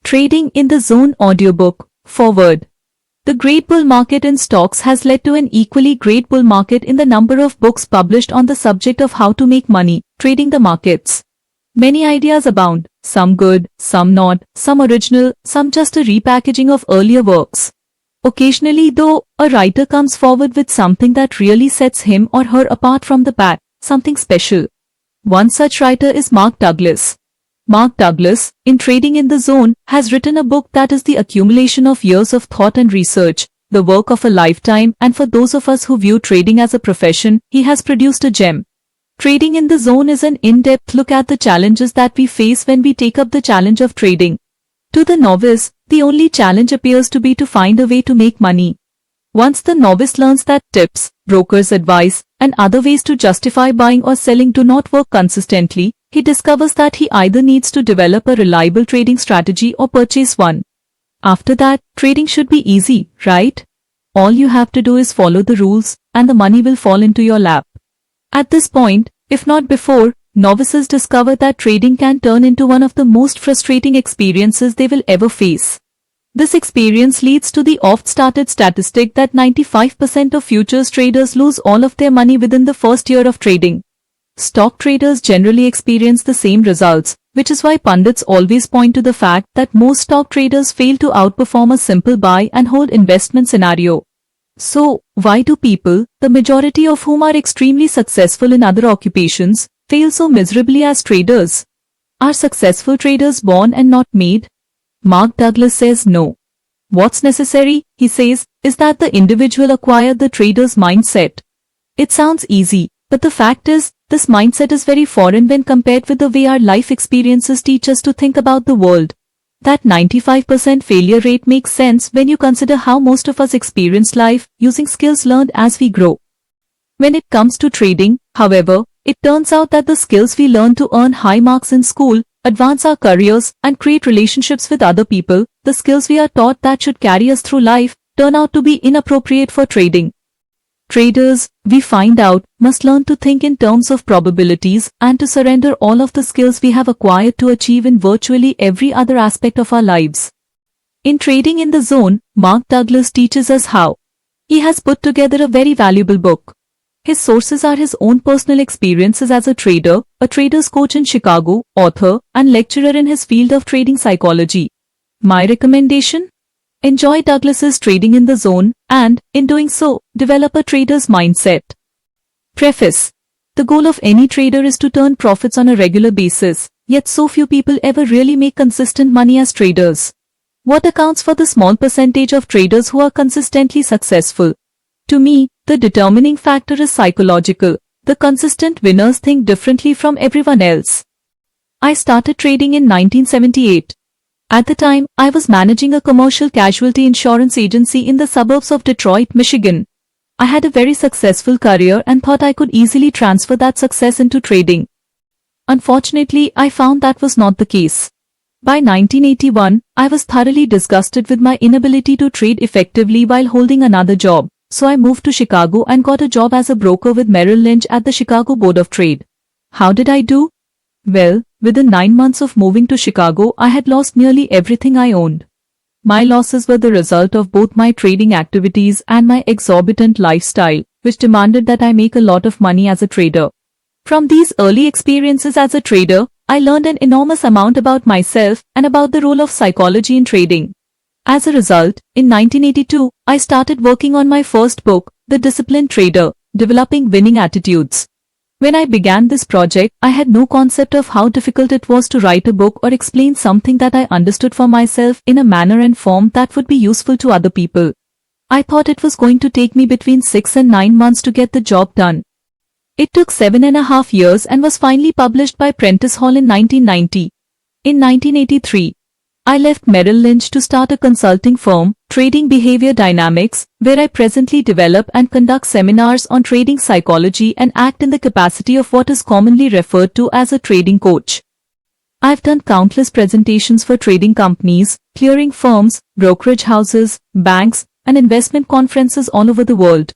Trading in the Zone audiobook. Forward. The great bull market in stocks has led to an equally great bull market in the number of books published on the subject of how to make money, trading the markets. Many ideas abound, some good, some not, some original, some just a repackaging of earlier works. Occasionally, though, a writer comes forward with something that really sets him or her apart from the pack, something special. One such writer is Mark Douglas. Mark Douglas, in Trading in the Zone, has written a book that is the accumulation of years of thought and research, the work of a lifetime, and for those of us who view trading as a profession, he has produced a gem. Trading in the Zone is an in-depth look at the challenges that we face when we take up the challenge of trading. To the novice, the only challenge appears to be to find a way to make money. Once the novice learns that tips, brokers' advice, and other ways to justify buying or selling do not work consistently, he discovers that he either needs to develop a reliable trading strategy or purchase one. After that, trading should be easy, right? All you have to do is follow the rules, and the money will fall into your lap. At this point, if not before, novices discover that trading can turn into one of the most frustrating experiences they will ever face. This experience leads to the oft-stated statistic that 95% of futures traders lose all of their money within the first year of trading. Stock traders generally experience the same results, which is why pundits always point to the fact that most stock traders fail to outperform a simple buy and hold investment scenario. So, why do people, the majority of whom are extremely successful in other occupations, fail so miserably as traders? Are successful traders born and not made? Mark Douglas says no. What's necessary, he says, is that the individual acquire the trader's mindset. It sounds easy, but the fact is, this mindset is very foreign when compared with the way our life experiences teach us to think about the world. That 95% failure rate makes sense when you consider how most of us experience life using skills learned as we grow. When it comes to trading, however, it turns out that the skills we learn to earn high marks in school, advance our careers, and create relationships with other people, the skills we are taught that should carry us through life, turn out to be inappropriate for trading. Traders, we find out, must learn to think in terms of probabilities and to surrender all of the skills we have acquired to achieve in virtually every other aspect of our lives. In Trading in the Zone, Mark Douglas teaches us how. He has put together a very valuable book. His sources are his own personal experiences as a trader, a trader's coach in Chicago, author, and lecturer in his field of trading psychology. My recommendation? Enjoy Douglas's Trading in the Zone, and, in doing so, develop a trader's mindset. Preface. The goal of any trader is to turn profits on a regular basis, yet so few people ever really make consistent money as traders. What accounts for the small percentage of traders who are consistently successful? To me, the determining factor is psychological. The consistent winners think differently from everyone else. I started trading in 1978. At the time, I was managing a commercial casualty insurance agency in the suburbs of Detroit, Michigan. I had a very successful career and thought I could easily transfer that success into trading. Unfortunately, I found that was not the case. By 1981, I was thoroughly disgusted with my inability to trade effectively while holding another job, so I moved to Chicago and got a job as a broker with Merrill Lynch at the Chicago Board of Trade. How did I do? Well, within 9 months of moving to Chicago, I had lost nearly everything I owned. My losses were the result of both my trading activities and my exorbitant lifestyle, which demanded that I make a lot of money as a trader. From these early experiences as a trader, I learned an enormous amount about myself and about the role of psychology in trading. As a result, in 1982, I started working on my first book, The Disciplined Trader, Developing Winning Attitudes. When I began this project, I had no concept of how difficult it was to write a book or explain something that I understood for myself in a manner and form that would be useful to other people. I thought it was going to take me between 6 and 9 months to get the job done. It took 7.5 years and was finally published by Prentice Hall in 1990. In 1983, I left Merrill Lynch to start a consulting firm, Trading Behavior Dynamics, where I presently develop and conduct seminars on trading psychology and act in the capacity of what is commonly referred to as a trading coach. I've done countless presentations for trading companies, clearing firms, brokerage houses, banks, and investment conferences all over the world.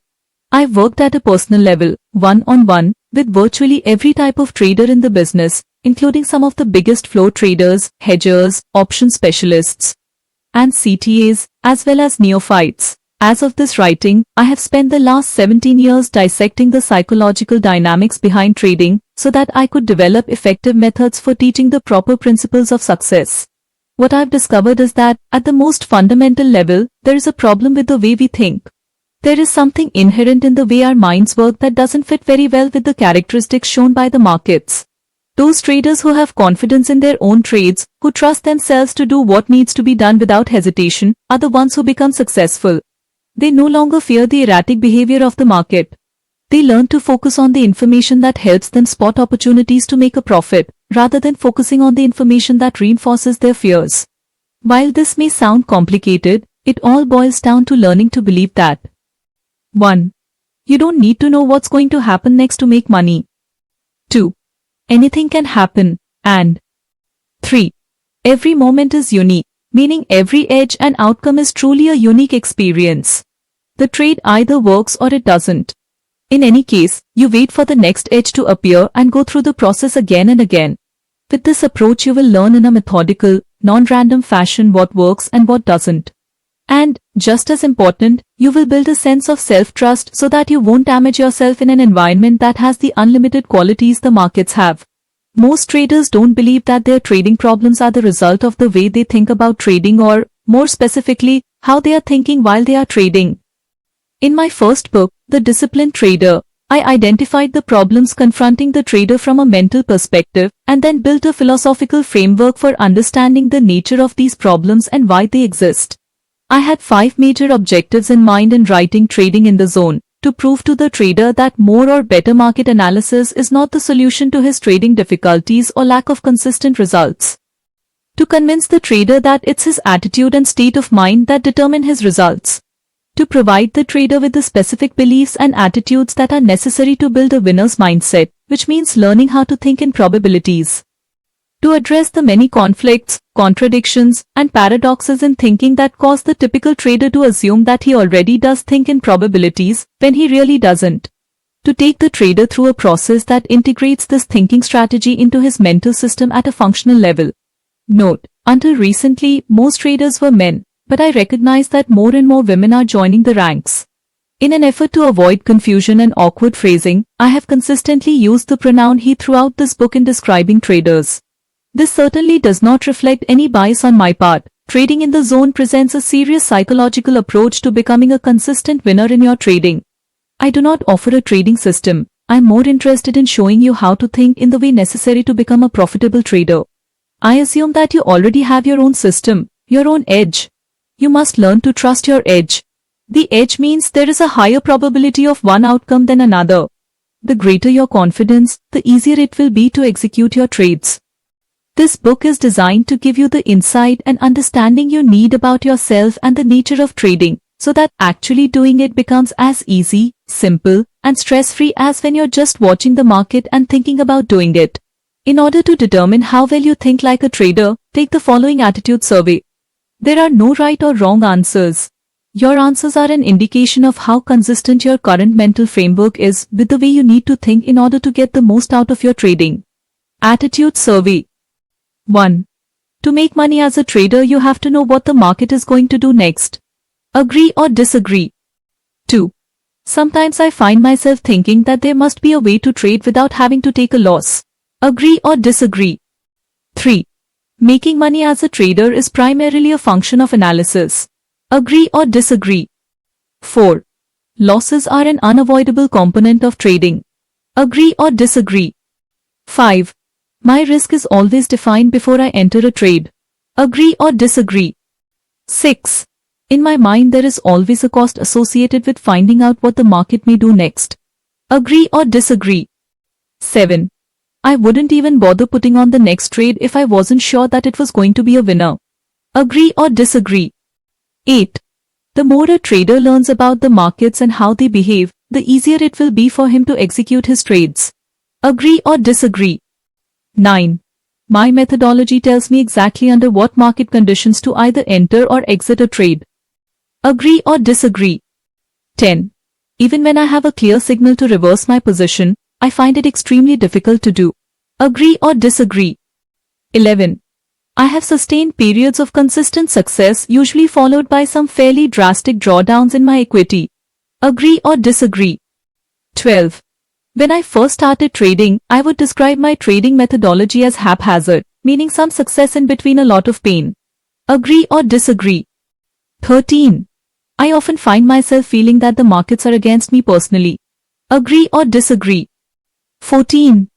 I've worked at a personal level, one-on-one, with virtually every type of trader in the business, including some of the biggest flow traders, hedgers, option specialists, and CTAs, as well as neophytes. As of this writing, I have spent the last 17 years dissecting the psychological dynamics behind trading so that I could develop effective methods for teaching the proper principles of success. What I've discovered is that, at the most fundamental level, there is a problem with the way we think. There is something inherent in the way our minds work that doesn't fit very well with the characteristics shown by the markets. Those traders who have confidence in their own trades, who trust themselves to do what needs to be done without hesitation, are the ones who become successful. They no longer fear the erratic behavior of the market. They learn to focus on the information that helps them spot opportunities to make a profit, rather than focusing on the information that reinforces their fears. While this may sound complicated, it all boils down to learning to believe that 1. You don't need to know what's going to happen next to make money. 2. Anything can happen. And 3. Every moment is unique, meaning every edge and outcome is truly a unique experience. The trade either works or it doesn't. In any case, you wait for the next edge to appear and go through the process again and again. With this approach, you will learn in a methodical, non-random fashion what works and what doesn't. And, just as important, you will build a sense of self-trust so that you won't damage yourself in an environment that has the unlimited qualities the markets have. Most traders don't believe that their trading problems are the result of the way they think about trading or, more specifically, how they are thinking while they are trading. In my first book, The Disciplined Trader, I identified the problems confronting the trader from a mental perspective and then built a philosophical framework for understanding the nature of these problems and why they exist. I had 5 major objectives in mind in writing Trading in the Zone: to prove to the trader that more or better market analysis is not the solution to his trading difficulties or lack of consistent results; to convince the trader that it's his attitude and state of mind that determine his results; to provide the trader with the specific beliefs and attitudes that are necessary to build a winner's mindset, which means learning how to think in probabilities; to address the many conflicts, contradictions, and paradoxes in thinking that cause the typical trader to assume that he already does think in probabilities when he really doesn't; to take the trader through a process that integrates this thinking strategy into his mental system at a functional level. Note: until recently, most traders were men, but I recognize that more and more women are joining the ranks. In an effort to avoid confusion and awkward phrasing, I have consistently used the pronoun he throughout this book in describing traders. This certainly does not reflect any bias on my part. Trading in the Zone presents a serious psychological approach to becoming a consistent winner in your trading. I do not offer a trading system. I am more interested in showing you how to think in the way necessary to become a profitable trader. I assume that you already have your own system, your own edge. You must learn to trust your edge. The edge means there is a higher probability of one outcome than another. The greater your confidence, the easier it will be to execute your trades. This book is designed to give you the insight and understanding you need about yourself and the nature of trading, so that actually doing it becomes as easy, simple, and stress-free as when you're just watching the market and thinking about doing it. In order to determine how well you think like a trader, take the following attitude survey. There are no right or wrong answers. Your answers are an indication of how consistent your current mental framework is with the way you need to think in order to get the most out of your trading. Attitude survey. 1. To make money as a trader, you have to know what the market is going to do next. Agree or disagree? 2. Sometimes I find myself thinking that there must be a way to trade without having to take a loss. Agree or disagree? 3. Making money as a trader is primarily a function of analysis. Agree or disagree? 4. Losses are an unavoidable component of trading. Agree or disagree? 5. My risk is always defined before I enter a trade. Agree or disagree? 6. In my mind, there is always a cost associated with finding out what the market may do next. Agree or disagree? 7. I wouldn't even bother putting on the next trade if I wasn't sure that it was going to be a winner. Agree or disagree? 8. The more a trader learns about the markets and how they behave, the easier it will be for him to execute his trades. Agree or disagree? 9. My methodology tells me exactly under what market conditions to either enter or exit a trade. Agree or disagree? 10. Even when I have a clear signal to reverse my position, I find it extremely difficult to do. Agree or disagree? 11. I have sustained periods of consistent success, usually followed by some fairly drastic drawdowns in my equity. Agree or disagree? 12. When I first started trading, I would describe my trading methodology as haphazard, meaning some success in between a lot of pain. Agree or disagree? 13. I often find myself feeling that the markets are against me personally. Agree or disagree? 14.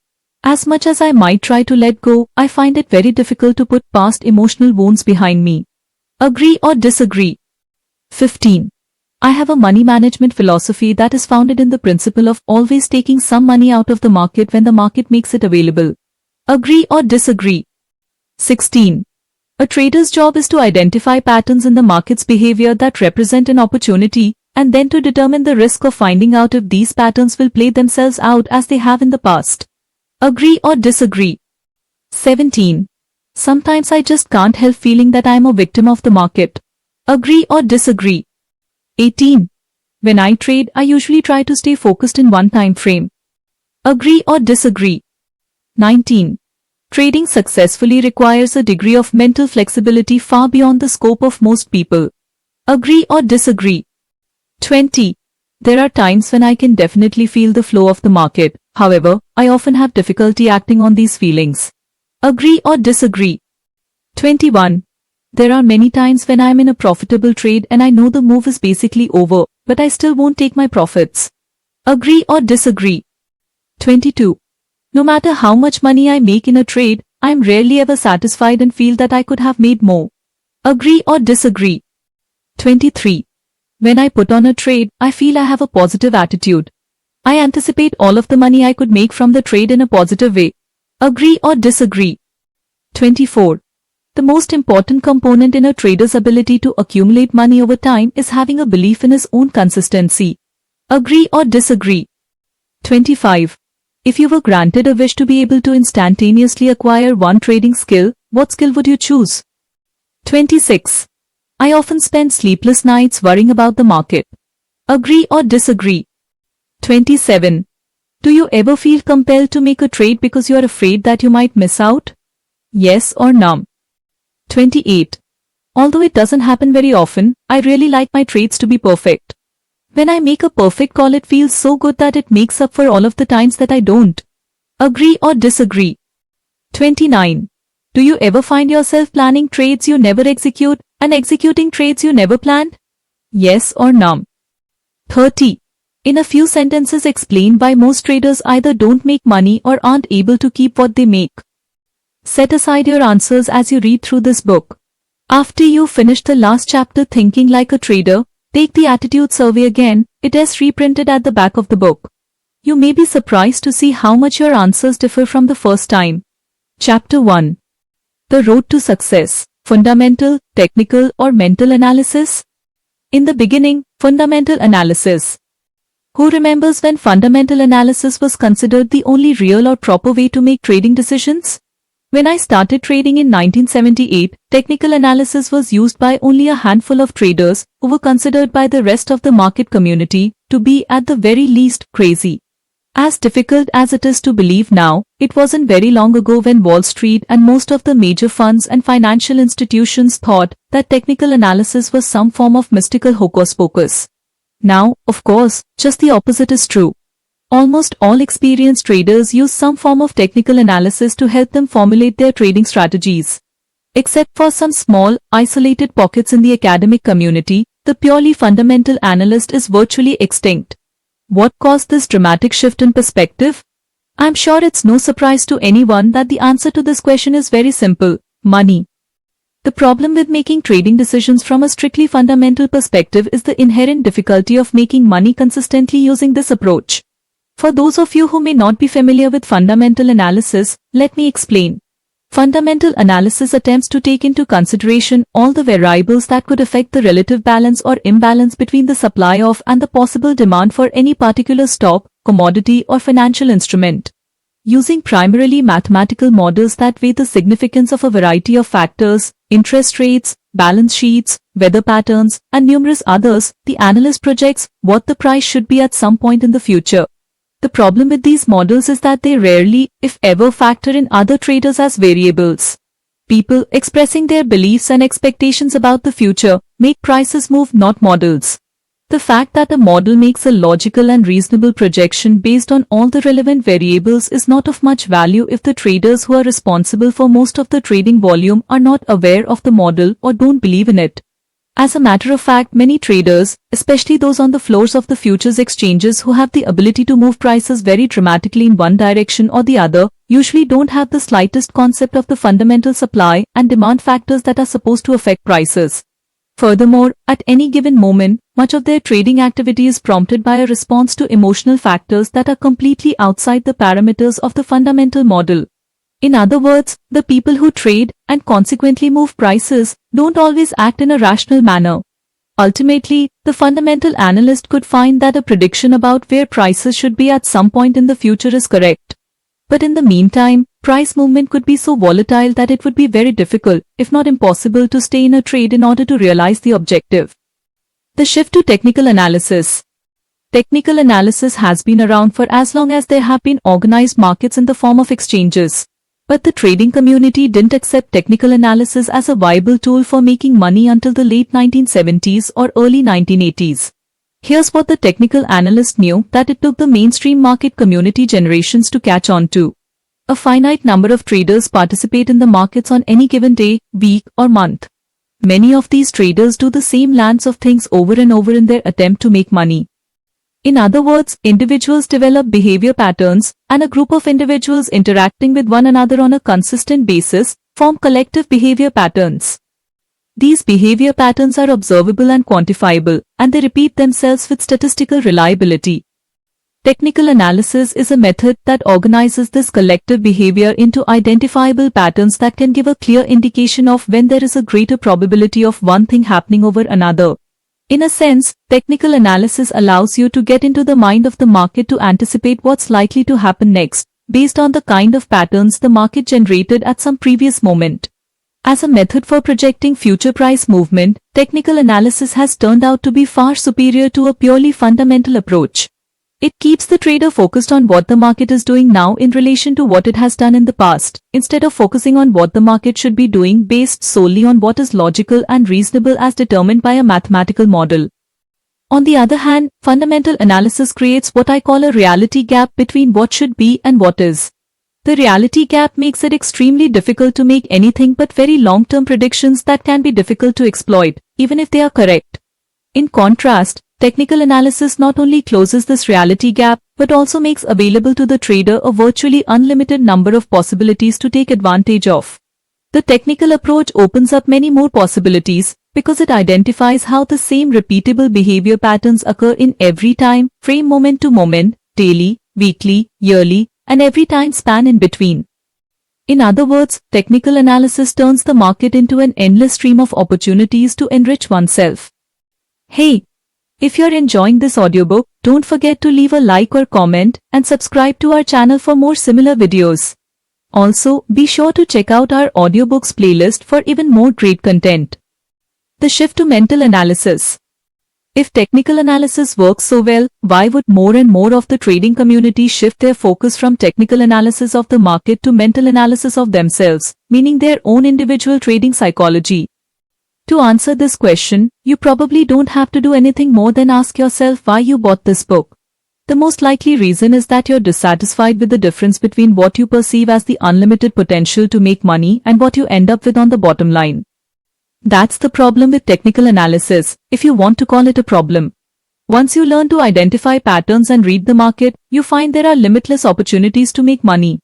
As much as I might try to let go, I find it very difficult to put past emotional wounds behind me. Agree or disagree? 15. I have a money management philosophy that is founded in the principle of always taking some money out of the market when the market makes it available. Agree or disagree? 16. A trader's job is to identify patterns in the market's behavior that represent an opportunity, and then to determine the risk of finding out if these patterns will play themselves out as they have in the past. Agree or disagree? 17. Sometimes I just can't help feeling that I am a victim of the market. Agree or disagree? 18. When I trade, I usually try to stay focused in one time frame. Agree or disagree? 19. Trading successfully requires a degree of mental flexibility far beyond the scope of most people. Agree or disagree? 20. There are times when I can definitely feel the flow of the market. However, I often have difficulty acting on these feelings. Agree or disagree? 21. There are many times when I am in a profitable trade and I know the move is basically over, but I still won't take my profits. Agree or disagree? 22. No matter how much money I make in a trade, I am rarely ever satisfied and feel that I could have made more. Agree or disagree? 23. When I put on a trade, I feel I have a positive attitude. I anticipate all of the money I could make from the trade in a positive way. Agree or disagree? 24. The most important component in a trader's ability to accumulate money over time is having a belief in his own consistency. Agree or disagree? 25. If you were granted a wish to be able to instantaneously acquire one trading skill, what skill would you choose? 26. I often spend sleepless nights worrying about the market. Agree or disagree? 27. Do you ever feel compelled to make a trade because you are afraid that you might miss out? Yes or no? 28. Although it doesn't happen very often, I really like my trades to be perfect. When I make a perfect call, it feels so good that it makes up for all of the times that I don't. Agree or disagree? 29. Do you ever find yourself planning trades you never execute and executing trades you never planned? Yes or no? 30. In a few sentences, explain why most traders either don't make money or aren't able to keep what they make. Set aside your answers as you read through this book. After you finish the last chapter thinking like a trader, take the attitude survey again. It is reprinted at the back of the book. You may be surprised to see how much your answers differ from the first time. Chapter 1. The Road to Success. Fundamental, Technical or Mental Analysis? In the beginning, fundamental analysis. Who remembers when fundamental analysis was considered the only real or proper way to make trading decisions? When I started trading in 1978, technical analysis was used by only a handful of traders who were considered by the rest of the market community to be at the very least crazy. As difficult as it is to believe now, it wasn't very long ago when Wall Street and most of the major funds and financial institutions thought that technical analysis was some form of mystical hocus pocus. Now, of course, just the opposite is true. Almost all experienced traders use some form of technical analysis to help them formulate their trading strategies. Except for some small, isolated pockets in the academic community, the purely fundamental analyst is virtually extinct. What caused this dramatic shift in perspective? I'm sure it's no surprise to anyone that the answer to this question is very simple: money. The problem with making trading decisions from a strictly fundamental perspective is the inherent difficulty of making money consistently using this approach. For those of you who may not be familiar with fundamental analysis, let me explain. Fundamental analysis attempts to take into consideration all the variables that could affect the relative balance or imbalance between the supply of and the possible demand for any particular stock, commodity or financial instrument. Using primarily mathematical models that weigh the significance of a variety of factors, interest rates, balance sheets, weather patterns, and numerous others, the analyst projects what the price should be at some point in the future. The problem with these models is that they rarely, if ever, factor in other traders as variables. People expressing their beliefs and expectations about the future make prices move, not models. The fact that a model makes a logical and reasonable projection based on all the relevant variables is not of much value if the traders who are responsible for most of the trading volume are not aware of the model or don't believe in it. As a matter of fact, many traders, especially those on the floors of the futures exchanges who have the ability to move prices very dramatically in one direction or the other, usually don't have the slightest concept of the fundamental supply and demand factors that are supposed to affect prices. Furthermore, at any given moment, much of their trading activity is prompted by a response to emotional factors that are completely outside the parameters of the fundamental model. In other words, the people who trade and consequently move prices don't always act in a rational manner. Ultimately, the fundamental analyst could find that a prediction about where prices should be at some point in the future is correct. But in the meantime, price movement could be so volatile that it would be very difficult, if not impossible, to stay in a trade in order to realize the objective. The shift to technical analysis. Technical analysis has been around for as long as there have been organized markets in the form of exchanges. But the trading community didn't accept technical analysis as a viable tool for making money until the late 1970s or early 1980s. Here's what the technical analyst knew that it took the mainstream market community generations to catch on to. A finite number of traders participate in the markets on any given day, week, or month. Many of these traders do the same lands of things over and over in their attempt to make money. In other words, individuals develop behavior patterns, and a group of individuals interacting with one another on a consistent basis form collective behavior patterns. These behavior patterns are observable and quantifiable, and they repeat themselves with statistical reliability. Technical analysis is a method that organizes this collective behavior into identifiable patterns that can give a clear indication of when there is a greater probability of one thing happening over another. In a sense, technical analysis allows you to get into the mind of the market to anticipate what's likely to happen next, based on the kind of patterns the market generated at some previous moment. As a method for projecting future price movement, technical analysis has turned out to be far superior to a purely fundamental approach. It keeps the trader focused on what the market is doing now in relation to what it has done in the past, instead of focusing on what the market should be doing based solely on what is logical and reasonable as determined by a mathematical model. On the other hand, fundamental analysis creates what I call a reality gap between what should be and what is. The reality gap makes it extremely difficult to make anything but very long-term predictions that can be difficult to exploit, even if they are correct. In contrast, technical analysis not only closes this reality gap, but also makes available to the trader a virtually unlimited number of possibilities to take advantage of. The technical approach opens up many more possibilities, because it identifies how the same repeatable behavior patterns occur in every time frame, moment to moment, daily, weekly, yearly, and every time span in between. In other words, technical analysis turns the market into an endless stream of opportunities to enrich oneself. Hey! If you're enjoying this audiobook, don't forget to leave a like or comment and subscribe to our channel for more similar videos. Also, be sure to check out our audiobooks playlist for even more great content. The shift to mental analysis. If technical analysis works so well, why would more and more of the trading community shift their focus from technical analysis of the market to mental analysis of themselves, meaning their own individual trading psychology? To answer this question, you probably don't have to do anything more than ask yourself why you bought this book. The most likely reason is that you're dissatisfied with the difference between what you perceive as the unlimited potential to make money and what you end up with on the bottom line. That's the problem with technical analysis, if you want to call it a problem. Once you learn to identify patterns and read the market, you find there are limitless opportunities to make money.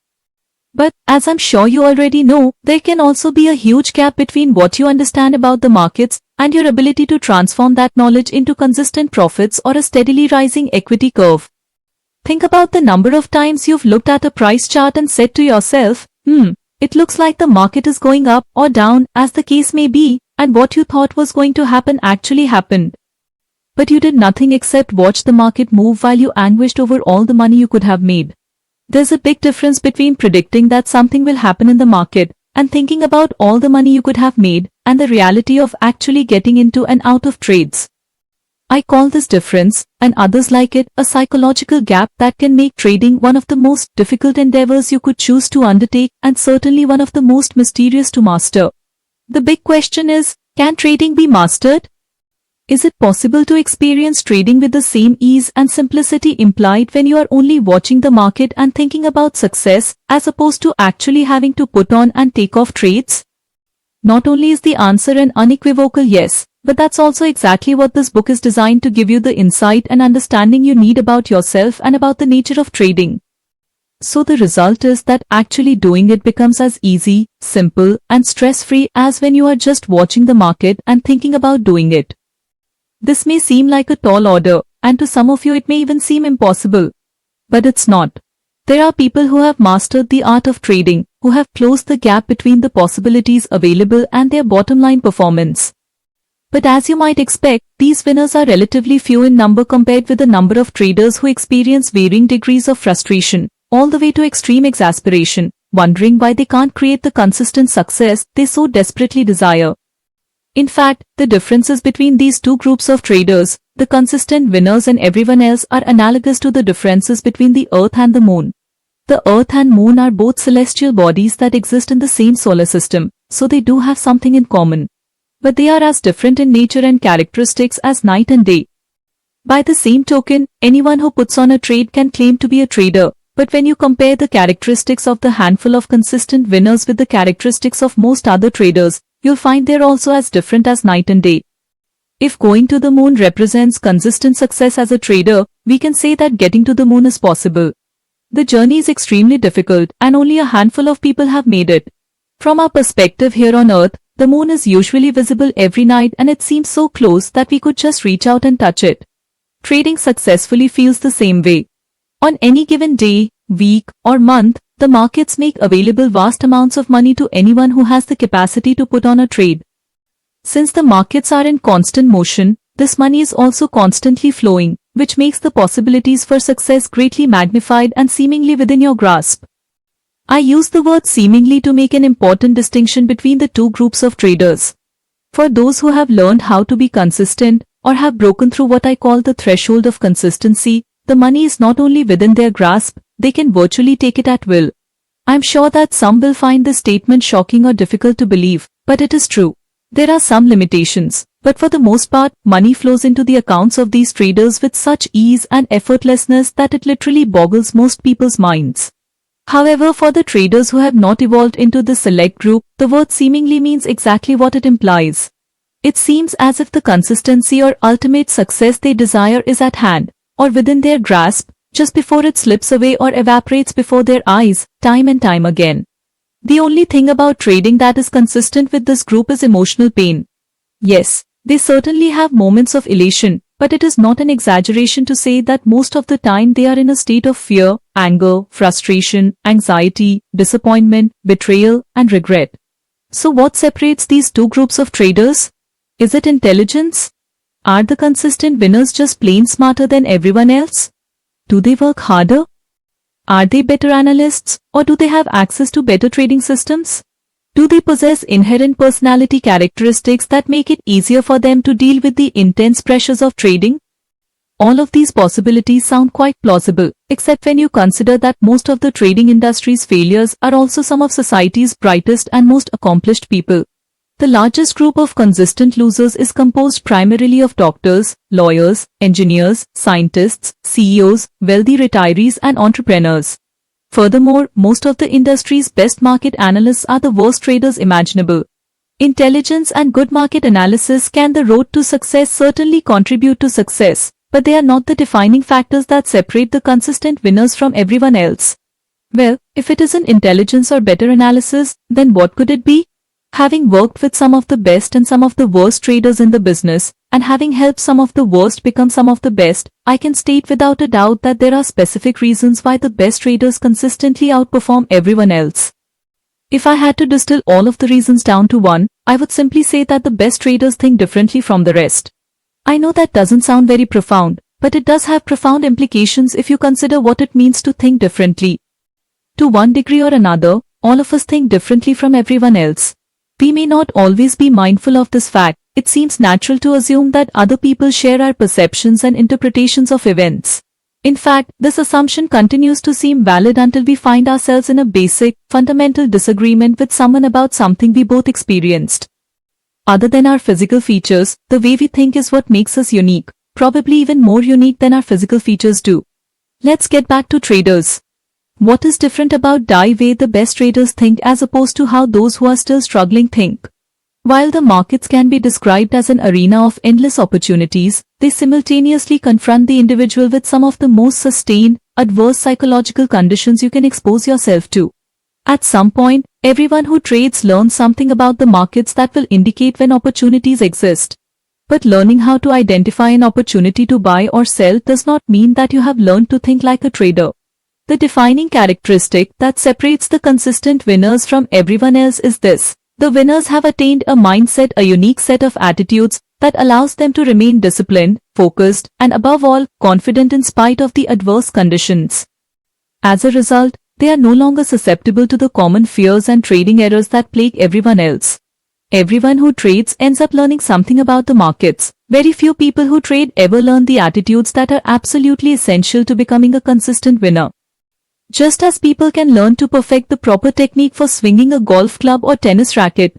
But, as I'm sure you already know, there can also be a huge gap between what you understand about the markets and your ability to transform that knowledge into consistent profits or a steadily rising equity curve. Think about the number of times you've looked at a price chart and said to yourself, it looks like the market is going up or down, as the case may be, and what you thought was going to happen actually happened. But you did nothing except watch the market move while you anguished over all the money you could have made. There's a big difference between predicting that something will happen in the market and thinking about all the money you could have made and the reality of actually getting into and out of trades. I call this difference, and others like it, a psychological gap that can make trading one of the most difficult endeavors you could choose to undertake and certainly one of the most mysterious to master. The big question is, can trading be mastered? Is it possible to experience trading with the same ease and simplicity implied when you are only watching the market and thinking about success, as opposed to actually having to put on and take off trades? Not only is the answer an unequivocal yes, but that's also exactly what this book is designed to give you, the insight and understanding you need about yourself and about the nature of trading. So the result is that actually doing it becomes as easy, simple, and stress-free as when you are just watching the market and thinking about doing it. This may seem like a tall order, and to some of you it may even seem impossible. But it's not. There are people who have mastered the art of trading, who have closed the gap between the possibilities available and their bottom-line performance. But as you might expect, these winners are relatively few in number compared with the number of traders who experience varying degrees of frustration, all the way to extreme exasperation, wondering why they can't create the consistent success they so desperately desire. In fact, the differences between these two groups of traders, the consistent winners and everyone else, are analogous to the differences between the Earth and the Moon. The Earth and Moon are both celestial bodies that exist in the same solar system, so they do have something in common. But they are as different in nature and characteristics as night and day. By the same token, anyone who puts on a trade can claim to be a trader, but when you compare the characteristics of the handful of consistent winners with the characteristics of most other traders, you'll find they're also as different as night and day. If going to the moon represents consistent success as a trader, we can say that getting to the moon is possible. The journey is extremely difficult, and only a handful of people have made it. From our perspective here on Earth, the moon is usually visible every night and it seems so close that we could just reach out and touch it. Trading successfully feels the same way. On any given day, week, or month, the markets make available vast amounts of money to anyone who has the capacity to put on a trade. Since the markets are in constant motion, this money is also constantly flowing, which makes the possibilities for success greatly magnified and seemingly within your grasp. I use the word seemingly to make an important distinction between the two groups of traders. For those who have learned how to be consistent, or have broken through what I call the threshold of consistency, the money is not only within their grasp, they can virtually take it at will. I'm sure that some will find this statement shocking or difficult to believe, but it is true. There are some limitations, but for the most part, money flows into the accounts of these traders with such ease and effortlessness that it literally boggles most people's minds. However, for the traders who have not evolved into this select group, the word seemingly means exactly what it implies. It seems as if the consistency or ultimate success they desire is at hand, or within their grasp, just before it slips away or evaporates before their eyes, time and time again. The only thing about trading that is consistent with this group is emotional pain. Yes, they certainly have moments of elation, but it is not an exaggeration to say that most of the time they are in a state of fear, anger, frustration, anxiety, disappointment, betrayal, and regret. So what separates these two groups of traders? Is it intelligence? Are the consistent winners just plain smarter than everyone else? Do they work harder? Are they better analysts, or do they have access to better trading systems? Do they possess inherent personality characteristics that make it easier for them to deal with the intense pressures of trading? All of these possibilities sound quite plausible, except when you consider that most of the trading industry's failures are also some of society's brightest and most accomplished people. The largest group of consistent losers is composed primarily of doctors, lawyers, engineers, scientists, CEOs, wealthy retirees, and entrepreneurs. Furthermore, most of the industry's best market analysts are the worst traders imaginable. Intelligence and good market analysis can the road to success certainly contribute to success, but they are not the defining factors that separate the consistent winners from everyone else. Well, if it isn't intelligence or better analysis, then what could it be? Having worked with some of the best and some of the worst traders in the business, and having helped some of the worst become some of the best, I can state without a doubt that there are specific reasons why the best traders consistently outperform everyone else. If I had to distill all of the reasons down to one, I would simply say that the best traders think differently from the rest. I know that doesn't sound very profound, but it does have profound implications if you consider what it means to think differently. To one degree or another, all of us think differently from everyone else. We may not always be mindful of this fact, it seems natural to assume that other people share our perceptions and interpretations of events. In fact, this assumption continues to seem valid until we find ourselves in a basic, fundamental disagreement with someone about something we both experienced. Other than our physical features, the way we think is what makes us unique, probably even more unique than our physical features do. Let's get back to traders. What is different about the way the best traders think as opposed to how those who are still struggling think? While the markets can be described as an arena of endless opportunities, they simultaneously confront the individual with some of the most sustained, adverse psychological conditions you can expose yourself to. At some point, everyone who trades learns something about the markets that will indicate when opportunities exist. But learning how to identify an opportunity to buy or sell does not mean that you have learned to think like a trader. The defining characteristic that separates the consistent winners from everyone else is this. The winners have attained a mindset, a unique set of attitudes that allows them to remain disciplined, focused, and above all, confident in spite of the adverse conditions. As a result, they are no longer susceptible to the common fears and trading errors that plague everyone else. Everyone who trades ends up learning something about the markets. Very few people who trade ever learn the attitudes that are absolutely essential to becoming a consistent winner. Just as people can learn to perfect the proper technique for swinging a golf club or tennis racket,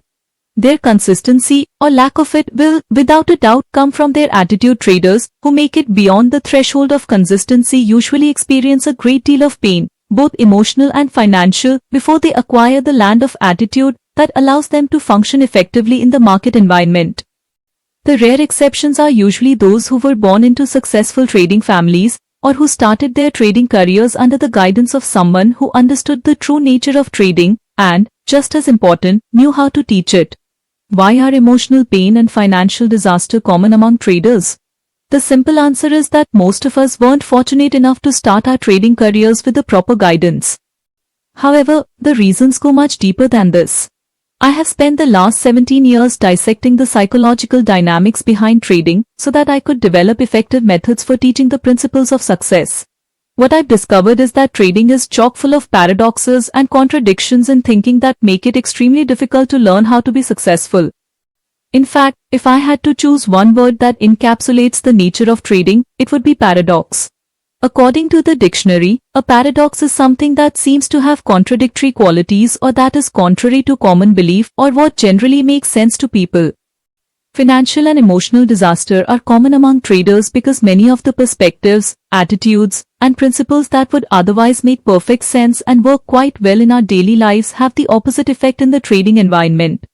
their consistency or lack of it will, without a doubt, come from their attitude. Traders who make it beyond the threshold of consistency usually experience a great deal of pain, both emotional and financial, before they acquire the land of attitude that allows them to function effectively in the market environment. The rare exceptions are usually those who were born into successful trading families, or who started their trading careers under the guidance of someone who understood the true nature of trading and, just as important, knew how to teach it. Why are emotional pain and financial disaster common among traders? The simple answer is that most of us weren't fortunate enough to start our trading careers with the proper guidance. However, the reasons go much deeper than this. I have spent the last 17 years dissecting the psychological dynamics behind trading so that I could develop effective methods for teaching the principles of success. What I've discovered is that trading is chock full of paradoxes and contradictions in thinking that make it extremely difficult to learn how to be successful. In fact, if I had to choose one word that encapsulates the nature of trading, it would be paradox. According to the dictionary, a paradox is something that seems to have contradictory qualities or that is contrary to common belief or what generally makes sense to people. Financial and emotional disaster are common among traders because many of the perspectives, attitudes, and principles that would otherwise make perfect sense and work quite well in our daily lives have the opposite effect in the trading environment.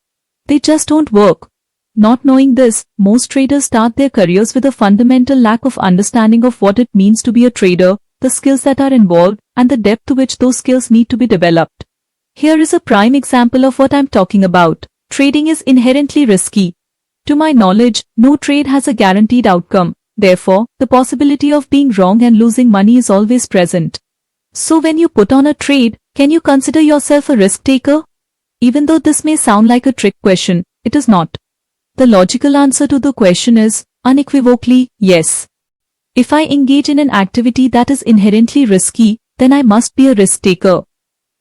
They just don't work. Not knowing this, most traders start their careers with a fundamental lack of understanding of what it means to be a trader, the skills that are involved, and the depth to which those skills need to be developed. Here is a prime example of what I'm talking about. Trading is inherently risky. To my knowledge, no trade has a guaranteed outcome. Therefore, the possibility of being wrong and losing money is always present. So when you put on a trade, can you consider yourself a risk taker? Even though this may sound like a trick question, it is not. The logical answer to the question is, unequivocally, yes. If I engage in an activity that is inherently risky, then I must be a risk taker.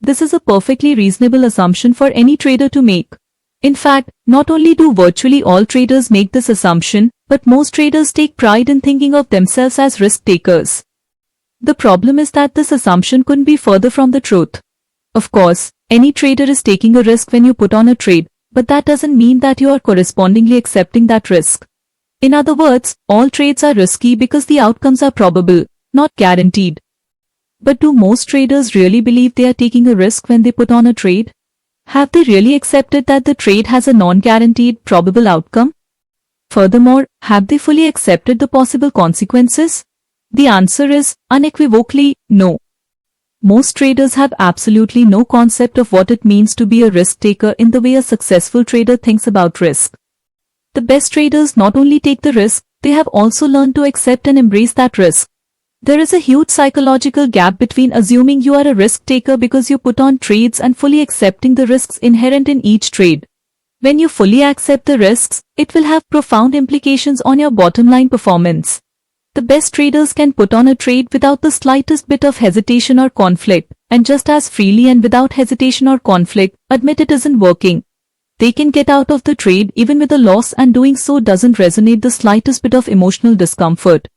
This is a perfectly reasonable assumption for any trader to make. In fact, not only do virtually all traders make this assumption, but most traders take pride in thinking of themselves as risk takers. The problem is that this assumption couldn't be further from the truth. Of course, any trader is taking a risk when you put on a trade, but that doesn't mean that you are correspondingly accepting that risk. In other words, all trades are risky because the outcomes are probable, not guaranteed. But do most traders really believe they are taking a risk when they put on a trade? Have they really accepted that the trade has a non-guaranteed, probable outcome? Furthermore, have they fully accepted the possible consequences? The answer is, unequivocally, no. Most traders have absolutely no concept of what it means to be a risk taker in the way a successful trader thinks about risk. The best traders not only take the risk, they have also learned to accept and embrace that risk. There is a huge psychological gap between assuming you are a risk taker because you put on trades and fully accepting the risks inherent in each trade. When you fully accept the risks, it will have profound implications on your bottom line performance. The best traders can put on a trade without the slightest bit of hesitation or conflict, and just as freely and without hesitation or conflict, admit it isn't working. They can get out of the trade even with a loss, and doing so doesn't resonate the slightest bit of emotional discomfort.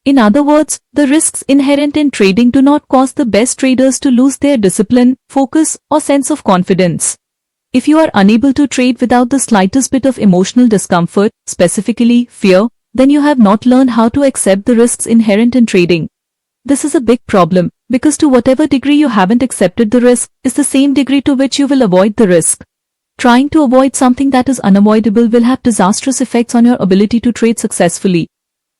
In other words, the risks inherent in trading do not cause the best traders to lose their discipline, focus, or sense of confidence. If you are unable to trade without the slightest bit of emotional discomfort, specifically fear, then you have not learned how to accept the risks inherent in trading. This is a big problem, because to whatever degree you haven't accepted the risk is the same degree to which you will avoid the risk. Trying to avoid something that is unavoidable will have disastrous effects on your ability to trade successfully.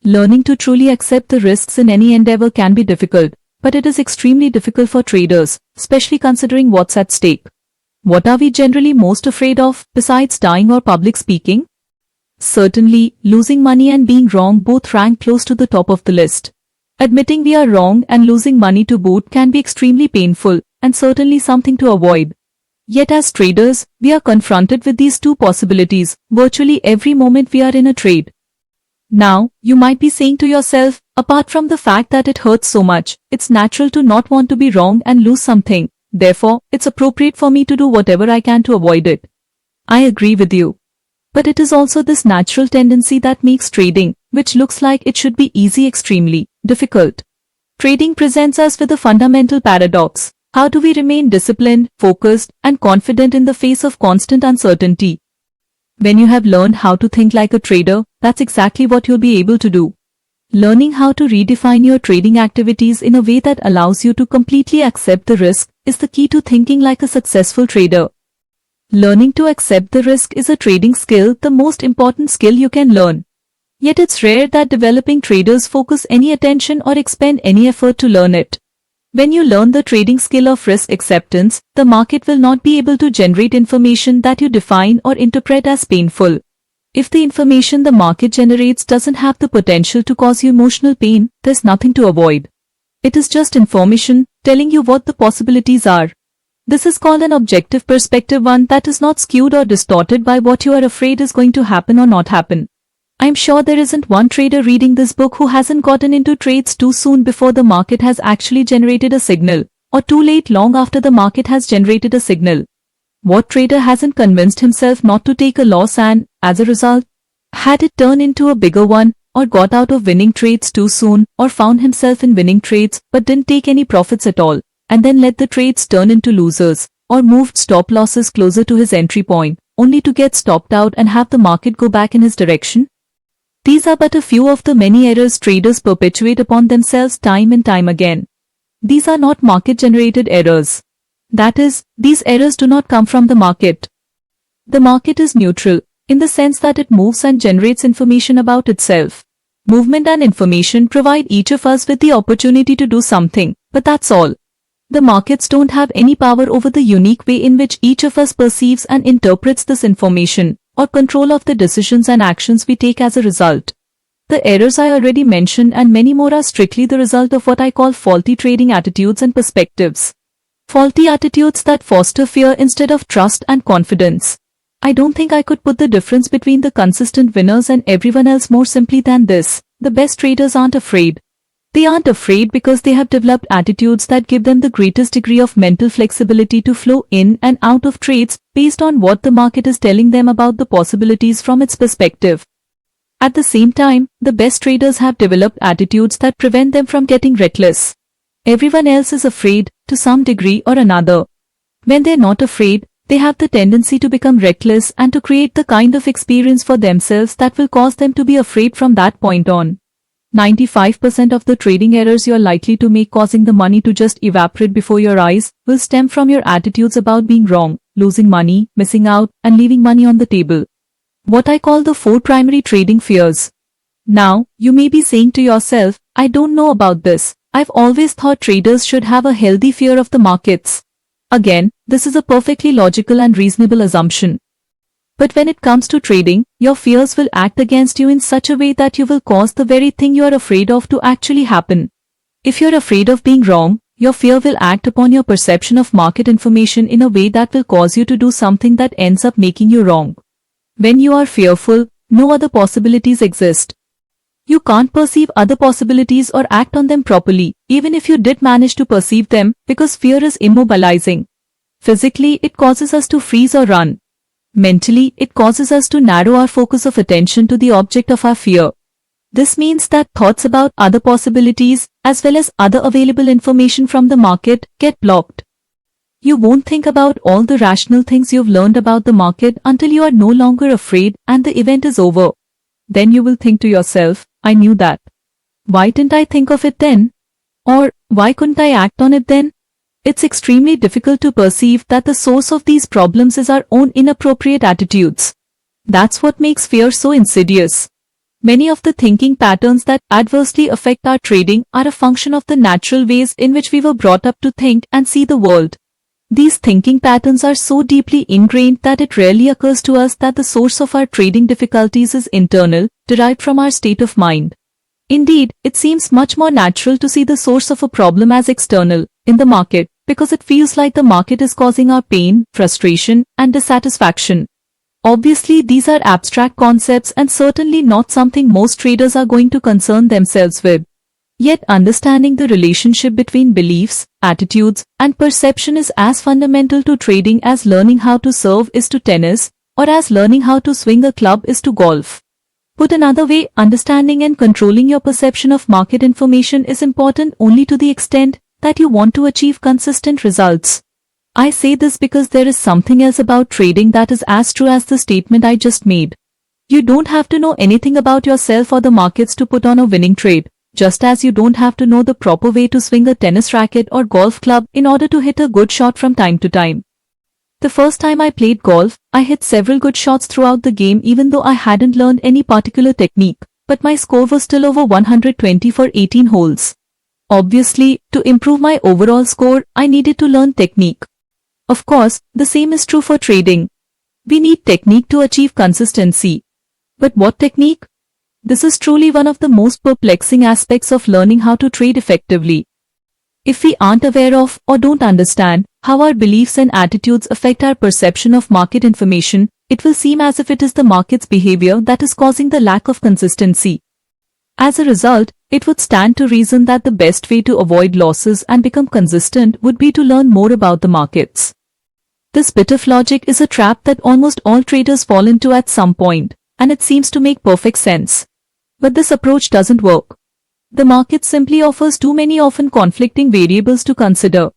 Learning to truly accept the risks in any endeavor can be difficult, but it is extremely difficult for traders, especially considering what's at stake. What are we generally most afraid of, besides dying or public speaking? Certainly, losing money and being wrong both rank close to the top of the list. Admitting we are wrong and losing money to boot can be extremely painful, and certainly something to avoid. Yet as traders, we are confronted with these two possibilities virtually every moment we are in a trade. Now, you might be saying to yourself, apart from the fact that it hurts so much, it's natural to not want to be wrong and lose something. Therefore, it's appropriate for me to do whatever I can to avoid it. I agree with you. But it is also this natural tendency that makes trading, which looks like it should be easy, extremely difficult. Trading presents us with a fundamental paradox. How do we remain disciplined, focused, and confident in the face of constant uncertainty? When you have learned how to think like a trader, that's exactly what you'll be able to do. Learning how to redefine your trading activities in a way that allows you to completely accept the risk is the key to thinking like a successful trader. Learning to accept the risk is a trading skill, the most important skill you can learn. Yet it's rare that developing traders focus any attention or expend any effort to learn it. When you learn the trading skill of risk acceptance, the market will not be able to generate information that you define or interpret as painful. If the information the market generates doesn't have the potential to cause you emotional pain, there's nothing to avoid. It is just information, telling you what the possibilities are. This is called an objective perspective, one that is not skewed or distorted by what you are afraid is going to happen or not happen. I'm sure there isn't one trader reading this book who hasn't gotten into trades too soon before the market has actually generated a signal, or too late long after the market has generated a signal. What trader hasn't convinced himself not to take a loss and, as a result, had it turn into a bigger one, or got out of winning trades too soon, or found himself in winning trades but didn't take any profits at all, and then let the trades turn into losers, or moved stop losses closer to his entry point, only to get stopped out and have the market go back in his direction? These are but a few of the many errors traders perpetuate upon themselves time and time again. These are not market-generated errors. That is, these errors do not come from the market. The market is neutral, in the sense that it moves and generates information about itself. Movement and information provide each of us with the opportunity to do something, but that's all. The markets don't have any power over the unique way in which each of us perceives and interprets this information, or control of the decisions and actions we take as a result. The errors I already mentioned and many more are strictly the result of what I call faulty trading attitudes and perspectives. Faulty attitudes that foster fear instead of trust and confidence. I don't think I could put the difference between the consistent winners and everyone else more simply than this. The best traders aren't afraid. They aren't afraid because they have developed attitudes that give them the greatest degree of mental flexibility to flow in and out of trades based on what the market is telling them about the possibilities from its perspective. At the same time, the best traders have developed attitudes that prevent them from getting reckless. Everyone else is afraid, to some degree or another. When they're not afraid, they have the tendency to become reckless and to create the kind of experience for themselves that will cause them to be afraid from that point on. 95% of the trading errors you're likely to make, causing the money to just evaporate before your eyes, will stem from your attitudes about being wrong, losing money, missing out, and leaving money on the table. What I call the 4 primary trading fears. Now, you may be saying to yourself, I don't know about this. I've always thought traders should have a healthy fear of the markets. Again, this is a perfectly logical and reasonable assumption. But when it comes to trading, your fears will act against you in such a way that you will cause the very thing you are afraid of to actually happen. If you're afraid of being wrong, your fear will act upon your perception of market information in a way that will cause you to do something that ends up making you wrong. When you are fearful, no other possibilities exist. You can't perceive other possibilities or act on them properly, even if you did manage to perceive them, because fear is immobilizing. Physically, it causes us to freeze or run. Mentally, it causes us to narrow our focus of attention to the object of our fear. This means that thoughts about other possibilities, as well as other available information from the market, get blocked. You won't think about all the rational things you've learned about the market until you are no longer afraid and the event is over. Then you will think to yourself, I knew that. Why didn't I think of it then? Or, why couldn't I act on it then? It's extremely difficult to perceive that the source of these problems is our own inappropriate attitudes. That's what makes fear so insidious. Many of the thinking patterns that adversely affect our trading are a function of the natural ways in which we were brought up to think and see the world. These thinking patterns are so deeply ingrained that it rarely occurs to us that the source of our trading difficulties is internal, derived from our state of mind. Indeed, it seems much more natural to see the source of a problem as external, in the market, because it feels like the market is causing our pain, frustration, and dissatisfaction. Obviously, these are abstract concepts and certainly not something most traders are going to concern themselves with. Yet understanding the relationship between beliefs, attitudes, and perception is as fundamental to trading as learning how to serve is to tennis, or as learning how to swing a club is to golf. Put another way, understanding and controlling your perception of market information is important only to the extent that you want to achieve consistent results. I say this because there is something else about trading that is as true as the statement I just made. You don't have to know anything about yourself or the markets to put on a winning trade, just as you don't have to know the proper way to swing a tennis racket or golf club in order to hit a good shot from time to time. The first time I played golf, I hit several good shots throughout the game even though I hadn't learned any particular technique, but my score was still over 120 for 18 holes. Obviously, to improve my overall score, I needed to learn technique. Of course, the same is true for trading. We need technique to achieve consistency. But what technique? This is truly one of the most perplexing aspects of learning how to trade effectively. If we aren't aware of or don't understand how our beliefs and attitudes affect our perception of market information, it will seem as if it is the market's behavior that is causing the lack of consistency. As a result, it would stand to reason that the best way to avoid losses and become consistent would be to learn more about the markets. This bit of logic is a trap that almost all traders fall into at some point, and it seems to make perfect sense. But this approach doesn't work. The market simply offers too many often conflicting variables to consider.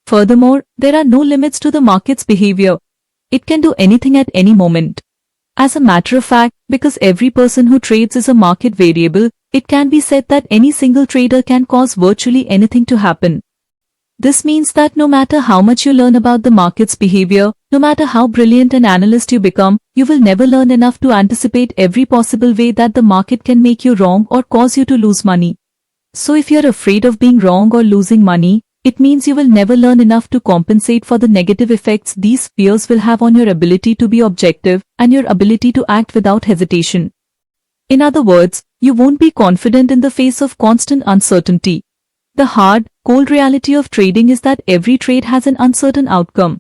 Furthermore, there are no limits to the market's behavior. It can do anything at any moment. As a matter of fact, because every person who trades is a market variable, it can be said that any single trader can cause virtually anything to happen. This means that no matter how much you learn about the market's behavior, no matter how brilliant an analyst you become, you will never learn enough to anticipate every possible way that the market can make you wrong or cause you to lose money. So if you're afraid of being wrong or losing money, it means you will never learn enough to compensate for the negative effects these fears will have on your ability to be objective and your ability to act without hesitation. In other words, you won't be confident in the face of constant uncertainty. The hard, cold reality of trading is that every trade has an uncertain outcome.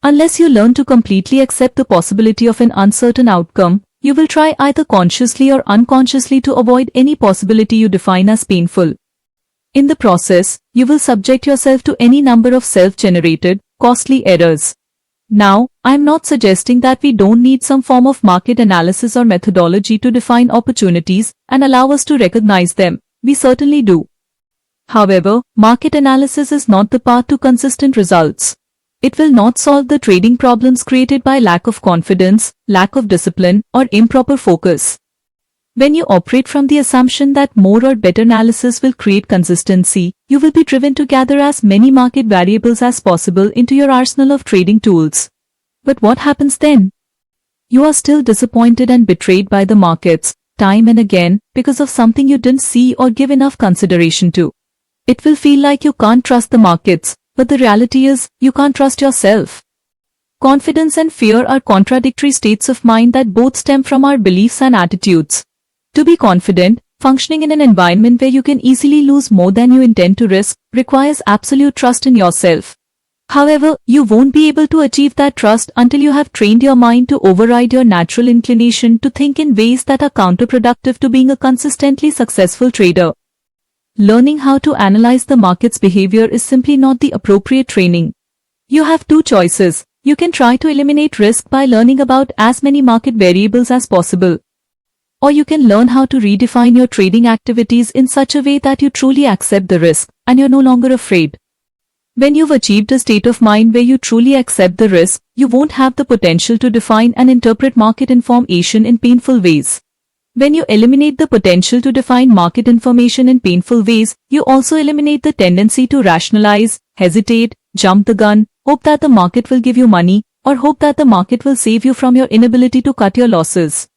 Unless you learn to completely accept the possibility of an uncertain outcome, you will try either consciously or unconsciously to avoid any possibility you define as painful. In the process, you will subject yourself to any number of self-generated, costly errors. Now, I am not suggesting that we don't need some form of market analysis or methodology to define opportunities and allow us to recognize them. We certainly do. However, market analysis is not the path to consistent results. It will not solve the trading problems created by lack of confidence, lack of discipline, or improper focus. When you operate from the assumption that more or better analysis will create consistency, you will be driven to gather as many market variables as possible into your arsenal of trading tools. But what happens then? You are still disappointed and betrayed by the markets, time and again, because of something you didn't see or give enough consideration to. It will feel like you can't trust the markets, but the reality is, you can't trust yourself. Confidence and fear are contradictory states of mind that both stem from our beliefs and attitudes. To be confident, functioning in an environment where you can easily lose more than you intend to risk, requires absolute trust in yourself. However, you won't be able to achieve that trust until you have trained your mind to override your natural inclination to think in ways that are counterproductive to being a consistently successful trader. Learning how to analyze the market's behavior is simply not the appropriate training. You have two choices. You can try to eliminate risk by learning about as many market variables as possible. Or you can learn how to redefine your trading activities in such a way that you truly accept the risk and you're no longer afraid. When you've achieved a state of mind where you truly accept the risk, you won't have the potential to define and interpret market information in painful ways. When you eliminate the potential to define market information in painful ways, you also eliminate the tendency to rationalize, hesitate, jump the gun, hope that the market will give you money, or hope that the market will save you from your inability to cut your losses.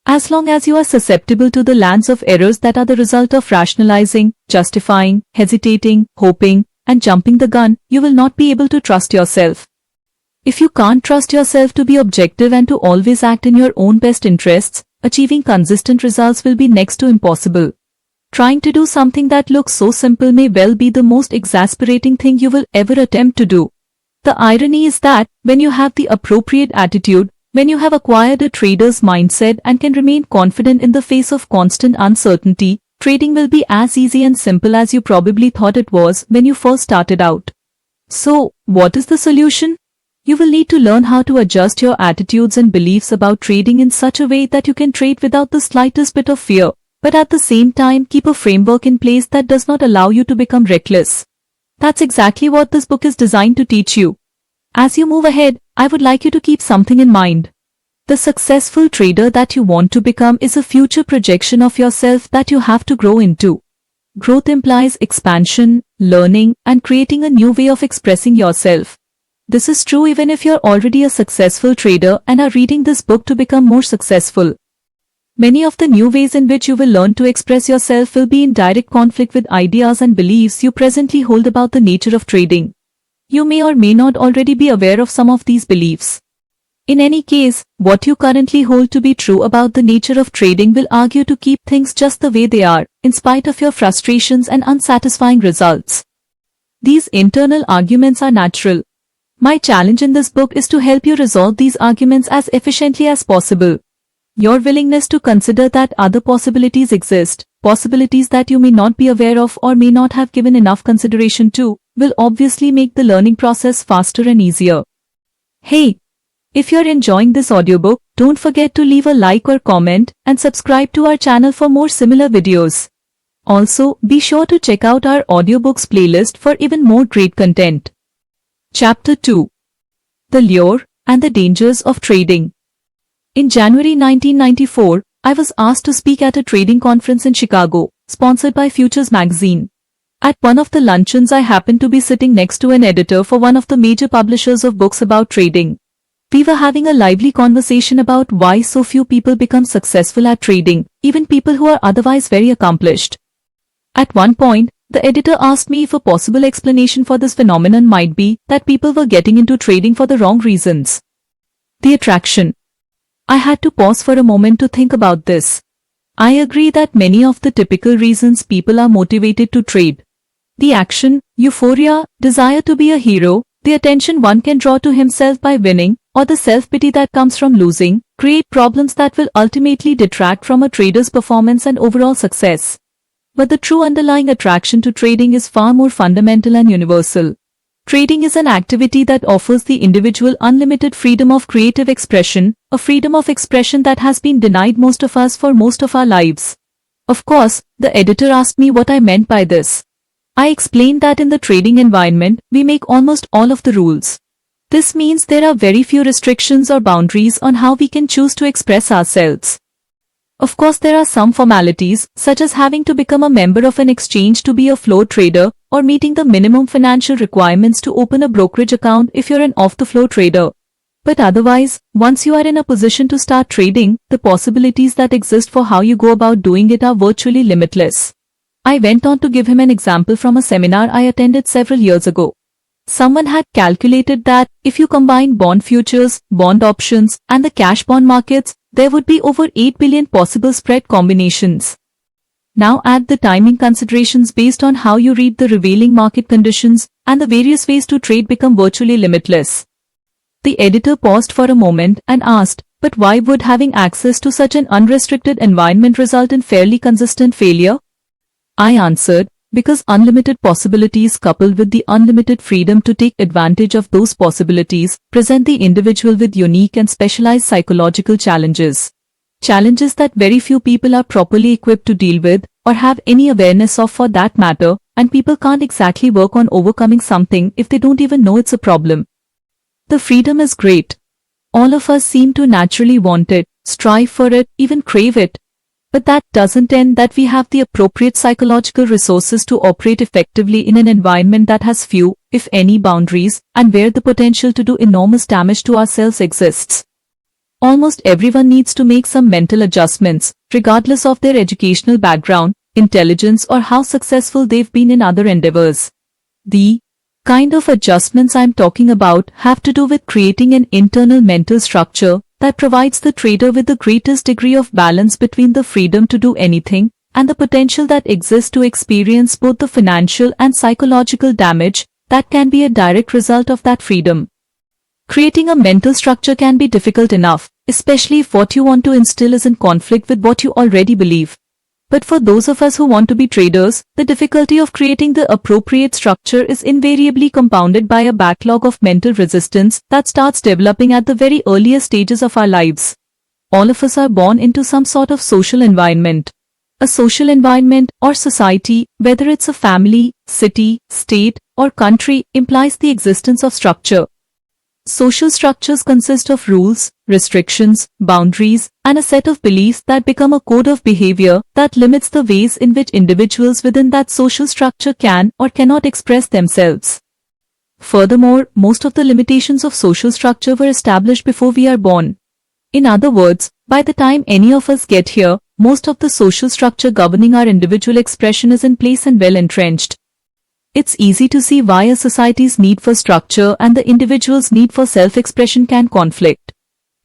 As long as you are susceptible to the lands of errors that are the result of rationalizing, justifying, hesitating, hoping, and jumping the gun, you will not be able to trust yourself. If you can't trust yourself to be objective and to always act in your own best interests, achieving consistent results will be next to impossible. Trying to do something that looks so simple may well be the most exasperating thing you will ever attempt to do. The irony is that, when you have the appropriate attitude, when you have acquired a trader's mindset and can remain confident in the face of constant uncertainty, trading will be as easy and simple as you probably thought it was when you first started out. So, what is the solution? You will need to learn how to adjust your attitudes and beliefs about trading in such a way that you can trade without the slightest bit of fear, but at the same time keep a framework in place that does not allow you to become reckless. That's exactly what this book is designed to teach you. As you move ahead, I would like you to keep something in mind. The successful trader that you want to become is a future projection of yourself that you have to grow into. Growth implies expansion, learning, and creating a new way of expressing yourself. This is true even if you're already a successful trader and are reading this book to become more successful. Many of the new ways in which you will learn to express yourself will be in direct conflict with ideas and beliefs you presently hold about the nature of trading. You may or may not already be aware of some of these beliefs. In any case, what you currently hold to be true about the nature of trading will argue to keep things just the way they are, in spite of your frustrations and unsatisfying results. These internal arguments are natural. My challenge in this book is to help you resolve these arguments as efficiently as possible. Your willingness to consider that other possibilities exist, possibilities that you may not be aware of or may not have given enough consideration to, will obviously make the learning process faster and easier. Hey! If you're enjoying this audiobook, don't forget to leave a like or comment and subscribe to our channel for more similar videos. Also, be sure to check out our audiobooks playlist for even more great content. Chapter 2. The Lure and the Dangers of Trading. In January 1994, I was asked to speak at a trading conference in Chicago, sponsored by Futures magazine. At one of the luncheons, I happened to be sitting next to an editor for one of the major publishers of books about trading. We were having a lively conversation about why so few people become successful at trading, even people who are otherwise very accomplished. At one point, the editor asked me if a possible explanation for this phenomenon might be that people were getting into trading for the wrong reasons. The attraction. I had to pause for a moment to think about this. I agree that many of the typical reasons people are motivated to trade. The action, euphoria, desire to be a hero, the attention one can draw to himself by winning, or the self-pity that comes from losing, create problems that will ultimately detract from a trader's performance and overall success. But the true underlying attraction to trading is far more fundamental and universal. Trading is an activity that offers the individual unlimited freedom of creative expression, a freedom of expression that has been denied most of us for most of our lives. Of course, the editor asked me what I meant by this. I explained that in the trading environment, we make almost all of the rules. This means there are very few restrictions or boundaries on how we can choose to express ourselves. Of course, there are some formalities, such as having to become a member of an exchange to be a floor trader, or meeting the minimum financial requirements to open a brokerage account if you're an off-the-floor trader. But otherwise, once you are in a position to start trading, the possibilities that exist for how you go about doing it are virtually limitless. I went on to give him an example from a seminar I attended several years ago. Someone had calculated that, if you combine bond futures, bond options, and the cash bond markets, there would be over 8 billion possible spread combinations. Now add the timing considerations based on how you read the revealing market conditions, and the various ways to trade become virtually limitless. The editor paused for a moment and asked, but why would having access to such an unrestricted environment result in fairly consistent failure? I answered, Because unlimited possibilities coupled with the unlimited freedom to take advantage of those possibilities present the individual with unique and specialized psychological challenges. Challenges that very few people are properly equipped to deal with or have any awareness of for that matter, and people can't exactly work on overcoming something if they don't even know it's a problem. The freedom is great. All of us seem to naturally want it, strive for it, even crave it. But that doesn't mean that we have the appropriate psychological resources to operate effectively in an environment that has few, if any, boundaries, and where the potential to do enormous damage to ourselves exists. Almost everyone needs to make some mental adjustments, regardless of their educational background, intelligence, or how successful they've been in other endeavors. The kind of adjustments I'm talking about have to do with creating an internal mental structure that provides the trader with the greatest degree of balance between the freedom to do anything and the potential that exists to experience both the financial and psychological damage that can be a direct result of that freedom. Creating a mental structure can be difficult enough, especially if what you want to instill is in conflict with what you already believe. But for those of us who want to be traders, the difficulty of creating the appropriate structure is invariably compounded by a backlog of mental resistance that starts developing at the very earliest stages of our lives. All of us are born into some sort of social environment. A social environment or society, whether it's a family, city, state, or country, implies the existence of structure. Social structures consist of rules, restrictions, boundaries, and a set of beliefs that become a code of behavior that limits the ways in which individuals within that social structure can or cannot express themselves. Furthermore, most of the limitations of social structure were established before we are born. In other words, by the time any of us get here, most of the social structure governing our individual expression is in place and well entrenched. It's easy to see why a society's need for structure and the individual's need for self-expression can conflict.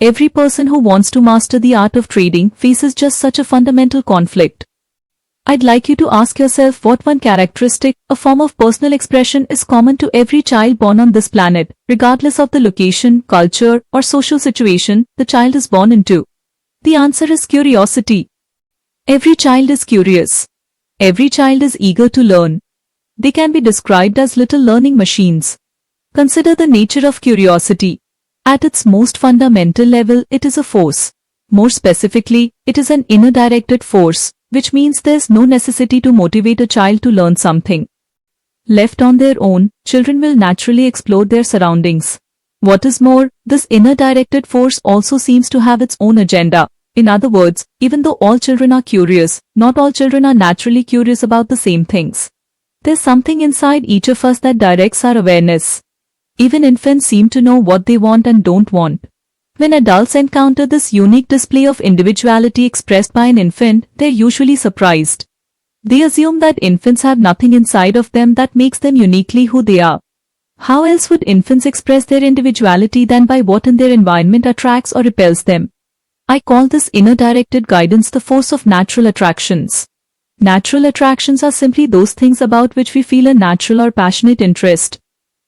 Every person who wants to master the art of trading faces just such a fundamental conflict. I'd like you to ask yourself what one characteristic, a form of personal expression, is common to every child born on this planet, regardless of the location, culture, or social situation the child is born into. The answer is curiosity. Every child is curious. Every child is eager to learn. They can be described as little learning machines. Consider the nature of curiosity. At its most fundamental level, it is a force. More specifically, it is an inner directed force, which means there's no necessity to motivate a child to learn something. Left on their own, children will naturally explore their surroundings. What is more, this inner directed force also seems to have its own agenda. In other words, even though all children are curious, not all children are naturally curious about the same things. There's something inside each of us that directs our awareness. Even infants seem to know what they want and don't want. When adults encounter this unique display of individuality expressed by an infant, they're usually surprised. They assume that infants have nothing inside of them that makes them uniquely who they are. How else would infants express their individuality than by what in their environment attracts or repels them? I call this inner directed guidance the force of natural attractions. Natural attractions are simply those things about which we feel a natural or passionate interest.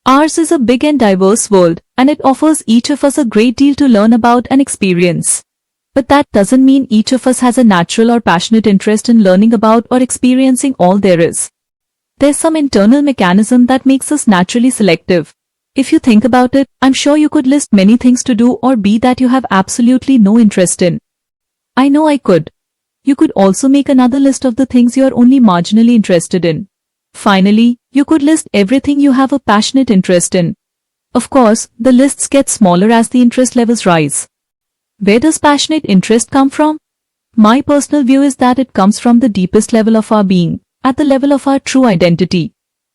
Ours is a big and diverse world, and it offers each of us a great deal to learn about and experience. But that doesn't mean each of us has a natural or passionate interest in learning about or experiencing all there is. There's some internal mechanism that makes us naturally selective. If you think about it, I'm sure you could list many things to do or be that you have absolutely no interest in. I know I could. You could also make another list of the things you are only marginally interested in. Finally, you could list everything you have a passionate interest in. Of course, the lists get smaller as the interest levels rise. Where does passionate interest come from? My personal view is that it comes from the deepest level of our being, at the level of our true identity.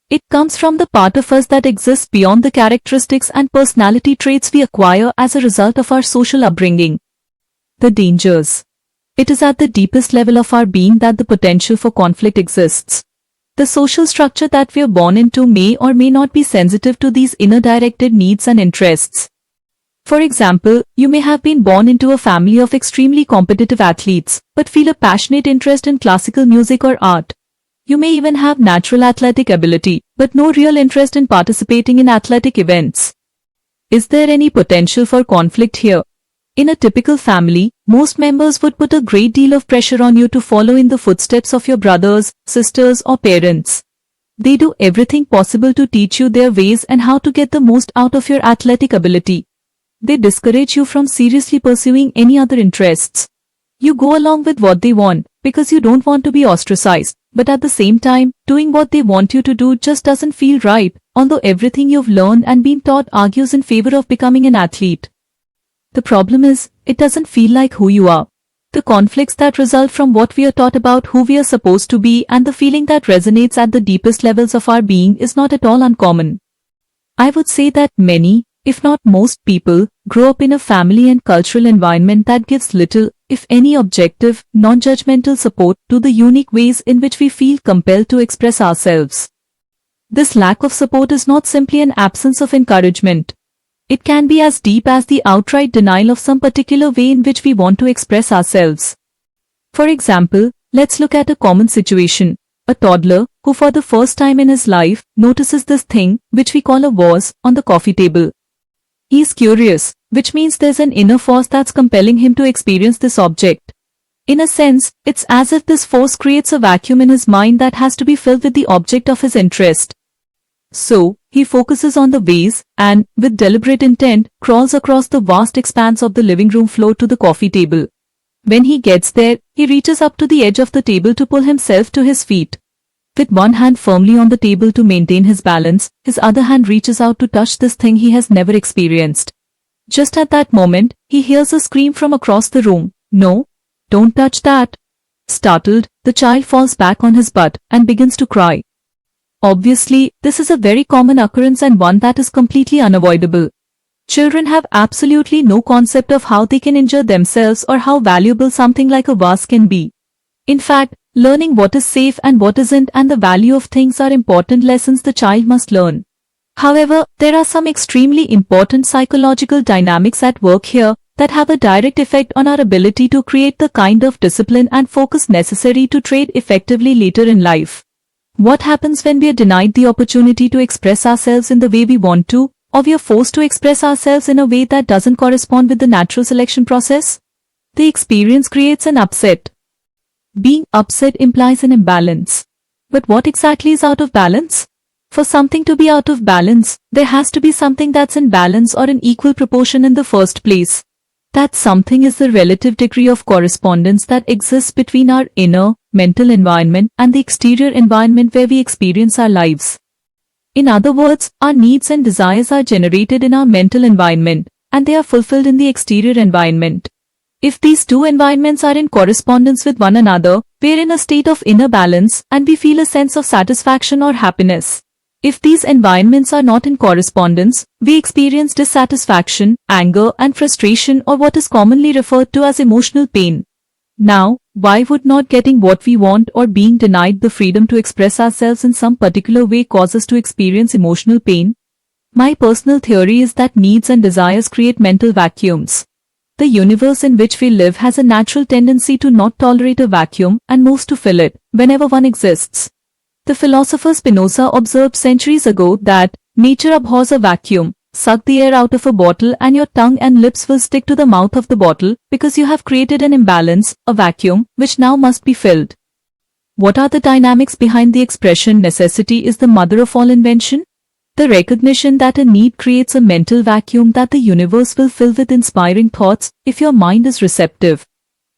It comes from the part of us that exists beyond the characteristics and personality traits we acquire as a result of our social upbringing. The dangers. It is at the deepest level of our being that the potential for conflict exists. The social structure that we are born into may or may not be sensitive to these inner directed needs and interests. For example, you may have been born into a family of extremely competitive athletes, but feel a passionate interest in classical music or art. You may even have natural athletic ability, but no real interest in participating in athletic events. Is there any potential for conflict here? In a typical family, most members would put a great deal of pressure on you to follow in the footsteps of your brothers, sisters, or parents. They do everything possible to teach you their ways and how to get the most out of your athletic ability. They discourage you from seriously pursuing any other interests. You go along with what they want because you don't want to be ostracized, but at the same time, doing what they want you to do just doesn't feel right, although everything you've learned and been taught argues in favor of becoming an athlete. The problem is, it doesn't feel like who you are. The conflicts that result from what we are taught about who we are supposed to be and the feeling that resonates at the deepest levels of our being is not at all uncommon. I would say that many, if not most people, grow up in a family and cultural environment that gives little, if any objective, non-judgmental support to the unique ways in which we feel compelled to express ourselves. This lack of support is not simply an absence of encouragement. It can be as deep as the outright denial of some particular way in which we want to express ourselves. For example, let's look at a common situation. A toddler, who for the first time in his life, notices this thing, which we call a vase, on the coffee table. He is curious, which means there's an inner force that's compelling him to experience this object. In a sense, it's as if this force creates a vacuum in his mind that has to be filled with the object of his interest. So, he focuses on the vase and, with deliberate intent, crawls across the vast expanse of the living room floor to the coffee table. When he gets there, he reaches up to the edge of the table to pull himself to his feet. With one hand firmly on the table to maintain his balance, his other hand reaches out to touch this thing he has never experienced. Just at that moment, he hears a scream from across the room. "No, don't touch that." Startled, the child falls back on his butt and begins to cry. Obviously, this is a very common occurrence and one that is completely unavoidable. Children have absolutely no concept of how they can injure themselves or how valuable something like a vase can be. In fact, learning what is safe and what isn't and the value of things are important lessons the child must learn. However, there are some extremely important psychological dynamics at work here that have a direct effect on our ability to create the kind of discipline and focus necessary to trade effectively later in life. What happens when we are denied the opportunity to express ourselves in the way we want to, or we are forced to express ourselves in a way that doesn't correspond with the natural selection process? The experience creates an upset. Being upset implies an imbalance. But what exactly is out of balance? For something to be out of balance, there has to be something that's in balance or in equal proportion in the first place. That something is the relative degree of correspondence that exists between our inner, mental environment and the exterior environment where we experience our lives. In other words, our needs and desires are generated in our mental environment, and they are fulfilled in the exterior environment. If these two environments are in correspondence with one another, we are in a state of inner balance and we feel a sense of satisfaction or happiness. If these environments are not in correspondence, we experience dissatisfaction, anger, and frustration, or what is commonly referred to as emotional pain. Now, why would not getting what we want or being denied the freedom to express ourselves in some particular way cause us to experience emotional pain? My personal theory is that needs and desires create mental vacuums. The universe in which we live has a natural tendency to not tolerate a vacuum and moves to fill it, whenever one exists. The philosopher Spinoza observed centuries ago that nature abhors a vacuum. Suck the air out of a bottle and your tongue and lips will stick to the mouth of the bottle because you have created an imbalance, a vacuum, which now must be filled. What are the dynamics behind the expression necessity is the mother of all invention? The recognition that a need creates a mental vacuum that the universe will fill with inspiring thoughts if your mind is receptive.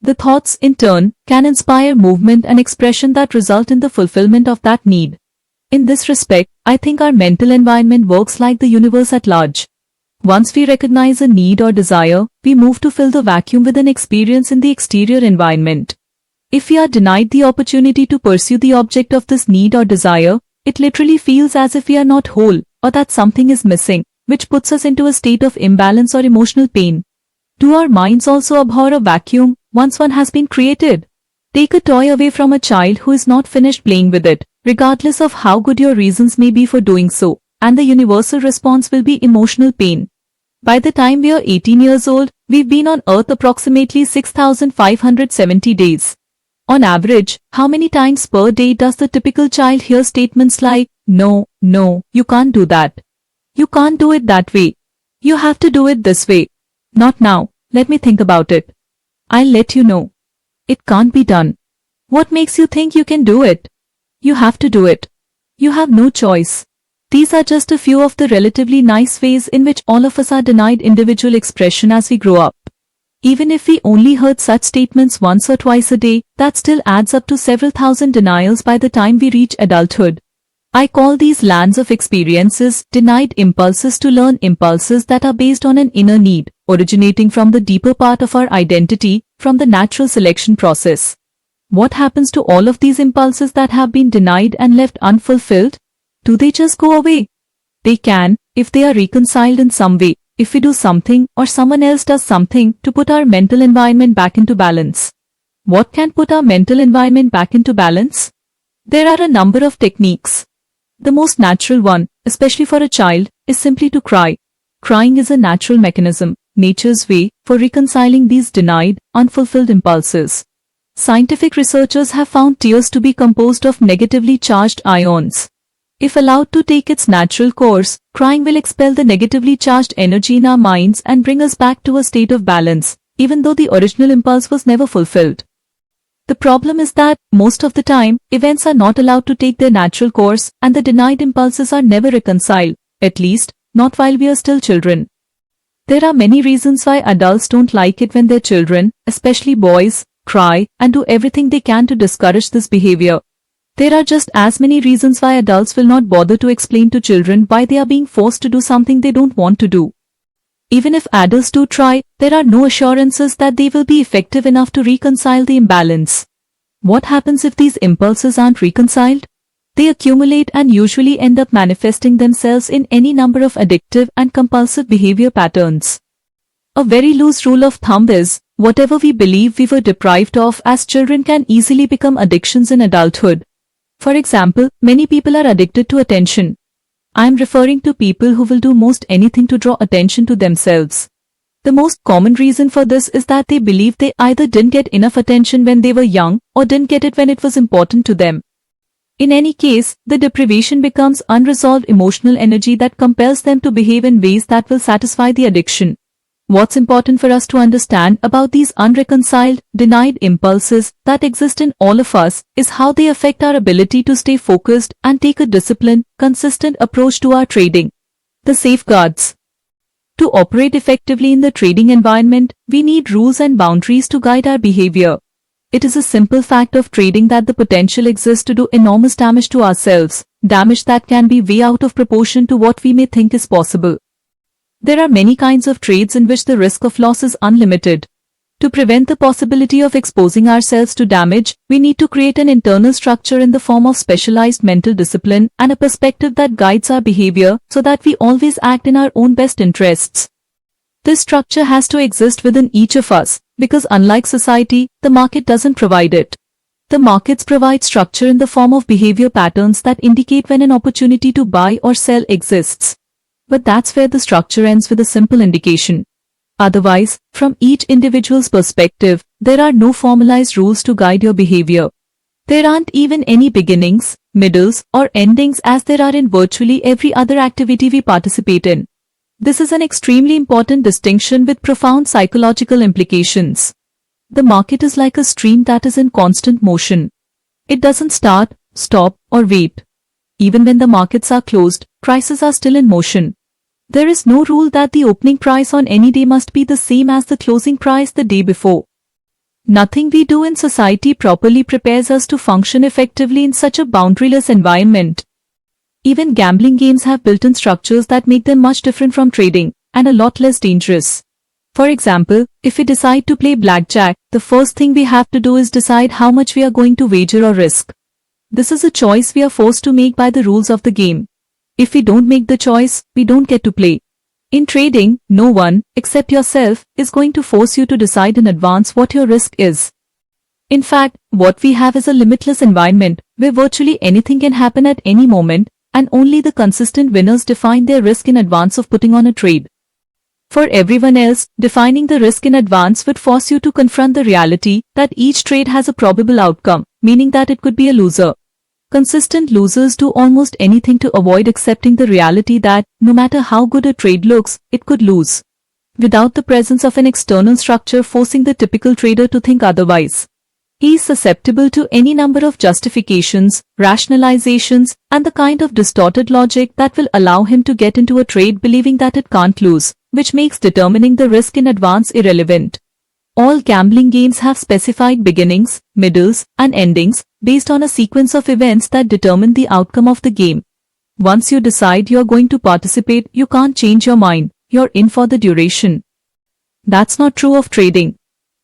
The thoughts, in turn, can inspire movement and expression that result in the fulfillment of that need. In this respect, I think our mental environment works like the universe at large. Once we recognize a need or desire, we move to fill the vacuum with an experience in the exterior environment. If we are denied the opportunity to pursue the object of this need or desire, it literally feels as if we are not whole, or that something is missing, which puts us into a state of imbalance or emotional pain. Do our minds also abhor a vacuum once one has been created? Take a toy away from a child who is not finished playing with it, regardless of how good your reasons may be for doing so, and the universal response will be emotional pain. By the time we are 18 years old, we've been on Earth approximately 6,570 days. On average, how many times per day does the typical child hear statements like, "No, no, you can't do that. You can't do it that way. You have to do it this way. Not now, let me think about it. I'll let you know. It can't be done. What makes you think you can do it? You have to do it." You have no choice. These are just a few of the relatively nice ways in which all of us are denied individual expression as we grow up. Even if we only heard such statements once or twice a day, that still adds up to several thousand denials by the time we reach adulthood. I call these lands of experiences denied impulses to learn impulses that are based on an inner need, originating from the deeper part of our identity, from the natural selection process. What happens to all of these impulses that have been denied and left unfulfilled? Do they just go away? They can, if they are reconciled in some way, if we do something or someone else does something to put our mental environment back into balance. What can put our mental environment back into balance? There are a number of techniques. The most natural one, especially for a child, is simply to cry. Crying is a natural mechanism, nature's way, for reconciling these denied, unfulfilled impulses. Scientific researchers have found tears to be composed of negatively charged ions. If allowed to take its natural course, crying will expel the negatively charged energy in our minds and bring us back to a state of balance, even though the original impulse was never fulfilled. The problem is that, most of the time, events are not allowed to take their natural course and the denied impulses are never reconciled, at least, not while we are still children. There are many reasons why adults don't like it when their children, especially boys, cry and do everything they can to discourage this behavior. There are just as many reasons why adults will not bother to explain to children why they are being forced to do something they don't want to do. Even if adults do try, there are no assurances that they will be effective enough to reconcile the imbalance. What happens if these impulses aren't reconciled? They accumulate and usually end up manifesting themselves in any number of addictive and compulsive behavior patterns. A very loose rule of thumb is, whatever we believe we were deprived of as children can easily become addictions in adulthood. For example, many people are addicted to attention. I am referring to people who will do most anything to draw attention to themselves. The most common reason for this is that they believe they either didn't get enough attention when they were young or didn't get it when it was important to them. In any case, the deprivation becomes unresolved emotional energy that compels them to behave in ways that will satisfy the addiction. What's important for us to understand about these unreconciled, denied impulses that exist in all of us is how they affect our ability to stay focused and take a disciplined, consistent approach to our trading. The safeguards. To operate effectively in the trading environment, we need rules and boundaries to guide our behavior. It is a simple fact of trading that the potential exists to do enormous damage to ourselves, damage that can be way out of proportion to what we may think is possible. There are many kinds of trades in which the risk of loss is unlimited. To prevent the possibility of exposing ourselves to damage, we need to create an internal structure in the form of specialized mental discipline and a perspective that guides our behavior so that we always act in our own best interests. This structure has to exist within each of us, because unlike society, the market doesn't provide it. The markets provide structure in the form of behavior patterns that indicate when an opportunity to buy or sell exists. But that's where the structure ends with a simple indication. Otherwise, from each individual's perspective, there are no formalized rules to guide your behavior. There aren't even any beginnings, middles, or endings as there are in virtually every other activity we participate in. This is an extremely important distinction with profound psychological implications. The market is like a stream that is in constant motion. It doesn't start, stop, or wait. Even when the markets are closed, prices are still in motion. There is no rule that the opening price on any day must be the same as the closing price the day before. Nothing we do in society properly prepares us to function effectively in such a boundaryless environment. Even gambling games have built-in structures that make them much different from trading, and a lot less dangerous. For example, if we decide to play blackjack, the first thing we have to do is decide how much we are going to wager or risk. This is a choice we are forced to make by the rules of the game. If we don't make the choice, we don't get to play. In trading, no one, except yourself, is going to force you to decide in advance what your risk is. In fact, what we have is a limitless environment, where virtually anything can happen at any moment, and only the consistent winners define their risk in advance of putting on a trade. For everyone else, defining the risk in advance would force you to confront the reality that each trade has a probable outcome, meaning that it could be a loser. Consistent losers do almost anything to avoid accepting the reality that, no matter how good a trade looks, it could lose. Without the presence of an external structure forcing the typical trader to think otherwise. He is susceptible to any number of justifications, rationalizations, and the kind of distorted logic that will allow him to get into a trade believing that it can't lose, which makes determining the risk in advance irrelevant. All gambling games have specified beginnings, middles, and endings based on a sequence of events that determine the outcome of the game. Once you decide you're going to participate, you can't change your mind. You're in for the duration. That's not true of trading.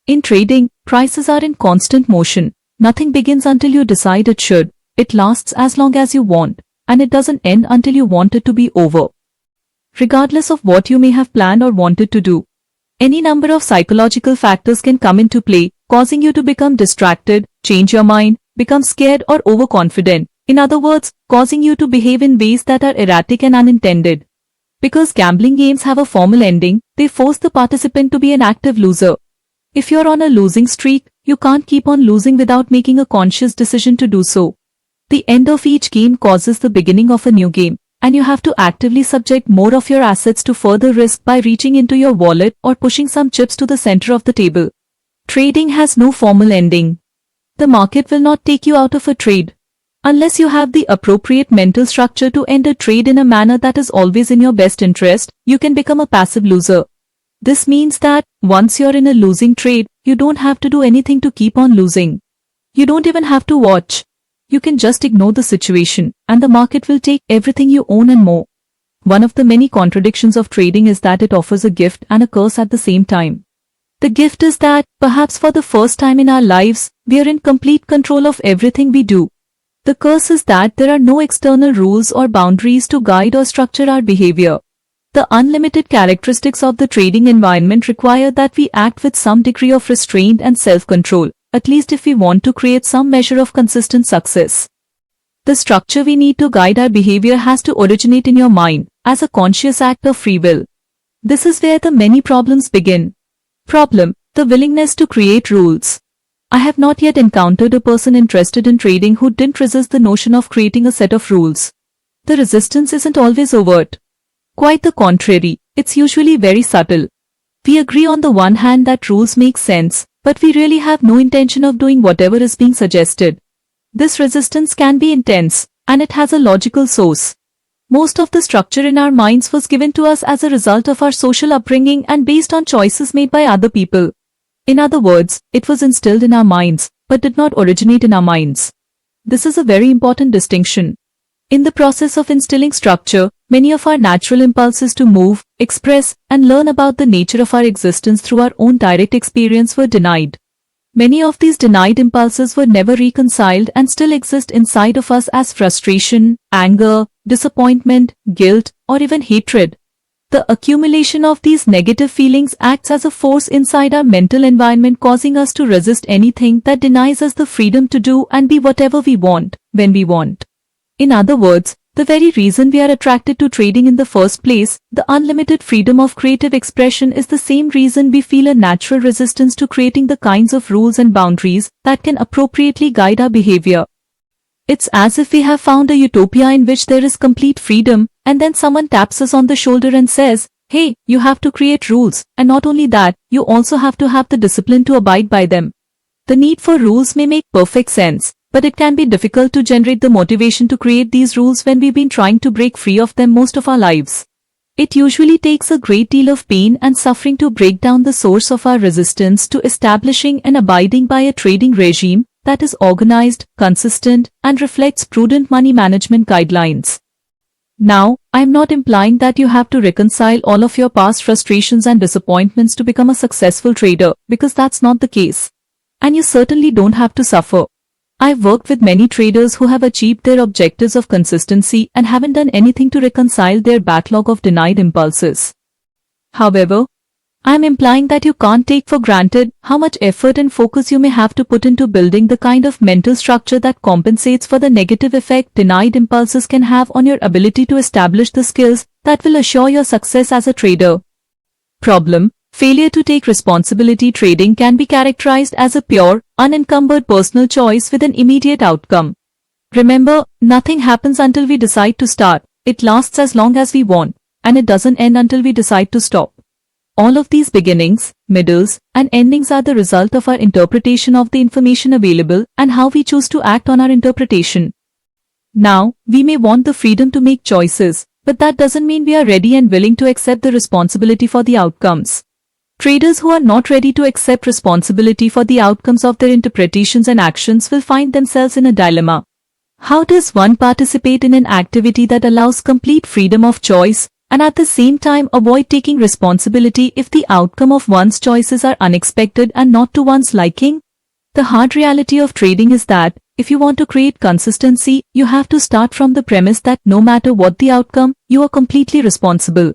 In trading, prices are in constant motion. Nothing begins until you decide it should. It lasts as long as you want, and it doesn't end until you want it to be over. Regardless of what you may have planned or wanted to do, any number of psychological factors can come into play, causing you to become distracted, change your mind, become scared or overconfident. In other words, causing you to behave in ways that are erratic and unintended. Because gambling games have a formal ending, they force the participant to be an active loser. If you're on a losing streak, you can't keep on losing without making a conscious decision to do so. The end of each game causes the beginning of a new game, and you have to actively subject more of your assets to further risk by reaching into your wallet or pushing some chips to the center of the table. Trading has no formal ending. The market will not take you out of a trade. Unless you have the appropriate mental structure to end a trade in a manner that is always in your best interest, you can become a passive loser. This means that, once you're in a losing trade, you don't have to do anything to keep on losing. You don't even have to watch. You can just ignore the situation, and the market will take everything you own and more. One of the many contradictions of trading is that it offers a gift and a curse at the same time. The gift is that, perhaps for the first time in our lives, we are in complete control of everything we do. The curse is that there are no external rules or boundaries to guide or structure our behavior. The unlimited characteristics of the trading environment require that we act with some degree of restraint and self-control, at least if we want to create some measure of consistent success. The structure we need to guide our behavior has to originate in your mind, as a conscious act of free will. This is where the many problems begin. Problem: the willingness to create rules. I have not yet encountered a person interested in trading who didn't resist the notion of creating a set of rules. The resistance isn't always overt. Quite the contrary, it's usually very subtle. We agree on the one hand that rules make sense, but we really have no intention of doing whatever is being suggested. This resistance can be intense, and it has a logical source. Most of the structure in our minds was given to us as a result of our social upbringing and based on choices made by other people. In other words, it was instilled in our minds, but did not originate in our minds. This is a very important distinction. In the process of instilling structure, many of our natural impulses to move, express, and learn about the nature of our existence through our own direct experience were denied. Many of these denied impulses were never reconciled and still exist inside of us as frustration, anger, disappointment, guilt, or even hatred. The accumulation of these negative feelings acts as a force inside our mental environment, causing us to resist anything that denies us the freedom to do and be whatever we want, when we want. In other words, the very reason we are attracted to trading in the first place, the unlimited freedom of creative expression, is the same reason we feel a natural resistance to creating the kinds of rules and boundaries that can appropriately guide our behavior. It's as if we have found a utopia in which there is complete freedom, and then someone taps us on the shoulder and says, "Hey, you have to create rules, and not only that, you also have to have the discipline to abide by them." The need for rules may make perfect sense, but it can be difficult to generate the motivation to create these rules when we've been trying to break free of them most of our lives. It usually takes a great deal of pain and suffering to break down the source of our resistance to establishing and abiding by a trading regime that is organized, consistent, and reflects prudent money management guidelines. Now, I'm not implying that you have to reconcile all of your past frustrations and disappointments to become a successful trader, because that's not the case. And you certainly don't have to suffer. I've worked with many traders who have achieved their objectives of consistency and haven't done anything to reconcile their backlog of denied impulses. However, I'm implying that you can't take for granted how much effort and focus you may have to put into building the kind of mental structure that compensates for the negative effect denied impulses can have on your ability to establish the skills that will assure your success as a trader. Problem: failure to take responsibility. Trading can be characterized as a pure, unencumbered personal choice with an immediate outcome. Remember, nothing happens until we decide to start. It lasts as long as we want, and it doesn't end until we decide to stop. All of these beginnings, middles, and endings are the result of our interpretation of the information available and how we choose to act on our interpretation. Now, we may want the freedom to make choices, but that doesn't mean we are ready and willing to accept the responsibility for the outcomes. Traders who are not ready to accept responsibility for the outcomes of their interpretations and actions will find themselves in a dilemma. How does one participate in an activity that allows complete freedom of choice and at the same time avoid taking responsibility if the outcome of one's choices are unexpected and not to one's liking? The hard reality of trading is that, if you want to create consistency, you have to start from the premise that no matter what the outcome, you are completely responsible.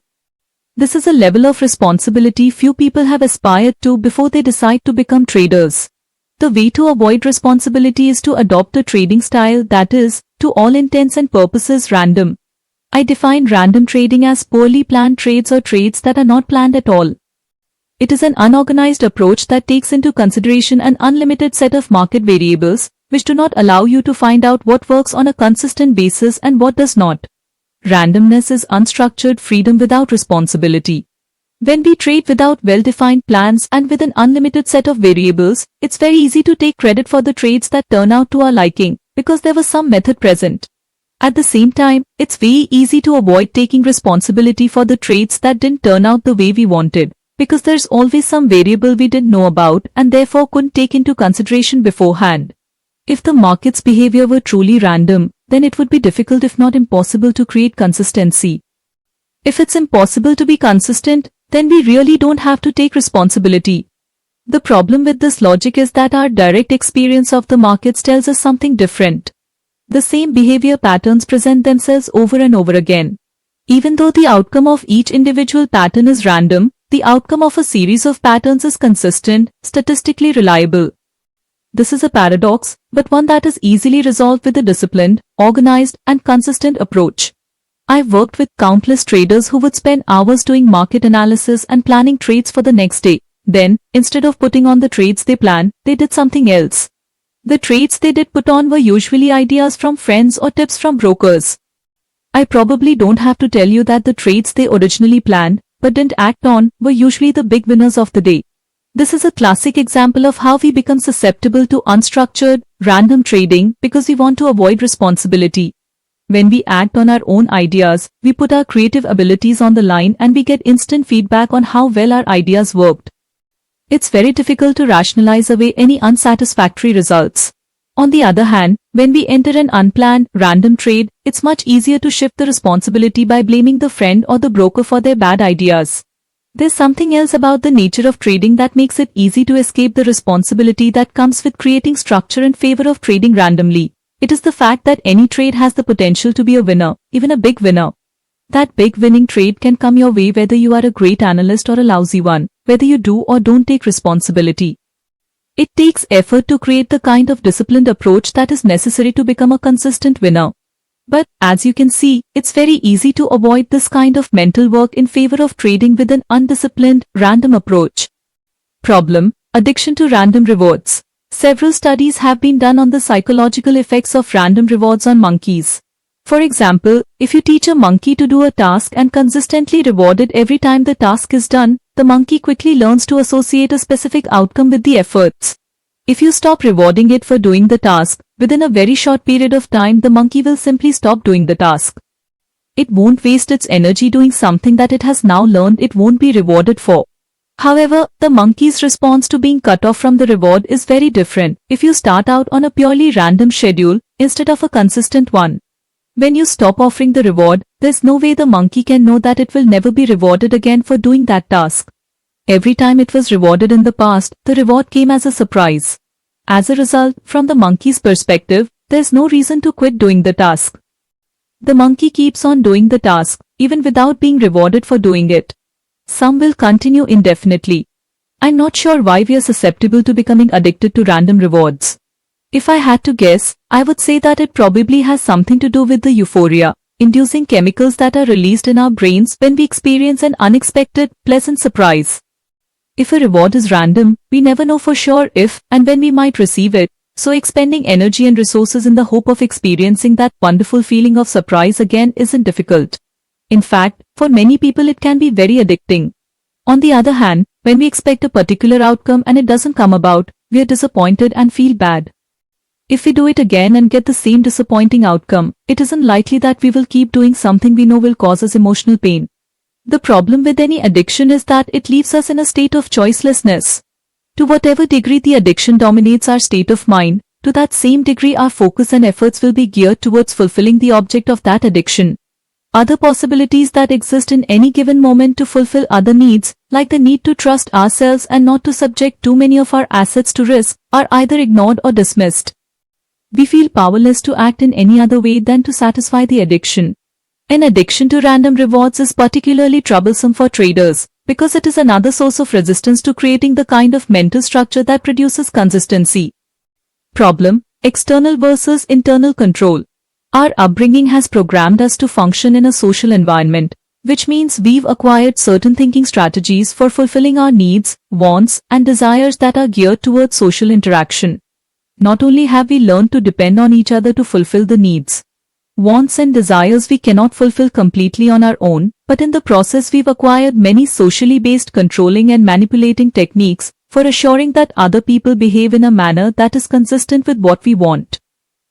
This is a level of responsibility few people have aspired to before they decide to become traders. The way to avoid responsibility is to adopt a trading style that is, to all intents and purposes, random. I define random trading as poorly planned trades or trades that are not planned at all. It is an unorganized approach that takes into consideration an unlimited set of market variables, which do not allow you to find out what works on a consistent basis and what does not. Randomness is unstructured freedom without responsibility. When we trade without well-defined plans and with an unlimited set of variables, it's very easy to take credit for the trades that turn out to our liking, because there was some method present. At the same time, it's very easy to avoid taking responsibility for the trades that didn't turn out the way we wanted, because there's always some variable we didn't know about and therefore couldn't take into consideration beforehand. If the market's behavior were truly random, then it would be difficult if not impossible to create consistency. If it's impossible to be consistent, then we really don't have to take responsibility. The problem with this logic is that our direct experience of the markets tells us something different. The same behavior patterns present themselves over and over again. Even though the outcome of each individual pattern is random, the outcome of a series of patterns is consistent, statistically reliable. This is a paradox, but one that is easily resolved with a disciplined, organized, and consistent approach. I've worked with countless traders who would spend hours doing market analysis and planning trades for the next day. Then, instead of putting on the trades they planned, they did something else. The trades they did put on were usually ideas from friends or tips from brokers. I probably don't have to tell you that the trades they originally planned, but didn't act on, were usually the big winners of the day. This is a classic example of how we become susceptible to unstructured, random trading because we want to avoid responsibility. When we act on our own ideas, we put our creative abilities on the line and we get instant feedback on how well our ideas worked. It's very difficult to rationalize away any unsatisfactory results. On the other hand, when we enter an unplanned, random trade, it's much easier to shift the responsibility by blaming the friend or the broker for their bad ideas. There's something else about the nature of trading that makes it easy to escape the responsibility that comes with creating structure in favor of trading randomly. It is the fact that any trade has the potential to be a winner, even a big winner. That big winning trade can come your way whether you are a great analyst or a lousy one, whether you do or don't take responsibility. It takes effort to create the kind of disciplined approach that is necessary to become a consistent winner. But, as you can see, it's very easy to avoid this kind of mental work in favor of trading with an undisciplined, random approach. Problem: addiction to random rewards. Several studies have been done on the psychological effects of random rewards on monkeys. For example, if you teach a monkey to do a task and consistently reward it every time the task is done, the monkey quickly learns to associate a specific outcome with the efforts. If you stop rewarding it for doing the task, within a very short period of time the monkey will simply stop doing the task. It won't waste its energy doing something that it has now learned it won't be rewarded for. However, the monkey's response to being cut off from the reward is very different if you start out on a purely random schedule instead of a consistent one. When you stop offering the reward, there's no way the monkey can know that it will never be rewarded again for doing that task. Every time it was rewarded in the past, the reward came as a surprise. As a result, from the monkey's perspective, there's no reason to quit doing the task. The monkey keeps on doing the task, even without being rewarded for doing it. Some will continue indefinitely. I'm not sure why we are susceptible to becoming addicted to random rewards. If I had to guess, I would say that it probably has something to do with the euphoria, inducing chemicals that are released in our brains when we experience an unexpected, pleasant surprise. If a reward is random, we never know for sure if and when we might receive it, so expending energy and resources in the hope of experiencing that wonderful feeling of surprise again isn't difficult. In fact, for many people it can be very addicting. On the other hand, when we expect a particular outcome and it doesn't come about, we are disappointed and feel bad. If we do it again and get the same disappointing outcome, it isn't likely that we will keep doing something we know will cause us emotional pain. The problem with any addiction is that it leaves us in a state of choicelessness. To whatever degree the addiction dominates our state of mind, to that same degree our focus and efforts will be geared towards fulfilling the object of that addiction. Other possibilities that exist in any given moment to fulfill other needs, like the need to trust ourselves and not to subject too many of our assets to risk, are either ignored or dismissed. We feel powerless to act in any other way than to satisfy the addiction. An addiction to random rewards is particularly troublesome for traders, because it is another source of resistance to creating the kind of mental structure that produces consistency. Problem: external versus internal control. Our upbringing has programmed us to function in a social environment, which means we've acquired certain thinking strategies for fulfilling our needs, wants, and desires that are geared towards social interaction. Not only have we learned to depend on each other to fulfill the needs, wants and desires we cannot fulfill completely on our own, but in the process we've acquired many socially based controlling and manipulating techniques for assuring that other people behave in a manner that is consistent with what we want.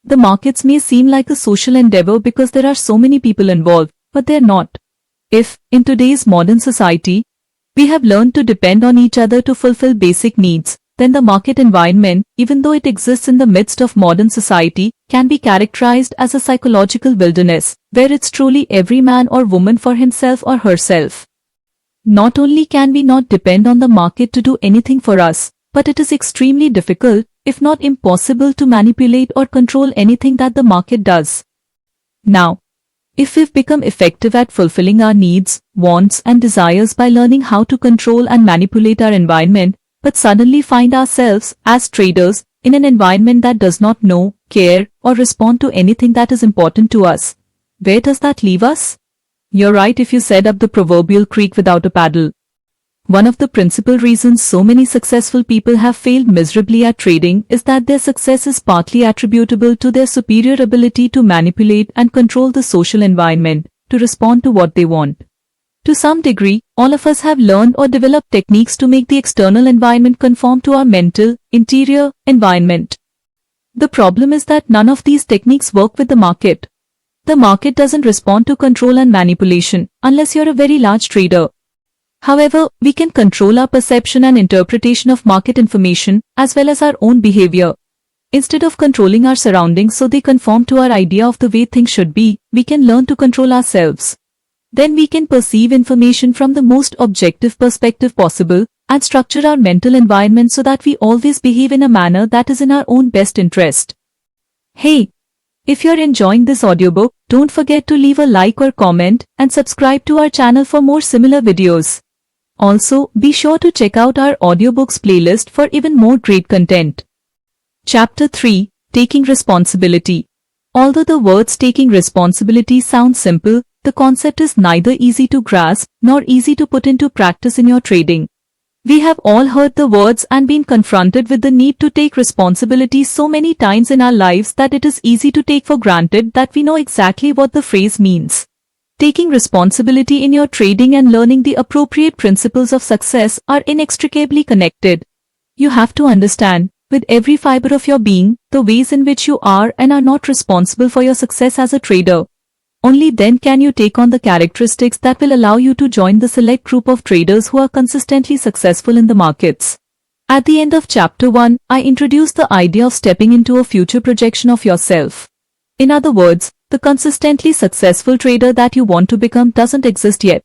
The markets may seem like a social endeavor because there are so many people involved, but they're not. If, in today's modern society, we have learned to depend on each other to fulfill basic needs, then the market environment, even though it exists in the midst of modern society, can be characterized as a psychological wilderness, where it's truly every man or woman for himself or herself. Not only can we not depend on the market to do anything for us, but it is extremely difficult, if not impossible, to manipulate or control anything that the market does. Now, if we've become effective at fulfilling our needs, wants, and desires by learning how to control and manipulate our environment, but suddenly find ourselves, as traders, in an environment that does not know, care, or respond to anything that is important to us, where does that leave us? You're right if you said up the proverbial creek without a paddle. One of the principal reasons so many successful people have failed miserably at trading is that their success is partly attributable to their superior ability to manipulate and control the social environment, to respond to what they want. To some degree, all of us have learned or developed techniques to make the external environment conform to our mental, interior environment. The problem is that none of these techniques work with the market. The market doesn't respond to control and manipulation, unless you're a very large trader. However, we can control our perception and interpretation of market information, as well as our own behavior. Instead of controlling our surroundings so they conform to our idea of the way things should be, we can learn to control ourselves. Then we can perceive information from the most objective perspective possible, and structure our mental environment so that we always behave in a manner that is in our own best interest. Hey! If you're enjoying this audiobook, don't forget to leave a like or comment, and subscribe to our channel for more similar videos. Also, be sure to check out our audiobooks playlist for even more great content. Chapter 3: Taking Responsibility. Although the words taking responsibility sound simple, the concept is neither easy to grasp nor easy to put into practice in your trading. We have all heard the words and been confronted with the need to take responsibility so many times in our lives that it is easy to take for granted that we know exactly what the phrase means. Taking responsibility in your trading and learning the appropriate principles of success are inextricably connected. You have to understand, with every fiber of your being, the ways in which you are and are not responsible for your success as a trader. Only then can you take on the characteristics that will allow you to join the select group of traders who are consistently successful in the markets. At the end of Chapter 1, I introduced the idea of stepping into a future projection of yourself. In other words, the consistently successful trader that you want to become doesn't exist yet.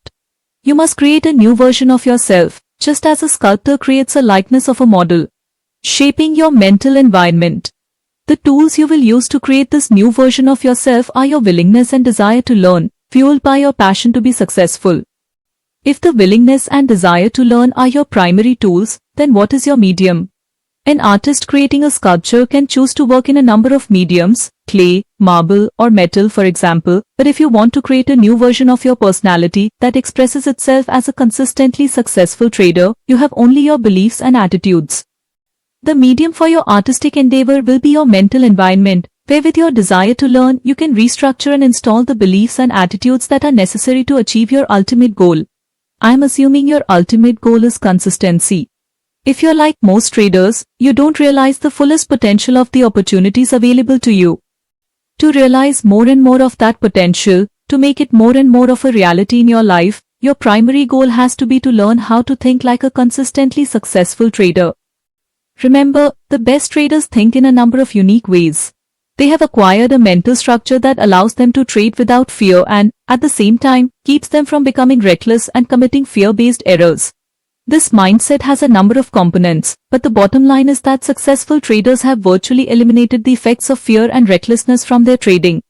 You must create a new version of yourself, just as a sculptor creates a likeness of a model. Shaping your mental environment. The tools you will use to create this new version of yourself are your willingness and desire to learn, fueled by your passion to be successful. If the willingness and desire to learn are your primary tools, then what is your medium? An artist creating a sculpture can choose to work in a number of mediums, clay, marble, or metal for example, but if you want to create a new version of your personality that expresses itself as a consistently successful trader, you have only your beliefs and attitudes. The medium for your artistic endeavor will be your mental environment, where with your desire to learn, you can restructure and install the beliefs and attitudes that are necessary to achieve your ultimate goal. I'm assuming your ultimate goal is consistency. If you're like most traders, you don't realize the fullest potential of the opportunities available to you. To realize more and more of that potential, to make it more and more of a reality in your life, your primary goal has to be to learn how to think like a consistently successful trader. Remember, the best traders think in a number of unique ways. They have acquired a mental structure that allows them to trade without fear and, at the same time, keeps them from becoming reckless and committing fear-based errors. This mindset has a number of components, but the bottom line is that successful traders have virtually eliminated the effects of fear and recklessness from their trading.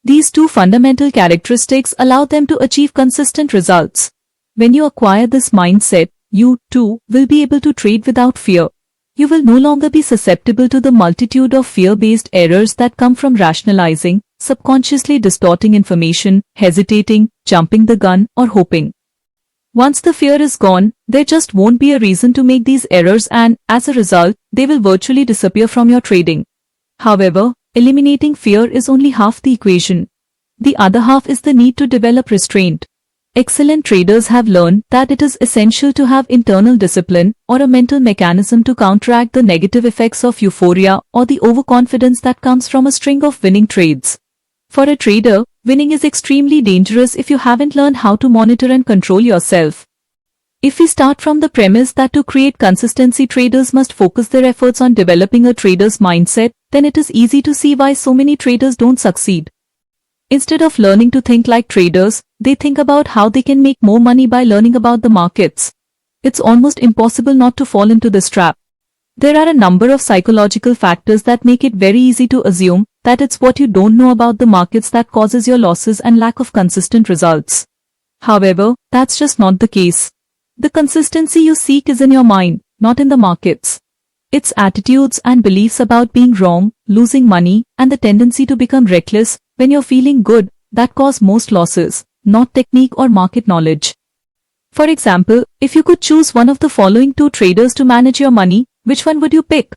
These two fundamental characteristics allow them to achieve consistent results. When you acquire this mindset, you, too, will be able to trade without fear. You will no longer be susceptible to the multitude of fear-based errors that come from rationalizing, subconsciously distorting information, hesitating, jumping the gun, or hoping. Once the fear is gone, there just won't be a reason to make these errors and, as a result, they will virtually disappear from your trading. However, eliminating fear is only half the equation. The other half is the need to develop restraint. Excellent traders have learned that it is essential to have internal discipline or a mental mechanism to counteract the negative effects of euphoria or the overconfidence that comes from a string of winning trades. For a trader, winning is extremely dangerous if you haven't learned how to monitor and control yourself. If we start from the premise that to create consistency traders must focus their efforts on developing a trader's mindset, then it is easy to see why so many traders don't succeed. Instead of learning to think like traders, they think about how they can make more money by learning about the markets. It's almost impossible not to fall into this trap. There are a number of psychological factors that make it very easy to assume that it's what you don't know about the markets that causes your losses and lack of consistent results. However, that's just not the case. The consistency you seek is in your mind, not in the markets. It's attitudes and beliefs about being wrong, losing money, and the tendency to become reckless when you're feeling good that cause most losses, not technique or market knowledge. For example, if you could choose one of the following two traders to manage your money, which one would you pick?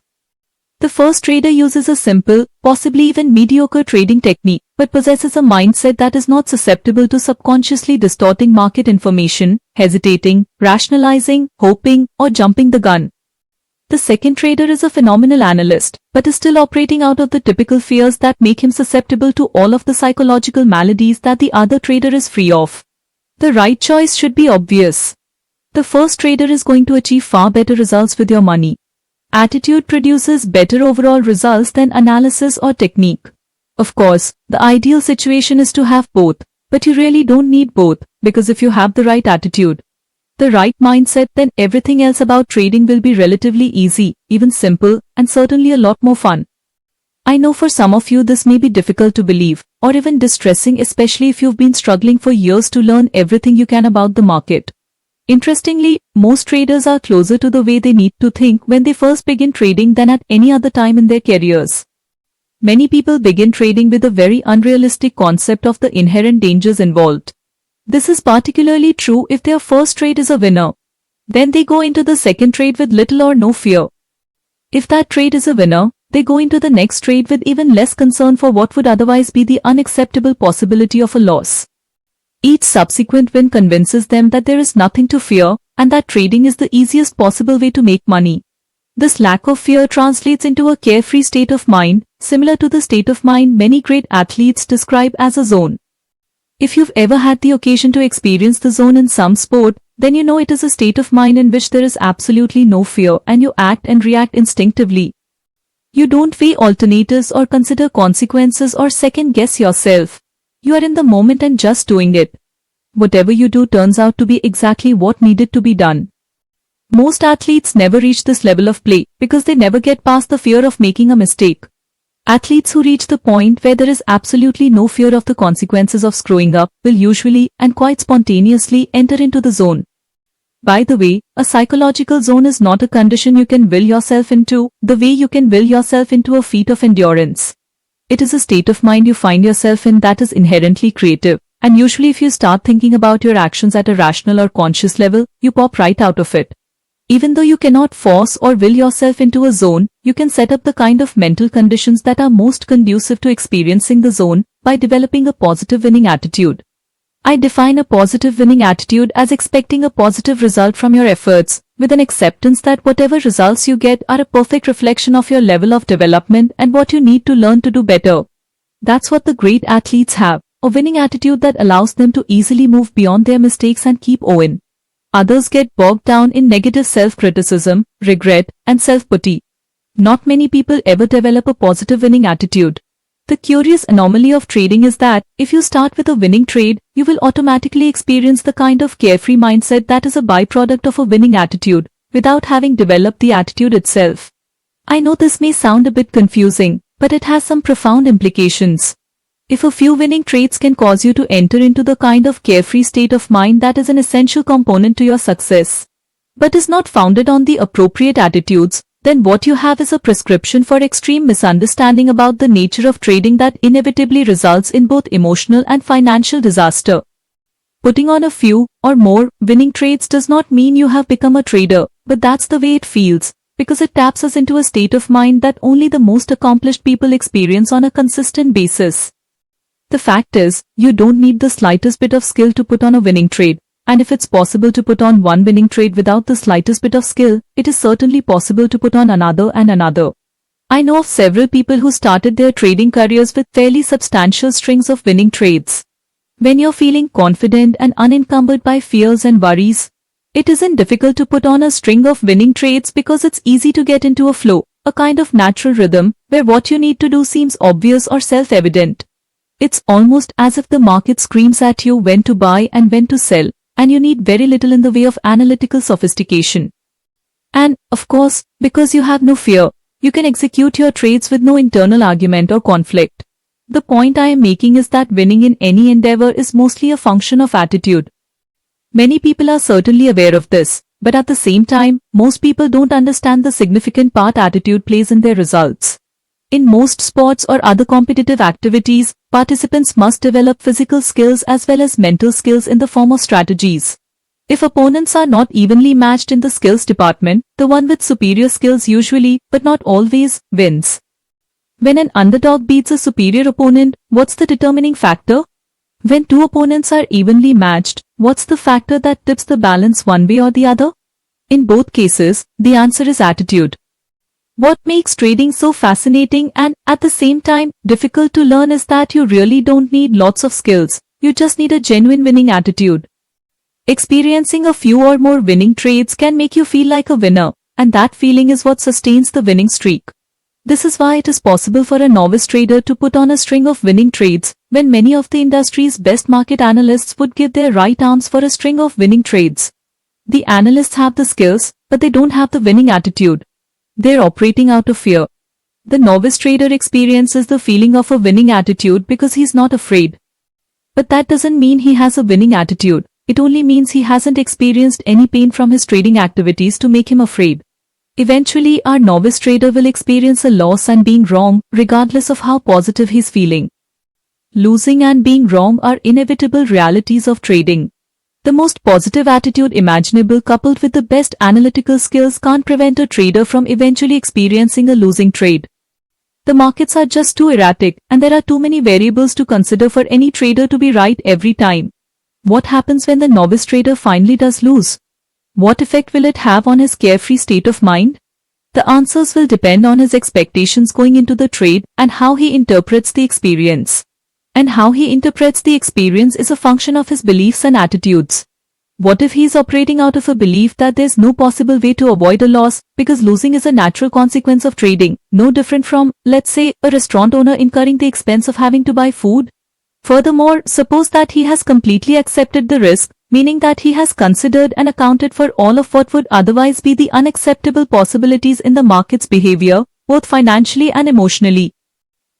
The first trader uses a simple, possibly even mediocre trading technique, but possesses a mindset that is not susceptible to subconsciously distorting market information, hesitating, rationalizing, hoping, or jumping the gun. The second trader is a phenomenal analyst, but is still operating out of the typical fears that make him susceptible to all of the psychological maladies that the other trader is free of. The right choice should be obvious. The first trader is going to achieve far better results with your money. Attitude produces better overall results than analysis or technique. Of course, the ideal situation is to have both, but you really don't need both, because if you have the right attitude, the right mindset, then everything else about trading will be relatively easy, even simple, and certainly a lot more fun. I know for some of you this may be difficult to believe, or even distressing, especially if you've been struggling for years to learn everything you can about the market. Interestingly, most traders are closer to the way they need to think when they first begin trading than at any other time in their careers. Many people begin trading with a very unrealistic concept of the inherent dangers involved. This is particularly true if their first trade is a winner. Then they go into the second trade with little or no fear. If that trade is a winner, they go into the next trade with even less concern for what would otherwise be the unacceptable possibility of a loss. Each subsequent win convinces them that there is nothing to fear and that trading is the easiest possible way to make money. This lack of fear translates into a carefree state of mind, similar to the state of mind many great athletes describe as a zone. If you've ever had the occasion to experience the zone in some sport, then you know it is a state of mind in which there is absolutely no fear and you act and react instinctively. You don't weigh alternatives or consider consequences or second-guess yourself. You are in the moment and just doing it. Whatever you do turns out to be exactly what needed to be done. Most athletes never reach this level of play because they never get past the fear of making a mistake. Athletes who reach the point where there is absolutely no fear of the consequences of screwing up will usually and quite spontaneously enter into the zone. By the way, a psychological zone is not a condition you can will yourself into, the way you can will yourself into a feat of endurance. It is a state of mind you find yourself in that is inherently creative, and usually if you start thinking about your actions at a rational or conscious level, you pop right out of it. Even though you cannot force or will yourself into a zone, you can set up the kind of mental conditions that are most conducive to experiencing the zone by developing a positive winning attitude. I define a positive winning attitude as expecting a positive result from your efforts, with an acceptance that whatever results you get are a perfect reflection of your level of development and what you need to learn to do better. That's what the great athletes have, a winning attitude that allows them to easily move beyond their mistakes and keep going. Others get bogged down in negative self-criticism, regret, and self-pity. Not many people ever develop a positive winning attitude. The curious anomaly of trading is that, if you start with a winning trade, you will automatically experience the kind of carefree mindset that is a byproduct of a winning attitude, without having developed the attitude itself. I know this may sound a bit confusing, but it has some profound implications. If a few winning traits can cause you to enter into the kind of carefree state of mind that is an essential component to your success, but is not founded on the appropriate attitudes, then what you have is a prescription for extreme misunderstanding about the nature of trading that inevitably results in both emotional and financial disaster. Putting on a few, or more, winning traits does not mean you have become a trader, but that's the way it feels, because it taps us into a state of mind that only the most accomplished people experience on a consistent basis. The fact is, you don't need the slightest bit of skill to put on a winning trade, and if it's possible to put on one winning trade without the slightest bit of skill, it is certainly possible to put on another and another. I know of several people who started their trading careers with fairly substantial strings of winning trades. When you're feeling confident and unencumbered by fears and worries, it isn't difficult to put on a string of winning trades because it's easy to get into a flow, a kind of natural rhythm, where what you need to do seems obvious or self-evident. It's almost as if the market screams at you when to buy and when to sell, and you need very little in the way of analytical sophistication. And, of course, because you have no fear, you can execute your trades with no internal argument or conflict. The point I am making is that winning in any endeavor is mostly a function of attitude. Many people are certainly aware of this, but at the same time, most people don't understand the significant part attitude plays in their results. In most sports or other competitive activities, participants must develop physical skills as well as mental skills in the form of strategies. If opponents are not evenly matched in the skills department, the one with superior skills usually, but not always, wins. When an underdog beats a superior opponent, what's the determining factor? When two opponents are evenly matched, what's the factor that tips the balance one way or the other? In both cases, the answer is attitude. What makes trading so fascinating and, at the same time, difficult to learn is that you really don't need lots of skills, you just need a genuine winning attitude. Experiencing a few or more winning trades can make you feel like a winner, and that feeling is what sustains the winning streak. This is why it is possible for a novice trader to put on a string of winning trades, when many of the industry's best market analysts would give their right arms for a string of winning trades. The analysts have the skills, but they don't have the winning attitude. They're operating out of fear. The novice trader experiences the feeling of a winning attitude because he's not afraid. But that doesn't mean he has a winning attitude. It only means he hasn't experienced any pain from his trading activities to make him afraid. Eventually, our novice trader will experience a loss and being wrong, regardless of how positive he's feeling. Losing and being wrong are inevitable realities of trading. The most positive attitude imaginable coupled with the best analytical skills can't prevent a trader from eventually experiencing a losing trade. The markets are just too erratic, and there are too many variables to consider for any trader to be right every time. What happens when the novice trader finally does lose? What effect will it have on his carefree state of mind? The answers will depend on his expectations going into the trade and how he interprets the experience. And how he interprets the experience is a function of his beliefs and attitudes. What if he is operating out of a belief that there's no possible way to avoid a loss, because losing is a natural consequence of trading, no different from, let's say, a restaurant owner incurring the expense of having to buy food? Furthermore, suppose that he has completely accepted the risk, meaning that he has considered and accounted for all of what would otherwise be the unacceptable possibilities in the market's behavior, both financially and emotionally.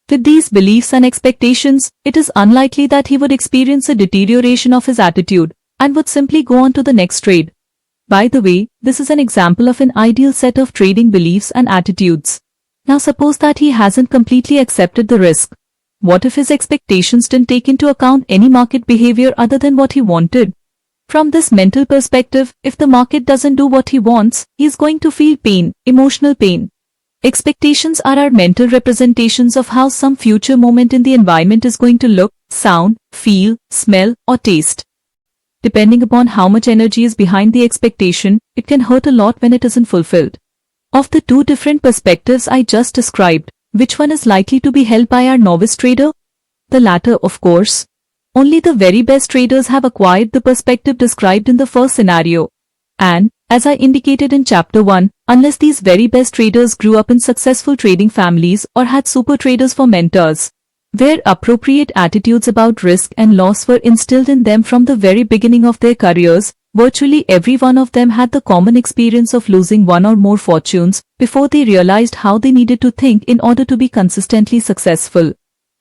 With these beliefs and expectations, it is unlikely that he would experience a deterioration of his attitude, and would simply go on to the next trade. By the way, this is an example of an ideal set of trading beliefs and attitudes. Now suppose that he hasn't completely accepted the risk. What if his expectations didn't take into account any market behavior other than what he wanted? From this mental perspective, if the market doesn't do what he wants, he is going to feel pain, emotional pain. Expectations are our mental representations of how some future moment in the environment is going to look, sound, feel, smell, or taste. Depending upon how much energy is behind the expectation, it can hurt a lot when it isn't fulfilled. Of the two different perspectives I just described, which one is likely to be held by our novice trader? The latter, of course. Only the very best traders have acquired the perspective described in the first scenario. And, as I indicated in Chapter 1, unless these very best traders grew up in successful trading families or had super traders for mentors, where appropriate attitudes about risk and loss were instilled in them from the very beginning of their careers, virtually every one of them had the common experience of losing one or more fortunes before they realized how they needed to think in order to be consistently successful.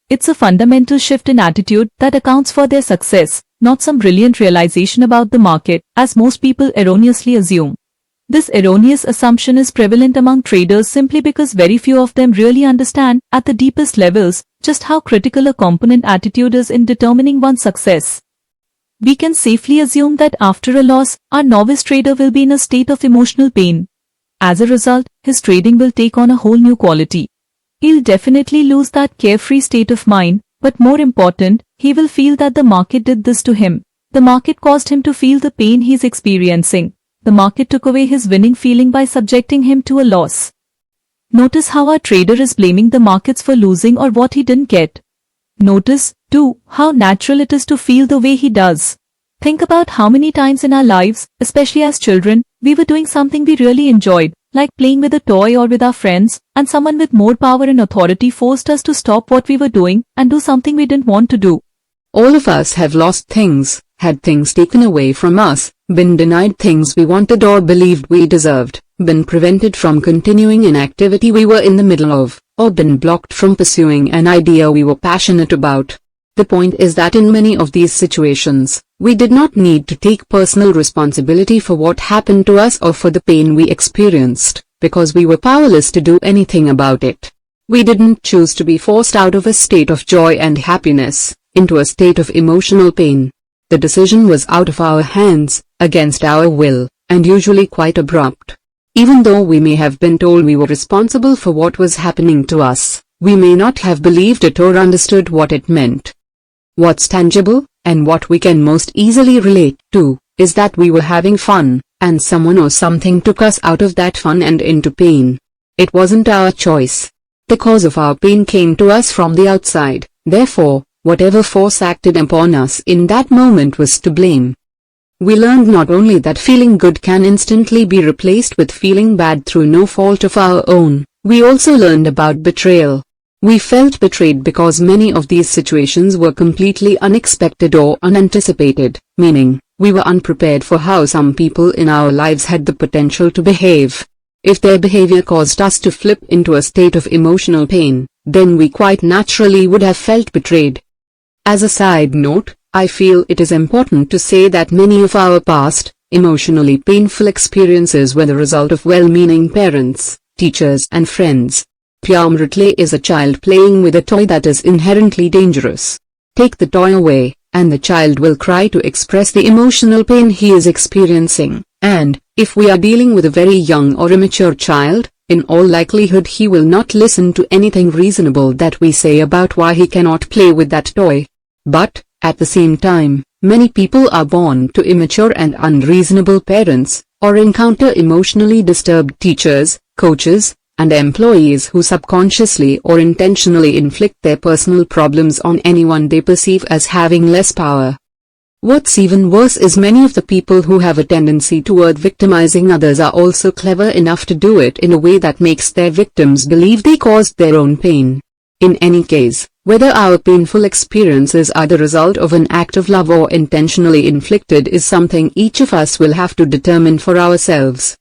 It's a fundamental shift in attitude that accounts for their success, not some brilliant realization about the market, as most people erroneously assume. This erroneous assumption is prevalent among traders simply because very few of them really understand, at the deepest levels, just how critical a component attitude is in determining one's success. We can safely assume that after a loss, our novice trader will be in a state of emotional pain. As a result, his trading will take on a whole new quality. He'll definitely lose that carefree state of mind, but more important, he will feel that the market did this to him. The market caused him to feel the pain he's experiencing. The market took away his winning feeling by subjecting him to a loss. Notice how our trader is blaming the markets for losing or what he didn't get. Notice, too, how natural it is to feel the way he does. Think about how many times in our lives, especially as children, we were doing something we really enjoyed, like playing with a toy or with our friends, and someone with more power and authority forced us to stop what we were doing and do something we didn't want to do. All of us have lost things, had things taken away from us, been denied things we wanted or believed we deserved, been prevented from continuing an activity we were in the middle of, or been blocked from pursuing an idea we were passionate about. The point is that in many of these situations, we did not need to take personal responsibility for what happened to us or for the pain we experienced, because we were powerless to do anything about it. We didn't choose to be forced out of a state of joy and happiness, into a state of emotional pain. The decision was out of our hands, against our will, and usually quite abrupt. Even though we may have been told we were responsible for what was happening to us, we may not have believed it or understood what it meant. What's tangible, and what we can most easily relate to, is that we were having fun, and someone or something took us out of that fun and into pain. It wasn't our choice. The cause of our pain came to us from the outside, therefore, whatever force acted upon us in that moment was to blame. We learned not only that feeling good can instantly be replaced with feeling bad through no fault of our own, we also learned about betrayal. We felt betrayed because many of these situations were completely unexpected or unanticipated, meaning, we were unprepared for how some people in our lives had the potential to behave. If their behavior caused us to flip into a state of emotional pain, then we quite naturally would have felt betrayed. As a side note, I feel it is important to say that many of our past, emotionally painful experiences were the result of well-meaning parents, teachers and friends. Pyamritle is a child playing with a toy that is inherently dangerous. Take the toy away, and the child will cry to express the emotional pain he is experiencing, and, if we are dealing with a very young or immature child, in all likelihood he will not listen to anything reasonable that we say about why he cannot play with that toy. But, at the same time, many people are born to immature and unreasonable parents, or encounter emotionally disturbed teachers, coaches, and employees who subconsciously or intentionally inflict their personal problems on anyone they perceive as having less power. What's even worse is many of the people who have a tendency toward victimizing others are also clever enough to do it in a way that makes their victims believe they caused their own pain. In any case, whether our painful experiences are the result of an act of love or intentionally inflicted is something each of us will have to determine for ourselves.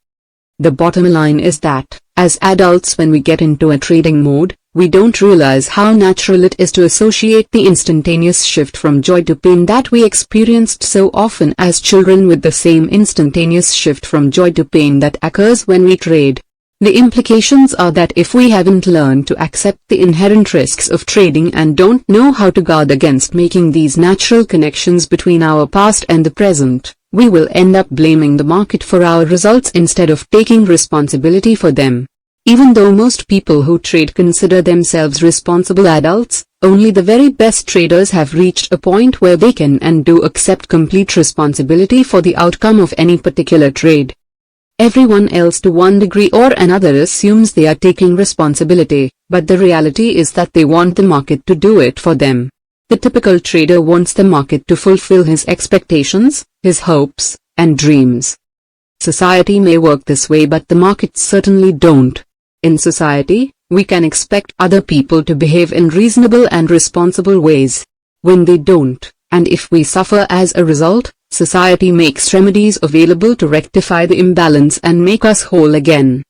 The bottom line is that, as adults, when we get into a trading mode, we don't realize how natural it is to associate the instantaneous shift from joy to pain that we experienced so often as children with the same instantaneous shift from joy to pain that occurs when we trade. The implications are that if we haven't learned to accept the inherent risks of trading and don't know how to guard against making these natural connections between our past and the present, we will end up blaming the market for our results instead of taking responsibility for them. Even though most people who trade consider themselves responsible adults, only the very best traders have reached a point where they can and do accept complete responsibility for the outcome of any particular trade. Everyone else to one degree or another assumes they are taking responsibility, but the reality is that they want the market to do it for them. The typical trader wants the market to fulfill his expectations, his hopes, and dreams. Society may work this way, but the markets certainly don't. In society, we can expect other people to behave in reasonable and responsible ways. When they don't, and if we suffer as a result, society makes remedies available to rectify the imbalance and make us whole again.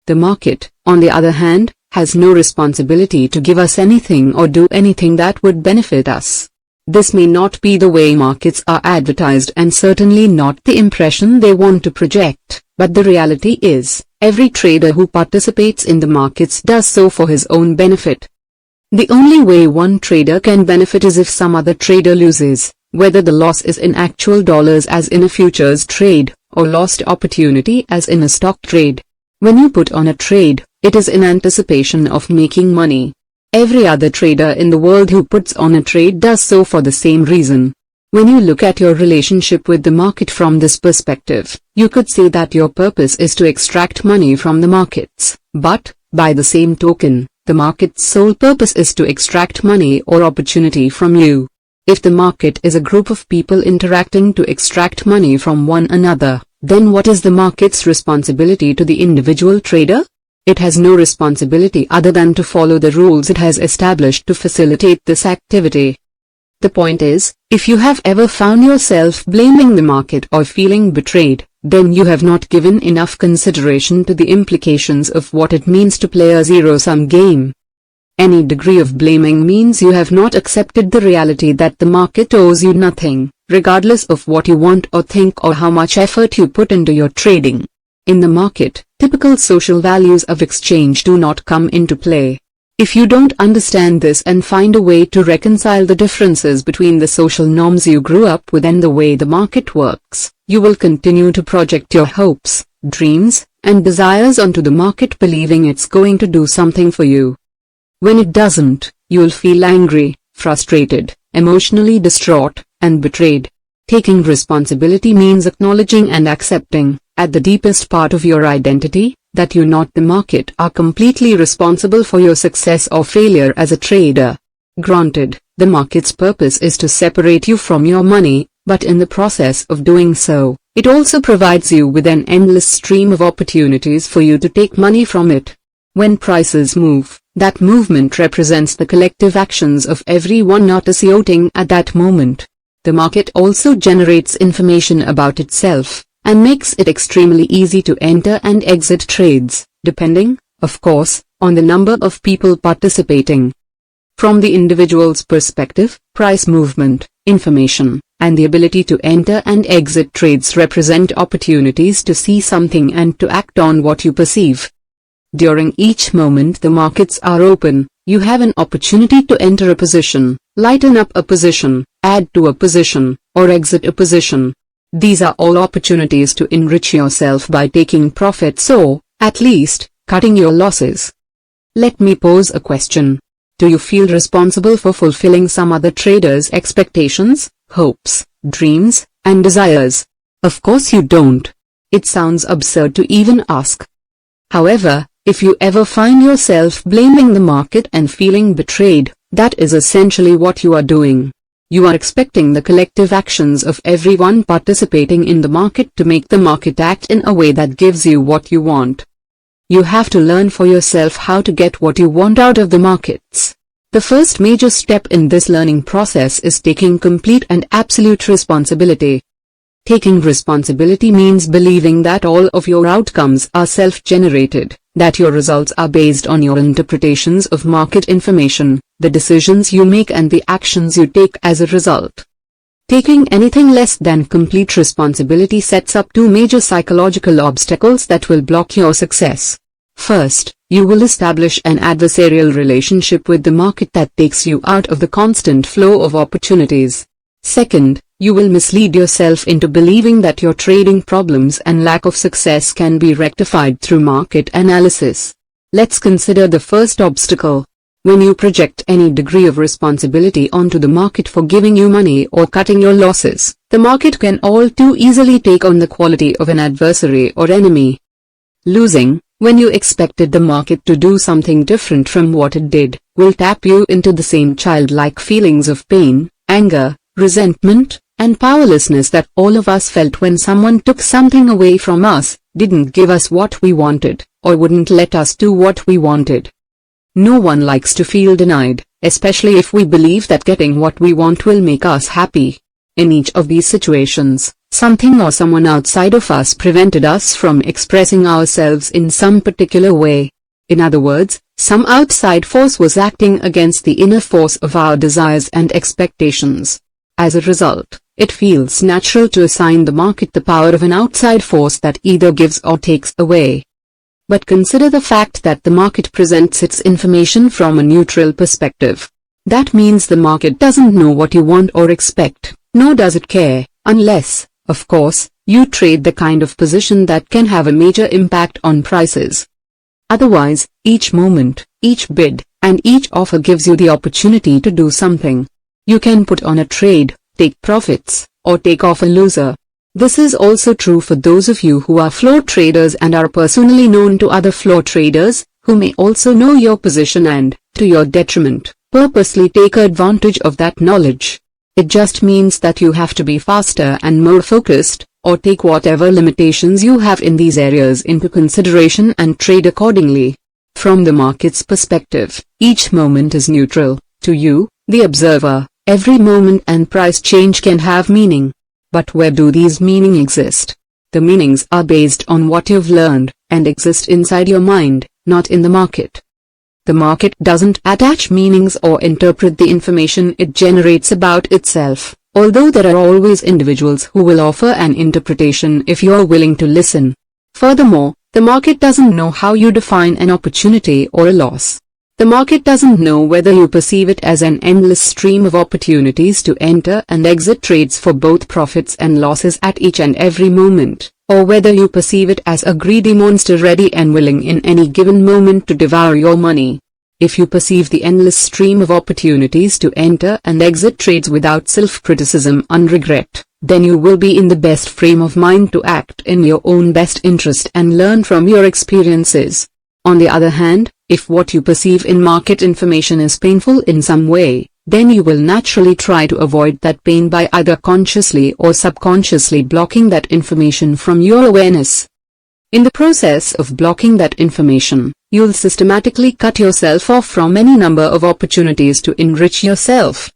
The market, on the other hand, has no responsibility to give us anything or do anything that would benefit us. This may not be the way markets are advertised and certainly not the impression they want to project, but the reality is, every trader who participates in the markets does so for his own benefit. The only way one trader can benefit is if some other trader loses, whether the loss is in actual dollars as in a futures trade, or lost opportunity as in a stock trade. When you put on a trade, it is in anticipation of making money. Every other trader in the world who puts on a trade does so for the same reason. When you look at your relationship with the market from this perspective, you could say that your purpose is to extract money from the markets, but, by the same token, the market's sole purpose is to extract money or opportunity from you. If the market is a group of people interacting to extract money from one another, then what is the market's responsibility to the individual trader? It has no responsibility other than to follow the rules it has established to facilitate this activity. The point is, if you have ever found yourself blaming the market or feeling betrayed, then you have not given enough consideration to the implications of what it means to play a zero-sum game. Any degree of blaming means you have not accepted the reality that the market owes you nothing, regardless of what you want or think or how much effort you put into your trading. In the market, typical social values of exchange do not come into play. If you don't understand this and find a way to reconcile the differences between the social norms you grew up with and the way the market works, you will continue to project your hopes, dreams, and desires onto the market believing it's going to do something for you. When it doesn't, you'll feel angry, frustrated, emotionally distraught, and betrayed. Taking responsibility means acknowledging and accepting, at the deepest part of your identity, that you, not the market, are completely responsible for your success or failure as a trader. Granted, the market's purpose is to separate you from your money, but in the process of doing so, it also provides you with an endless stream of opportunities for you to take money from it. When prices move, that movement represents the collective actions of everyone not associating at that moment. The market also generates information about itself, and makes it extremely easy to enter and exit trades, depending, of course, on the number of people participating. From the individual's perspective, price movement, information, and the ability to enter and exit trades represent opportunities to see something and to act on what you perceive. During each moment the markets are open, you have an opportunity to enter a position, lighten up a position, add to a position, or exit a position. These are all opportunities to enrich yourself by taking profits or, at least, cutting your losses. Let me pose a question. Do you feel responsible for fulfilling some other trader's expectations, hopes, dreams, and desires? Of course you don't. It sounds absurd to even ask. However, if you ever find yourself blaming the market and feeling betrayed, that is essentially what you are doing. You are expecting the collective actions of everyone participating in the market to make the market act in a way that gives you what you want. You have to learn for yourself how to get what you want out of the markets. The first major step in this learning process is taking complete and absolute responsibility. Taking responsibility means believing that all of your outcomes are self-generated, that your results are based on your interpretations of market information, the decisions you make and the actions you take as a result. Taking anything less than complete responsibility sets up two major psychological obstacles that will block your success. First, you will establish an adversarial relationship with the market that takes you out of the constant flow of opportunities. Second, you will mislead yourself into believing that your trading problems and lack of success can be rectified through market analysis. Let's consider the first obstacle. When you project any degree of responsibility onto the market for giving you money or cutting your losses, the market can all too easily take on the quality of an adversary or enemy. Losing, when you expected the market to do something different from what it did, will tap you into the same childlike feelings of pain, anger, resentment, and powerlessness that all of us felt when someone took something away from us, didn't give us what we wanted, or wouldn't let us do what we wanted. No one likes to feel denied, especially if we believe that getting what we want will make us happy. In each of these situations, something or someone outside of us prevented us from expressing ourselves in some particular way. In other words, some outside force was acting against the inner force of our desires and expectations. As a result, it feels natural to assign the market the power of an outside force that either gives or takes away. But consider the fact that the market presents its information from a neutral perspective. That means the market doesn't know what you want or expect, nor does it care, unless, of course, you trade the kind of position that can have a major impact on prices. Otherwise, each moment, each bid, and each offer gives you the opportunity to do something. You can put on a trade, take profits, or take off a loser. This is also true for those of you who are floor traders and are personally known to other floor traders, who may also know your position and, to your detriment, purposely take advantage of that knowledge. It just means that you have to be faster and more focused, or take whatever limitations you have in these areas into consideration and trade accordingly. From the market's perspective, each moment is neutral. To you, the observer, every moment and price change can have meaning. But where do these meanings exist? The meanings are based on what you've learned, and exist inside your mind, not in the market. The market doesn't attach meanings or interpret the information it generates about itself, although there are always individuals who will offer an interpretation if you're willing to listen. Furthermore, the market doesn't know how you define an opportunity or a loss. The market doesn't know whether you perceive it as an endless stream of opportunities to enter and exit trades for both profits and losses at each and every moment, or whether you perceive it as a greedy monster ready and willing in any given moment to devour your money. If you perceive the endless stream of opportunities to enter and exit trades without self-criticism and regret, then you will be in the best frame of mind to act in your own best interest and learn from your experiences. On the other hand, if what you perceive in market information is painful in some way, then you will naturally try to avoid that pain by either consciously or subconsciously blocking that information from your awareness. In the process of blocking that information, you'll systematically cut yourself off from any number of opportunities to enrich yourself.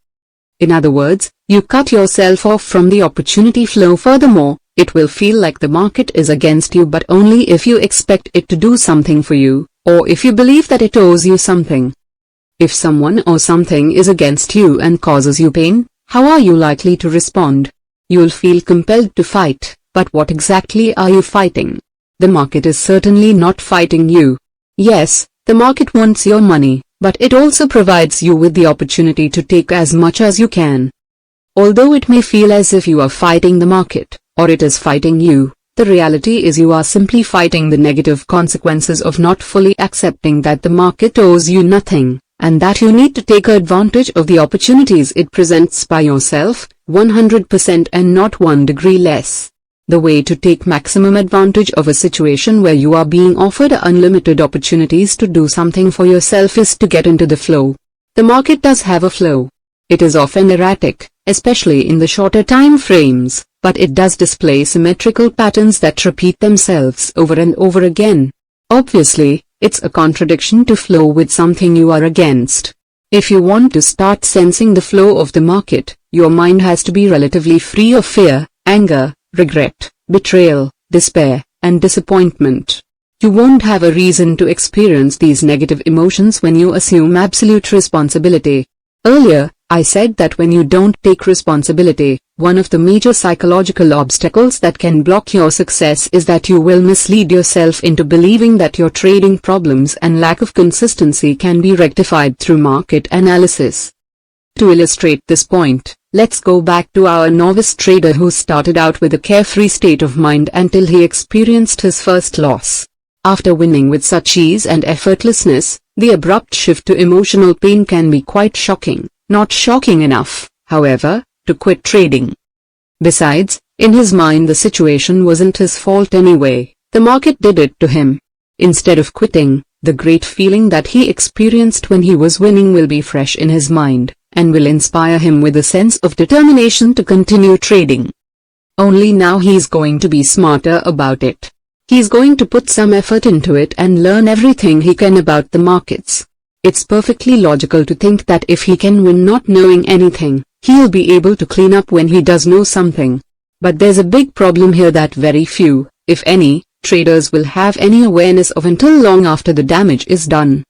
In other words, you cut yourself off from the opportunity flow. Furthermore, it will feel like the market is against you, but only if you expect it to do something for you, or if you believe that it owes you something. If someone or something is against you and causes you pain, how are you likely to respond? You'll feel compelled to fight, but what exactly are you fighting? The market is certainly not fighting you. Yes, the market wants your money, but it also provides you with the opportunity to take as much as you can. Although it may feel as if you are fighting the market, or it is fighting you, the reality is you are simply fighting the negative consequences of not fully accepting that the market owes you nothing, and that you need to take advantage of the opportunities it presents by yourself, 100% and not 1 degree less. The way to take maximum advantage of a situation where you are being offered unlimited opportunities to do something for yourself is to get into the flow. The market does have a flow. It is often erratic, especially in the shorter time frames, but it does display symmetrical patterns that repeat themselves over and over again. Obviously, it's a contradiction to flow with something you are against. If you want to start sensing the flow of the market, your mind has to be relatively free of fear, anger, regret, betrayal, despair, and disappointment. You won't have a reason to experience these negative emotions when you assume absolute responsibility. Earlier, I said that when you don't take responsibility, one of the major psychological obstacles that can block your success is that you will mislead yourself into believing that your trading problems and lack of consistency can be rectified through market analysis. To illustrate this point, let's go back to our novice trader who started out with a carefree state of mind until he experienced his first loss. After winning with such ease and effortlessness, the abrupt shift to emotional pain can be quite shocking. Not shocking enough, however, to quit trading. Besides, in his mind the situation wasn't his fault anyway, the market did it to him. Instead of quitting, the great feeling that he experienced when he was winning will be fresh in his mind, and will inspire him with a sense of determination to continue trading. Only now he's going to be smarter about it. He's going to put some effort into it and learn everything he can about the markets. It's perfectly logical to think that if he can win not knowing anything, he'll be able to clean up when he does know something. But there's a big problem here that very few, if any, traders will have any awareness of until long after the damage is done.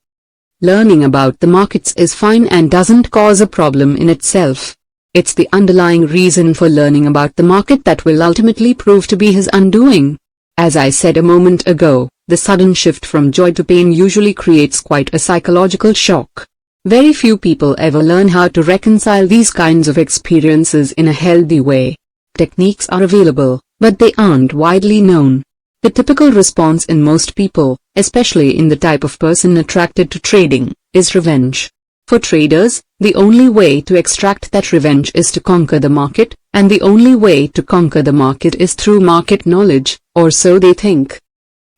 Learning about the markets is fine and doesn't cause a problem in itself. It's the underlying reason for learning about the market that will ultimately prove to be his undoing. As I said a moment ago, the sudden shift from joy to pain usually creates quite a psychological shock. Very few people ever learn how to reconcile these kinds of experiences in a healthy way. Techniques are available, but they aren't widely known. The typical response in most people, especially in the type of person attracted to trading, is revenge. For traders, the only way to extract that revenge is to conquer the market, and the only way to conquer the market is through market knowledge, or so they think.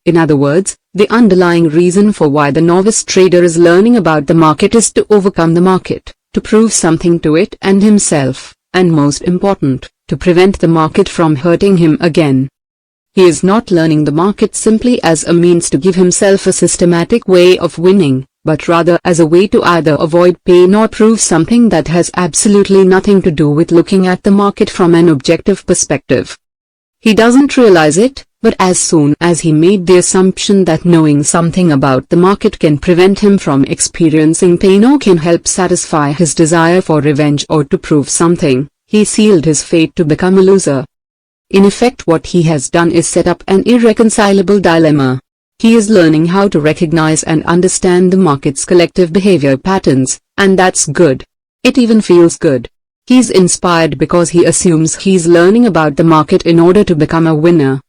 In other words, the underlying reason for why the novice trader is learning about the market is to overcome the market, to prove something to it and himself, and most important, to prevent the market from hurting him again. He is not learning the market simply as a means to give himself a systematic way of winning, but rather as a way to either avoid pain or prove something that has absolutely nothing to do with looking at the market from an objective perspective. He doesn't realize it, but as soon as he made the assumption that knowing something about the market can prevent him from experiencing pain or can help satisfy his desire for revenge or to prove something, he sealed his fate to become a loser. In effect, what he has done is set up an irreconcilable dilemma. He is learning how to recognize and understand the market's collective behavior patterns, and that's good. It even feels good. He's inspired because he assumes he's learning about the market in order to become a winner.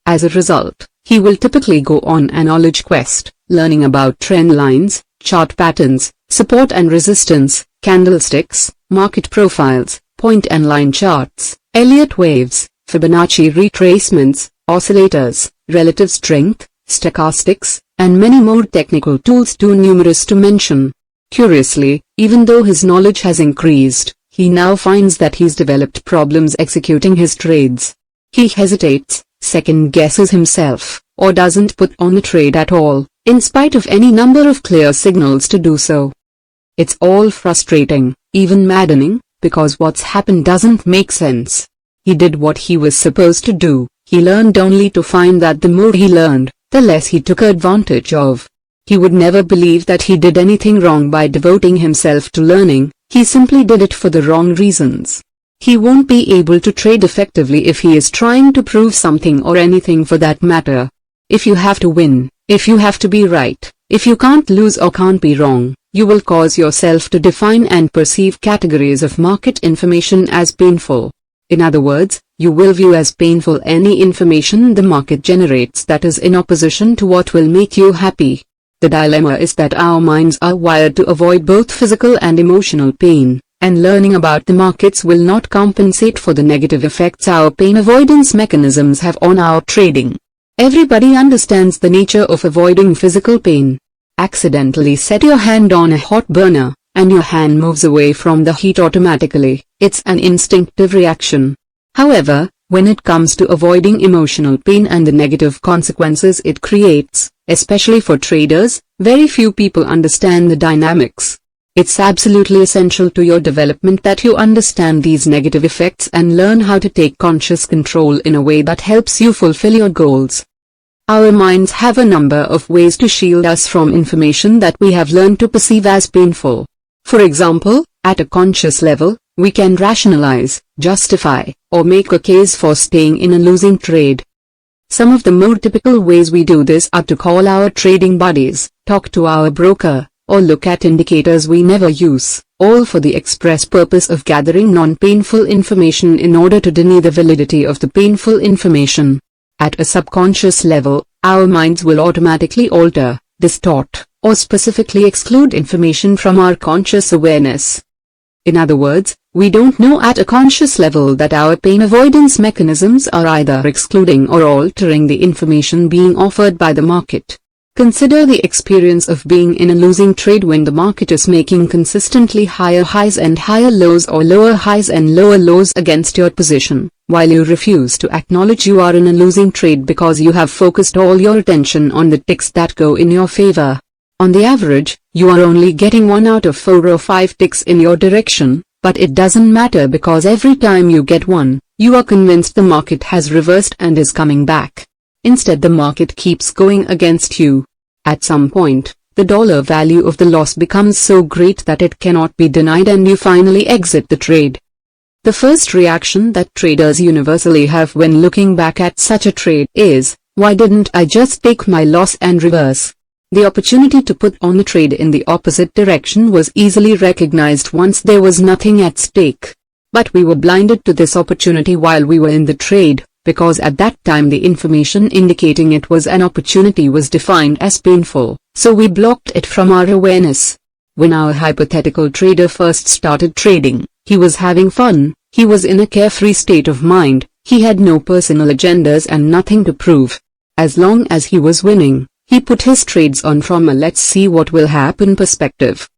As a result, he will typically go on a knowledge quest, learning about trend lines, chart patterns, support and resistance, candlesticks, market profiles, point and line charts, Elliott waves, Fibonacci retracements, oscillators, relative strength, stochastics, and many more technical tools too numerous to mention. Curiously, even though his knowledge has increased, he now finds that he's developed problems executing his trades. He hesitates, second-guesses himself, or doesn't put on a trade at all, in spite of any number of clear signals to do so. It's all frustrating, even maddening, because what's happened doesn't make sense. He did what he was supposed to do. He learned only to find that the more he learned, the less he took advantage of. He would never believe that he did anything wrong by devoting himself to learning. He simply did it for the wrong reasons. He won't be able to trade effectively if he is trying to prove something or anything for that matter. If you have to win, if you have to be right, if you can't lose or can't be wrong, you will cause yourself to define and perceive categories of market information as painful. In other words, you will view as painful any information the market generates that is in opposition to what will make you happy. The dilemma is that our minds are wired to avoid both physical and emotional pain, and learning about the markets will not compensate for the negative effects our pain avoidance mechanisms have on our trading. Everybody understands the nature of avoiding physical pain. Accidentally set your hand on a hot burner, and your hand moves away from the heat automatically. It's an instinctive reaction. However, when it comes to avoiding emotional pain and the negative consequences it creates, especially for traders, very few people understand the dynamics. It's absolutely essential to your development that you understand these negative effects and learn how to take conscious control in a way that helps you fulfill your goals. Our minds have a number of ways to shield us from information that we have learned to perceive as painful. For example, at a conscious level, we can rationalize, justify, or make a case for staying in a losing trade. Some of the more typical ways we do this are to call our trading buddies, talk to our broker, or look at indicators we never use, all for the express purpose of gathering non-painful information in order to deny the validity of the painful information. At a subconscious level, our minds will automatically alter, distort, or specifically exclude information from our conscious awareness. In other words, we don't know at a conscious level that our pain avoidance mechanisms are either excluding or altering the information being offered by the market. Consider the experience of being in a losing trade when the market is making consistently higher highs and higher lows or lower highs and lower lows against your position, while you refuse to acknowledge you are in a losing trade because you have focused all your attention on the ticks that go in your favor. On the average, you are only getting 1 out of 4 or 5 ticks in your direction, but it doesn't matter because every time you get one, you are convinced the market has reversed and is coming back. Instead, the market keeps going against you. At some point, the dollar value of the loss becomes so great that it cannot be denied and you finally exit the trade. The first reaction that traders universally have when looking back at such a trade is, why didn't I just take my loss and reverse? The opportunity to put on the trade in the opposite direction was easily recognized once there was nothing at stake. But we were blinded to this opportunity while we were in the trade, because at that time the information indicating it was an opportunity was defined as painful, so we blocked it from our awareness. When our hypothetical trader first started trading, he was having fun, he was in a carefree state of mind, he had no personal agendas and nothing to prove. As long as he was winning, he put his trades on from a let's see what will happen perspective.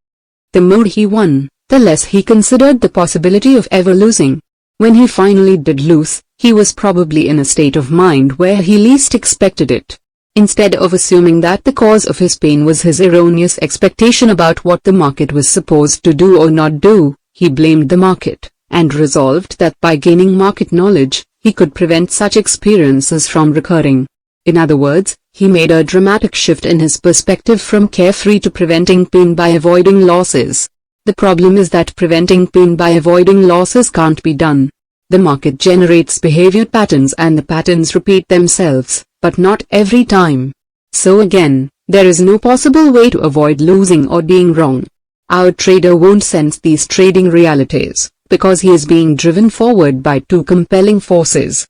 The more he won, the less he considered the possibility of ever losing. When he finally did lose, he was probably in a state of mind where he least expected it. Instead of assuming that the cause of his pain was his erroneous expectation about what the market was supposed to do or not do, he blamed the market, and resolved that by gaining market knowledge, he could prevent such experiences from recurring. In other words, he made a dramatic shift in his perspective from carefree to preventing pain by avoiding losses. The problem is that preventing pain by avoiding losses can't be done. The market generates behavior patterns and the patterns repeat themselves, but not every time. So again, there is no possible way to avoid losing or being wrong. Our trader won't sense these trading realities, because he is being driven forward by two compelling forces.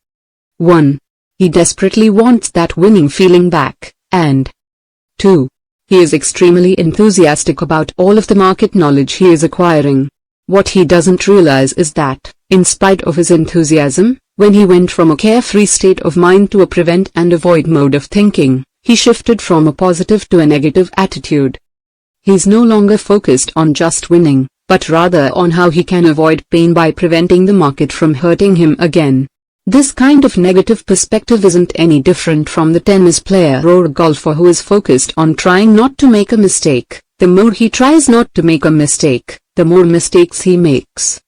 1. He desperately wants that winning feeling back, and 2. He is extremely enthusiastic about all of the market knowledge he is acquiring. What he doesn't realize is that, in spite of his enthusiasm, when he went from a carefree state of mind to a prevent and avoid mode of thinking, he shifted from a positive to a negative attitude. He's no longer focused on just winning, but rather on how he can avoid pain by preventing the market from hurting him again. This kind of negative perspective isn't any different from the tennis player or golfer who is focused on trying not to make a mistake. The more he tries not to make a mistake, the more mistakes he makes.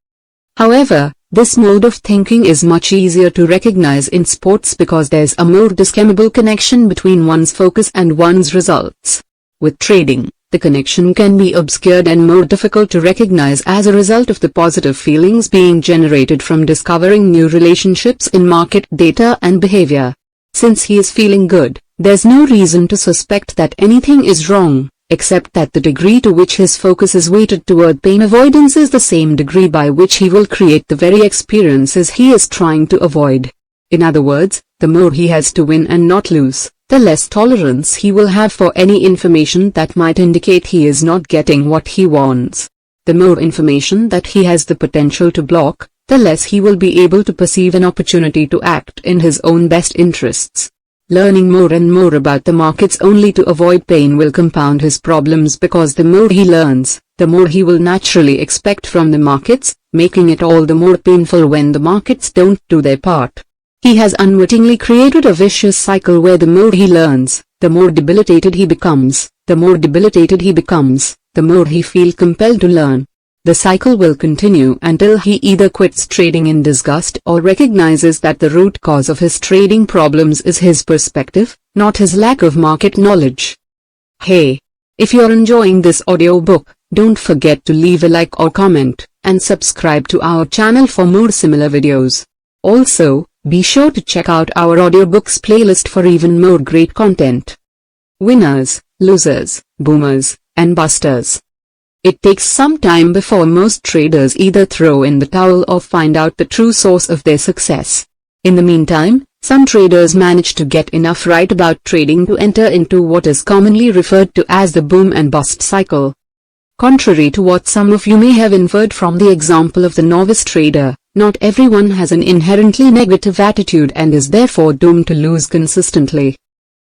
However, this mode of thinking is much easier to recognize in sports because there's a more discernible connection between one's focus and one's results. With trading, the connection can be obscured and more difficult to recognize as a result of the positive feelings being generated from discovering new relationships in market data and behavior. Since he is feeling good, there's no reason to suspect that anything is wrong, except that the degree to which his focus is weighted toward pain avoidance is the same degree by which he will create the very experiences he is trying to avoid. In other words, the more he has to win and not lose, the less tolerance he will have for any information that might indicate he is not getting what he wants. The more information that he has the potential to block, the less he will be able to perceive an opportunity to act in his own best interests. Learning more and more about the markets only to avoid pain will compound his problems because the more he learns, the more he will naturally expect from the markets, making it all the more painful when the markets don't do their part. He has unwittingly created a vicious cycle where the more he learns, the more debilitated he becomes, the more debilitated he becomes, the more he feels compelled to learn. The cycle will continue until he either quits trading in disgust or recognizes that the root cause of his trading problems is his perspective, not his lack of market knowledge. Hey! If you're enjoying this audiobook, don't forget to leave a like or comment, and subscribe to our channel for more similar videos. Also, be sure to check out our audiobooks playlist for even more great content. Winners, losers, boomers, and busters. It takes some time before most traders either throw in the towel or find out the true source of their success. In the meantime, Some traders manage to get enough right about trading to enter into what is commonly referred to as the boom and bust cycle. Contrary to what some of you may have inferred from the example of the novice trader, not everyone has an inherently negative attitude and is therefore doomed to lose consistently.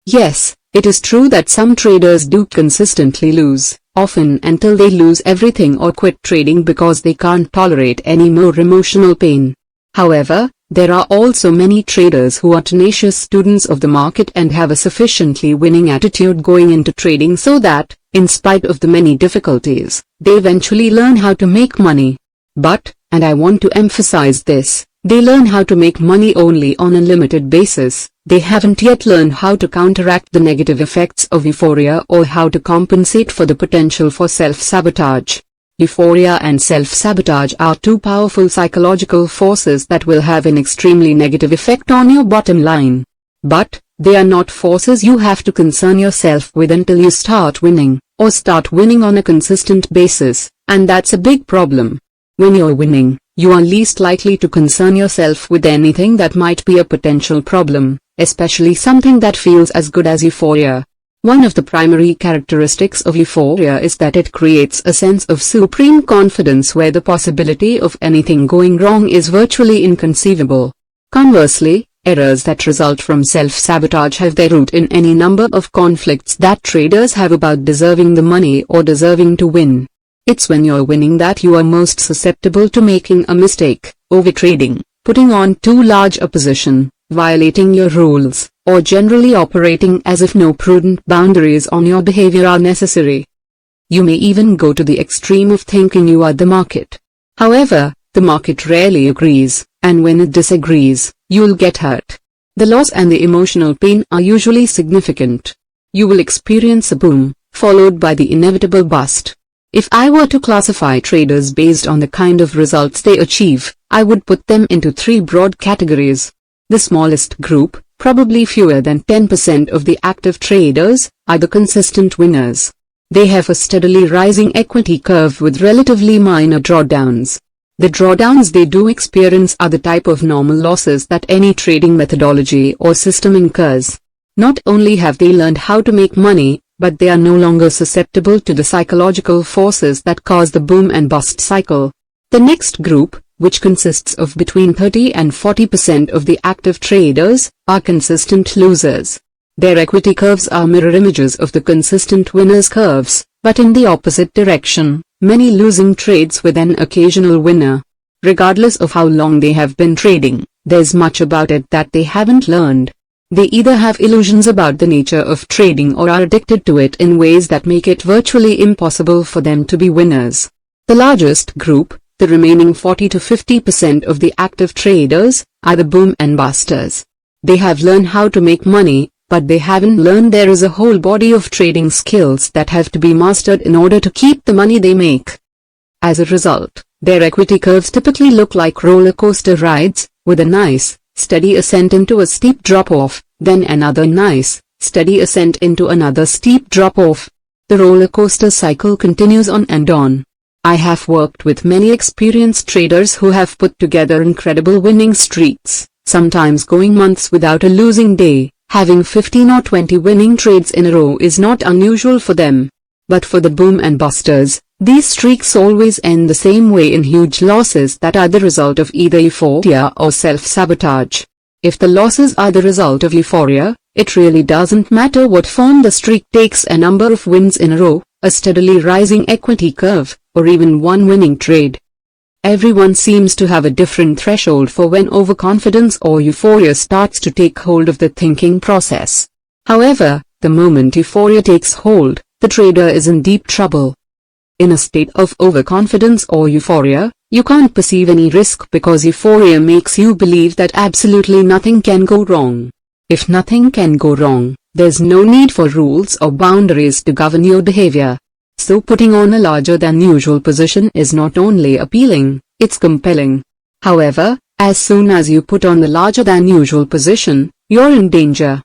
Yes, it is true that some traders do consistently lose, often until they lose everything or quit trading because they can't tolerate any more emotional pain. However, there are also many traders who are tenacious students of the market and have a sufficiently winning attitude going into trading so that, in spite of the many difficulties, they eventually learn how to make money. But, and I want to emphasize this, they learn how to make money only on a limited basis. They haven't yet learned how to counteract the negative effects of euphoria or how to compensate for the potential for self-sabotage. Euphoria and self-sabotage are two powerful psychological forces that will have an extremely negative effect on your bottom line. But, they are not forces you have to concern yourself with until you start winning, or start winning on a consistent basis, and that's a big problem. When you're winning, you are least likely to concern yourself with anything that might be a potential problem, especially something that feels as good as euphoria. One of the primary characteristics of euphoria is that it creates a sense of supreme confidence where the possibility of anything going wrong is virtually inconceivable. Conversely, errors that result from self-sabotage have their root in any number of conflicts that traders have about deserving the money or deserving to win. It's when you're winning that you are most susceptible to making a mistake, overtrading, putting on too large a position, violating your rules, or generally operating as if no prudent boundaries on your behavior are necessary. You may even go to the extreme of thinking you are the market. However, the market rarely agrees, and when it disagrees, you'll get hurt. The loss and the emotional pain are usually significant. You will experience a boom, followed by the inevitable bust. If I were to classify traders based on the kind of results they achieve, I would put them into three broad categories. The smallest group, probably fewer than 10% of the active traders, are the consistent winners. They have a steadily rising equity curve with relatively minor drawdowns. The drawdowns they do experience are the type of normal losses that any trading methodology or system incurs. Not only have they learned how to make money, but they are no longer susceptible to the psychological forces that cause the boom and bust cycle. The next group, which consists of between 30 and 40% of the active traders, are consistent losers. Their equity curves are mirror images of the consistent winners' curves, but in the opposite direction, many losing trades with an occasional winner. Regardless of how long they have been trading, there's much about it that they haven't learned. They either have illusions about the nature of trading or are addicted to it in ways that make it virtually impossible for them to be winners. The largest group, the remaining 40 to 50% of the active traders, are the boom and busters. They have learned how to make money, but they haven't learned there is a whole body of trading skills that have to be mastered in order to keep the money they make. As a result, their equity curves typically look like roller coaster rides, with a nice, steady ascent into a steep drop-off, then another nice, steady ascent into another steep drop-off. The roller coaster cycle continues on and on. I have worked with many experienced traders who have put together incredible winning streaks, sometimes going months without a losing day. Having 15 or 20 winning trades in a row is not unusual for them. But for the boom and busters, these streaks always end the same way in huge losses that are the result of either euphoria or self-sabotage. If the losses are the result of euphoria, it really doesn't matter what form the streak takes: a number of wins in a row, a steadily rising equity curve, or even one winning trade. Everyone seems to have a different threshold for when overconfidence or euphoria starts to take hold of the thinking process. However, the moment euphoria takes hold, the trader is in deep trouble. In a state of overconfidence or euphoria, you can't perceive any risk because euphoria makes you believe that absolutely nothing can go wrong. If nothing can go wrong, there's no need for rules or boundaries to govern your behavior. So putting on a larger than usual position is not only appealing, it's compelling. However, as soon as you put on the larger than usual position, you're in danger.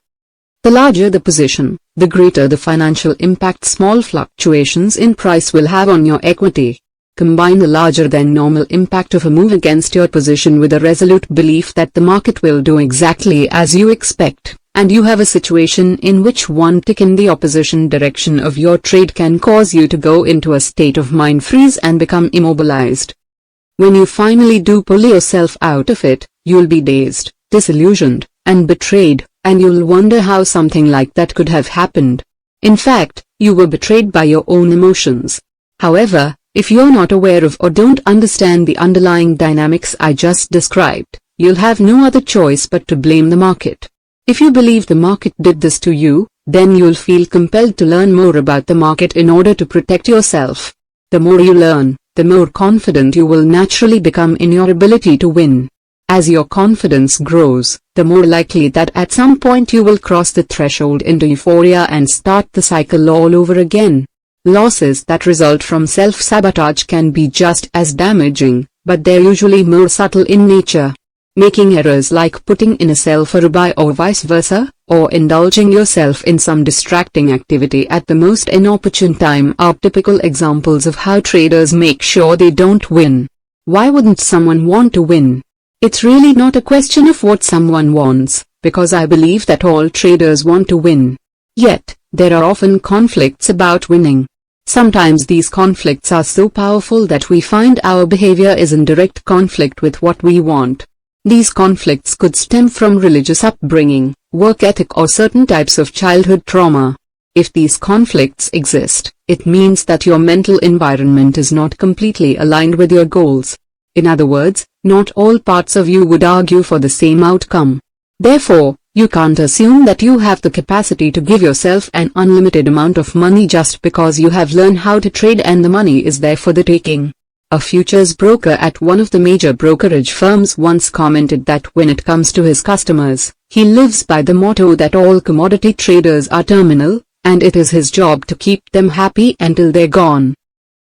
The larger the position, the greater the financial impact small fluctuations in price will have on your equity. Combine the larger than normal impact of a move against your position with a resolute belief that the market will do exactly as you expect, and you have a situation in which one tick in the opposition direction of your trade can cause you to go into a state of mind freeze and become immobilized. When you finally do pull yourself out of it, you'll be dazed, disillusioned, and betrayed, and you'll wonder how something like that could have happened. In fact, you were betrayed by your own emotions. However, if you're not aware of or don't understand the underlying dynamics I just described, you'll have no other choice but to blame the market. If you believe the market did this to you, then you'll feel compelled to learn more about the market in order to protect yourself. The more you learn, the more confident you will naturally become in your ability to win. As your confidence grows, the more likely that at some point you will cross the threshold into euphoria and start the cycle all over again. Losses that result from self-sabotage can be just as damaging, but they're usually more subtle in nature. Making errors like putting in a sell for a buy or vice versa, or indulging yourself in some distracting activity at the most inopportune time are typical examples of how traders make sure they don't win. Why wouldn't someone want to win? It's really not a question of what someone wants, because I believe that all traders want to win. Yet, there are often conflicts about winning. Sometimes these conflicts are so powerful that we find our behavior is in direct conflict with what we want. These conflicts could stem from religious upbringing, work ethic, or certain types of childhood trauma. If these conflicts exist, it means that your mental environment is not completely aligned with your goals. In other words, not all parts of you would argue for the same outcome. Therefore, you can't assume that you have the capacity to give yourself an unlimited amount of money just because you have learned how to trade and the money is there for the taking. A futures broker at one of the major brokerage firms once commented that when it comes to his customers, he lives by the motto that all commodity traders are terminal, and it is his job to keep them happy until they're gone.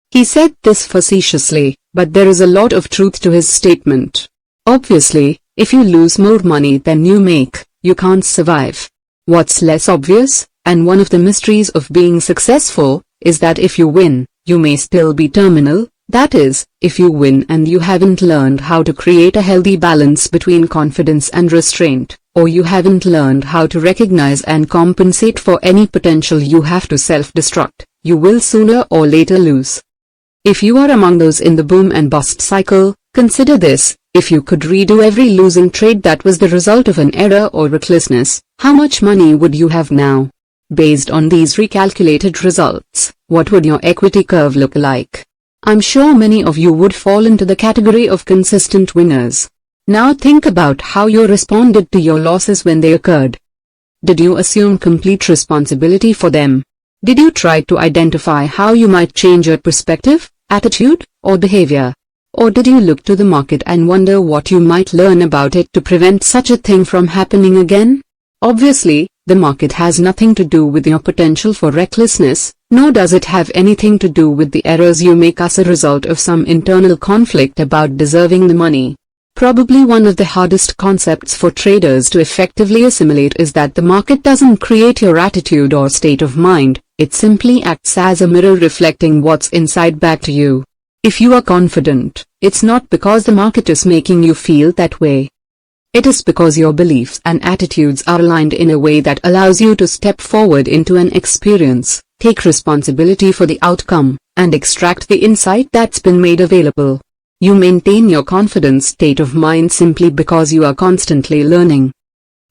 He said this facetiously, but there is a lot of truth to his statement. Obviously, if you lose more money than you make, you can't survive. What's less obvious, and one of the mysteries of being successful, is that if you win, you may still be terminal. That is, if you win and you haven't learned how to create a healthy balance between confidence and restraint, or you haven't learned how to recognize and compensate for any potential you have to self-destruct, you will sooner or later lose. If you are among those in the boom and bust cycle, consider this: if you could redo every losing trade that was the result of an error or recklessness, how much money would you have now? Based on these recalculated results, what would your equity curve look like? I'm sure many of you would fall into the category of consistent winners. Now think about how you responded to your losses when they occurred. Did you assume complete responsibility for them? Did you try to identify how you might change your perspective, attitude, or behavior? Or did you look to the market and wonder what you might learn about it to prevent such a thing from happening again? Obviously, the market has nothing to do with your potential for recklessness, nor does it have anything to do with the errors you make as a result of some internal conflict about deserving the money. Probably one of the hardest concepts for traders to effectively assimilate is that the market doesn't create your attitude or state of mind, it simply acts as a mirror reflecting what's inside back to you. If you are confident, it's not because the market is making you feel that way. It is because your beliefs and attitudes are aligned in a way that allows you to step forward into an experience, take responsibility for the outcome, and extract the insight that's been made available. You maintain your confident state of mind simply because you are constantly learning.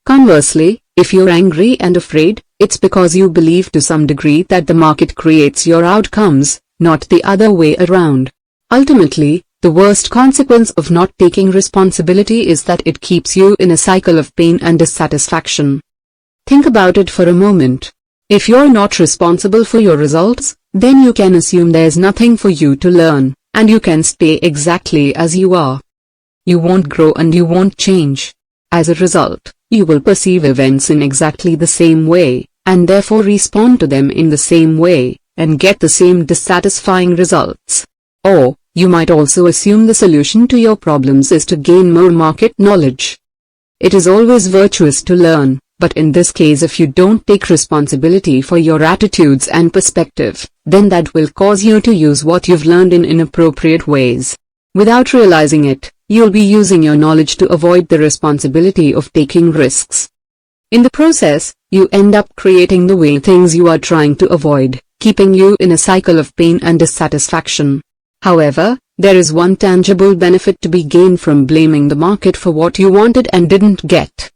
Conversely, if you're angry and afraid, it's because you believe to some degree that the market creates your outcomes, not the other way around. Ultimately, the worst consequence of not taking responsibility is that it keeps you in a cycle of pain and dissatisfaction. Think about it for a moment. If you're not responsible for your results, then you can assume there's nothing for you to learn, and you can stay exactly as you are. You won't grow and you won't change. As a result, you will perceive events in exactly the same way, and therefore respond to them in the same way, and get the same dissatisfying results. Or, you might also assume the solution to your problems is to gain more market knowledge. It is always virtuous to learn, But in this case, if you don't take responsibility for your attitudes and perspective, then that will cause you to use what you've learned in inappropriate ways. Without realizing it, you'll be using your knowledge to avoid the responsibility of taking risks. In the process, you end up creating the way things you are trying to avoid, keeping you in a cycle of pain and dissatisfaction. However, there is one tangible benefit to be gained from blaming the market for what you wanted and didn't get.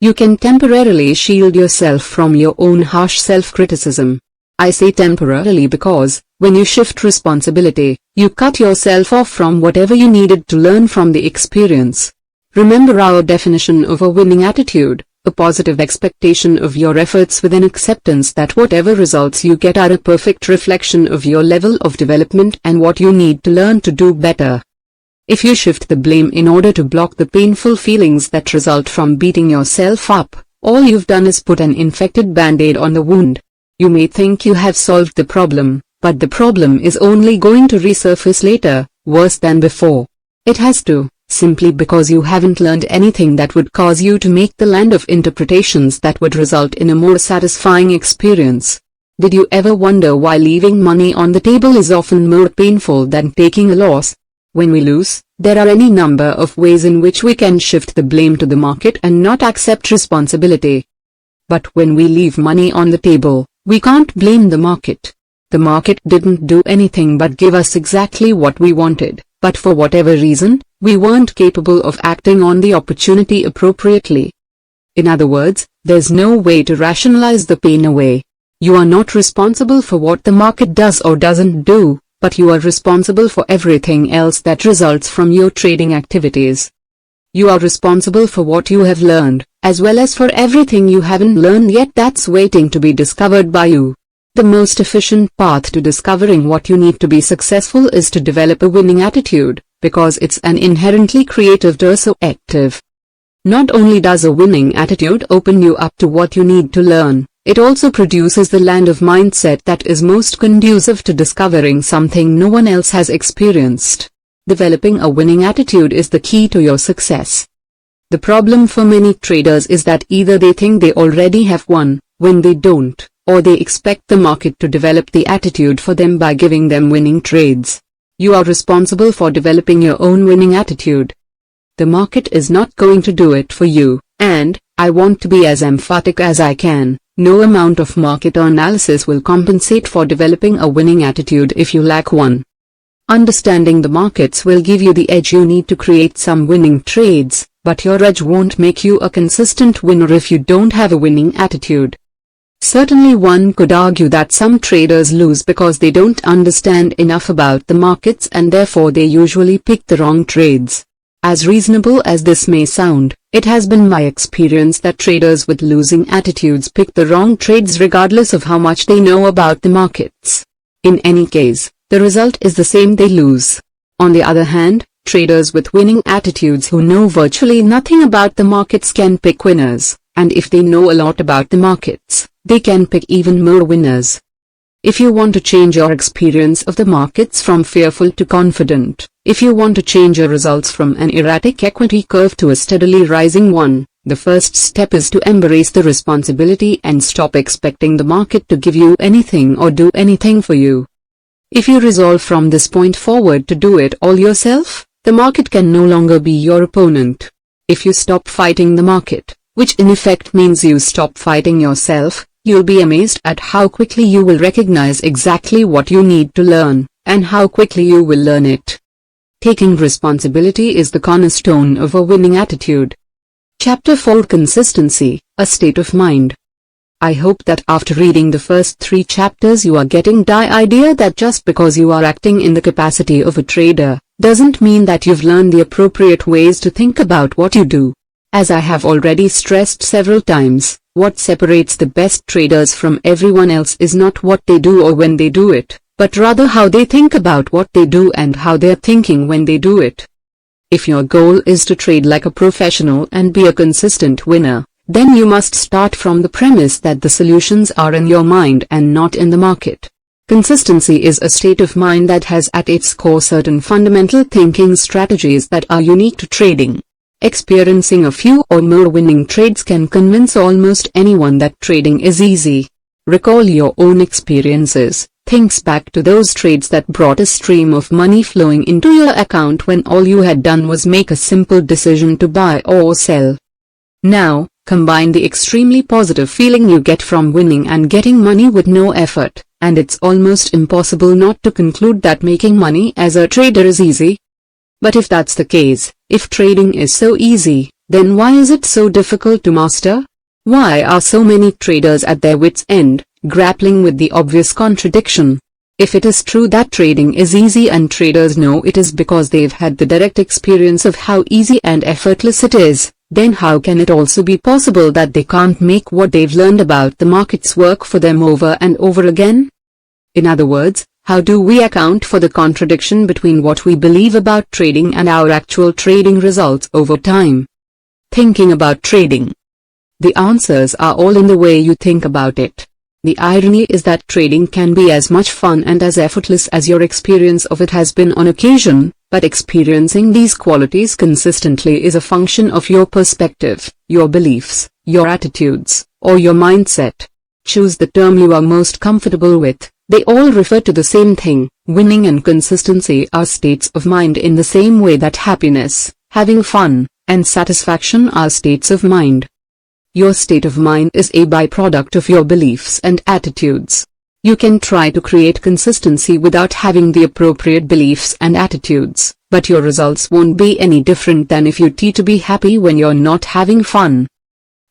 You can temporarily shield yourself from your own harsh self-criticism. I say temporarily because, when you shift responsibility, you cut yourself off from whatever you needed to learn from the experience. Remember our definition of a winning attitude: a positive expectation of your efforts with an acceptance that whatever results you get are a perfect reflection of your level of development and what you need to learn to do better. If you shift the blame in order to block the painful feelings that result from beating yourself up, all you've done is put an infected band-aid on the wound. You may think you have solved the problem, but the problem is only going to resurface later, worse than before. It has to, simply because you haven't learned anything that would cause you to make the land of interpretations that would result in a more satisfying experience. Did you ever wonder why leaving money on the table is often more painful than taking a loss? When we lose, there are any number of ways in which we can shift the blame to the market and not accept responsibility. But when we leave money on the table, we can't blame the market. The market didn't do anything but give us exactly what we wanted, but for whatever reason, we weren't capable of acting on the opportunity appropriately. In other words, there's no way to rationalize the pain away. You are not responsible for what the market does or doesn't do, but you are responsible for everything else that results from your trading activities. You are responsible for what you have learned, as well as for everything you haven't learned yet that's waiting to be discovered by you. The most efficient path to discovering what you need to be successful is to develop a winning attitude, because it's an inherently creative so active. Not only does a winning attitude open you up to what you need to learn, it also produces the land of mindset that is most conducive to discovering something no one else has experienced. Developing a winning attitude is the key to your success. The problem for many traders is that either they think they already have won, when they don't, or they expect the market to develop the attitude for them by giving them winning trades. You are responsible for developing your own winning attitude. The market is not going to do it for you, and, I want to be as emphatic as I can, no amount of market analysis will compensate for developing a winning attitude if you lack one. Understanding the markets will give you the edge you need to create some winning trades, but your edge won't make you a consistent winner if you don't have a winning attitude. Certainly one could argue that some traders lose because they don't understand enough about the markets and therefore they usually pick the wrong trades. As reasonable as this may sound, it has been my experience that traders with losing attitudes pick the wrong trades regardless of how much they know about the markets. In any case, the result is the same: they lose. On the other hand, traders with winning attitudes who know virtually nothing about the markets can pick winners, and if they know a lot about the markets, they can pick even more winners. If you want to change your experience of the markets from fearful to confident, if you want to change your results from an erratic equity curve to a steadily rising one, the first step is to embrace the responsibility and stop expecting the market to give you anything or do anything for you. If you resolve from this point forward to do it all yourself, the market can no longer be your opponent. If you stop fighting the market, which in effect means you stop fighting yourself, you'll be amazed at how quickly you will recognize exactly what you need to learn, and how quickly you will learn it. Taking responsibility is the cornerstone of a winning attitude. Chapter 4: Consistency, a State of Mind. I hope that after reading the first 3 chapters you are getting the idea that just because you are acting in the capacity of a trader, doesn't mean that you've learned the appropriate ways to think about what you do. As I have already stressed several times, what separates the best traders from everyone else is not what they do or when they do it, but rather how they think about what they do and how they're thinking when they do it. If your goal is to trade like a professional and be a consistent winner, then you must start from the premise that the solutions are in your mind and not in the market. Consistency is a state of mind that has at its core certain fundamental thinking strategies that are unique to trading. Experiencing a few or more winning trades can convince almost anyone that trading is easy. Recall your own experiences. Think back to those trades that brought a stream of money flowing into your account when all you had done was make a simple decision to buy or sell. Now, combine the extremely positive feeling you get from winning and getting money with no effort, and it's almost impossible not to conclude that making money as a trader is easy. But if that's the case, if trading is so easy, then why is it so difficult to master? Why are so many traders at their wits' end, grappling with the obvious contradiction? If it is true that trading is easy and traders know it is because they've had the direct experience of how easy and effortless it is, then how can it also be possible that they can't make what they've learned about the markets work for them over and over again? In other words, how do we account for the contradiction between what we believe about trading and our actual trading results over time? Thinking about trading. The answers are all in the way you think about it. The irony is that trading can be as much fun and as effortless as your experience of it has been on occasion, but experiencing these qualities consistently is a function of your perspective, your beliefs, your attitudes, or your mindset. Choose the term you are most comfortable with. They all refer to the same thing. Winning and consistency are states of mind in the same way that happiness, having fun, and satisfaction are states of mind. Your state of mind is a byproduct of your beliefs and attitudes. You can try to create consistency without having the appropriate beliefs and attitudes, but your results won't be any different than if you try to be happy when you're not having fun.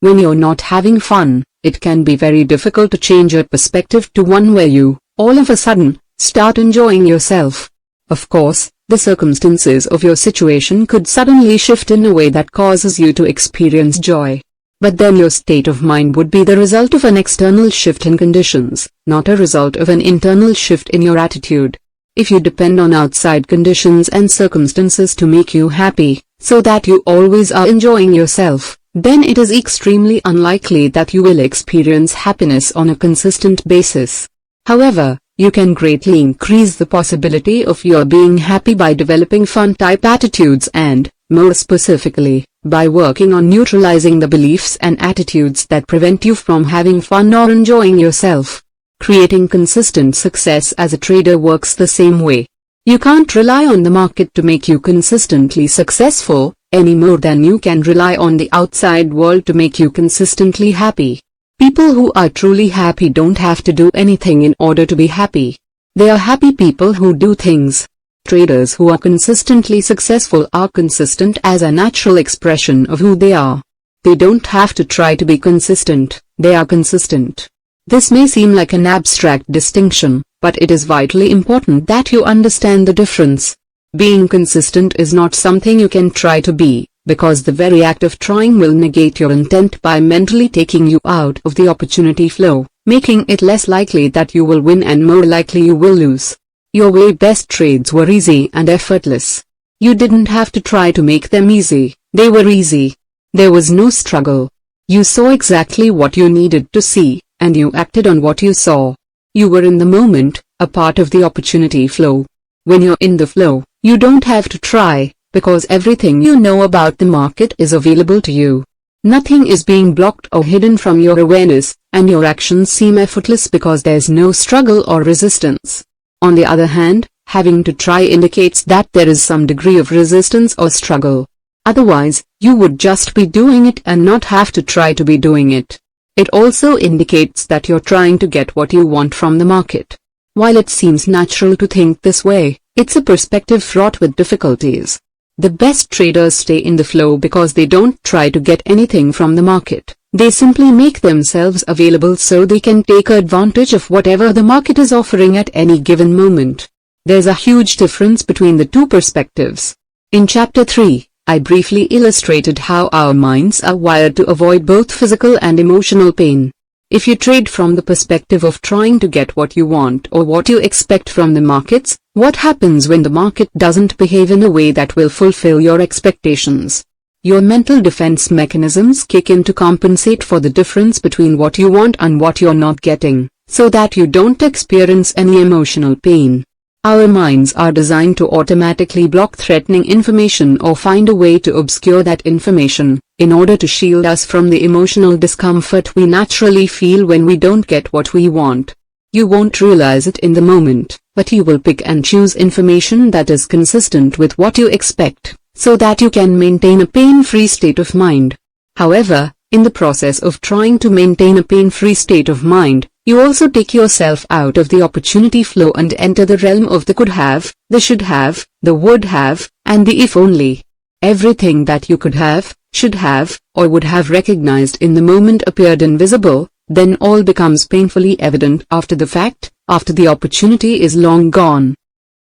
When you're not having fun, it can be very difficult to change your perspective to one where you, all of a sudden, start enjoying yourself. Of course, the circumstances of your situation could suddenly shift in a way that causes you to experience joy. But then your state of mind would be the result of an external shift in conditions, not a result of an internal shift in your attitude. If you depend on outside conditions and circumstances to make you happy, so that you always are enjoying yourself, then it is extremely unlikely that you will experience happiness on a consistent basis. However, you can greatly increase the possibility of your being happy by developing fun-type attitudes and, more specifically, by working on neutralizing the beliefs and attitudes that prevent you from having fun or enjoying yourself. Creating consistent success as a trader works the same way. You can't rely on the market to make you consistently successful, any more than you can rely on the outside world to make you consistently happy. People who are truly happy don't have to do anything in order to be happy. They are happy people who do things. Traders who are consistently successful are consistent as a natural expression of who they are. They don't have to try to be consistent, they are consistent. This may seem like an abstract distinction, but it is vitally important that you understand the difference. Being consistent is not something you can try to be, because the very act of trying will negate your intent by mentally taking you out of the opportunity flow, making it less likely that you will win and more likely you will lose. Your way best trades were easy and effortless. You didn't have to try to make them easy, they were easy. There was no struggle. You saw exactly what you needed to see, and you acted on what you saw. You were in the moment, a part of the opportunity flow. When you're in the flow, you don't have to try, because everything you know about the market is available to you. Nothing is being blocked or hidden from your awareness, and your actions seem effortless because there's no struggle or resistance. On the other hand, having to try indicates that there is some degree of resistance or struggle. Otherwise, you would just be doing it and not have to try to be doing it. It also indicates that you're trying to get what you want from the market. While it seems natural to think this way, it's a perspective fraught with difficulties. The best traders stay in the flow because they don't try to get anything from the market. They simply make themselves available so they can take advantage of whatever the market is offering at any given moment. There's a huge difference between the two perspectives. In Chapter 3, I briefly illustrated how our minds are wired to avoid both physical and emotional pain. If you trade from the perspective of trying to get what you want or what you expect from the markets, what happens when the market doesn't behave in a way that will fulfill your expectations? Your mental defense mechanisms kick in to compensate for the difference between what you want and what you're not getting, so that you don't experience any emotional pain. Our minds are designed to automatically block threatening information or find a way to obscure that information, in order to shield us from the emotional discomfort we naturally feel when we don't get what we want. You won't realize it in the moment, but you will pick and choose information that is consistent with what you expect, so that you can maintain a pain-free state of mind. However, in the process of trying to maintain a pain-free state of mind, you also take yourself out of the opportunity flow and enter the realm of the could have, the should have, the would have, and the if only. Everything that you could have, should have, or would have recognized in the moment appeared invisible, then all becomes painfully evident after the fact, after the opportunity is long gone.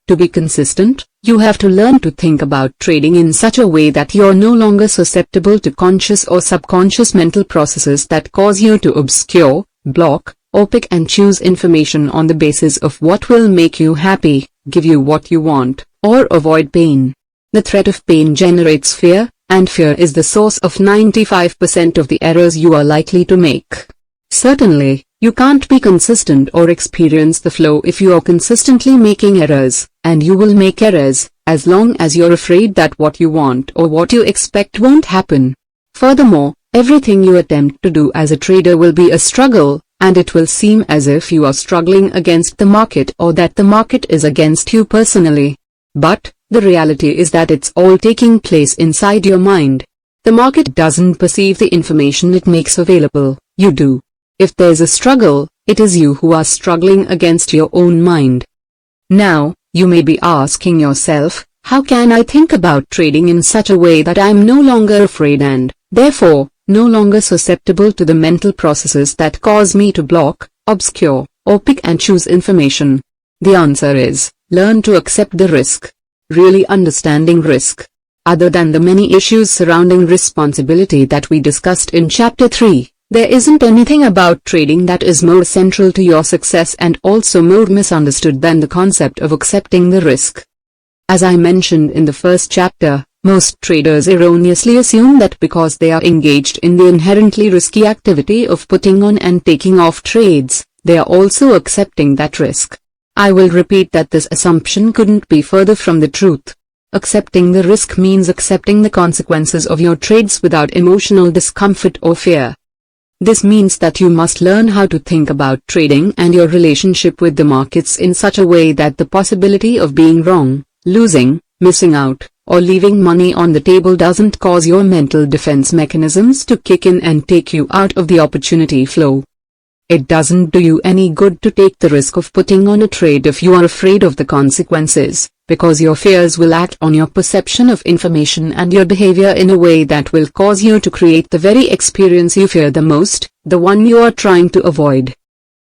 To be consistent, you have to learn to think about trading in such a way that you're no longer susceptible to conscious or subconscious mental processes that cause you to obscure, block, or pick and choose information on the basis of what will make you happy, give you what you want, or avoid pain. The threat of pain generates fear, and fear is the source of 95% of the errors you are likely to make. Certainly, you can't be consistent or experience the flow if you are consistently making errors, and you will make errors, as long as you're afraid that what you want or what you expect won't happen. Furthermore, everything you attempt to do as a trader will be a struggle, and it will seem as if you are struggling against the market or that the market is against you personally. But, the reality is that it's all taking place inside your mind. The market doesn't perceive the information it makes available, you do. If there's a struggle, it is you who are struggling against your own mind. Now, you may be asking yourself, how can I think about trading in such a way that I'm no longer afraid and, therefore, no longer susceptible to the mental processes that cause me to block, obscure, or pick and choose information? The answer is, learn to accept the risk. Really understanding risk. Other than the many issues surrounding responsibility that we discussed in Chapter 3, there isn't anything about trading that is more central to your success and also more misunderstood than the concept of accepting the risk. As I mentioned in the first chapter, most traders erroneously assume that because they are engaged in the inherently risky activity of putting on and taking off trades, they are also accepting that risk. I will repeat that this assumption couldn't be further from the truth. Accepting the risk means accepting the consequences of your trades without emotional discomfort or fear. This means that you must learn how to think about trading and your relationship with the markets in such a way that the possibility of being wrong, losing, missing out, or leaving money on the table doesn't cause your mental defense mechanisms to kick in and take you out of the opportunity flow. It doesn't do you any good to take the risk of putting on a trade if you are afraid of the consequences, because your fears will act on your perception of information and your behavior in a way that will cause you to create the very experience you fear the most, the one you are trying to avoid.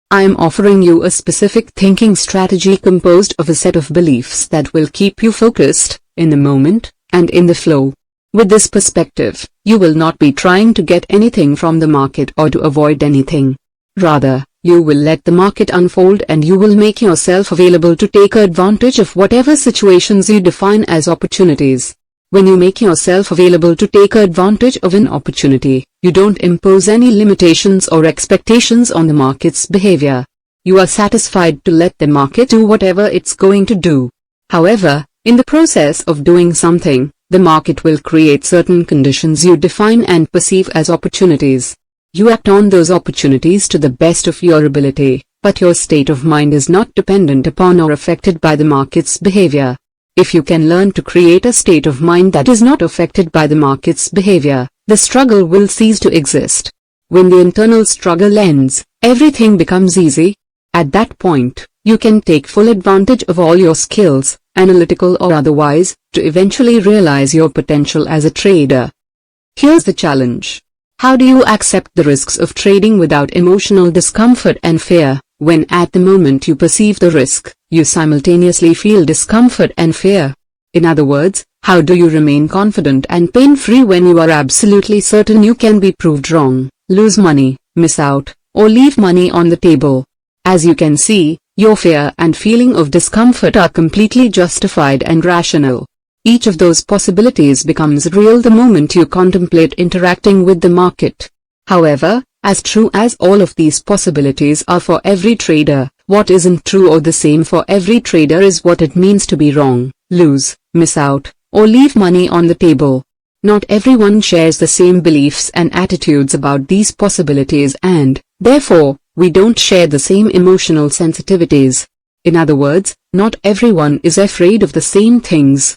I am offering you a specific thinking strategy composed of a set of beliefs that will keep you focused, in the moment, and in the flow. With this perspective, you will not be trying to get anything from the market or to avoid anything. Rather, you will let the market unfold and you will make yourself available to take advantage of whatever situations you define as opportunities. When you make yourself available to take advantage of an opportunity, you don't impose any limitations or expectations on the market's behavior. You are satisfied to let the market do whatever it's going to do. However, in the process of doing something, the market will create certain conditions you define and perceive as opportunities. You act on those opportunities to the best of your ability, but your state of mind is not dependent upon or affected by the market's behavior. If you can learn to create a state of mind that is not affected by the market's behavior, the struggle will cease to exist. When the internal struggle ends, everything becomes easy. At that point, you can take full advantage of all your skills, analytical or otherwise, to eventually realize your potential as a trader. Here's the challenge. How do you accept the risks of trading without emotional discomfort and fear, when at the moment you perceive the risk, you simultaneously feel discomfort and fear? In other words, how do you remain confident and pain-free when you are absolutely certain you can be proved wrong, lose money, miss out, or leave money on the table? As you can see, your fear and feeling of discomfort are completely justified and rational. Each of those possibilities becomes real the moment you contemplate interacting with the market. However, as true as all of these possibilities are for every trader, What isn't true or the same for every trader is what it means to be wrong, lose, miss out, or leave money on the table. Not everyone shares the same beliefs and attitudes about these possibilities and, therefore, we don't share the same emotional sensitivities. In other words, not everyone is afraid of the same things.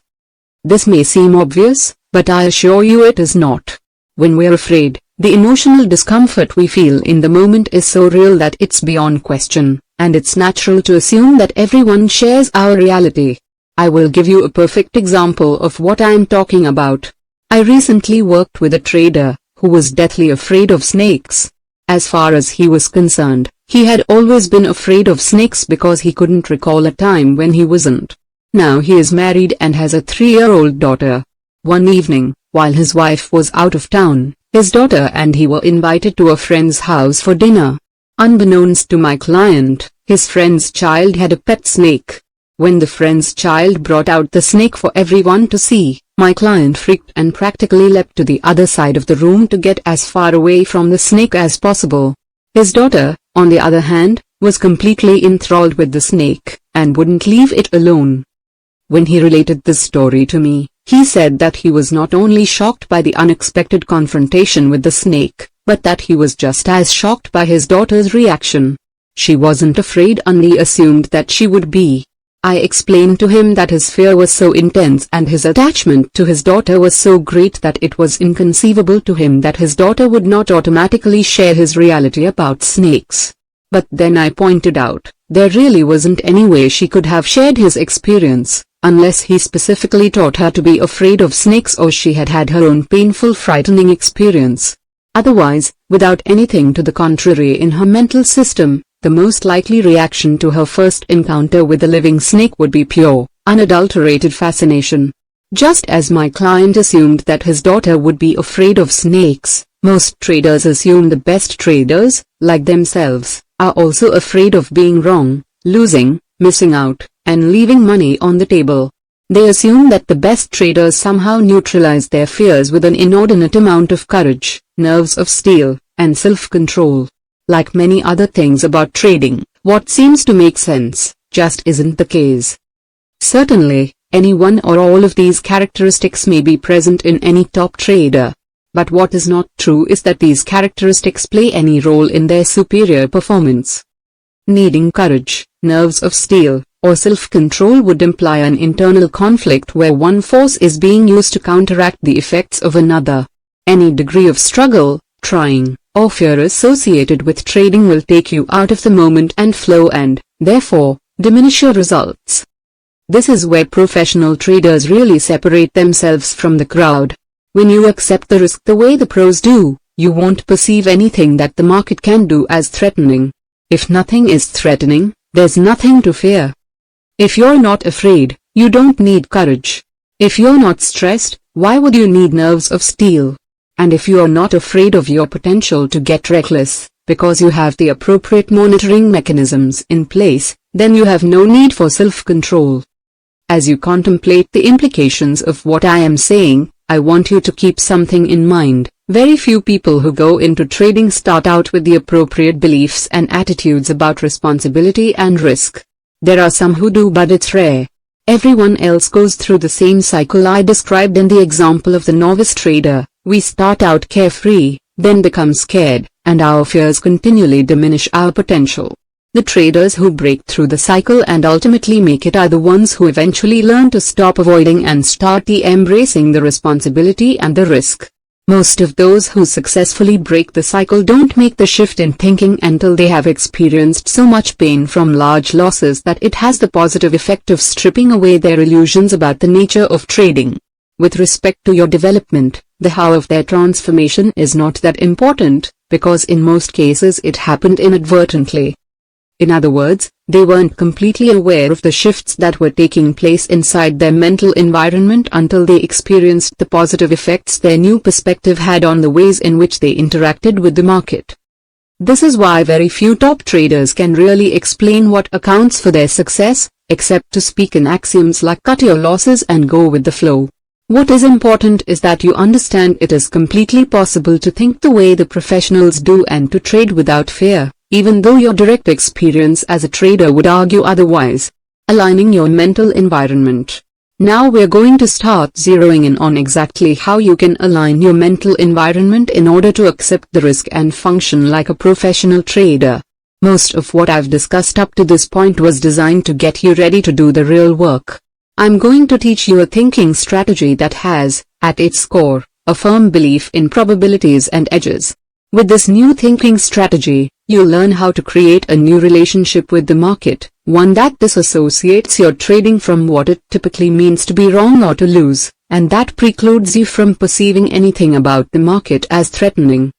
This may seem obvious, but I assure you it is not. When we're afraid, the emotional discomfort we feel in the moment is so real that it's beyond question, and it's natural to assume that everyone shares our reality. I will give you a perfect example of what I am talking about. I recently worked with a trader who was deathly afraid of snakes. As far as he was concerned, he had always been afraid of snakes because he couldn't recall a time when he wasn't. Now he is married and has a 3-year-old daughter. One evening, while his wife was out of town, his daughter and he were invited to a friend's house for dinner. Unbeknownst to my client, his friend's child had a pet snake. When the friend's child brought out the snake for everyone to see, my client freaked and practically leapt to the other side of the room to get as far away from the snake as possible. His daughter, on the other hand, was completely enthralled with the snake, and wouldn't leave it alone. When he related this story to me, he said that he was not only shocked by the unexpected confrontation with the snake, but that he was just as shocked by his daughter's reaction. She wasn't afraid and he assumed that she would be. I explained to him that his fear was so intense and his attachment to his daughter was so great that it was inconceivable to him that his daughter would not automatically share his reality about snakes. But then I pointed out, there really wasn't any way she could have shared his experience, unless he specifically taught her to be afraid of snakes or she had had her own painful frightening experience. Otherwise, without anything to the contrary in her mental system, the most likely reaction to her first encounter with a living snake would be pure, unadulterated fascination. Just as my client assumed that his daughter would be afraid of snakes, most traders assume the best traders, like themselves, are also afraid of being wrong, losing, missing out, and leaving money on the table. They assume that the best traders somehow neutralize their fears with an inordinate amount of courage, nerves of steel, and self-control. Like many other things about trading, what seems to make sense, just isn't the case. Certainly, any one or all of these characteristics may be present in any top trader. But what is not true is that these characteristics play any role in their superior performance. Needing courage, nerves of steel, or self-control would imply an internal conflict where one force is being used to counteract the effects of another. Any degree of struggle, trying, or fear associated with trading will take you out of the moment and flow and, therefore, diminish your results. This is where professional traders really separate themselves from the crowd. When you accept the risk the way the pros do, you won't perceive anything that the market can do as threatening. If nothing is threatening, there's nothing to fear. If you're not afraid, you don't need courage. If you're not stressed, why would you need nerves of steel? And if you are not afraid of your potential to get reckless, because you have the appropriate monitoring mechanisms in place, then you have no need for self-control. As you contemplate the implications of what I am saying, I want you to keep something in mind. Very few people who go into trading start out with the appropriate beliefs and attitudes about responsibility and risk. There are some who do, but it's rare. Everyone else goes through the same cycle I described in the example of the novice trader. We start out carefree, then become scared, and our fears continually diminish our potential. The traders who break through the cycle and ultimately make it are the ones who eventually learn to stop avoiding and start embracing the responsibility and the risk. Most of those who successfully break the cycle don't make the shift in thinking until they have experienced so much pain from large losses that it has the positive effect of stripping away their illusions about the nature of trading. With respect to your development, the how of their transformation is not that important, because in most cases it happened inadvertently. In other words, they weren't completely aware of the shifts that were taking place inside their mental environment until they experienced the positive effects their new perspective had on the ways in which they interacted with the market. This is why very few top traders can really explain what accounts for their success, except to speak in axioms like cut your losses and go with the flow. What is important is that you understand it is completely possible to think the way the professionals do and to trade without fear, even though your direct experience as a trader would argue otherwise. Aligning your mental environment. Now we're going to start zeroing in on exactly how you can align your mental environment in order to accept the risk and function like a professional trader. Most of what I've discussed up to this point was designed to get you ready to do the real work. I'm going to teach you a thinking strategy that has, at its core, a firm belief in probabilities and edges. With this new thinking strategy, you'll learn how to create a new relationship with the market, one that disassociates your trading from what it typically means to be wrong or to lose, and that precludes you from perceiving anything about the market as threatening.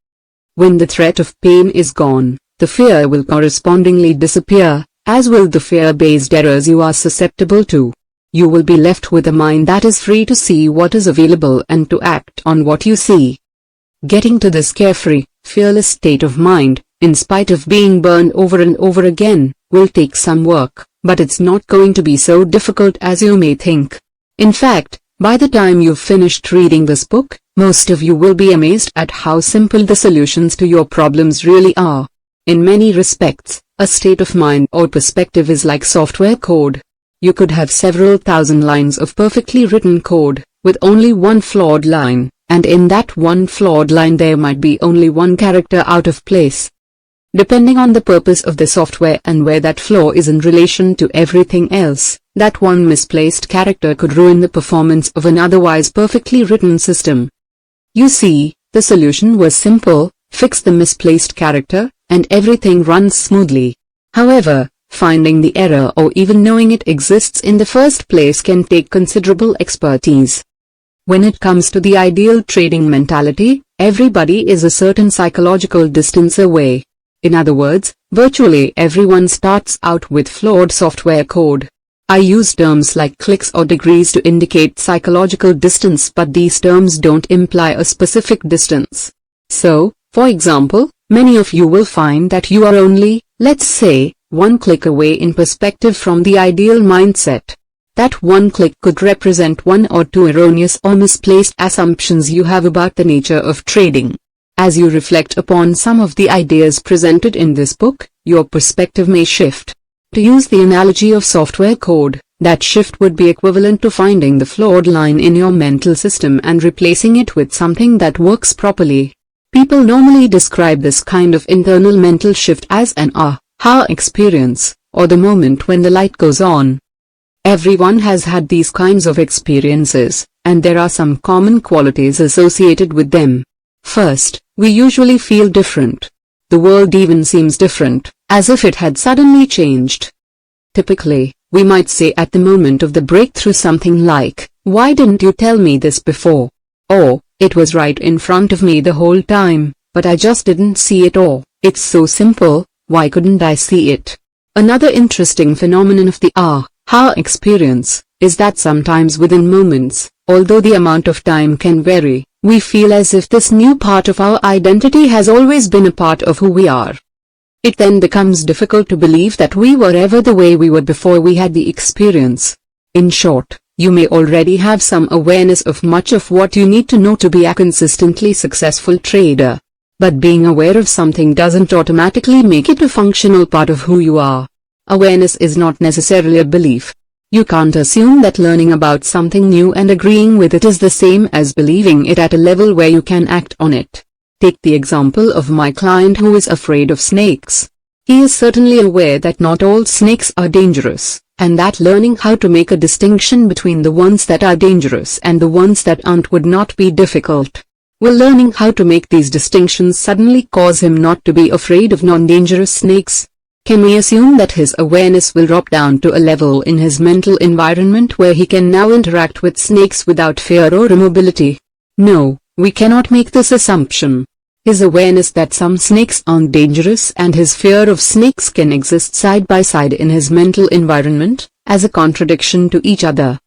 When the threat of pain is gone, the fear will correspondingly disappear, as will the fear-based errors you are susceptible to. You will be left with a mind that is free to see what is available and to act on what you see. Getting to this carefree, fearless state of mind, in spite of being burned over and over again, will take some work, but it's not going to be so difficult as you may think. In fact, by the time you've finished reading this book, most of you will be amazed at how simple the solutions to your problems really are. In many respects, a state of mind or perspective is like software code. You could have several thousand lines of perfectly written code, with only one flawed line, and in that one flawed line there might be only one character out of place. Depending on the purpose of the software and where that flaw is in relation to everything else, that one misplaced character could ruin the performance of an otherwise perfectly written system. You see, the solution was simple: fix the misplaced character, and everything runs smoothly. However, finding the error or even knowing it exists in the first place can take considerable expertise. When it comes to the ideal trading mentality, everybody is a certain psychological distance away. In other words, virtually everyone starts out with flawed software code. I use terms like clicks or degrees to indicate psychological distance, but these terms don't imply a specific distance. So, for example, many of you will find that you are only, let's say, one click away in perspective from the ideal mindset. That one click could represent one or two erroneous or misplaced assumptions you have about the nature of trading. As you reflect upon some of the ideas presented in this book, your perspective may shift. To use the analogy of software code, that shift would be equivalent to finding the flawed line in your mental system and replacing it with something that works properly. People normally describe this kind of internal mental shift as an aha experience, or the moment when the light goes on. Everyone has had these kinds of experiences, and there are some common qualities associated with them. First, we usually feel different. The world even seems different, as if it had suddenly changed. Typically, we might say at the moment of the breakthrough something like, "Why didn't you tell me this before?" Or, "It was right in front of me the whole time, but I just didn't see it," or, "It's so simple, why couldn't I see it?" Another interesting phenomenon of the aha experience is that sometimes within moments, although the amount of time can vary, we feel as if this new part of our identity has always been a part of who we are. It then becomes difficult to believe that we were ever the way we were before we had the experience. In short, you may already have some awareness of much of what you need to know to be a consistently successful trader. But being aware of something doesn't automatically make it a functional part of who you are. Awareness is not necessarily a belief. You can't assume that learning about something new and agreeing with it is the same as believing it at a level where you can act on it. Take the example of my client who is afraid of snakes. He is certainly aware that not all snakes are dangerous, and that learning how to make a distinction between the ones that are dangerous and the ones that aren't would not be difficult. Will learning how to make these distinctions suddenly cause him not to be afraid of non-dangerous snakes? Can we assume that his awareness will drop down to a level in his mental environment where he can now interact with snakes without fear or immobility? No, we cannot make this assumption. His awareness that some snakes aren't dangerous and his fear of snakes can exist side by side in his mental environment, as a contradiction to each other.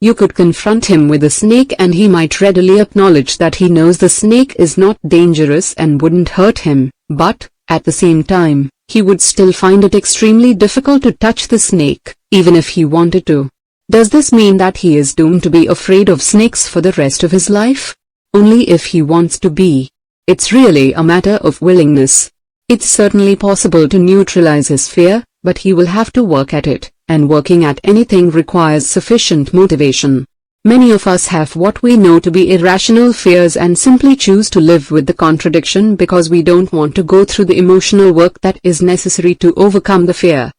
You could confront him with a snake and he might readily acknowledge that he knows the snake is not dangerous and wouldn't hurt him, but, at the same time, he would still find it extremely difficult to touch the snake, even if he wanted to. Does this mean that he is doomed to be afraid of snakes for the rest of his life? Only if he wants to be. It's really a matter of willingness. It's certainly possible to neutralize his fear, but he will have to work at it, and working at anything requires sufficient motivation. Many of us have what we know to be irrational fears and simply choose to live with the contradiction because we don't want to go through the emotional work that is necessary to overcome the fear.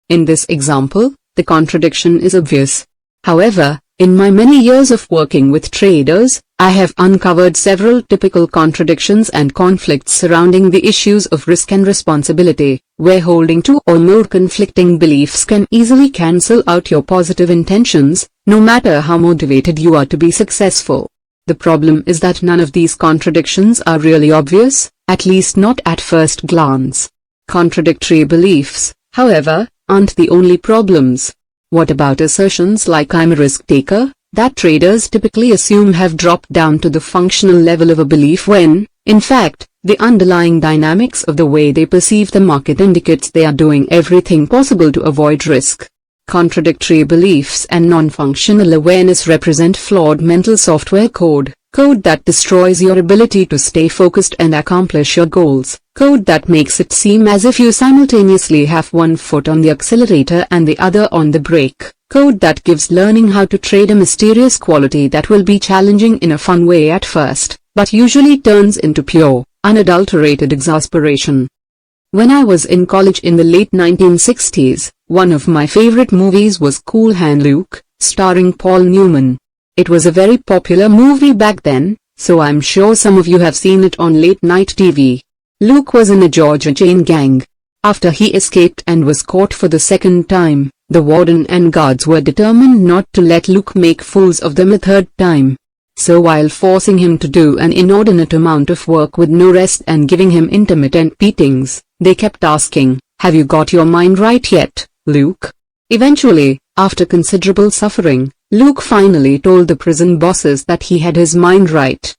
In this example, the contradiction is obvious. However, in my many years of working with traders, I have uncovered several typical contradictions and conflicts surrounding the issues of risk and responsibility, where holding two or more conflicting beliefs can easily cancel out your positive intentions, no matter how motivated you are to be successful. The problem is that none of these contradictions are really obvious, at least not at first glance. Contradictory beliefs, however, aren't the only problems. What about assertions like "I'm a risk taker," that traders typically assume have dropped down to the functional level of a belief when, in fact, the underlying dynamics of the way they perceive the market indicates they are doing everything possible to avoid risk. Contradictory beliefs and non-functional awareness represent flawed mental software code that destroys your ability to stay focused and accomplish your goals, code that makes it seem as if you simultaneously have one foot on the accelerator and the other on the brake, code that gives learning how to trade a mysterious quality that will be challenging in a fun way at first, but usually turns into pure, unadulterated exasperation. When I was in college in the late 1960s, one of my favorite movies was Cool Hand Luke, starring Paul Newman. It was a very popular movie back then, so I'm sure some of you have seen it on late-night TV. Luke was in a Georgia chain gang. After he escaped and was caught for the second time, the warden and guards were determined not to let Luke make fools of them a third time. So while forcing him to do an inordinate amount of work with no rest and giving him intermittent beatings, they kept asking, "Have you got your mind right yet, Luke?" Eventually, after considerable suffering, Luke finally told the prison bosses that he had his mind right.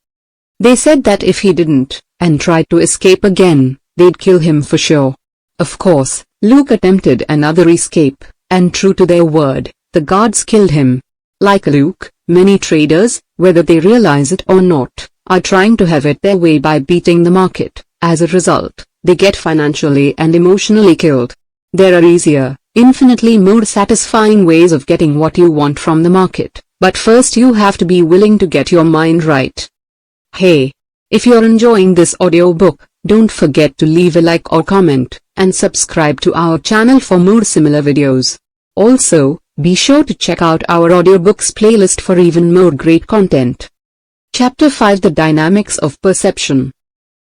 They said that if he didn't, and tried to escape again, they'd kill him for sure. Of course, Luke attempted another escape, and true to their word, the guards killed him. Like Luke, many traders, whether they realize it or not, are trying to have it their way by beating the market. As a result, they get financially and emotionally killed. There are easier, infinitely more satisfying ways of getting what you want from the market, but first you have to be willing to get your mind right. Hey! If you're enjoying this audiobook, don't forget to leave a like or comment, and subscribe to our channel for more similar videos. Also, be sure to check out our audiobooks playlist for even more great content. Chapter 5: The Dynamics of Perception.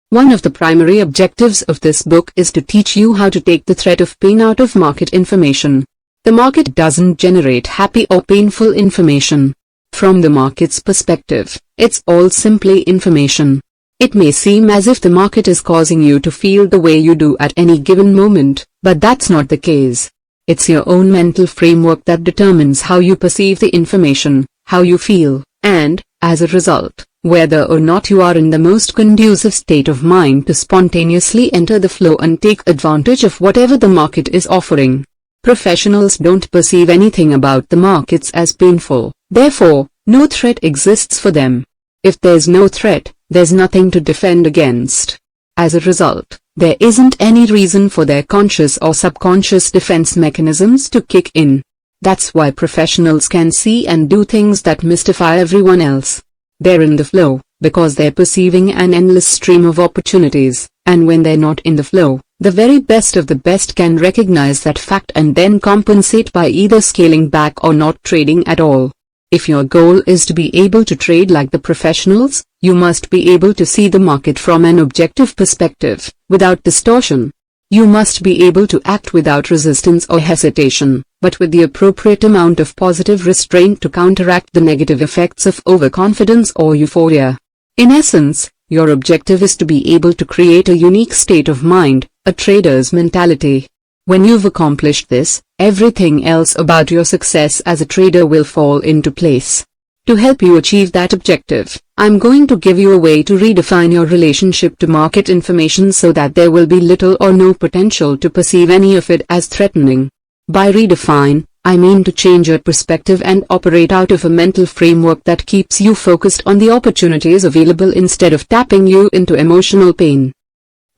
One of the primary objectives of this book is to teach you how to take the threat of pain out of market information. The market doesn't generate happy or painful information. From the market's perspective, it's all simply information. It may seem as if the market is causing you to feel the way you do at any given moment, but that's not the case. It's your own mental framework that determines how you perceive the information, how you feel, and, as a result, whether or not you are in the most conducive state of mind to spontaneously enter the flow and take advantage of whatever the market is offering. Professionals don't perceive anything about the markets as painful, therefore, no threat exists for them. If there's no threat, there's nothing to defend against. As a result, there isn't any reason for their conscious or subconscious defense mechanisms to kick in. That's why professionals can see and do things that mystify everyone else. They're in the flow, because they're perceiving an endless stream of opportunities, and when they're not in the flow, the very best of the best can recognize that fact and then compensate by either scaling back or not trading at all. If your goal is to be able to trade like the professionals, you must be able to see the market from an objective perspective, without distortion. You must be able to act without resistance or hesitation, but with the appropriate amount of positive restraint to counteract the negative effects of overconfidence or euphoria. In essence, your objective is to be able to create a unique state of mind, a trader's mentality. When you've accomplished this, everything else about your success as a trader will fall into place. To help you achieve that objective, I'm going to give you a way to redefine your relationship to market information so that there will be little or no potential to perceive any of it as threatening. By redefine, I mean to change your perspective and operate out of a mental framework that keeps you focused on the opportunities available instead of tapping you into emotional pain.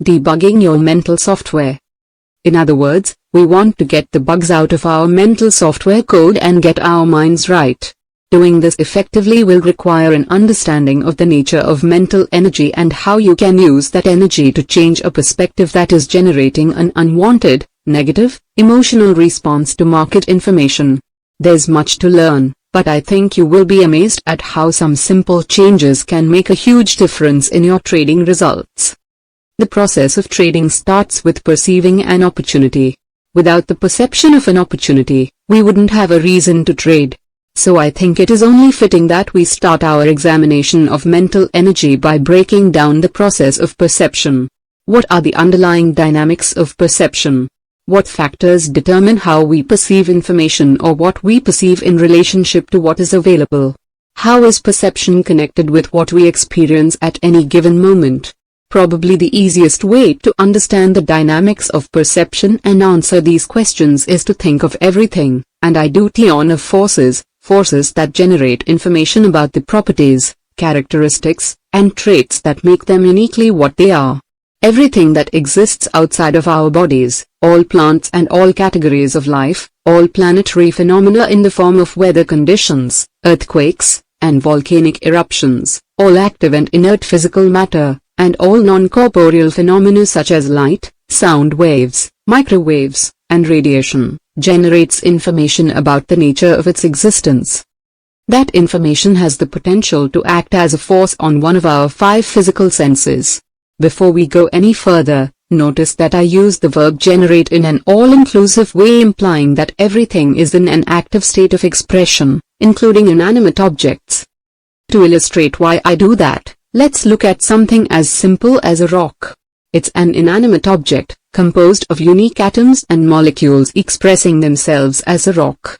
debugging your mental software. In other words, we want to get the bugs out of our mental software code and get our minds right. Doing this effectively will require an understanding of the nature of mental energy and how you can use that energy to change a perspective that is generating an unwanted, negative, emotional response to market information. There's much to learn, but I think you will be amazed at how some simple changes can make a huge difference in your trading results. The process of trading starts with perceiving an opportunity. Without the perception of an opportunity, we wouldn't have a reason to trade. So I think it is only fitting that we start our examination of mental energy by breaking down the process of perception. What are the underlying dynamics of perception? What factors determine how we perceive information or what we perceive in relationship to what is available? How is perception connected with what we experience at any given moment? Probably the easiest way to understand the dynamics of perception and answer these questions is to think of everything, and I do on of forces that generate information about the properties, characteristics, and traits that make them uniquely what they are. Everything that exists outside of our bodies, all plants and all categories of life, all planetary phenomena in the form of weather conditions, earthquakes, and volcanic eruptions, all active and inert physical matter, and all non-corporeal phenomena such as light, sound waves, microwaves, and radiation, generates information about the nature of its existence. That information has the potential to act as a force on one of our 5 physical senses. Before we go any further, notice that I use the verb generate in an all-inclusive way, implying that everything is in an active state of expression, including inanimate objects. To illustrate why I do that, let's look at something as simple as a rock. It's an inanimate object, composed of unique atoms and molecules expressing themselves as a rock.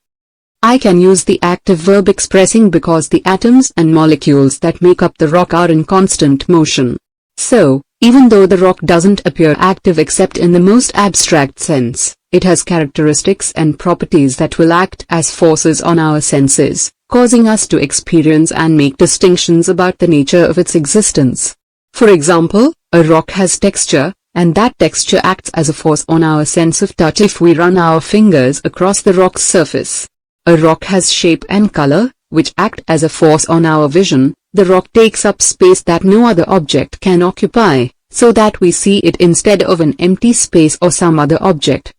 I can use the active verb expressing because the atoms and molecules that make up the rock are in constant motion. So, even though the rock doesn't appear active except in the most abstract sense, it has characteristics and properties that will act as forces on our senses, causing us to experience and make distinctions about the nature of its existence. For example, a rock has texture, and that texture acts as a force on our sense of touch if we run our fingers across the rock's surface. A rock has shape and color, which act as a force on our vision. The rock takes up space that no other object can occupy, so that we see it instead of an empty space or some other object.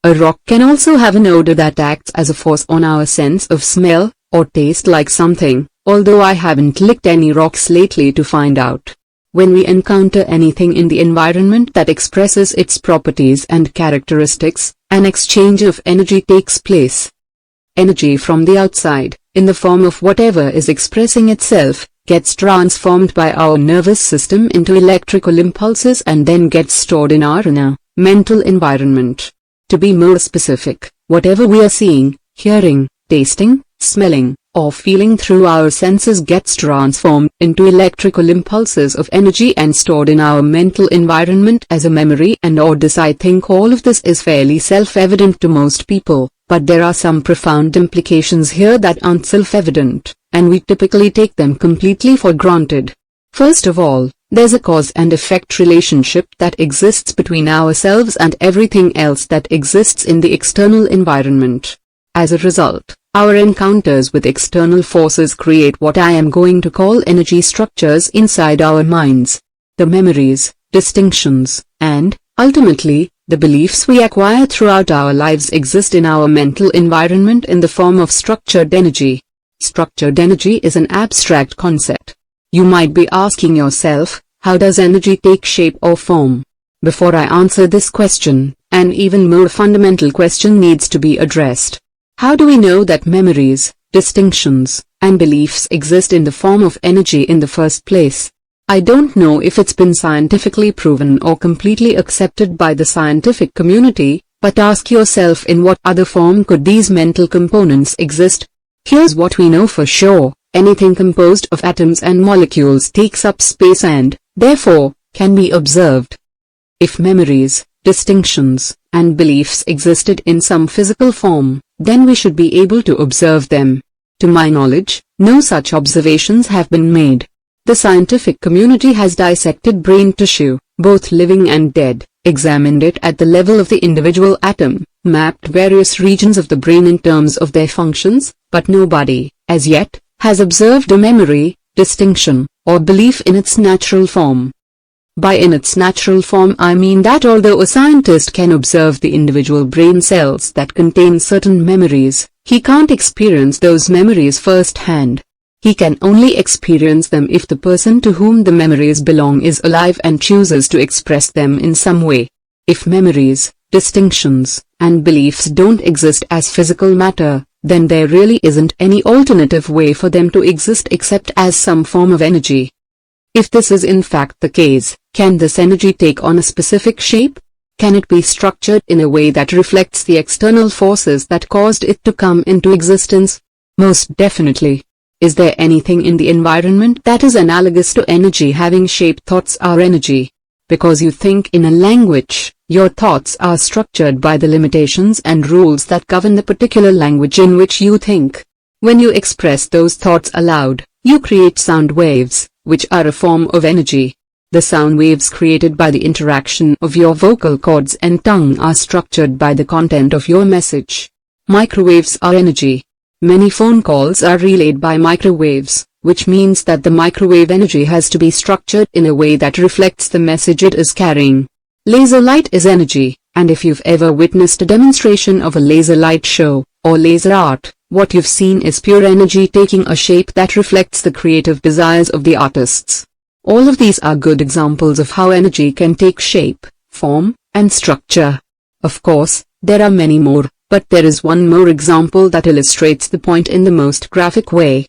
A rock can also have an odor that acts as a force on our sense of smell, or taste like something, although I haven't licked any rocks lately to find out. When we encounter anything in the environment that expresses its properties and characteristics, an exchange of energy takes place. Energy from the outside, in the form of whatever is expressing itself, gets transformed by our nervous system into electrical impulses and then gets stored in our inner, mental environment. To be more specific, whatever we are seeing, hearing, tasting, smelling, or feeling through our senses gets transformed into electrical impulses of energy and stored in our mental environment as a memory and orders. I think all of this is fairly self-evident to most people, but there are some profound implications here that aren't self-evident, and we typically take them completely for granted. First of all, there's a cause and effect relationship that exists between ourselves and everything else that exists in the external environment. As a result, our encounters with external forces create what I am going to call energy structures inside our minds. The memories, distinctions, and, ultimately, the beliefs we acquire throughout our lives exist in our mental environment in the form of structured energy. Structured energy is an abstract concept. You might be asking yourself, how does energy take shape or form? Before I answer this question, an even more fundamental question needs to be addressed. How do we know that memories, distinctions, and beliefs exist in the form of energy in the first place? I don't know if it's been scientifically proven or completely accepted by the scientific community, but ask yourself, in what other form could these mental components exist? Here's what we know for sure: anything composed of atoms and molecules takes up space and, therefore, can be observed. If memories, distinctions, and beliefs existed in some physical form, then we should be able to observe them. To my knowledge, no such observations have been made. The scientific community has dissected brain tissue, both living and dead, examined it at the level of the individual atom, mapped various regions of the brain in terms of their functions, but nobody, as yet, has observed a memory, distinction, or belief in its natural form. By in its natural form I mean that although a scientist can observe the individual brain cells that contain certain memories, he can't experience those memories firsthand. He can only experience them if the person to whom the memories belong is alive and chooses to express them in some way. If memories, distinctions, and beliefs don't exist as physical matter, then there really isn't any alternative way for them to exist except as some form of energy. If this is in fact the case, can this energy take on a specific shape? Can it be structured in a way that reflects the external forces that caused it to come into existence? Most definitely. Is there anything in the environment that is analogous to energy having shape? Thoughts are energy. Because you think in a language, your thoughts are structured by the limitations and rules that govern the particular language in which you think. When you express those thoughts aloud, you create sound waves, which are a form of energy. The sound waves created by the interaction of your vocal cords and tongue are structured by the content of your message. Microwaves are energy. Many phone calls are relayed by microwaves, which means that the microwave energy has to be structured in a way that reflects the message it is carrying. Laser light is energy, and if you've ever witnessed a demonstration of a laser light show, or laser art, what you've seen is pure energy taking a shape that reflects the creative desires of the artists. All of these are good examples of how energy can take shape, form, and structure. Of course, there are many more, but there is one more example that illustrates the point in the most graphic way.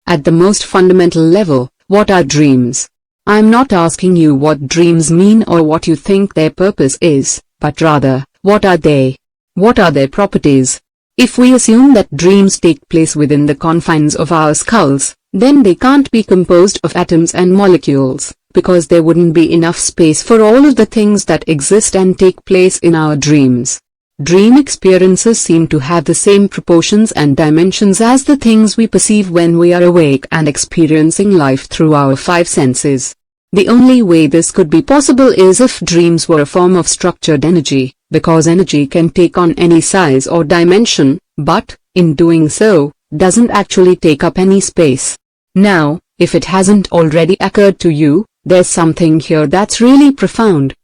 At the most fundamental level, what are dreams? I'm not asking you what dreams mean or what you think their purpose is, but rather, what are they? What are their properties? If we assume that dreams take place within the confines of our skulls, then they can't be composed of atoms and molecules, because there wouldn't be enough space for all of the things that exist and take place in our dreams. Dream experiences seem to have the same proportions and dimensions as the things we perceive when we are awake and experiencing life through our five senses. The only way this could be possible is if dreams were a form of structured energy, because energy can take on any size or dimension, but, in doing so, doesn't actually take up any space. Now, if it hasn't already occurred to you, there's something here that's really profound.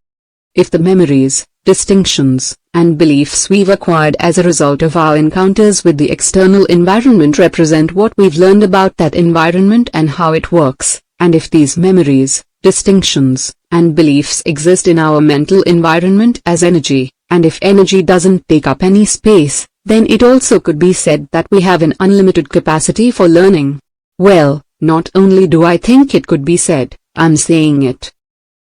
If the memories, distinctions, and beliefs we've acquired as a result of our encounters with the external environment represent what we've learned about that environment and how it works, and if these memories, distinctions, and beliefs exist in our mental environment as energy, and if energy doesn't take up any space, then it also could be said that we have an unlimited capacity for learning. Well, not only do I think it could be said, I'm saying it.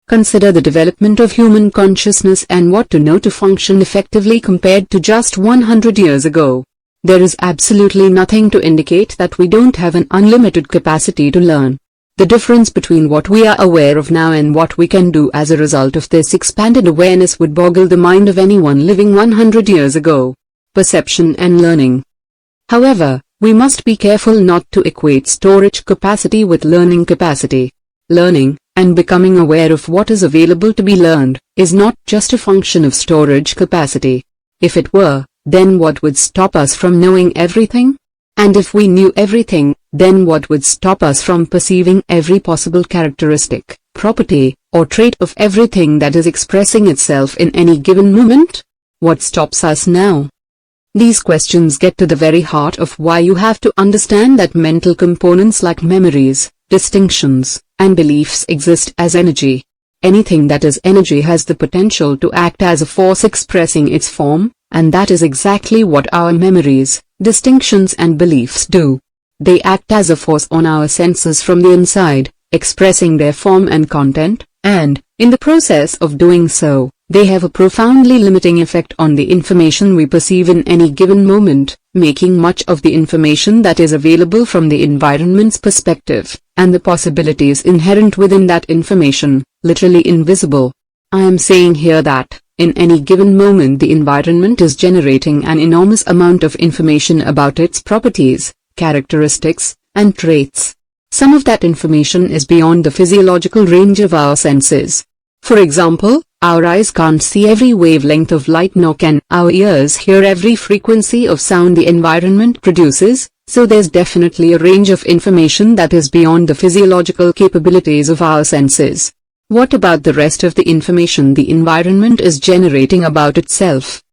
Consider the development of human consciousness and what to know to function effectively compared to just 100 years ago. There is absolutely nothing to indicate that we don't have an unlimited capacity to learn. The difference between what we are aware of now and what we can do as a result of this expanded awareness would boggle the mind of anyone living 100 years ago. Perception and learning. However, we must be careful not to equate storage capacity with learning capacity. Learning, and becoming aware of what is available to be learned, is not just a function of storage capacity. If it were, then what would stop us from knowing everything? And if we knew everything, then what would stop us from perceiving every possible characteristic, property, or trait of everything that is expressing itself in any given moment? What stops us now? These questions get to the very heart of why you have to understand that mental components like memories, distinctions, and beliefs exist as energy. Anything that is energy has the potential to act as a force expressing its form, and that is exactly what our memories, distinctions and beliefs do. They act as a force on our senses from the inside, expressing their form and content, and, in the process of doing so, they have a profoundly limiting effect on the information we perceive in any given moment, making much of the information that is available from the environment's perspective, and the possibilities inherent within that information, literally invisible. I am saying here that, in any given moment the environment is generating an enormous amount of information about its properties, characteristics, and traits. Some of that information is beyond the physiological range of our senses. For example, our eyes can't see every wavelength of light, nor can our ears hear every frequency of sound the environment produces, so there's definitely a range of information that is beyond the physiological capabilities of our senses. What about the rest of the information the environment is generating about itself?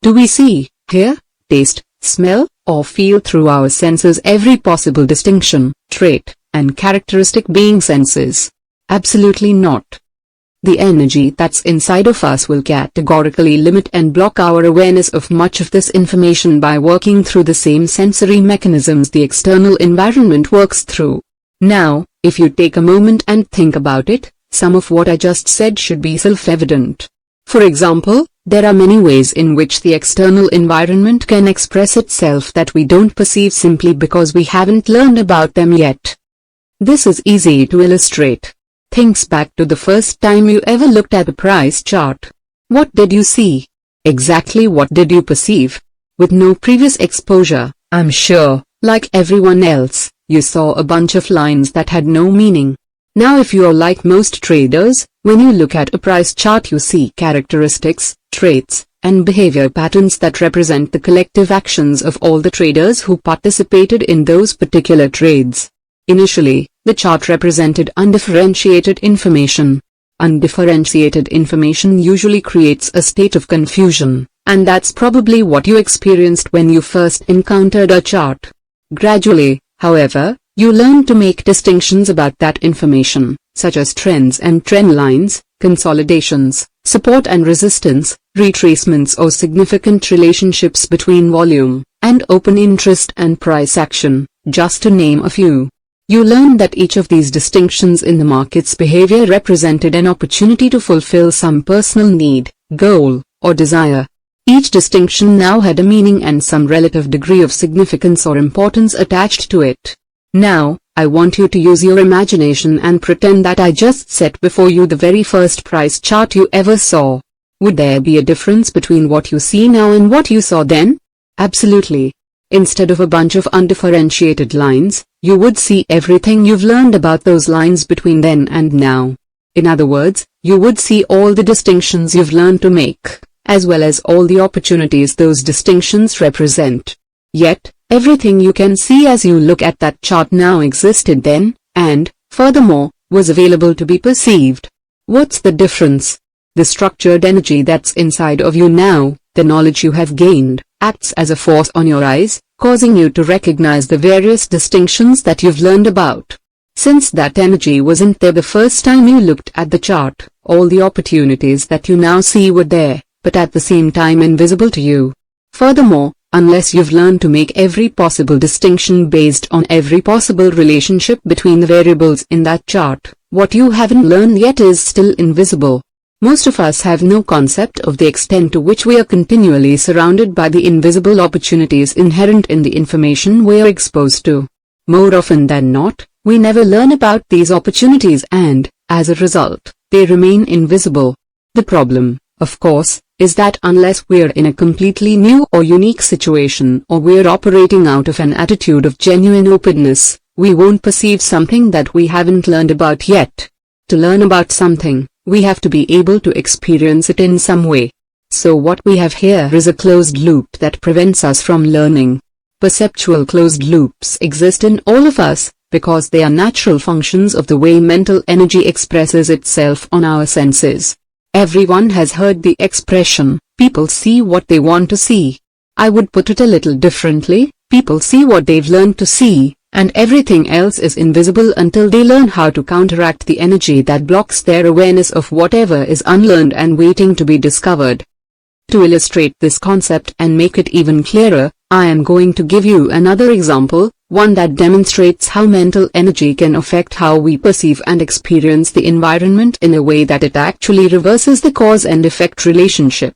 Do we see, hear, taste, smell, or feel through our senses every possible distinction, trait, and characteristic being senses? Absolutely not. The energy that's inside of us will categorically limit and block our awareness of much of this information by working through the same sensory mechanisms the external environment works through. Now, if you take a moment and think about it, some of what I just said should be self-evident. For example, there are many ways in which the external environment can express itself that we don't perceive simply because we haven't learned about them yet. This is easy to illustrate. Think back to the first time you ever looked at a price chart. What did you see? Exactly what did you perceive? With no previous exposure, I'm sure, like everyone else, you saw a bunch of lines that had no meaning. Now if you're like most traders, when you look at a price chart you see characteristics, traits, and behavior patterns that represent the collective actions of all the traders who participated in those particular trades. Initially, the chart represented undifferentiated information. Undifferentiated information usually creates a state of confusion, and that's probably what you experienced when you first encountered a chart. Gradually, however, you learned to make distinctions about that information, such as trends and trend lines, consolidations, support and resistance, retracements or significant relationships between volume and open interest and price action, just to name a few. You learned that each of these distinctions in the market's behavior represented an opportunity to fulfill some personal need, goal, or desire. Each distinction now had a meaning and some relative degree of significance or importance attached to it. Now, I want you to use your imagination and pretend that I just set before you the very first price chart you ever saw. Would there be a difference between what you see now and what you saw then? Absolutely. Instead of a bunch of undifferentiated lines, you would see everything you've learned about those lines between then and now. In other words, you would see all the distinctions you've learned to make, as well as all the opportunities those distinctions represent. Yet, everything you can see as you look at that chart now existed then, and, furthermore, was available to be perceived. What's the difference? The structured energy that's inside of you now, the knowledge you have gained, acts as a force on your eyes, causing you to recognize the various distinctions that you've learned about. Since that energy wasn't there the first time you looked at the chart, all the opportunities that you now see were there, but at the same time invisible to you. Furthermore, unless you've learned to make every possible distinction based on every possible relationship between the variables in that chart, what you haven't learned yet is still invisible. Most of us have no concept of the extent to which we are continually surrounded by the invisible opportunities inherent in the information we are exposed to. More often than not, we never learn about these opportunities and, as a result, they remain invisible. The problem, of course, is that unless we're in a completely new or unique situation or we're operating out of an attitude of genuine openness, we won't perceive something that we haven't learned about yet. To learn about something, we have to be able to experience it in some way. So what we have here is a closed loop that prevents us from learning. Perceptual closed loops exist in all of us, because they are natural functions of the way mental energy expresses itself on our senses. Everyone has heard the expression, people see what they want to see. I would put it a little differently, people see what they've learned to see, and everything else is invisible until they learn how to counteract the energy that blocks their awareness of whatever is unlearned and waiting to be discovered. To illustrate this concept and make it even clearer, I am going to give you another example, one that demonstrates how mental energy can affect how we perceive and experience the environment in a way that it actually reverses the cause and effect relationship.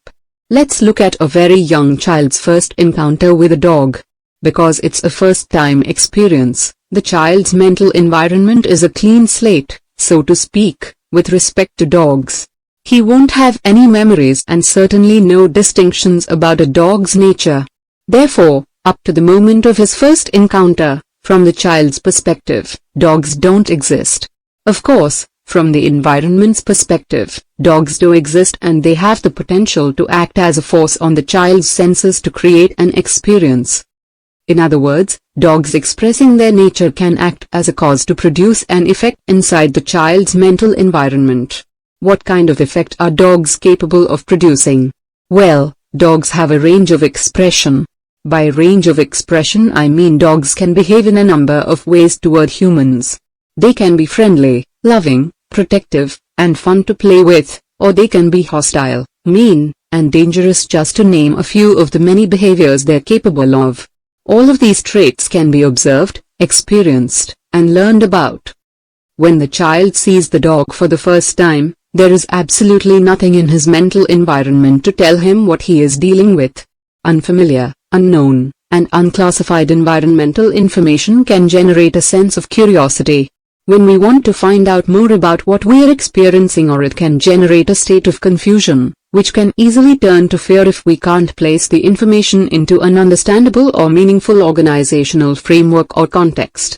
Let's look at a very young child's first encounter with a dog. Because it's a first-time experience, the child's mental environment is a clean slate, so to speak, with respect to dogs. He won't have any memories and certainly no distinctions about a dog's nature. Therefore, up to the moment of his first encounter, From the child's perspective, dogs don't exist. Of course, from the environment's perspective, dogs do exist and they have the potential to act as a force on the child's senses to create an experience. In other words, dogs expressing their nature can act as a cause to produce an effect inside the child's mental environment. What kind of effect are dogs capable of producing? Well, dogs have a range of expression. By range of expression I mean dogs can behave in a number of ways toward humans. They can be friendly, loving, protective, and fun to play with, or they can be hostile, mean, and dangerous, just to name a few of the many behaviors they're capable of. All of these traits can be observed, experienced, and learned about. When the child sees the dog for the first time, there is absolutely nothing in his mental environment to tell him what he is dealing with. Unfamiliar, unknown, and unclassified environmental information can generate a sense of curiosity. When we want to find out more about what we are experiencing, or it can generate a state of confusion, which can easily turn to fear if we can't place the information into an understandable or meaningful organizational framework or context.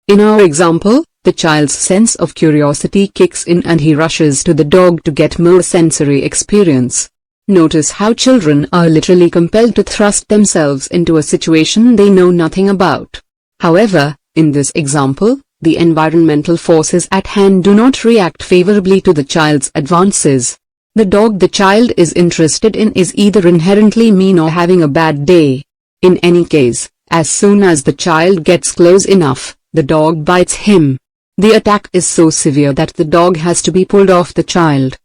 In our example, the child's sense of curiosity kicks in and he rushes to the dog to get more sensory experience. Notice how children are literally compelled to thrust themselves into a situation they know nothing about. However, in this example, the environmental forces at hand do not react favorably to the child's advances. The dog the child is interested in is either inherently mean or having a bad day. In any case, as soon as the child gets close enough, the dog bites him. The attack is so severe that the dog has to be pulled off the child.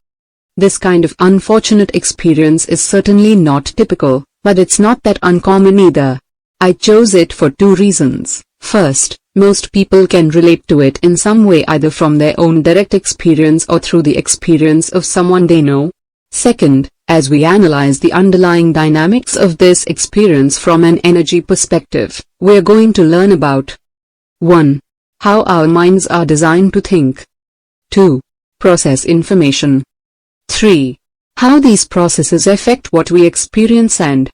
This kind of unfortunate experience is certainly not typical, but it's not that uncommon either. I chose it for two reasons. First, most people can relate to it in some way, either from their own direct experience or through the experience of someone they know. Second, as we analyze the underlying dynamics of this experience from an energy perspective, we're going to learn about 1. How our minds are designed to think. 2. Process information. 3. How these processes affect what we experience, and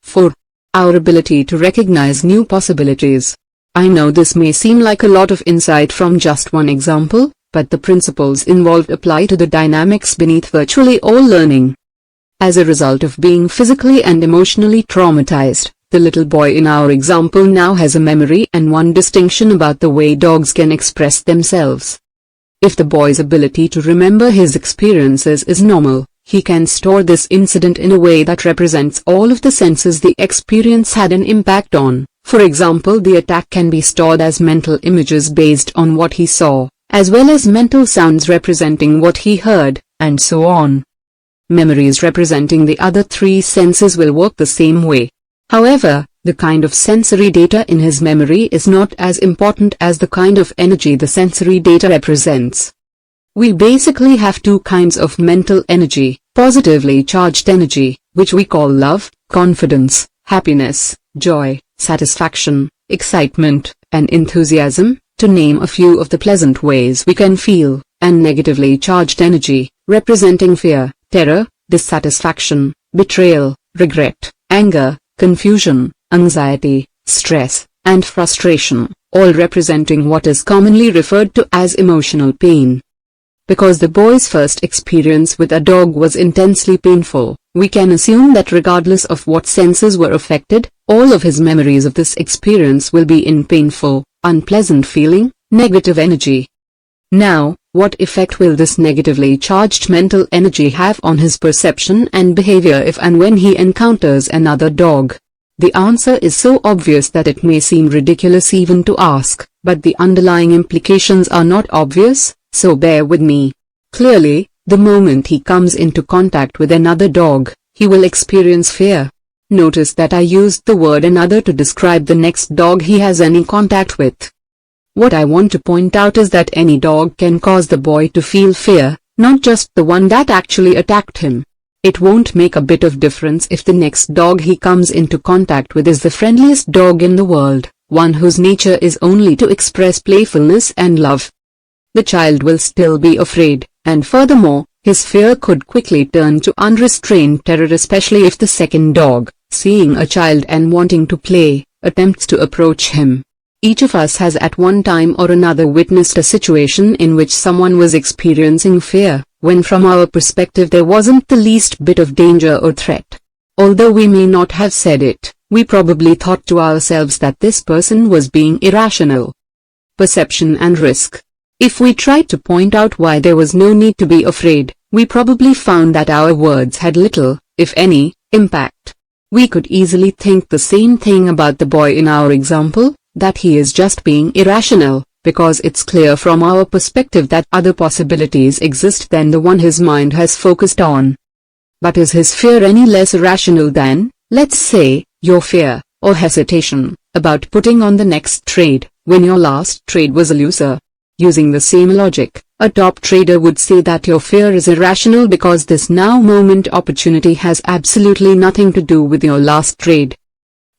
4. Our ability to recognize new possibilities. I know this may seem like a lot of insight from just one example, but the principles involved apply to the dynamics beneath virtually all learning. As a result of being physically and emotionally traumatized, the little boy in our example now has a memory and one distinction about the way dogs can express themselves. If the boy's ability to remember his experiences is normal, he can store this incident in a way that represents all of the senses the experience had an impact on. For example, the attack can be stored as mental images based on what he saw, as well as mental sounds representing what he heard, and so on. Memories representing the other three senses will work the same way. However, the kind of sensory data in his memory is not as important as the kind of energy the sensory data represents. We basically have two kinds of mental energy: positively charged energy, which we call love, confidence, happiness, joy, satisfaction, excitement, and enthusiasm, to name a few of the pleasant ways we can feel, and negatively charged energy, representing fear, terror, dissatisfaction, betrayal, regret, anger, confusion, anxiety, stress, and frustration, all representing what is commonly referred to as emotional pain. Because the boy's first experience with a dog was intensely painful, we can assume that regardless of what senses were affected, all of his memories of this experience will be in painful, unpleasant feeling, negative energy. Now, what effect will this negatively charged mental energy have on his perception and behavior if and when he encounters another dog? The answer is so obvious that it may seem ridiculous even to ask, but the underlying implications are not obvious, so bear with me. Clearly, the moment he comes into contact with another dog, he will experience fear. Notice that I used the word another to describe the next dog he has any contact with. What I want to point out is that any dog can cause the boy to feel fear, not just the one that actually attacked him. It won't make a bit of difference if the next dog he comes into contact with is the friendliest dog in the world, one whose nature is only to express playfulness and love. The child will still be afraid, and furthermore, his fear could quickly turn to unrestrained terror, especially if the second dog, seeing a child and wanting to play, attempts to approach him. Each of us has at one time or another witnessed a situation in which someone was experiencing fear, when from our perspective there wasn't the least bit of danger or threat. Although we may not have said it, we probably thought to ourselves that this person was being irrational. Perception and risk. If we tried to point out why there was no need to be afraid, we probably found that our words had little, if any, impact. We could easily think the same thing about the boy in our example, that he is just being irrational, because it's clear from our perspective that other possibilities exist than the one his mind has focused on. But is his fear any less irrational than, let's say, your fear, or hesitation, about putting on the next trade, when your last trade was a loser? Using the same logic, a top trader would say that your fear is irrational because this now moment opportunity has absolutely nothing to do with your last trade.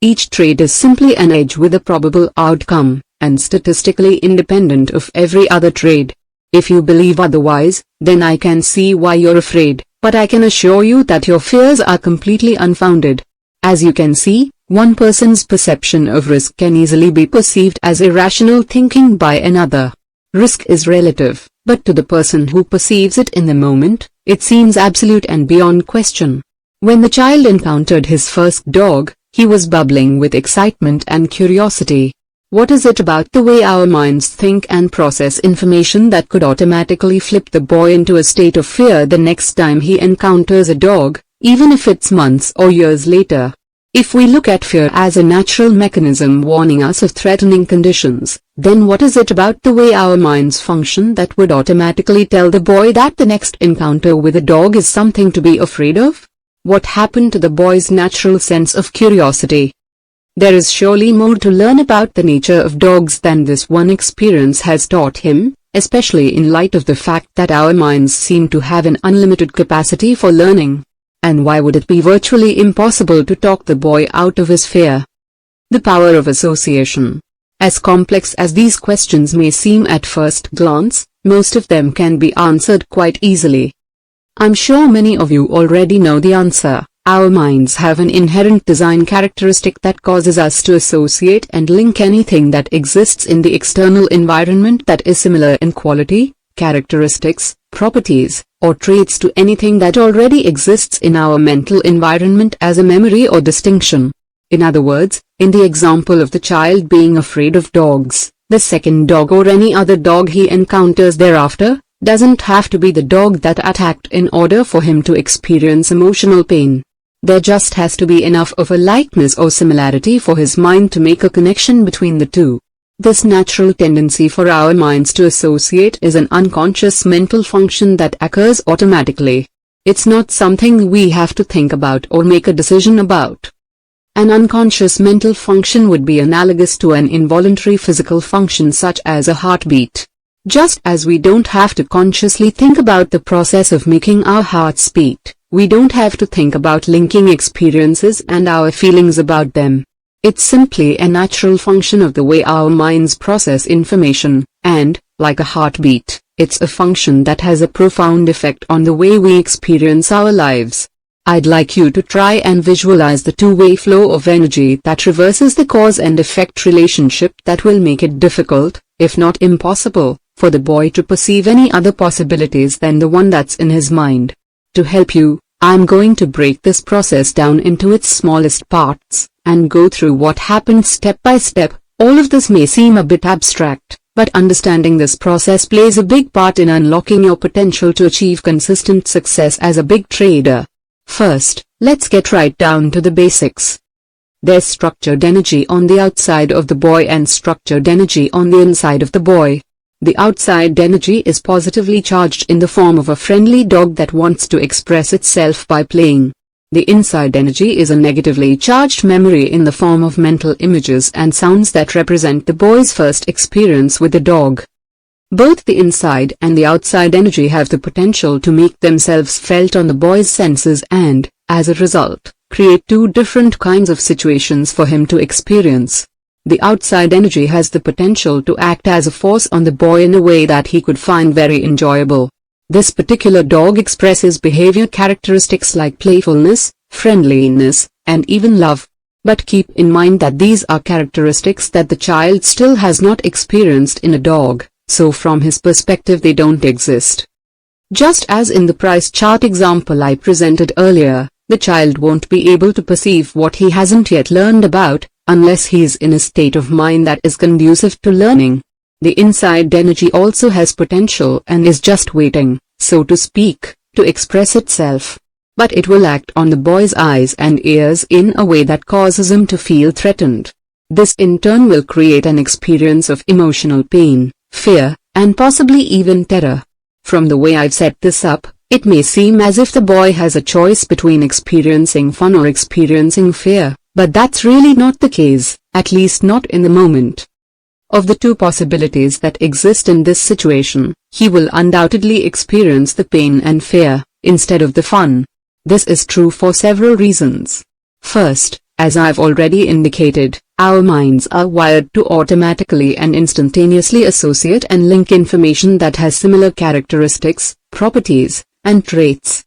Each trade is simply an edge with a probable outcome, and statistically independent of every other trade. If you believe otherwise, then I can see why you're afraid, but I can assure you that your fears are completely unfounded. As you can see, one person's perception of risk can easily be perceived as irrational thinking by another. Risk is relative, but to the person who perceives it in the moment, it seems absolute and beyond question. When the child encountered his first dog, he was bubbling with excitement and curiosity. What is it about the way our minds think and process information that could automatically flip the boy into a state of fear the next time he encounters a dog, even if it's months or years later? If we look at fear as a natural mechanism warning us of threatening conditions, then what is it about the way our minds function that would automatically tell the boy that the next encounter with a dog is something to be afraid of? What happened to the boy's natural sense of curiosity? There is surely more to learn about the nature of dogs than this one experience has taught him, especially in light of the fact that our minds seem to have an unlimited capacity for learning. And why would it be virtually impossible to talk the boy out of his fear? The power of association. As complex as these questions may seem at first glance, most of them can be answered quite easily. I'm sure many of you already know the answer. Our minds have an inherent design characteristic that causes us to associate and link anything that exists in the external environment that is similar in quality, characteristics, properties, or traits to anything that already exists in our mental environment as a memory or distinction. In other words, in the example of the child being afraid of dogs, the second dog or any other dog he encounters thereafter, doesn't have to be the dog that attacked in order for him to experience emotional pain. There just has to be enough of a likeness or similarity for his mind to make a connection between the two. This natural tendency for our minds to associate is an unconscious mental function that occurs automatically. It's not something we have to think about or make a decision about. An unconscious mental function would be analogous to an involuntary physical function such as a heartbeat. Just as we don't have to consciously think about the process of making our hearts beat, we don't have to think about linking experiences and our feelings about them. It's simply a natural function of the way our minds process information, and, like a heartbeat, it's a function that has a profound effect on the way we experience our lives. I'd like you to try and visualize the two-way flow of energy that reverses the cause and effect relationship that will make it difficult, if not impossible, for the boy to perceive any other possibilities than the one that's in his mind. To help you, I'm going to break this process down into its smallest parts, and go through what happens step by step. All of this may seem a bit abstract, but understanding this process plays a big part in unlocking your potential to achieve consistent success as a big trader. First, let's get right down to the basics. There's structured energy on the outside of the boy and structured energy on the inside of the boy. The outside energy is positively charged in the form of a friendly dog that wants to express itself by playing. The inside energy is a negatively charged memory in the form of mental images and sounds that represent the boy's first experience with the dog. Both the inside and the outside energy have the potential to make themselves felt on the boy's senses and, as a result, create two different kinds of situations for him to experience. The outside energy has the potential to act as a force on the boy in a way that he could find very enjoyable. This particular dog expresses behavior characteristics like playfulness, friendliness, and even love. But keep in mind that these are characteristics that the child still has not experienced in a dog, so from his perspective they don't exist. Just as in the price chart example I presented earlier, the child won't be able to perceive what he hasn't yet learned about, unless he is in a state of mind that is conducive to learning. The inside energy also has potential and is just waiting, so to speak, to express itself. But it will act on the boy's eyes and ears in a way that causes him to feel threatened. This in turn will create an experience of emotional pain, fear, and possibly even terror. From the way I've set this up, it may seem as if the boy has a choice between experiencing fun or experiencing fear, but that's really not the case, at least not in the moment. Of the two possibilities that exist in this situation, he will undoubtedly experience the pain and fear, instead of the fun. This is true for several reasons. First, as I've already indicated, our minds are wired to automatically and instantaneously associate and link information that has similar characteristics, properties, and traits.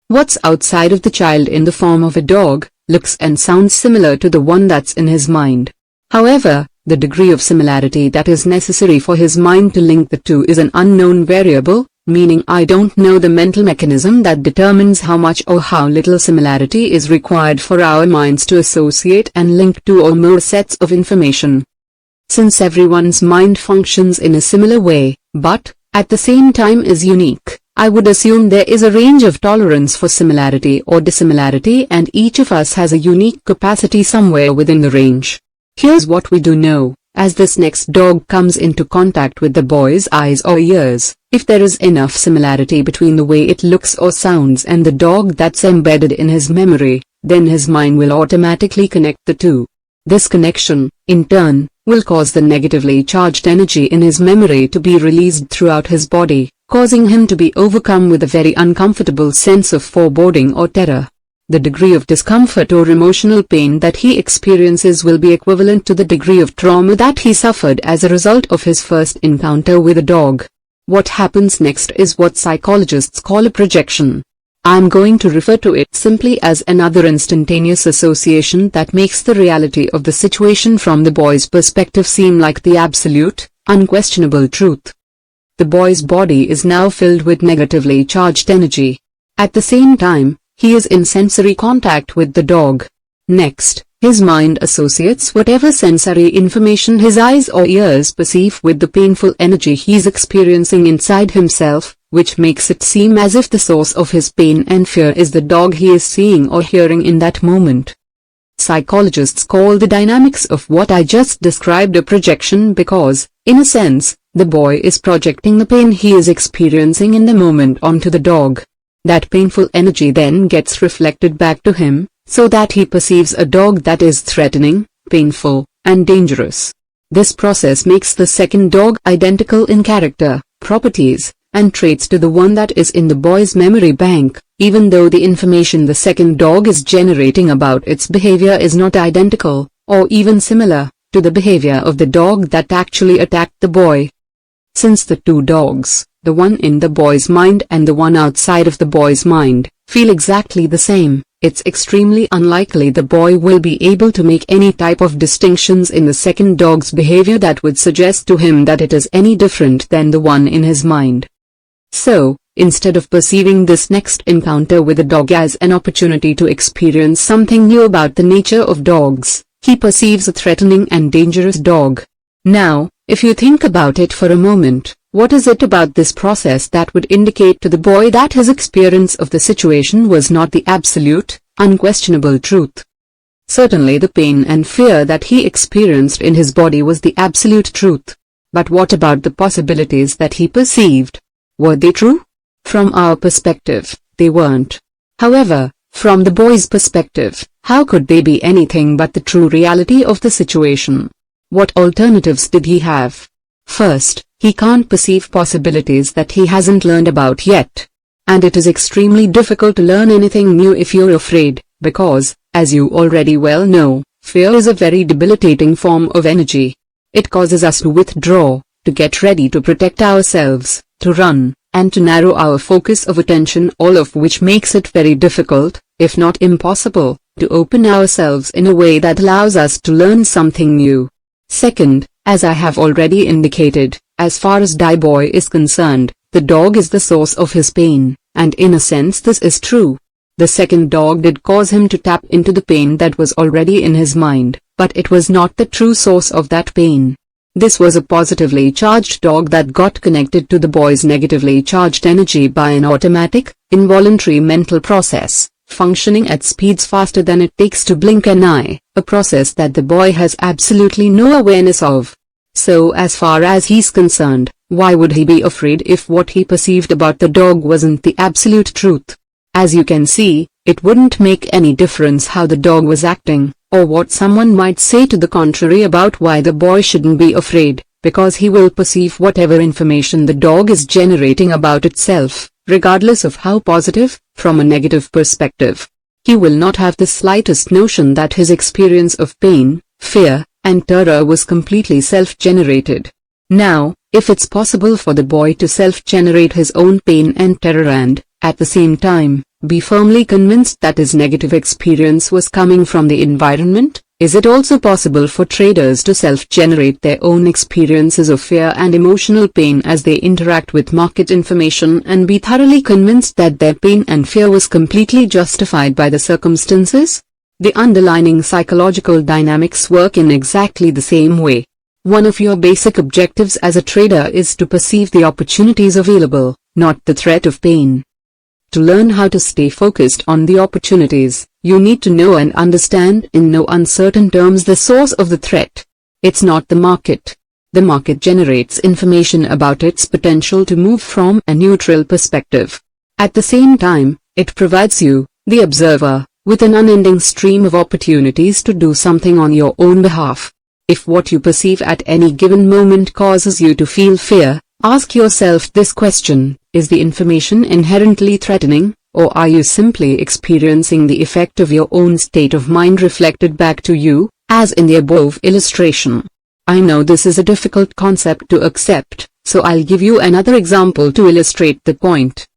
What's outside of the child in the form of a dog, looks and sounds similar to the one that's in his mind. However, the degree of similarity that is necessary for his mind to link the two is an unknown variable, meaning I don't know the mental mechanism that determines how much or how little similarity is required for our minds to associate and link two or more sets of information. Since everyone's mind functions in a similar way, but, at the same time is unique, I would assume there is a range of tolerance for similarity or dissimilarity and each of us has a unique capacity somewhere within the range. Here's what we do know. As this next dog comes into contact with the boy's eyes or ears, if there is enough similarity between the way it looks or sounds and the dog that's embedded in his memory, then his mind will automatically connect the two. This connection, in turn, will cause the negatively charged energy in his memory to be released throughout his body, causing him to be overcome with a very uncomfortable sense of foreboding or terror. The degree of discomfort or emotional pain that he experiences will be equivalent to the degree of trauma that he suffered as a result of his first encounter with a dog. What happens next is what psychologists call a projection. I'm going to refer to it simply as another instantaneous association that makes the reality of the situation from the boy's perspective seem like the absolute, unquestionable truth. The boy's body is now filled with negatively charged energy. At the same time, he is in sensory contact with the dog. Next, his mind associates whatever sensory information his eyes or ears perceive with the painful energy he's experiencing inside himself, which makes it seem as if the source of his pain and fear is the dog he is seeing or hearing in that moment. Psychologists call the dynamics of what I just described a projection because, in a sense, the boy is projecting the pain he is experiencing in the moment onto the dog. That painful energy then gets reflected back to him, so that he perceives a dog that is threatening, painful, and dangerous. This process makes the second dog identical in character, properties, and traits to the one that is in the boy's memory bank, even though the information the second dog is generating about its behavior is not identical, or even similar, to the behavior of the dog that actually attacked the boy. Since the two dogs, the one in the boy's mind and the one outside of the boy's mind, feel exactly the same, it's extremely unlikely the boy will be able to make any type of distinctions in the second dog's behavior that would suggest to him that it is any different than the one in his mind. So, instead of perceiving this next encounter with a dog as an opportunity to experience something new about the nature of dogs, he perceives a threatening and dangerous dog. Now, if you think about it for a moment, what is it about this process that would indicate to the boy that his experience of the situation was not the absolute, unquestionable truth? Certainly the pain and fear that he experienced in his body was the absolute truth. But what about the possibilities that he perceived? Were they true? From our perspective, they weren't. However, from the boy's perspective, how could they be anything but the true reality of the situation? What alternatives did he have? First, he can't perceive possibilities that he hasn't learned about yet. And it is extremely difficult to learn anything new if you're afraid, because, as you already well know, fear is a very debilitating form of energy. It causes us to withdraw, to get ready to protect ourselves, to run, and to narrow our focus of attention, all of which makes it very difficult, if not impossible, to open ourselves in a way that allows us to learn something new. Second, as I have already indicated, as far as Die Boy is concerned, the dog is the source of his pain, and in a sense this is true. The second dog did cause him to tap into the pain that was already in his mind, but it was not the true source of that pain. This was a positively charged dog that got connected to the boy's negatively charged energy by an automatic, involuntary mental process, functioning at speeds faster than it takes to blink an eye, a process that the boy has absolutely no awareness of. So as far as he's concerned, why would he be afraid if what he perceived about the dog wasn't the absolute truth? As you can see, it wouldn't make any difference how the dog was acting, or what someone might say to the contrary about why the boy shouldn't be afraid, because he will perceive whatever information the dog is generating about itself, regardless of how positive, from a negative perspective. He will not have the slightest notion that his experience of pain, fear, and terror was completely self-generated. Now, if it's possible for the boy to self-generate his own pain and terror and, at the same time, be firmly convinced that his negative experience was coming from the environment, is it also possible for traders to self-generate their own experiences of fear and emotional pain as they interact with market information and be thoroughly convinced that their pain and fear was completely justified by the circumstances? The underlying psychological dynamics work in exactly the same way. One of your basic objectives as a trader is to perceive the opportunities available, not the threat of pain. To learn how to stay focused on the opportunities, you need to know and understand in no uncertain terms the source of the threat. It's not the market. The market generates information about its potential to move from a neutral perspective. At the same time, it provides you, the observer, with an unending stream of opportunities to do something on your own behalf. If what you perceive at any given moment causes you to feel fear, ask yourself this question: is the information inherently threatening, or are you simply experiencing the effect of your own state of mind reflected back to you, as in the above illustration? I know this is a difficult concept to accept, so I'll give you another example to illustrate the point.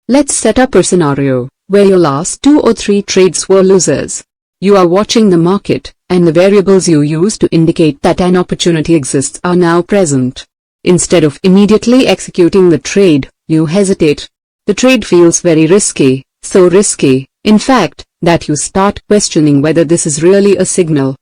Let's set up a scenario where your last 2 or 3 trades were losers. You are watching the market, and the variables you use to indicate that an opportunity exists are now present. Instead of immediately executing the trade, you hesitate. The trade feels very risky, so risky, in fact, that you start questioning whether this is really a signal.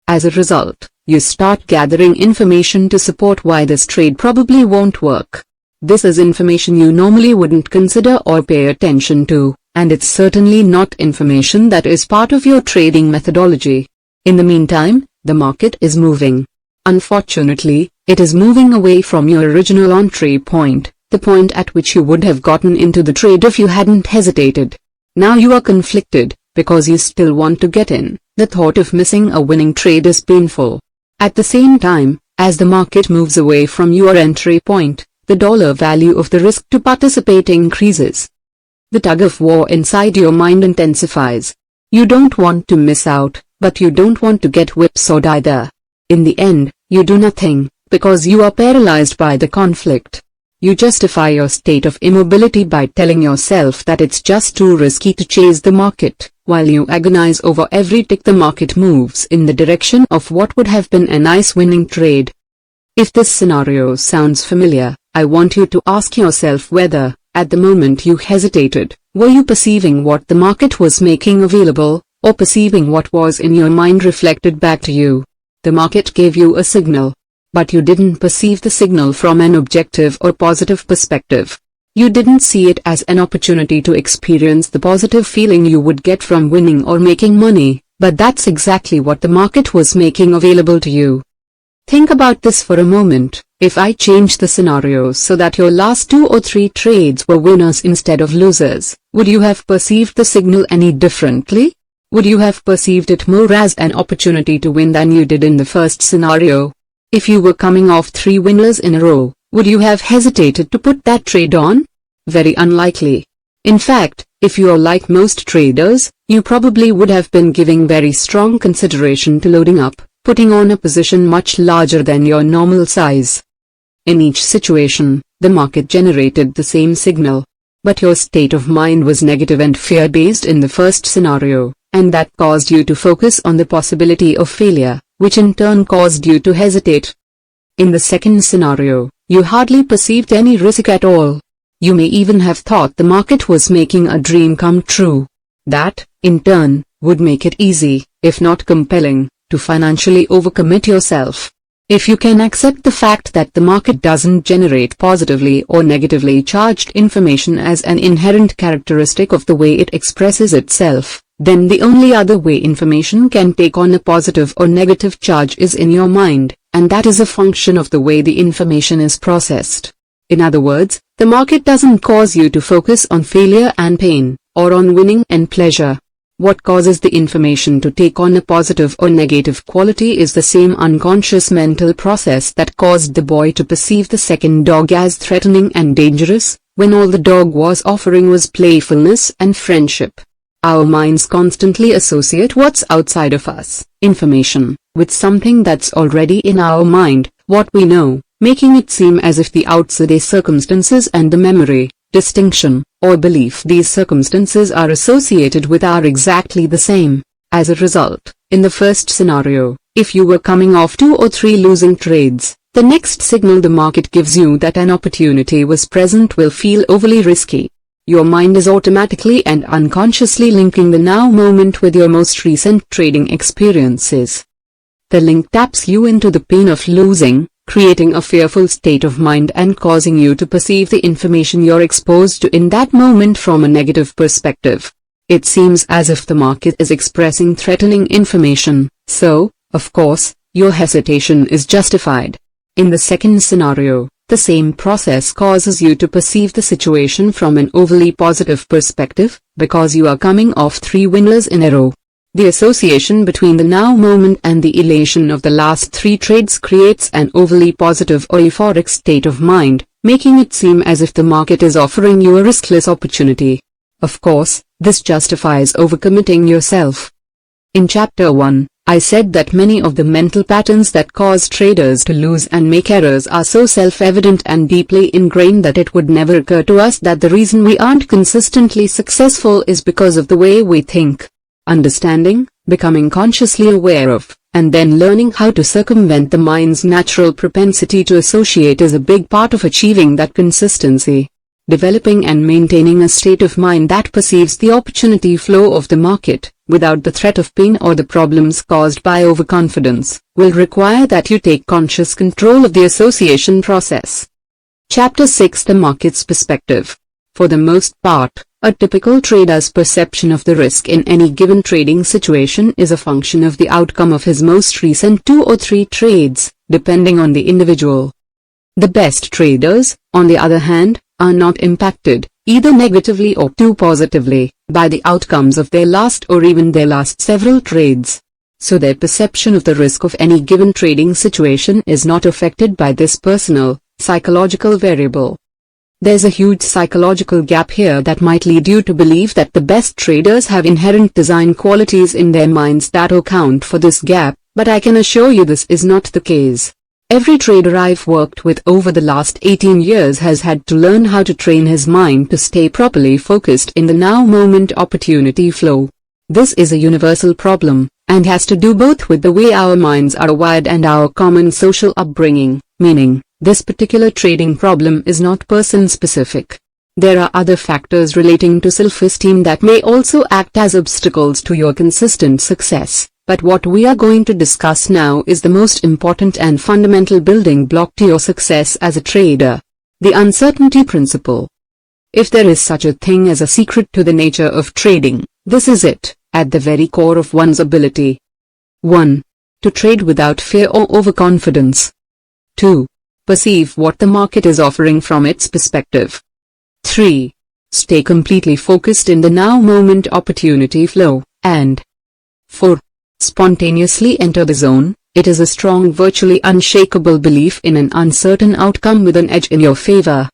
As a result, you start gathering information to support why this trade probably won't work. This is information you normally wouldn't consider or pay attention to, and it's certainly not information that is part of your trading methodology. In the meantime, the market is moving. Unfortunately, it is moving away from your original entry point, the point at which you would have gotten into the trade if you hadn't hesitated. Now you are conflicted, because you still want to get in. The thought of missing a winning trade is painful. At the same time, as the market moves away from your entry point, the dollar value of the risk to participate increases. The tug-of-war inside your mind intensifies. You don't want to miss out, but you don't want to get whipsawed either. In the end, you do nothing, because you are paralyzed by the conflict. You justify your state of immobility by telling yourself that it's just too risky to chase the market, while you agonize over every tick the market moves in the direction of what would have been a nice winning trade. If this scenario sounds familiar, I want you to ask yourself whether, at the moment you hesitated, were you perceiving what the market was making available, or perceiving what was in your mind reflected back to you? The market gave you a signal, but you didn't perceive the signal from an objective or positive perspective. You didn't see it as an opportunity to experience the positive feeling you would get from winning or making money, but that's exactly what the market was making available to you. Think about this for a moment. If I change the scenario so that your last 2 or 3 trades were winners instead of losers, would you have perceived the signal any differently? Would you have perceived it more as an opportunity to win than you did in the first scenario? If you were coming off 3 winners in a row, would you have hesitated to put that trade on? Very unlikely. In fact, if you are like most traders, you probably would have been giving very strong consideration to loading up, putting on a position much larger than your normal size. In each situation, the market generated the same signal. But your state of mind was negative and fear-based in the first scenario, and that caused you to focus on the possibility of failure, which in turn caused you to hesitate. In the second scenario, you hardly perceived any risk at all. You may even have thought the market was making a dream come true. That, in turn, would make it easy, if not compelling, to financially overcommit yourself. If you can accept the fact that the market doesn't generate positively or negatively charged information as an inherent characteristic of the way it expresses itself, then the only other way information can take on a positive or negative charge is in your mind, and that is a function of the way the information is processed. In other words, the market doesn't cause you to focus on failure and pain, or on winning and pleasure. What causes the information to take on a positive or negative quality is the same unconscious mental process that caused the boy to perceive the second dog as threatening and dangerous, when all the dog was offering was playfulness and friendship. Our minds constantly associate what's outside of us, information, with something that's already in our mind, what we know, making it seem as if the outside circumstances and the memory, distinction, or belief these circumstances are associated with are exactly the same. As a result, in the first scenario, if you were coming off 2 or 3 losing trades, the next signal the market gives you that an opportunity was present will feel overly risky. Your mind is automatically and unconsciously linking the now moment with your most recent trading experiences. The link taps you into the pain of losing, creating a fearful state of mind and causing you to perceive the information you're exposed to in that moment from a negative perspective. It seems as if the market is expressing threatening information, so, of course, your hesitation is justified. In the second scenario, the same process causes you to perceive the situation from an overly positive perspective, because you are coming off 3 winners in a row. The association between the now moment and the elation of the last 3 trades creates an overly positive or euphoric state of mind, making it seem as if the market is offering you a riskless opportunity. Of course, this justifies overcommitting yourself. In Chapter 1, I said that many of the mental patterns that cause traders to lose and make errors are so self-evident and deeply ingrained that it would never occur to us that the reason we aren't consistently successful is because of the way we think. Understanding, becoming consciously aware of, and then learning how to circumvent the mind's natural propensity to associate is a big part of achieving that consistency. Developing and maintaining a state of mind that perceives the opportunity flow of the market, without the threat of pain or the problems caused by overconfidence, will require that you take conscious control of the association process. Chapter 6: The Market's Perspective. For the most part, a typical trader's perception of the risk in any given trading situation is a function of the outcome of his most recent 2 or 3 trades, depending on the individual. The best traders, on the other hand, are not impacted, either negatively or too positively, by the outcomes of their last or even their last several trades. So their perception of the risk of any given trading situation is not affected by this personal, psychological variable. There's a huge psychological gap here that might lead you to believe that the best traders have inherent design qualities in their minds that account for this gap, but I can assure you this is not the case. Every trader I've worked with over the last 18 years has had to learn how to train his mind to stay properly focused in the now moment opportunity flow. This is a universal problem, and has to do both with the way our minds are wired and our common social upbringing, meaning, this particular trading problem is not person-specific. There are other factors relating to self-esteem that may also act as obstacles to your consistent success, but what we are going to discuss now is the most important and fundamental building block to your success as a trader: the uncertainty principle. If there is such a thing as a secret to the nature of trading, this is it, at the very core of one's ability. 1. To trade without fear or overconfidence. 2. Perceive what the market is offering from its perspective. 3. Stay completely focused in the now moment opportunity flow. And 4. Spontaneously enter the zone. It is a strong, virtually unshakable belief in an uncertain outcome with an edge in your favor.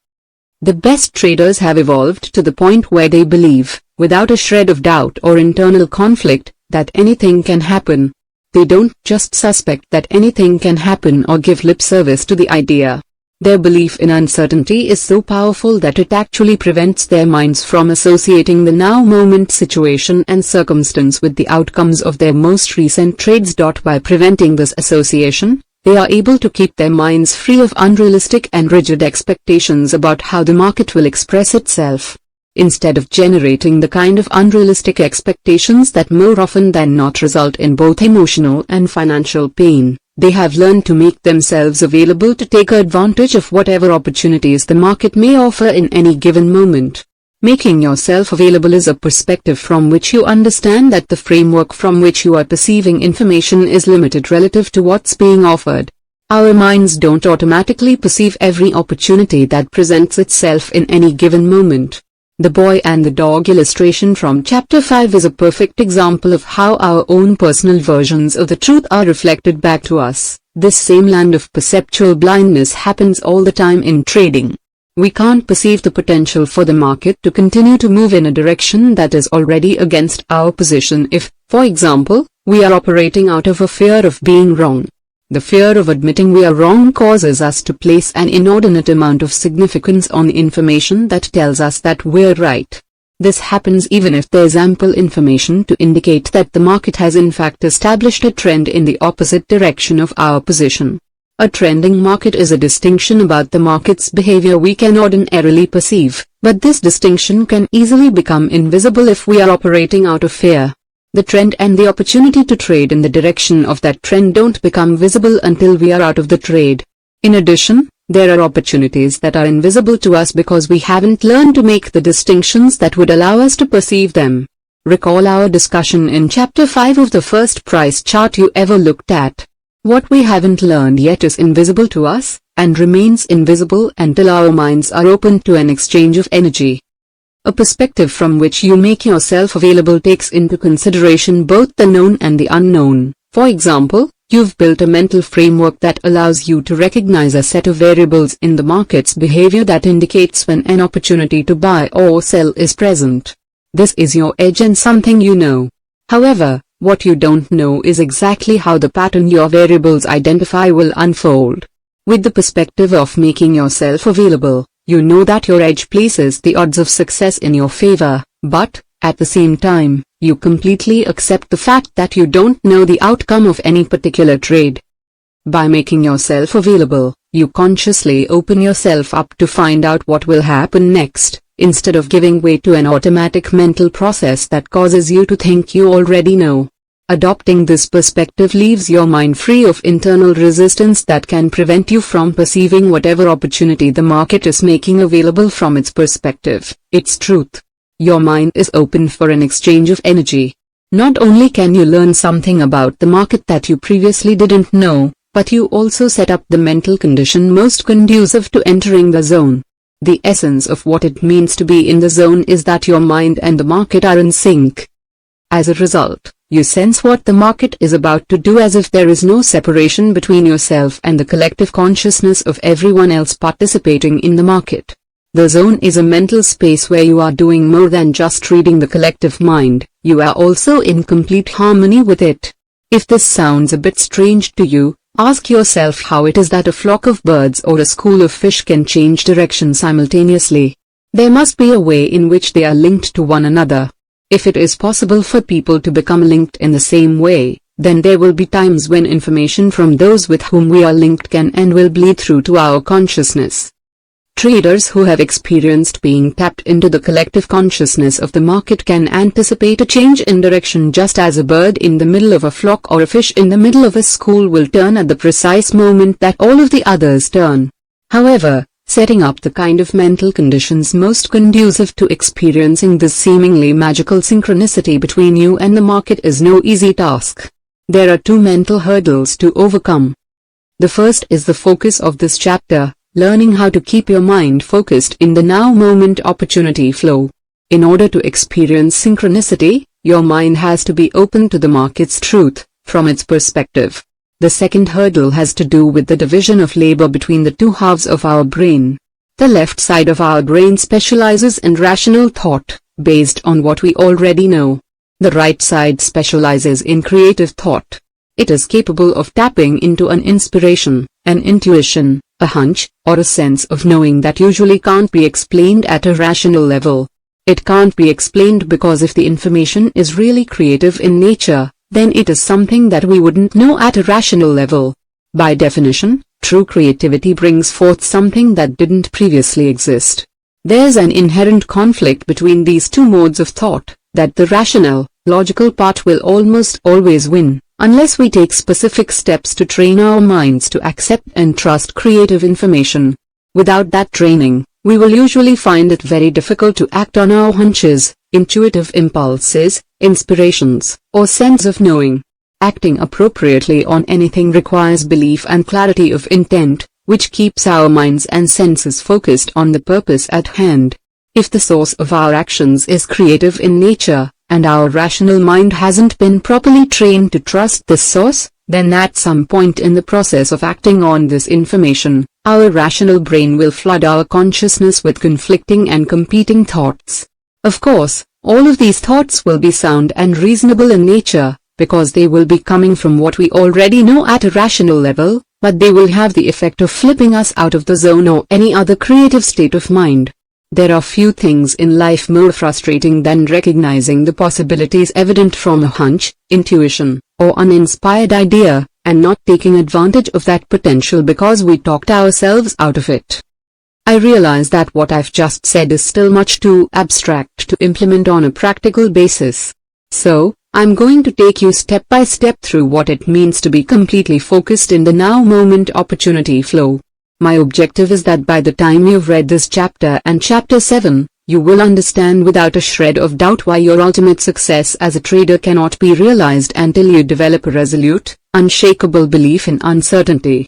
The best traders have evolved to the point where they believe, without a shred of doubt or internal conflict, that anything can happen. They don't just suspect that anything can happen or give lip service to the idea. Their belief in uncertainty is so powerful that it actually prevents their minds from associating the now-moment situation and circumstance with the outcomes of their most recent trades. By preventing this association, they are able to keep their minds free of unrealistic and rigid expectations about how the market will express itself. Instead of generating the kind of unrealistic expectations that more often than not result in both emotional and financial pain, they have learned to make themselves available to take advantage of whatever opportunities the market may offer in any given moment. Making yourself available is a perspective from which you understand that the framework from which you are perceiving information is limited relative to what's being offered. Our minds don't automatically perceive every opportunity that presents itself in any given moment. The boy and the dog illustration from Chapter 5 is a perfect example of how our own personal versions of the truth are reflected back to us. This same land of perceptual blindness happens all the time in trading. We can't perceive the potential for the market to continue to move in a direction that is already against our position if, for example, we are operating out of a fear of being wrong. The fear of admitting we are wrong causes us to place an inordinate amount of significance on the information that tells us that we're right. This happens even if there's ample information to indicate that the market has in fact established a trend in the opposite direction of our position. A trending market is a distinction about the market's behavior we can ordinarily perceive, but this distinction can easily become invisible if we are operating out of fear. The trend and the opportunity to trade in the direction of that trend don't become visible until we are out of the trade. In addition, there are opportunities that are invisible to us because we haven't learned to make the distinctions that would allow us to perceive them. Recall our discussion in Chapter 5 of the first price chart you ever looked at. What we haven't learned yet is invisible to us, and remains invisible until our minds are open to an exchange of energy. A perspective from which you make yourself available takes into consideration both the known and the unknown. For example, you've built a mental framework that allows you to recognize a set of variables in the market's behavior that indicates when an opportunity to buy or sell is present. This is your edge and something you know. However, what you don't know is exactly how the pattern your variables identify will unfold. With the perspective of making yourself available, you know that your edge places the odds of success in your favor, but, at the same time, you completely accept the fact that you don't know the outcome of any particular trade. By making yourself available, you consciously open yourself up to find out what will happen next, instead of giving way to an automatic mental process that causes you to think you already know. Adopting this perspective leaves your mind free of internal resistance that can prevent you from perceiving whatever opportunity the market is making available from its perspective, its truth. Your mind is open for an exchange of energy. Not only can you learn something about the market that you previously didn't know, but you also set up the mental condition most conducive to entering the zone. The essence of what it means to be in the zone is that your mind and the market are in sync. As a result, you sense what the market is about to do as if there is no separation between yourself and the collective consciousness of everyone else participating in the market. The zone is a mental space where you are doing more than just reading the collective mind, you are also in complete harmony with it. If this sounds a bit strange to you, ask yourself how it is that a flock of birds or a school of fish can change direction simultaneously. There must be a way in which they are linked to one another. If it is possible for people to become linked in the same way, then there will be times when information from those with whom we are linked can and will bleed through to our consciousness. Traders who have experienced being tapped into the collective consciousness of the market can anticipate a change in direction just as a bird in the middle of a flock or a fish in the middle of a school will turn at the precise moment that all of the others turn. However, setting up the kind of mental conditions most conducive to experiencing this seemingly magical synchronicity between you and the market is no easy task. There are two mental hurdles to overcome. The first is the focus of this chapter, learning how to keep your mind focused in the now moment opportunity flow. In order to experience synchronicity, your mind has to be open to the market's truth, from its perspective. The second hurdle has to do with the division of labor between the two halves of our brain. The left side of our brain specializes in rational thought, based on what we already know. The right side specializes in creative thought. It is capable of tapping into an inspiration, an intuition, a hunch, or a sense of knowing that usually can't be explained at a rational level. It can't be explained because if the information is really creative in nature, then it is something that we wouldn't know at a rational level. By definition, true creativity brings forth something that didn't previously exist. There's an inherent conflict between these two modes of thought, that the rational, logical part will almost always win, unless we take specific steps to train our minds to accept and trust creative information. Without that training, we will usually find it very difficult to act on our hunches, intuitive impulses, inspirations, or sense of knowing. Acting appropriately on anything requires belief and clarity of intent, which keeps our minds and senses focused on the purpose at hand. If the source of our actions is creative in nature, and our rational mind hasn't been properly trained to trust this source, then at some point in the process of acting on this information, our rational brain will flood our consciousness with conflicting and competing thoughts. Of course, all of these thoughts will be sound and reasonable in nature, because they will be coming from what we already know at a rational level, but they will have the effect of flipping us out of the zone or any other creative state of mind. There are few things in life more frustrating than recognizing the possibilities evident from a hunch, intuition, or uninspired idea, and not taking advantage of that potential because we talked ourselves out of it. I realize that what I've just said is still much too abstract to implement on a practical basis. So, I'm going to take you step by step through what it means to be completely focused in the now moment opportunity flow. My objective is that by the time you've read this chapter and chapter 7, you will understand without a shred of doubt why your ultimate success as a trader cannot be realized until you develop a resolute, unshakable belief in uncertainty.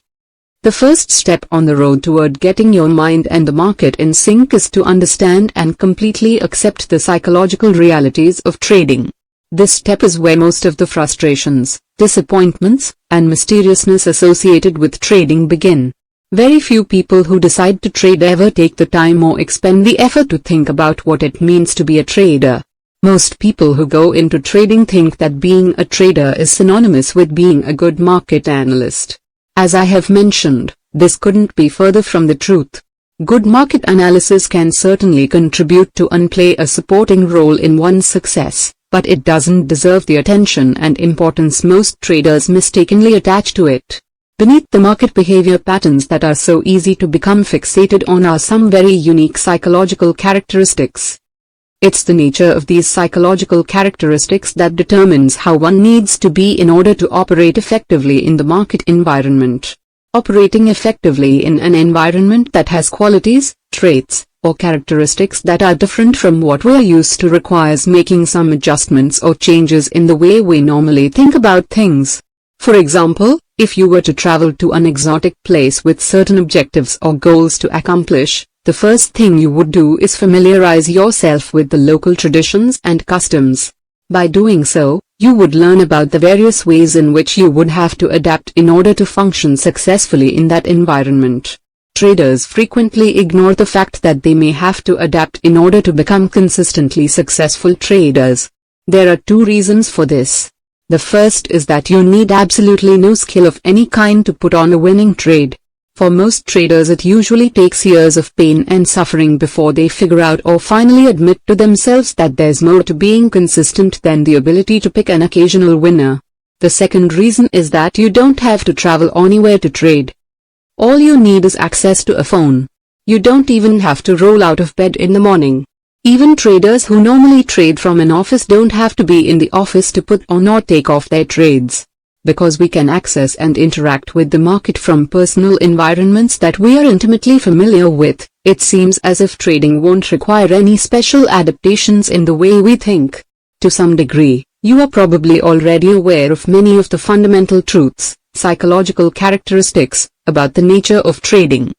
The first step on the road toward getting your mind and the market in sync is to understand and completely accept the psychological realities of trading. This step is where most of the frustrations, disappointments, and mysteriousness associated with trading begin. Very few people who decide to trade ever take the time or expend the effort to think about what it means to be a trader. Most people who go into trading think that being a trader is synonymous with being a good market analyst. As I have mentioned, this couldn't be further from the truth. Good market analysis can certainly contribute to and play a supporting role in one's success, but it doesn't deserve the attention and importance most traders mistakenly attach to it. Beneath the market behavior patterns that are so easy to become fixated on are some very unique psychological characteristics. It's the nature of these psychological characteristics that determines how one needs to be in order to operate effectively in the market environment. Operating effectively in an environment that has qualities, traits, or characteristics that are different from what we're used to requires making some adjustments or changes in the way we normally think about things. For example, if you were to travel to an exotic place with certain objectives or goals to accomplish, the first thing you would do is familiarize yourself with the local traditions and customs. By doing so, you would learn about the various ways in which you would have to adapt in order to function successfully in that environment. Traders frequently ignore the fact that they may have to adapt in order to become consistently successful traders. There are two reasons for this. The first is that you need absolutely no skill of any kind to put on a winning trade. For most traders it usually takes years of pain and suffering before they figure out or finally admit to themselves that there's more to being consistent than the ability to pick an occasional winner. The second reason is that you don't have to travel anywhere to trade. All you need is access to a phone. You don't even have to roll out of bed in the morning. Even traders who normally trade from an office don't have to be in the office to put on or take off their trades. Because we can access and interact with the market from personal environments that we are intimately familiar with, it seems as if trading won't require any special adaptations in the way we think. To some degree, you are probably already aware of many of the fundamental truths, psychological characteristics, about the nature of trading.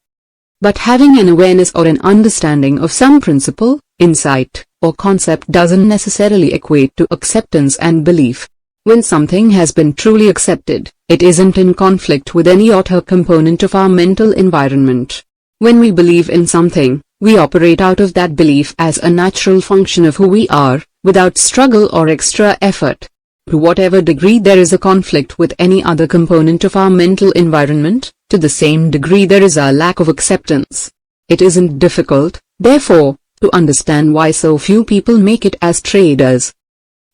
But having an awareness or an understanding of some principle, insight, or concept doesn't necessarily equate to acceptance and belief. When something has been truly accepted, it isn't in conflict with any outer component of our mental environment. When we believe in something, we operate out of that belief as a natural function of who we are, without struggle or extra effort. To whatever degree there is a conflict with any other component of our mental environment, to the same degree there is a lack of acceptance. It isn't difficult, therefore, to understand why so few people make it as traders.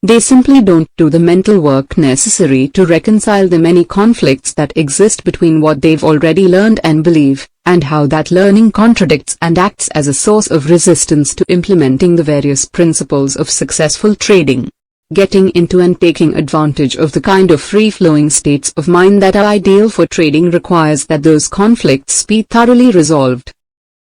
They simply don't do the mental work necessary to reconcile the many conflicts that exist between what they've already learned and believe, and how that learning contradicts and acts as a source of resistance to implementing the various principles of successful trading. Getting into and taking advantage of the kind of free-flowing states of mind that are ideal for trading requires that those conflicts be thoroughly resolved.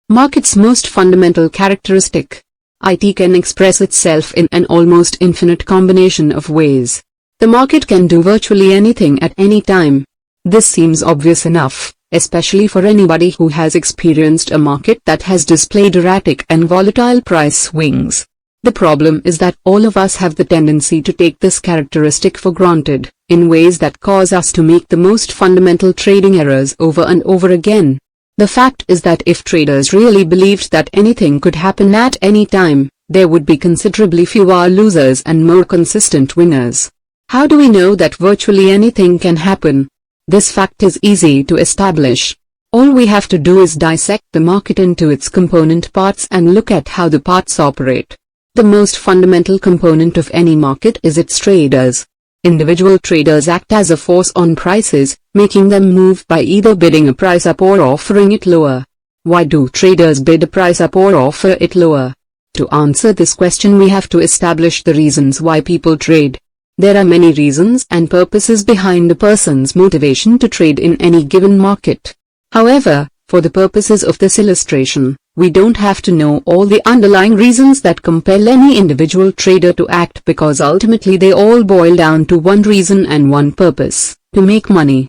Market's most fundamental characteristic. IT can express itself in an almost infinite combination of ways. The market can do virtually anything at any time. This seems obvious enough, especially for anybody who has experienced a market that has displayed erratic and volatile price swings. The problem is that all of us have the tendency to take this characteristic for granted, in ways that cause us to make the most fundamental trading errors over and over again. The fact is that if traders really believed that anything could happen at any time, there would be considerably fewer losers and more consistent winners. How do we know that virtually anything can happen? This fact is easy to establish. All we have to do is dissect the market into its component parts and look at how the parts operate. The most fundamental component of any market is its traders. Individual traders act as a force on prices, making them move by either bidding a price up or offering it lower. Why do traders bid a price up or offer it lower? To answer this question we have to establish the reasons why people trade. There are many reasons and purposes behind a person's motivation to trade in any given market. However, for the purposes of this illustration, we don't have to know all the underlying reasons that compel any individual trader to act because ultimately they all boil down to one reason and one purpose: to make money.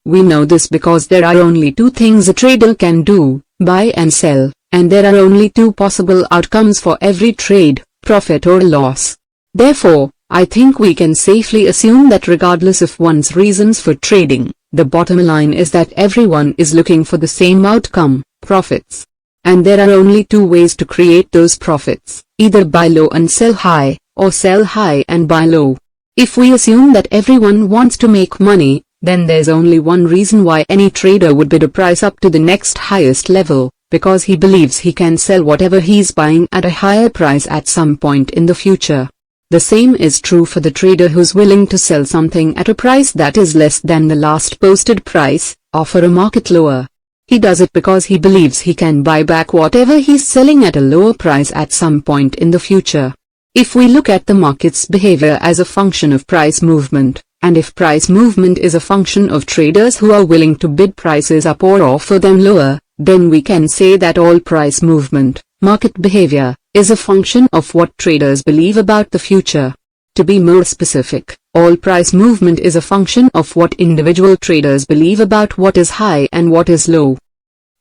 We know this because there are only two things a trader can do: buy and sell, and there are only two possible outcomes for every trade: profit or loss. Therefore, I think we can safely assume that regardless of one's reasons for trading, the bottom line is that everyone is looking for the same outcome: profits. And there are only two ways to create those profits: either buy low and sell high, or sell high and buy low. If we assume that everyone wants to make money, then there's only one reason why any trader would bid a price up to the next highest level: because he believes he can sell whatever he's buying at a higher price at some point in the future. The same is true for the trader who's willing to sell something at a price that is less than the last posted price, offer a market lower. He does it because he believes he can buy back whatever he's selling at a lower price at some point in the future. If we look at the market's behavior as a function of price movement, and if price movement is a function of traders who are willing to bid prices up or offer them lower, then we can say that all price movement, market behavior, is a function of what traders believe about the future. To be more specific, all price movement is a function of what individual traders believe about what is high and what is low.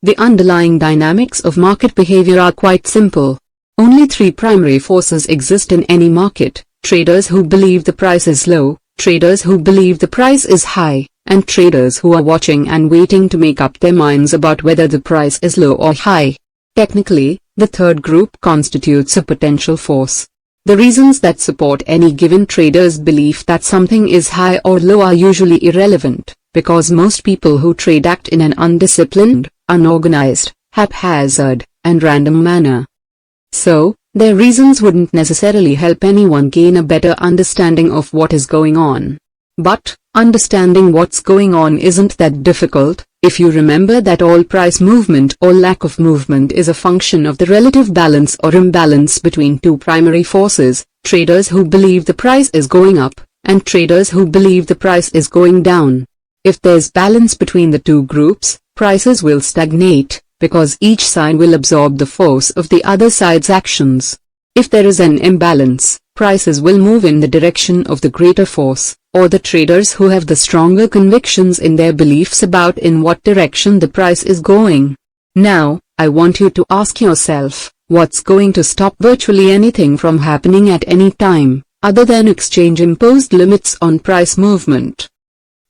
The underlying dynamics of market behavior are quite simple. Only three primary forces exist in any market: traders who believe the price is low, traders who believe the price is high, and traders who are watching and waiting to make up their minds about whether the price is low or high. Technically, the third group constitutes a potential force. The reasons that support any given trader's belief that something is high or low are usually irrelevant, because most people who trade act in an undisciplined, unorganized, haphazard, and random manner. So, their reasons wouldn't necessarily help anyone gain a better understanding of what is going on. But, understanding what's going on isn't that difficult, if you remember that all price movement or lack of movement is a function of the relative balance or imbalance between two primary forces: traders who believe the price is going up, and traders who believe the price is going down. If there's balance between the two groups, prices will stagnate, because each side will absorb the force of the other side's actions. If there is an imbalance, prices will move in the direction of the greater force, or the traders who have the stronger convictions in their beliefs about in what direction the price is going. Now, I want you to ask yourself, what's going to stop virtually anything from happening at any time, other than exchange-imposed limits on price movement?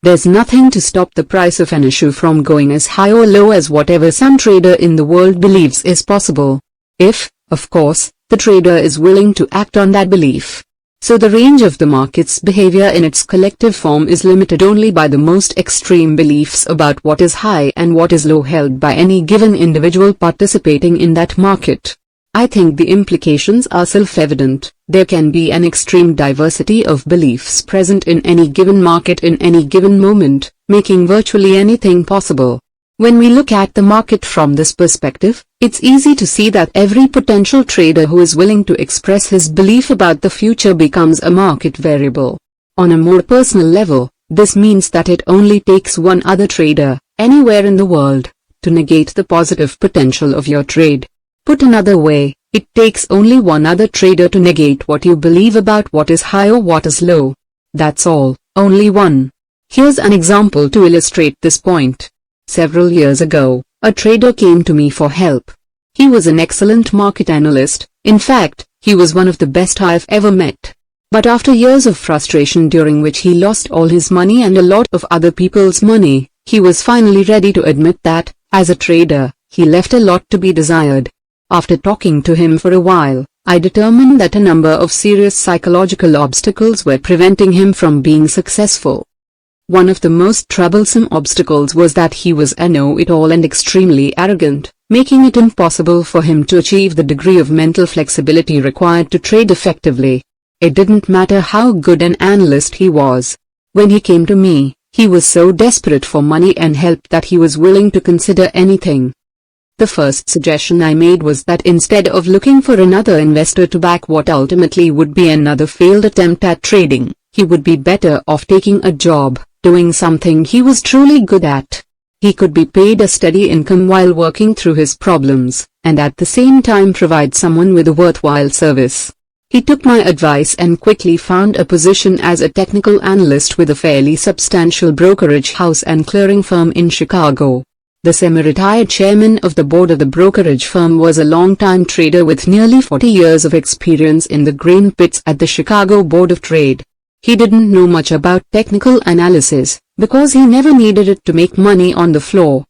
There's nothing to stop the price of an issue from going as high or low as whatever some trader in the world believes is possible. If, of course, the trader is willing to act on that belief. So the range of the market's behavior in its collective form is limited only by the most extreme beliefs about what is high and what is low held by any given individual participating in that market. I think the implications are self-evident. There can be an extreme diversity of beliefs present in any given market in any given moment, making virtually anything possible. When we look at the market from this perspective, it's easy to see that every potential trader who is willing to express his belief about the future becomes a market variable. On a more personal level, this means that it only takes one other trader, anywhere in the world, to negate the positive potential of your trade. Put another way, it takes only one other trader to negate what you believe about what is high or what is low. That's all, only one. Here's an example to illustrate this point. Several years ago, a trader came to me for help. He was an excellent market analyst. In fact, he was one of the best I've ever met. But after years of frustration during which he lost all his money and a lot of other people's money, he was finally ready to admit that, as a trader, he left a lot to be desired. After talking to him for a while, I determined that a number of serious psychological obstacles were preventing him from being successful. One of the most troublesome obstacles was that he was a know-it-all and extremely arrogant, making it impossible for him to achieve the degree of mental flexibility required to trade effectively. It didn't matter how good an analyst he was. When he came to me, he was so desperate for money and help that he was willing to consider anything. The first suggestion I made was that instead of looking for another investor to back what ultimately would be another failed attempt at trading, he would be better off taking a job, doing something he was truly good at. He could be paid a steady income while working through his problems, and at the same time provide someone with a worthwhile service. He took my advice and quickly found a position as a technical analyst with a fairly substantial brokerage house and clearing firm in Chicago. The semi-retired chairman of the board of the brokerage firm was a long-time trader with nearly 40 years of experience in the grain pits at the Chicago Board of Trade. He didn't know much about technical analysis, because he never needed it to make money on the floor.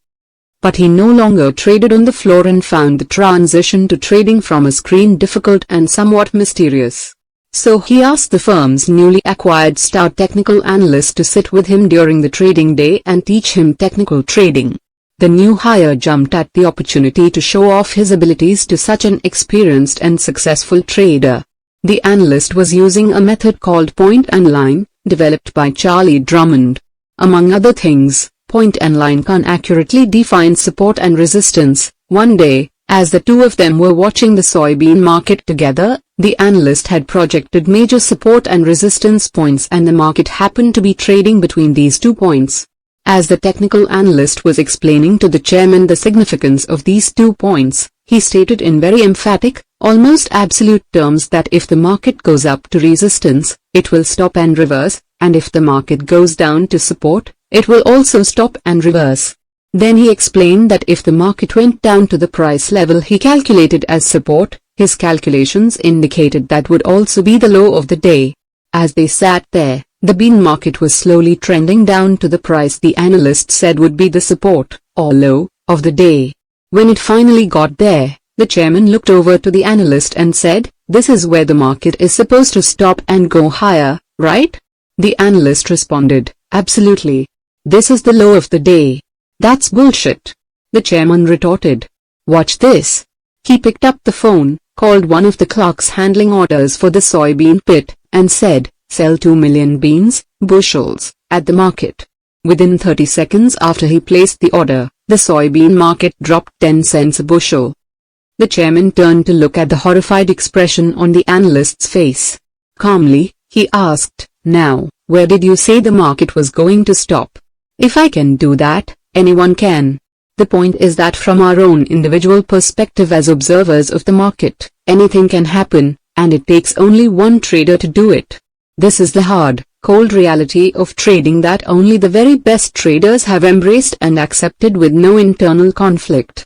But he no longer traded on the floor and found the transition to trading from a screen difficult and somewhat mysterious. So he asked the firm's newly acquired star technical analyst to sit with him during the trading day and teach him technical trading. The new hire jumped at the opportunity to show off his abilities to such an experienced and successful trader. The analyst was using a method called point and line, developed by Charlie Drummond. Among other things, point and line can accurately define support and resistance. One day, as the two of them were watching the soybean market together, the analyst had projected major support and resistance points and the market happened to be trading between these 2 points. As the technical analyst was explaining to the chairman the significance of these 2 points, he stated in very emphatic, almost absolute terms that if the market goes up to resistance, it will stop and reverse, and if the market goes down to support, it will also stop and reverse. Then he explained that if the market went down to the price level he calculated as support, his calculations indicated that would also be the low of the day. As they sat there, the bean market was slowly trending down to the price the analyst said would be the support, or low, of the day. When it finally got there, the chairman looked over to the analyst and said, "This is where the market is supposed to stop and go higher, right?" The analyst responded, "Absolutely. This is the low of the day." "That's bullshit," the chairman retorted. "Watch this." He picked up the phone, called one of the clerks handling orders for the soybean pit, and said, "Sell 2 million beans, bushels, at the market." Within 30 seconds after he placed the order, the soybean market dropped 10 cents a bushel. The chairman turned to look at the horrified expression on the analyst's face. Calmly, he asked, "Now, where did you say the market was going to stop?" "If I can do that, anyone can." The point is that from our own individual perspective as observers of the market, anything can happen, and it takes only one trader to do it. This is the hard, cold reality of trading that only the very best traders have embraced and accepted with no internal conflict.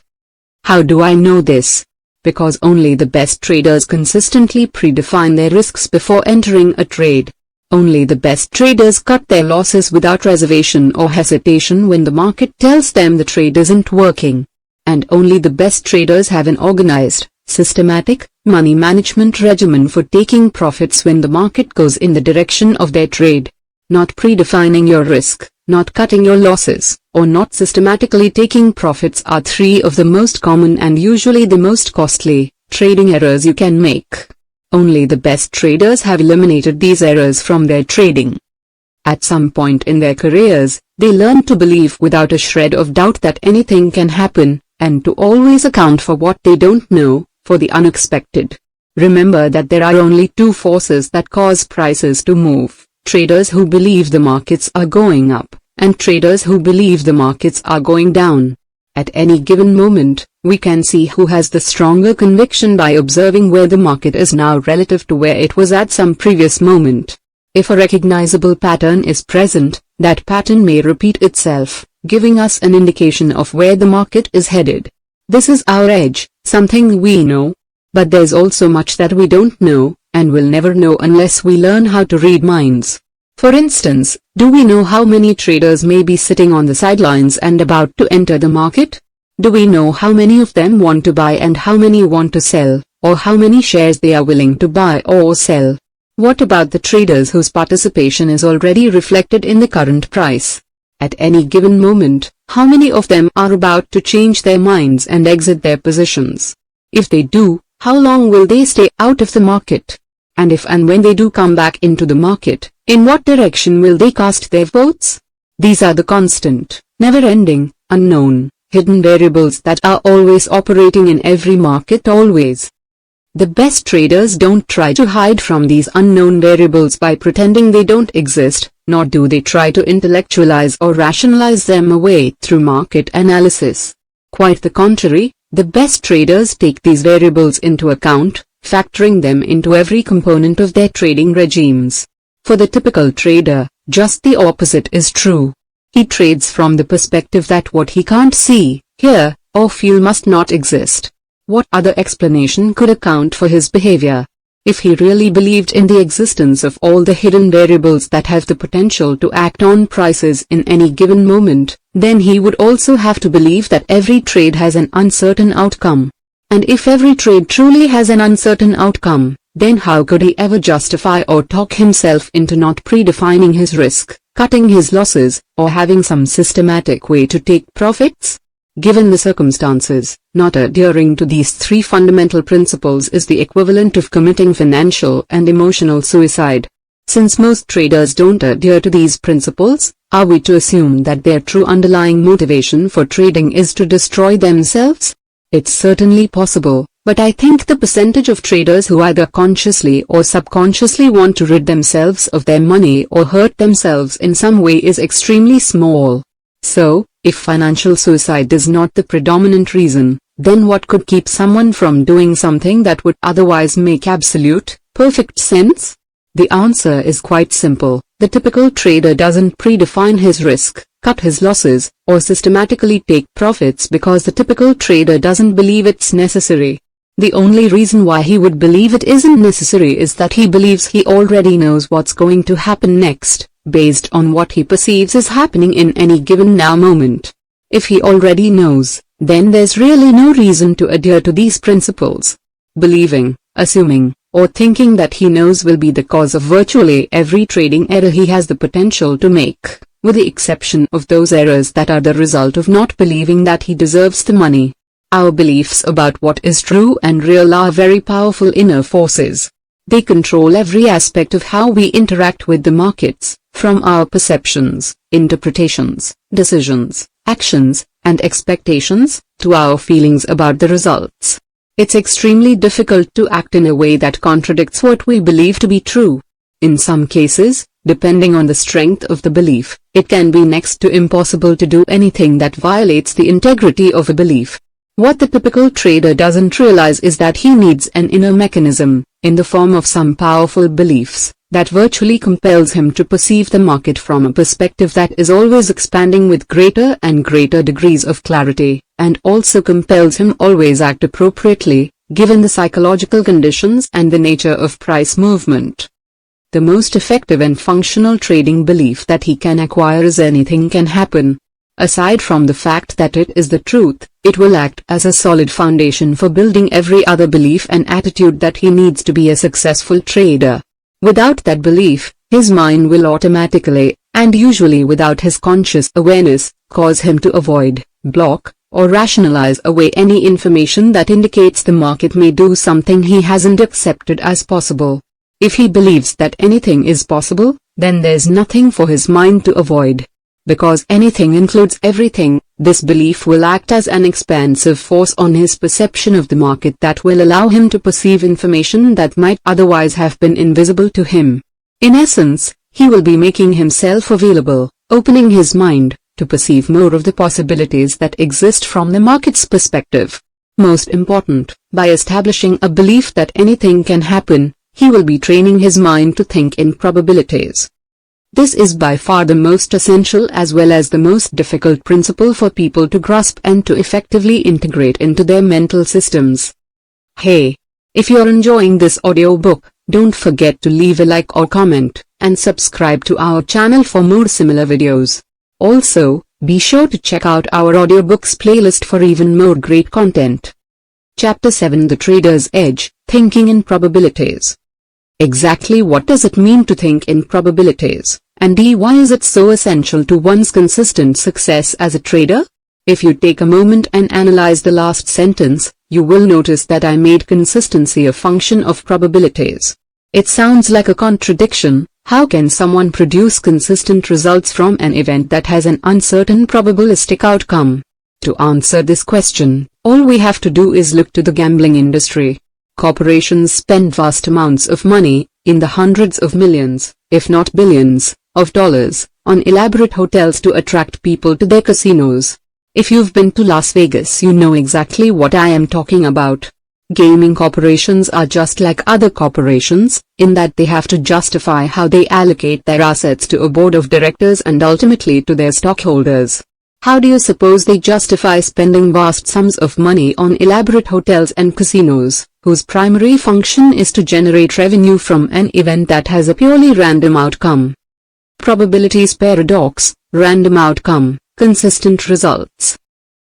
How do I know this? Because only the best traders consistently predefine their risks before entering a trade. Only the best traders cut their losses without reservation or hesitation when the market tells them the trade isn't working. And only the best traders have an organized, systematic, money management regimen for taking profits when the market goes in the direction of their trade. Not predefining your risk, not cutting your losses, or not systematically taking profits are three of the most common and usually the most costly trading errors you can make. Only the best traders have eliminated these errors from their trading. At some point in their careers, they learn to believe without a shred of doubt that anything can happen, and to always account for what they don't know, for the unexpected. Remember that there are only two forces that cause prices to move: traders who believe the markets are going up, and traders who believe the markets are going down. At any given moment, we can see who has the stronger conviction by observing where the market is now relative to where it was at some previous moment. If a recognizable pattern is present, that pattern may repeat itself, giving us an indication of where the market is headed. This is our edge, something we know. But there's also much that we don't know, and will never know unless we learn how to read minds. For instance, do we know how many traders may be sitting on the sidelines and about to enter the market? Do we know how many of them want to buy and how many want to sell, or how many shares they are willing to buy or sell? What about the traders whose participation is already reflected in the current price? At any given moment, how many of them are about to change their minds and exit their positions? If they do, how long will they stay out of the market? And if and when they do come back into the market, in what direction will they cast their votes? These are the constant, never-ending, unknown, hidden variables that are always operating in every market always. The best traders don't try to hide from these unknown variables by pretending they don't exist, nor do they try to intellectualize or rationalize them away through market analysis. Quite the contrary, the best traders take these variables into account, factoring them into every component of their trading regimes. For the typical trader, just the opposite is true. He trades from the perspective that what he can't see, hear, or feel must not exist. What other explanation could account for his behavior? If he really believed in the existence of all the hidden variables that have the potential to act on prices in any given moment, then he would also have to believe that every trade has an uncertain outcome. And if every trade truly has an uncertain outcome, then how could he ever justify or talk himself into not predefining his risk, cutting his losses, or having some systematic way to take profits? Given the circumstances, not adhering to these three fundamental principles is the equivalent of committing financial and emotional suicide. Since most traders don't adhere to these principles, are we to assume that their true underlying motivation for trading is to destroy themselves? It's certainly possible, but I think the percentage of traders who either consciously or subconsciously want to rid themselves of their money or hurt themselves in some way is extremely small. So, if financial suicide is not the predominant reason, then what could keep someone from doing something that would otherwise make absolute, perfect sense? The answer is quite simple. The typical trader doesn't predefine his risk, cut his losses, or systematically take profits because the typical trader doesn't believe it's necessary. The only reason why he would believe it isn't necessary is that he believes he already knows what's going to happen next, based on what he perceives is happening in any given now moment. If he already knows, then there's really no reason to adhere to these principles. Believing, assuming, or thinking that he knows will be the cause of virtually every trading error he has the potential to make, with the exception of those errors that are the result of not believing that he deserves the money. Our beliefs about what is true and real are very powerful inner forces. They control every aspect of how we interact with the markets, from our perceptions, interpretations, decisions, actions, and expectations, to our feelings about the results. It's extremely difficult to act in a way that contradicts what we believe to be true. In some cases, depending on the strength of the belief, it can be next to impossible to do anything that violates the integrity of a belief. What the typical trader doesn't realize is that he needs an inner mechanism, in the form of some powerful beliefs, that virtually compels him to perceive the market from a perspective that is always expanding with greater and greater degrees of clarity, and also compels him always act appropriately, given the psychological conditions and the nature of price movement. The most effective and functional trading belief that he can acquire is anything can happen. Aside from the fact that it is the truth, It will act as a solid foundation for building every other belief and attitude that he needs to be a successful trader. Without that belief, his mind will automatically, and usually without his conscious awareness, cause him to avoid, block, or rationalize away any information that indicates the market may do something he hasn't accepted as possible. If he believes that anything is possible, then there's nothing for his mind to avoid. Because anything includes everything, this belief will act as an expansive force on his perception of the market that will allow him to perceive information that might otherwise have been invisible to him. In essence, he will be making himself available, opening his mind, to perceive more of the possibilities that exist from the market's perspective. Most important, by establishing a belief that anything can happen, he will be training his mind to think in probabilities. This is by far the most essential as well as the most difficult principle for people to grasp and to effectively integrate into their mental systems. Hey! If you're enjoying this audiobook, don't forget to leave a like or comment, and subscribe to our channel for more similar videos. Also, be sure to check out our audiobooks playlist for even more great content. Chapter 7: The Trader's Edge, Thinking in Probabilities. Exactly what does it mean to think in probabilities, and why is it so essential to one's consistent success as a trader? If you take a moment and analyze the last sentence, you will notice that I made consistency a function of probabilities. It sounds like a contradiction. How can someone produce consistent results from an event that has an uncertain probabilistic outcome? To answer this question, all we have to do is look to the gambling industry. Corporations spend vast amounts of money, in the hundreds of millions, if not billions, of dollars, on elaborate hotels to attract people to their casinos. If you've been to Las Vegas, you know exactly what I am talking about. Gaming corporations are just like other corporations, in that they have to justify how they allocate their assets to a board of directors and ultimately to their stockholders. How do you suppose they justify spending vast sums of money on elaborate hotels and casinos, whose primary function is to generate revenue from an event that has a purely random outcome? Probabilities paradox, random outcome, consistent results.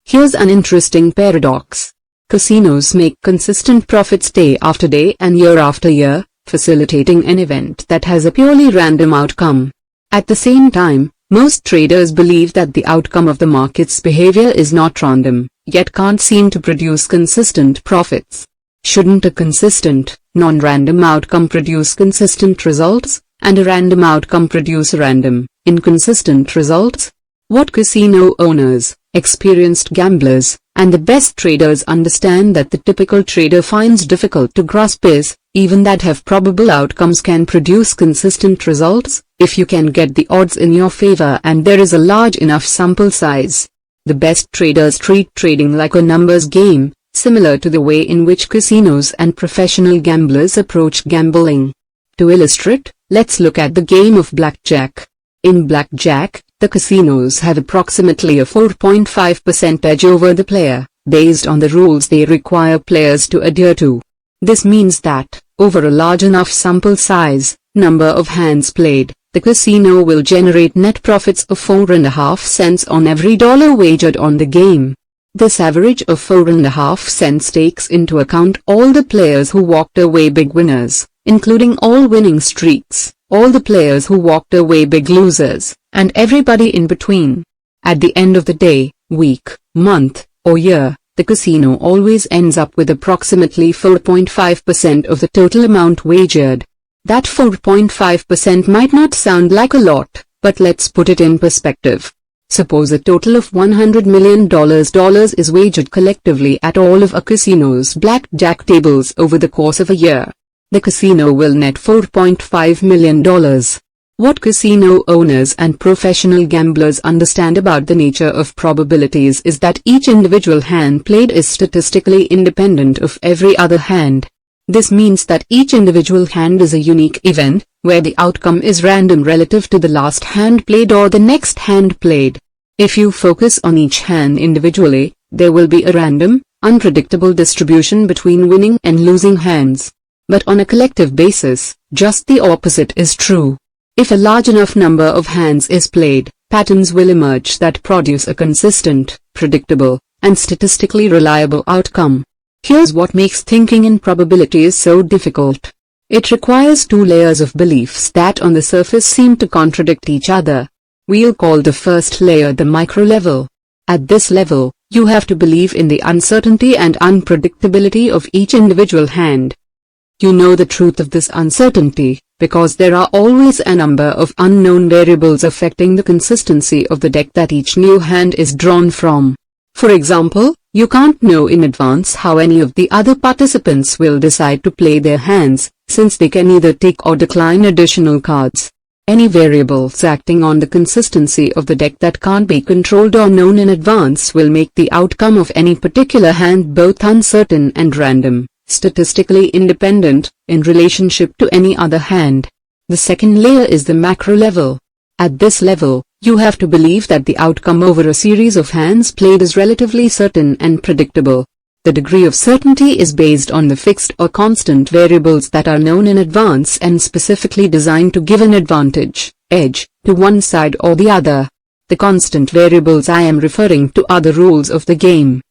Here's an interesting paradox. Casinos make consistent profits day after day and year after year, facilitating an event that has a purely random outcome. At the same time, most traders believe that the outcome of the market's behavior is not random, yet can't seem to produce consistent profits. Shouldn't a consistent, non-random outcome produce consistent results, and a random outcome produce random, inconsistent results? What casino owners, experienced gamblers, and the best traders understand that the typical trader finds difficult to grasp is, even that have probable outcomes can produce consistent results, if you can get the odds in your favor and there is a large enough sample size. The best traders treat trading like a numbers game, similar to the way in which casinos and professional gamblers approach gambling. To illustrate, let's look at the game of blackjack. In blackjack, the casinos have approximately a 4.5% edge over the player, based on the rules they require players to adhere to. This means that, over a large enough sample size, number of hands played, the casino will generate net profits of 4.5 cents on every dollar wagered on the game. This average of 4.5 cents takes into account all the players who walked away big winners, including all winning streaks, all the players who walked away big losers, and everybody in between. At the end of the day, week, month, or year, the casino always ends up with approximately 4.5% of the total amount wagered. That 4.5% might not sound like a lot, but let's put it in perspective. Suppose a total of $100 million is wagered collectively at all of a casino's blackjack tables over the course of a year. The casino will net $4.5 million. What casino owners and professional gamblers understand about the nature of probabilities is that each individual hand played is statistically independent of every other hand. This means that each individual hand is a unique event, where the outcome is random relative to the last hand played or the next hand played. If you focus on each hand individually, there will be a random, unpredictable distribution between winning and losing hands. But on a collective basis, just the opposite is true. If a large enough number of hands is played, patterns will emerge that produce a consistent, predictable, and statistically reliable outcome. Here's what makes thinking in probabilities so difficult. It requires two layers of beliefs that on the surface seem to contradict each other. We'll call the first layer the micro level. At this level, you have to believe in the uncertainty and unpredictability of each individual hand. You know the truth of this uncertainty, because there are always a number of unknown variables affecting the consistency of the deck that each new hand is drawn from. For example, you can't know in advance how any of the other participants will decide to play their hands, since they can either take or decline additional cards. Any variables acting on the consistency of the deck that can't be controlled or known in advance will make the outcome of any particular hand both uncertain and random, statistically independent, in relationship to any other hand. The second layer is the macro level. At this level, you have to believe that the outcome over a series of hands played is relatively certain and predictable. The degree of certainty is based on the fixed or constant variables that are known in advance and specifically designed to give an advantage, edge, to one side or the other. The constant variables I am referring to are the rules of the game.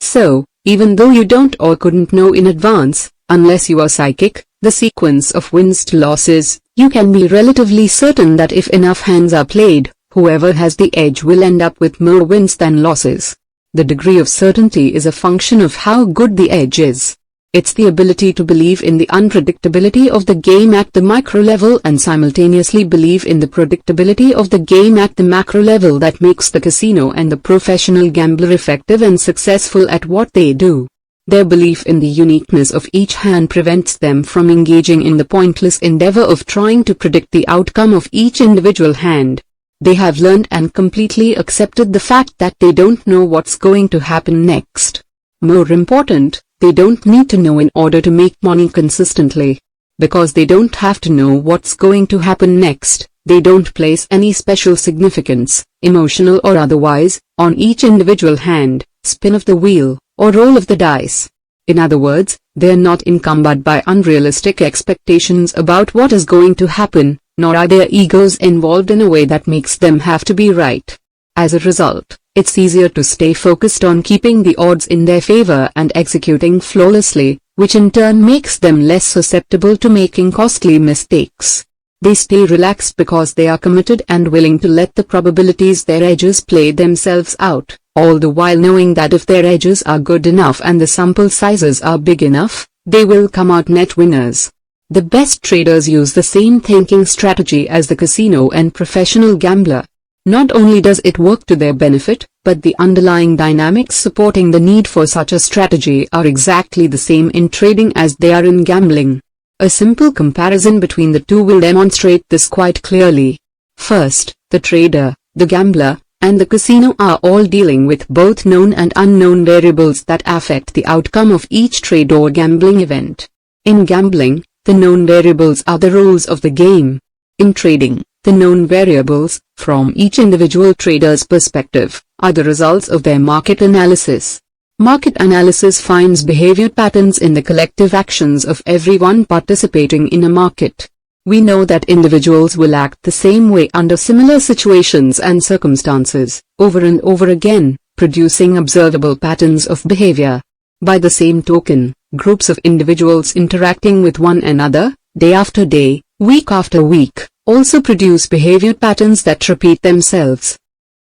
So, even though you don't or couldn't know in advance, unless you are psychic, the sequence of wins to losses, you can be relatively certain that if enough hands are played, whoever has the edge will end up with more wins than losses. The degree of certainty is a function of how good the edge is. It's the ability to believe in the unpredictability of the game at the micro level and simultaneously believe in the predictability of the game at the macro level that makes the casino and the professional gambler effective and successful at what they do. Their belief in the uniqueness of each hand prevents them from engaging in the pointless endeavor of trying to predict the outcome of each individual hand. They have learned and completely accepted the fact that they don't know what's going to happen next. More important, they don't need to know in order to make money consistently. Because they don't have to know what's going to happen next, they don't place any special significance, emotional or otherwise, on each individual hand, spin of the wheel, or roll of the dice. In other words, they're not encumbered by unrealistic expectations about what is going to happen, nor are their egos involved in a way that makes them have to be right. As a result, it's easier to stay focused on keeping the odds in their favor and executing flawlessly, which in turn makes them less susceptible to making costly mistakes. They stay relaxed because they are committed and willing to let the probabilities their edges play themselves out, all the while knowing that if their edges are good enough and the sample sizes are big enough, they will come out net winners. The best traders use the same thinking strategy as the casino and professional gambler. Not only does it work to their benefit, but the underlying dynamics supporting the need for such a strategy are exactly the same in trading as they are in gambling. A simple comparison between the two will demonstrate this quite clearly. First, the trader, the gambler, and the casino are all dealing with both known and unknown variables that affect the outcome of each trade or gambling event. In gambling, the known variables are the rules of the game. In trading, the known variables, from each individual trader's perspective, are the results of their market analysis. Market analysis finds behavior patterns in the collective actions of everyone participating in a market. We know that individuals will act the same way under similar situations and circumstances, over and over again, producing observable patterns of behavior. By the same token, groups of individuals interacting with one another, day after day, week after week, also produce behavior patterns that repeat themselves.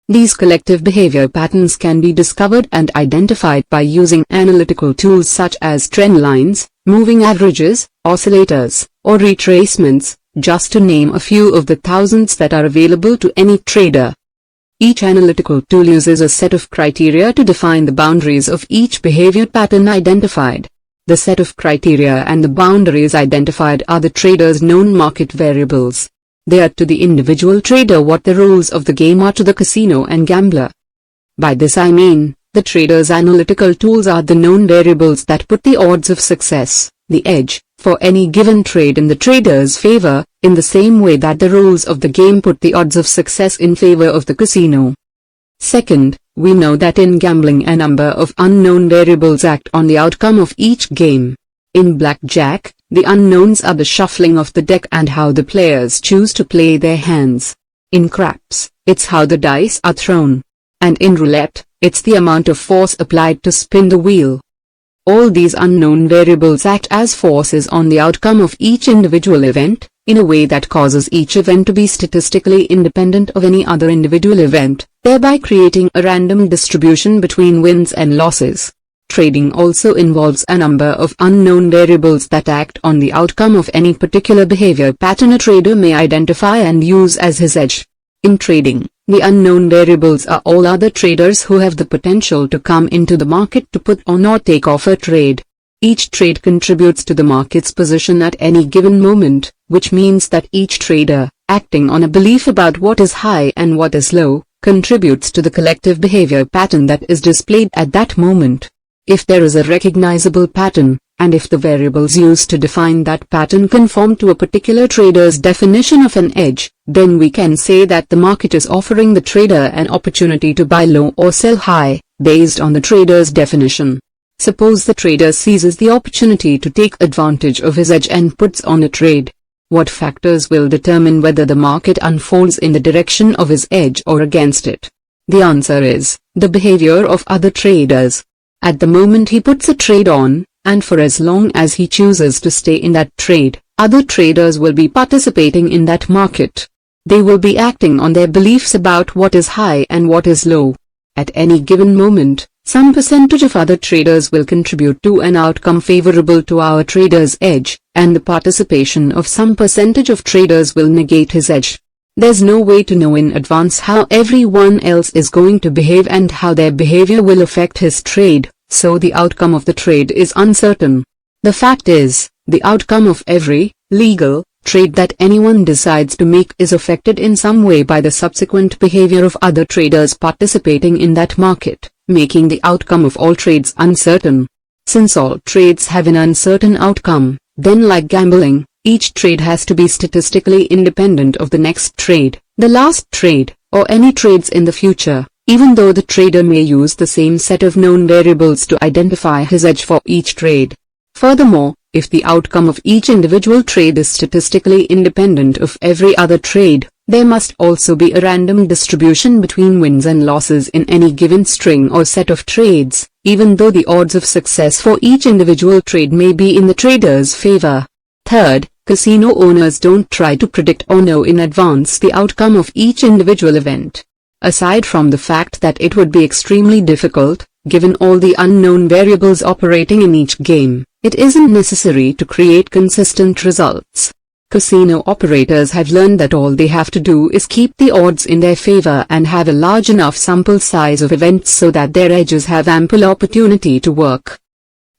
These collective behavior patterns can be discovered and identified by using analytical tools such as trend lines, moving averages, oscillators, or retracements, just to name a few of the thousands that are available to any trader. Each analytical tool uses a set of criteria to define the boundaries of each behavior pattern identified. The set of criteria and the boundaries identified are the trader's known market variables. They are to the individual trader what the rules of the game are to the casino and gambler. By this I mean, the trader's analytical tools are the known variables that put the odds of success, the edge, for any given trade in the trader's favor, in the same way that the rules of the game put the odds of success in favor of the casino. Second, we know that in gambling a number of unknown variables act on the outcome of each game. In blackjack, the unknowns are the shuffling of the deck and how the players choose to play their hands. In craps, it's how the dice are thrown. And in roulette, It's the amount of force applied to spin the wheel. All these unknown variables act as forces on the outcome of each individual event, in a way that causes each event to be statistically independent of any other individual event, thereby creating a random distribution between wins and losses. Trading also involves a number of unknown variables that act on the outcome of any particular behavior pattern a trader may identify and use as his edge. In trading, the unknown variables are all other traders who have the potential to come into the market to put on or take off a trade. Each trade contributes to the market's position at any given moment, which means that each trader, acting on a belief about what is high and what is low, contributes to the collective behavior pattern that is displayed at that moment. If there is a recognizable pattern, and if the variables used to define that pattern conform to a particular trader's definition of an edge, then we can say that the market is offering the trader an opportunity to buy low or sell high, based on the trader's definition. Suppose the trader seizes the opportunity to take advantage of his edge and puts on a trade. What factors will determine whether the market unfolds in the direction of his edge or against it? The answer is the behavior of other traders. At the moment he puts a trade on, and for as long as he chooses to stay in that trade, other traders will be participating in that market. They will be acting on their beliefs about what is high and what is low. At any given moment, some percentage of other traders will contribute to an outcome favorable to our trader's edge, and the participation of some percentage of traders will negate his edge. There's no way to know in advance how everyone else is going to behave and how their behavior will affect his trade, so the outcome of the trade is uncertain. The fact is, the outcome of every legal trade that anyone decides to make is affected in some way by the subsequent behavior of other traders participating in that market, making the outcome of all trades uncertain. Since all trades have an uncertain outcome, then like gambling, each trade has to be statistically independent of the next trade, the last trade, or any trades in the future, even though the trader may use the same set of known variables to identify his edge for each trade. Furthermore, if the outcome of each individual trade is statistically independent of every other trade, there must also be a random distribution between wins and losses in any given string or set of trades, even though the odds of success for each individual trade may be in the trader's favor. Third, casino owners don't try to predict or know in advance the outcome of each individual event. Aside from the fact that it would be extremely difficult, given all the unknown variables operating in each game, it isn't necessary to create consistent results. Casino operators have learned that all they have to do is keep the odds in their favor and have a large enough sample size of events so that their edges have ample opportunity to work.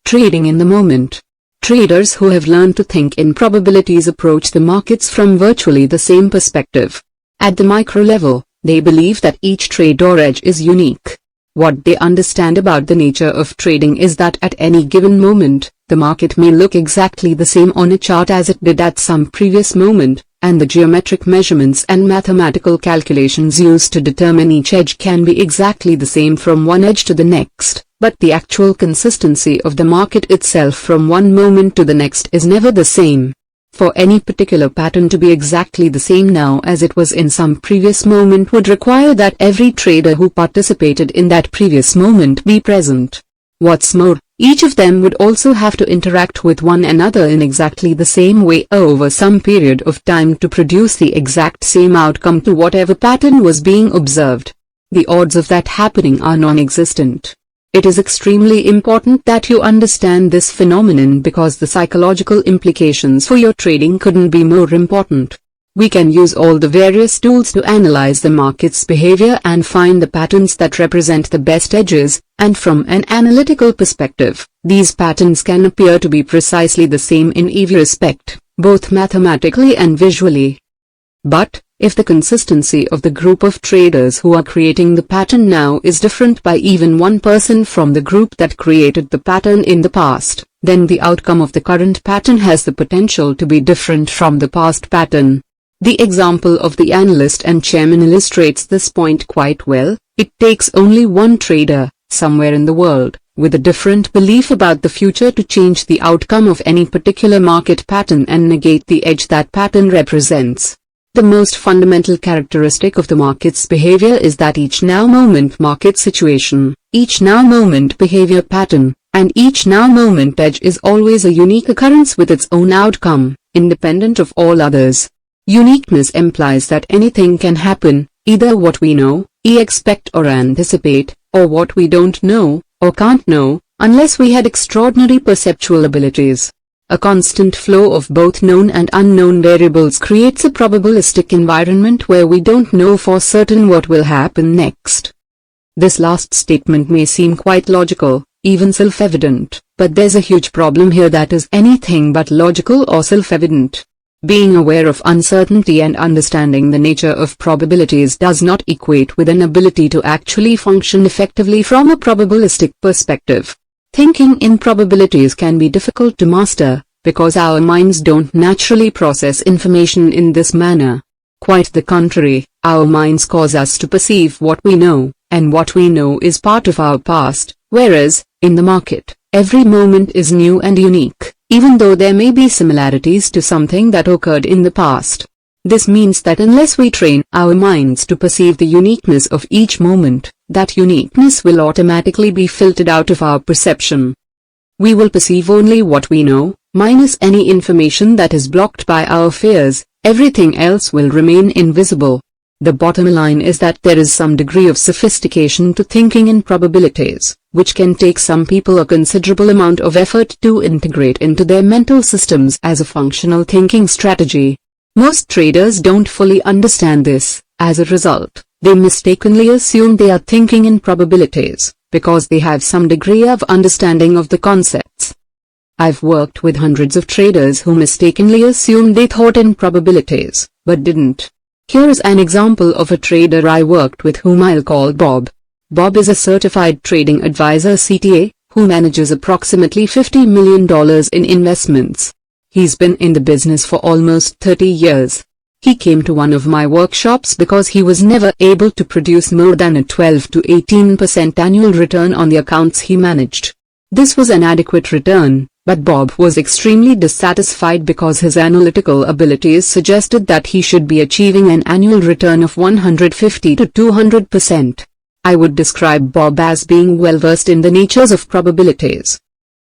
Trading in the moment. Traders who have learned to think in probabilities approach the markets from virtually the same perspective. At the micro level, they believe that each trade or edge is unique. What they understand about the nature of trading is that at any given moment, the market may look exactly the same on a chart as it did at some previous moment, and the geometric measurements and mathematical calculations used to determine each edge can be exactly the same from one edge to the next, but the actual consistency of the market itself from one moment to the next is never the same. For any particular pattern to be exactly the same now as it was in some previous moment would require that every trader who participated in that previous moment be present. What's more, each of them would also have to interact with one another in exactly the same way over some period of time to produce the exact same outcome to whatever pattern was being observed. The odds of that happening are non-existent. It is extremely important that you understand this phenomenon because the psychological implications for your trading couldn't be more important. We can use all the various tools to analyze the market's behavior and find the patterns that represent the best edges, and from an analytical perspective, these patterns can appear to be precisely the same in every respect, both mathematically and visually. But, if the consistency of the group of traders who are creating the pattern now is different by even one person from the group that created the pattern in the past, then the outcome of the current pattern has the potential to be different from the past pattern. The example of the analyst and chairman illustrates this point quite well. It takes only one trader, somewhere in the world, with a different belief about the future to change the outcome of any particular market pattern and negate the edge that pattern represents. The most fundamental characteristic of the market's behavior is that each now-moment market situation, each now-moment behavior pattern, and each now-moment edge is always a unique occurrence with its own outcome, independent of all others. Uniqueness implies that anything can happen, either what we know, expect or anticipate, or what we don't know, or can't know, unless we had extraordinary perceptual abilities. A constant flow of both known and unknown variables creates a probabilistic environment where we don't know for certain what will happen next. This last statement may seem quite logical, even self-evident, but there's a huge problem here that is anything but logical or self-evident. Being aware of uncertainty and understanding the nature of probabilities does not equate with an ability to actually function effectively from a probabilistic perspective. Thinking in probabilities can be difficult to master, because our minds don't naturally process information in this manner. Quite the contrary, our minds cause us to perceive what we know, and what we know is part of our past, whereas, in the market, every moment is new and unique, even though there may be similarities to something that occurred in the past. This means that unless we train our minds to perceive the uniqueness of each moment, that uniqueness will automatically be filtered out of our perception. We will perceive only what we know, minus any information that is blocked by our fears. Everything else will remain invisible. The bottom line is that there is some degree of sophistication to thinking in probabilities, which can take some people a considerable amount of effort to integrate into their mental systems as a functional thinking strategy. Most traders don't fully understand this. As a result, they mistakenly assume they are thinking in probabilities, because they have some degree of understanding of the concepts. I've worked with hundreds of traders who mistakenly assumed they thought in probabilities, but didn't. Here's an example of a trader I worked with whom I'll call Bob. Bob is a certified trading advisor (CTA), who manages approximately $50 million in investments. He's been in the business for almost 30 years. He came to one of my workshops because he was never able to produce more than a 12 to 18% annual return on the accounts he managed. This was an adequate return, but Bob was extremely dissatisfied because his analytical abilities suggested that he should be achieving an annual return of 150 to 200%. I would describe Bob as being well versed in the natures of probabilities.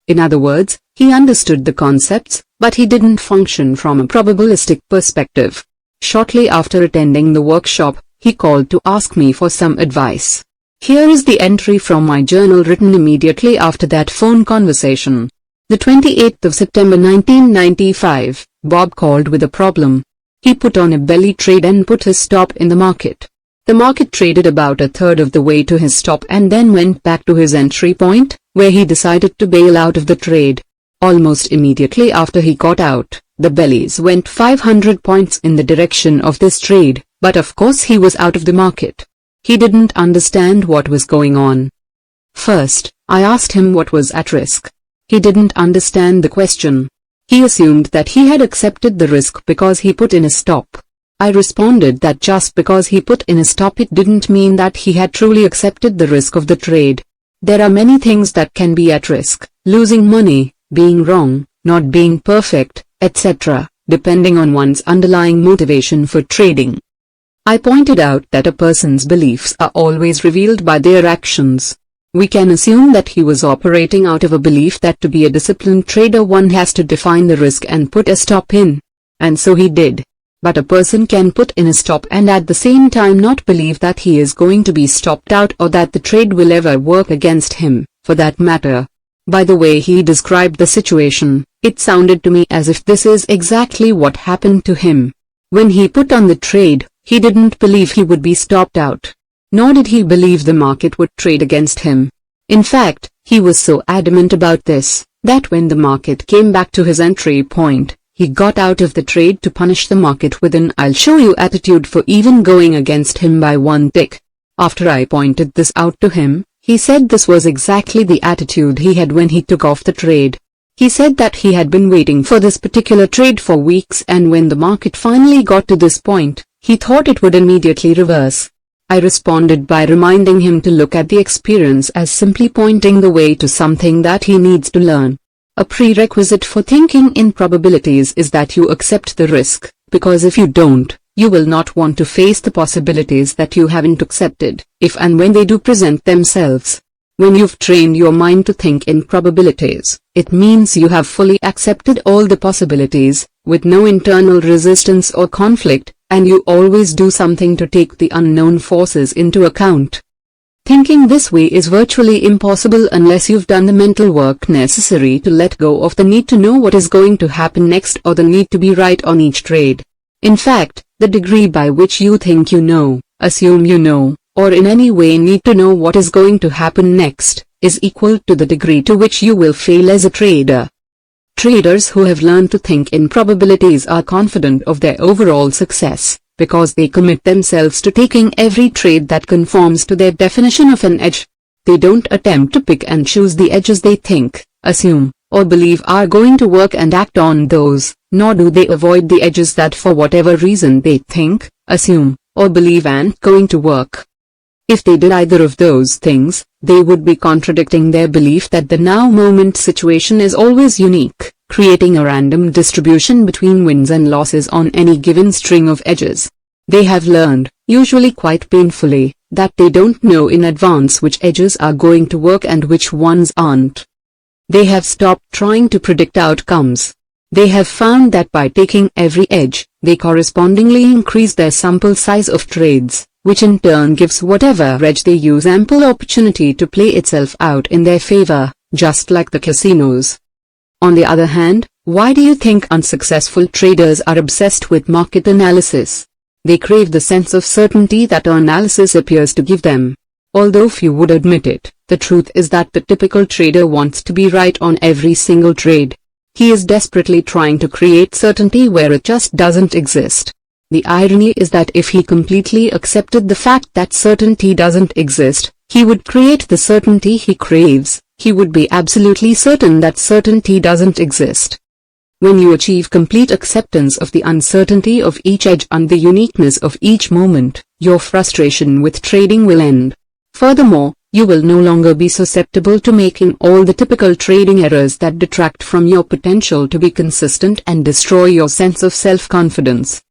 In other words, he understood the concepts, but he didn't function from a probabilistic perspective. Shortly after attending the workshop, he called to ask me for some advice. Here is the entry from my journal written immediately after that phone conversation. The 28th of September 1995, Bob called with a problem. He put on a belly trade and put his stop in the market. The market traded about a third of the way to his stop and then went back to his entry point, where he decided to bail out of the trade. Almost immediately after he got out, the bellies went 500 points in the direction of this trade, but of course he was out of the market. He didn't understand what was going on. First, I asked him what was at risk. He didn't understand the question. He assumed that he had accepted the risk because he put in a stop. I responded that just because he put in a stop it didn't mean that he had truly accepted the risk of the trade. There are many things that can be at risk: losing money, being wrong, not being perfect, etc., depending on one's underlying motivation for trading. I pointed out that a person's beliefs are always revealed by their actions. We can assume that he was operating out of a belief that to be a disciplined trader one has to define the risk and put a stop in. And so he did. But a person can put in a stop and at the same time not believe that he is going to be stopped out or that the trade will ever work against him, for that matter. By the way he described the situation, it sounded to me as if this is exactly what happened to him. When he put on the trade, he didn't believe he would be stopped out. Nor did he believe the market would trade against him. In fact, he was so adamant about this, that when the market came back to his entry point, he got out of the trade to punish the market with an "I'll show you" attitude for even going against him by one tick. After I pointed this out to him, he said this was exactly the attitude he had when he took off the trade. He said that he had been waiting for this particular trade for weeks and when the market finally got to this point, he thought it would immediately reverse. I responded by reminding him to look at the experience as simply pointing the way to something that he needs to learn. A prerequisite for thinking in probabilities is that you accept the risk, because if you don't, You will not want to face the possibilities that you haven't accepted, if and when they do present themselves. When you've trained your mind to think in probabilities, it means you have fully accepted all the possibilities, with no internal resistance or conflict, and you always do something to take the unknown forces into account. Thinking this way is virtually impossible unless you've done the mental work necessary to let go of the need to know what is going to happen next or the need to be right on each trade. In fact, the degree by which you think you know, assume you know, or in any way need to know what is going to happen next, is equal to the degree to which you will fail as a trader. Traders who have learned to think in probabilities are confident of their overall success, because they commit themselves to taking every trade that conforms to their definition of an edge. They don't attempt to pick and choose the edges they think, assume, or believe are going to work and act on those, nor do they avoid the edges that for whatever reason they think, assume, or believe aren't going to work. If they did either of those things, they would be contradicting their belief that the now-moment situation is always unique, creating a random distribution between wins and losses on any given string of edges. They have learned, usually quite painfully, that they don't know in advance which edges are going to work and which ones aren't. They have stopped trying to predict outcomes. They have found that by taking every edge, they correspondingly increase their sample size of trades, which in turn gives whatever edge they use ample opportunity to play itself out in their favor, just like the casinos. On the other hand, why do you think unsuccessful traders are obsessed with market analysis? They crave the sense of certainty that analysis appears to give them. Although few would admit it, the truth is that the typical trader wants to be right on every single trade. He is desperately trying to create certainty where it just doesn't exist. The irony is that if he completely accepted the fact that certainty doesn't exist, he would create the certainty he craves. He would be absolutely certain that certainty doesn't exist. When you achieve complete acceptance of the uncertainty of each edge and the uniqueness of each moment, your frustration with trading will end. Furthermore, you will no longer be susceptible to making all the typical trading errors that detract from your potential to be consistent and destroy your sense of self-confidence.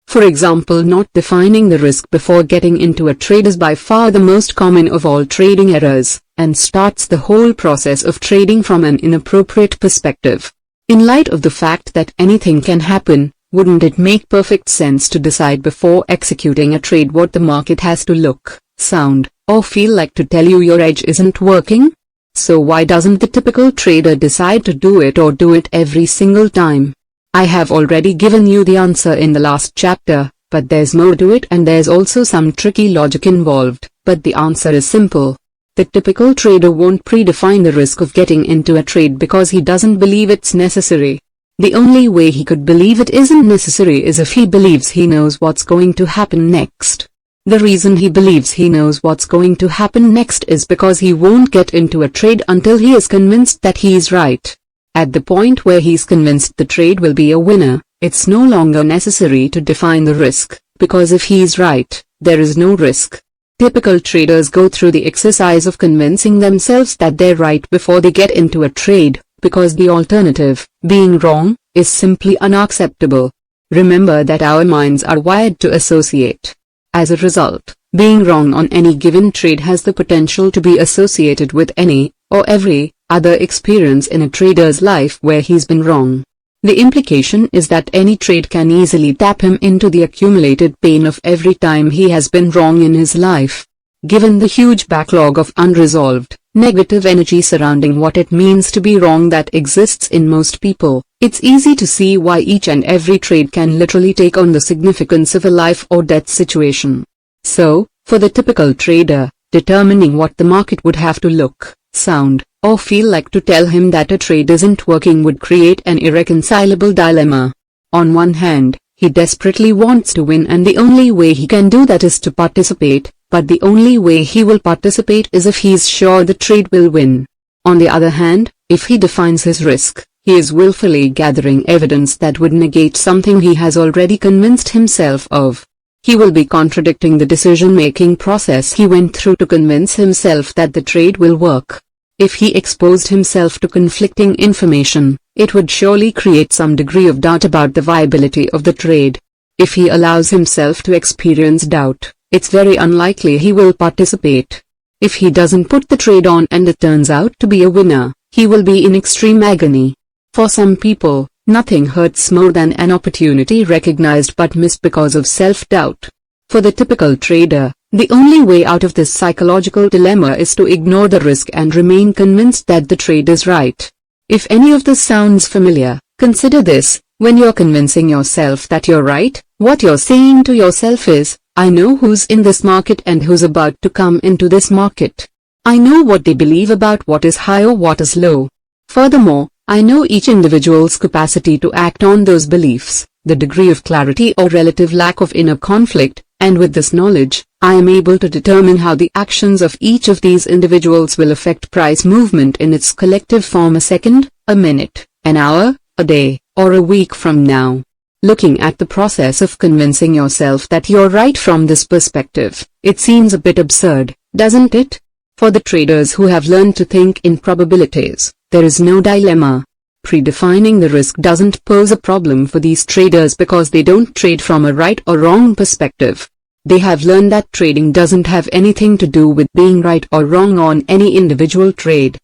For example, not defining the risk before getting into a trade is by far the most common of all trading errors, and starts the whole process of trading from an inappropriate perspective. In light of the fact that anything can happen, wouldn't it make perfect sense to decide before executing a trade what the market has to look, sound, or feel like to tell you your edge isn't working? So why doesn't the typical trader decide to do it or do it every single time? I have already given you the answer in the last chapter, but there's more to it and there's also some tricky logic involved, but the answer is simple. The typical trader won't predefine the risk of getting into a trade because he doesn't believe it's necessary. The only way he could believe it isn't necessary is if he believes he knows what's going to happen next. The reason he believes he knows what's going to happen next is because he won't get into a trade until he is convinced that he's right. At the point where he's convinced the trade will be a winner, it's no longer necessary to define the risk, because if he's right, there is no risk. Typical traders go through the exercise of convincing themselves that they're right before they get into a trade, because the alternative, being wrong, is simply unacceptable. Remember that our minds are wired to associate. As a result, being wrong on any given trade has the potential to be associated with any, or every, other experience in a trader's life where he's been wrong. The implication is that any trade can easily tap him into the accumulated pain of every time he has been wrong in his life. Given the huge backlog of unresolved, negative energy surrounding what it means to be wrong that exists in most people, it's easy to see why each and every trade can literally take on the significance of a life or death situation. So, for the typical trader, determining what the market would have to look, sound, or feel like to tell him that a trade isn't working would create an irreconcilable dilemma. On one hand, he desperately wants to win and the only way he can do that is to participate, but the only way he will participate is if he's sure the trade will win. On the other hand, if he defines his risk, he is willfully gathering evidence that would negate something he has already convinced himself of. He will be contradicting the decision-making process he went through to convince himself that the trade will work. If he exposed himself to conflicting information, it would surely create some degree of doubt about the viability of the trade. If he allows himself to experience doubt, it's very unlikely he will participate. If he doesn't put the trade on and it turns out to be a winner, he will be in extreme agony. For some people, nothing hurts more than an opportunity recognized but missed because of self-doubt. For the typical trader, the only way out of this psychological dilemma is to ignore the risk and remain convinced that the trade is right. If any of this sounds familiar, consider this: when you're convincing yourself that you're right, what you're saying to yourself is, I know who's in this market and who's about to come into this market. I know what they believe about what is high or what is low. Furthermore, I know each individual's capacity to act on those beliefs, the degree of clarity or relative lack of inner conflict, and with this knowledge, I am able to determine how the actions of each of these individuals will affect price movement in its collective form a second, a minute, an hour, a day, or a week from now. Looking at the process of convincing yourself that you're right from this perspective, it seems a bit absurd, doesn't it? For the traders who have learned to think in probabilities, there is no dilemma. Predefining the risk doesn't pose a problem for these traders because they don't trade from a right or wrong perspective. They have learned that trading doesn't have anything to do with being right or wrong on any individual trade.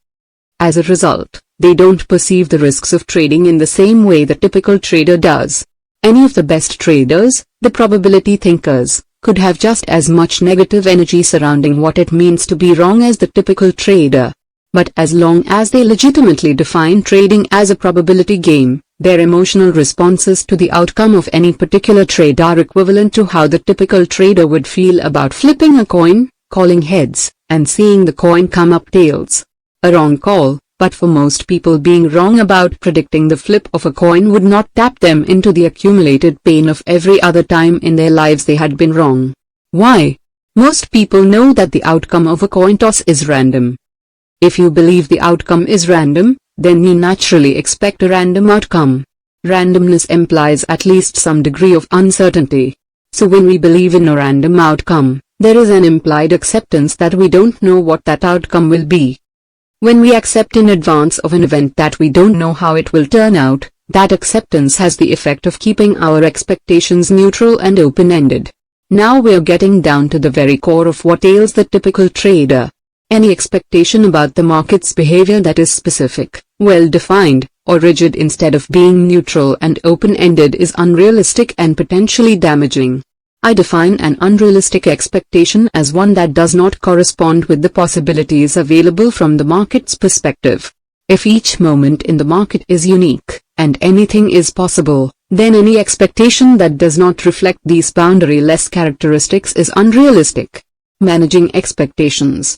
As a result, they don't perceive the risks of trading in the same way the typical trader does. Any of the best traders, the probability thinkers, could have just as much negative energy surrounding what it means to be wrong as the typical trader. But as long as they legitimately define trading as a probability game, their emotional responses to the outcome of any particular trade are equivalent to how the typical trader would feel about flipping a coin, calling heads, and seeing the coin come up tails. A wrong call, but for most people being wrong about predicting the flip of a coin would not tap them into the accumulated pain of every other time in their lives they had been wrong. Why? Most people know that the outcome of a coin toss is random. If you believe the outcome is random, then you naturally expect a random outcome. Randomness implies at least some degree of uncertainty. So when we believe in a random outcome, there is an implied acceptance that we don't know what that outcome will be. When we accept in advance of an event that we don't know how it will turn out, that acceptance has the effect of keeping our expectations neutral and open-ended. Now we're getting down to the very core of what ails the typical trader. Any expectation about the market's behavior that is specific, well-defined, or rigid instead of being neutral and open-ended is unrealistic and potentially damaging. I define an unrealistic expectation as one that does not correspond with the possibilities available from the market's perspective. If each moment in the market is unique, and anything is possible, then any expectation that does not reflect these boundary-less characteristics is unrealistic. Managing expectations.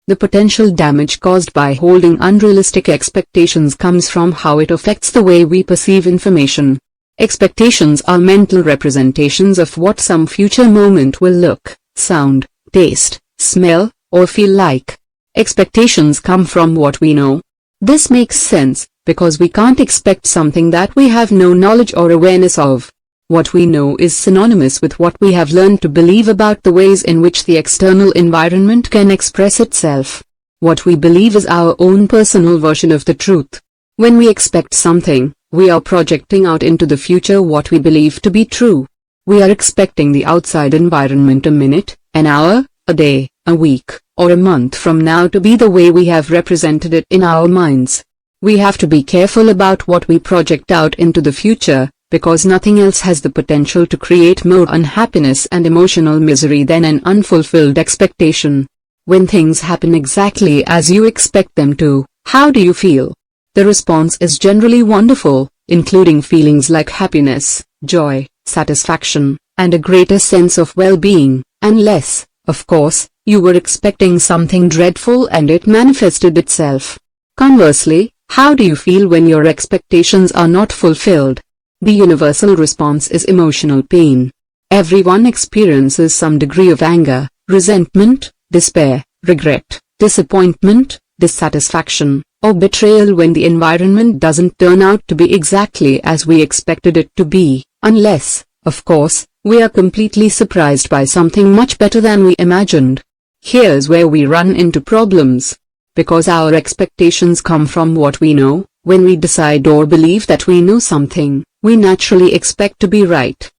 The potential damage caused by holding unrealistic expectations comes from how it affects the way we perceive information. Expectations are mental representations of what some future moment will look, sound, taste, smell, or feel like. Expectations come from what we know. This makes sense, because we can't expect something that we have no knowledge or awareness of. What we know is synonymous with what we have learned to believe about the ways in which the external environment can express itself. What we believe is our own personal version of the truth. When we expect something, we are projecting out into the future what we believe to be true. We are expecting the outside environment a minute, an hour, a day, a week, or a month from now to be the way we have represented it in our minds. We have to be careful about what we project out into the future, because nothing else has the potential to create more unhappiness and emotional misery than an unfulfilled expectation. When things happen exactly as you expect them to, how do you feel? The response is generally wonderful, including feelings like happiness, joy, satisfaction, and a greater sense of well-being, unless, of course, you were expecting something dreadful and it manifested itself. Conversely, how do you feel when your expectations are not fulfilled? The universal response is emotional pain. Everyone experiences some degree of anger, resentment, despair, regret, disappointment, dissatisfaction, or betrayal when the environment doesn't turn out to be exactly as we expected it to be, unless, of course, we are completely surprised by something much better than we imagined. Here's where we run into problems. Because our expectations come from what we know, when we decide or believe that we know something, we naturally expect to be right.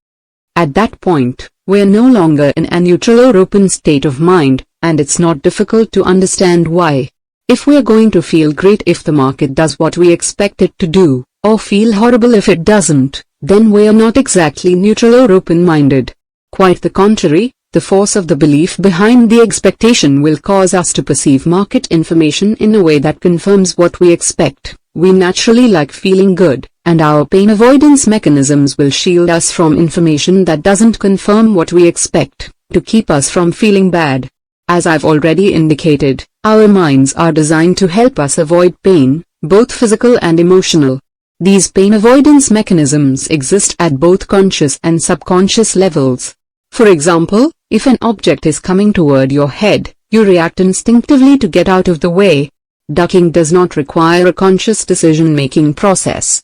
At that point, we're no longer in a neutral or open state of mind, and it's not difficult to understand why. If we're going to feel great if the market does what we expect it to do, or feel horrible if it doesn't, then we're not exactly neutral or open-minded. Quite the contrary, the force of the belief behind the expectation will cause us to perceive market information in a way that confirms what we expect. We naturally like feeling good, and our pain avoidance mechanisms will shield us from information that doesn't confirm what we expect, to keep us from feeling bad. As I've already indicated, our minds are designed to help us avoid pain, both physical and emotional. These pain avoidance mechanisms exist at both conscious and subconscious levels. For example, if an object is coming toward your head, you react instinctively to get out of the way. Ducking does not require a conscious decision-making process.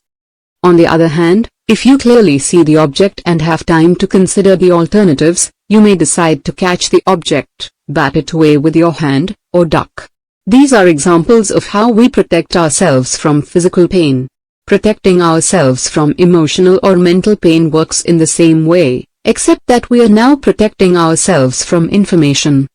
On the other hand, if you clearly see the object and have time to consider the alternatives, you may decide to catch the object, bat it away with your hand, or duck. These are examples of how we protect ourselves from physical pain. Protecting ourselves from emotional or mental pain works in the same way, except that we are now protecting ourselves from information.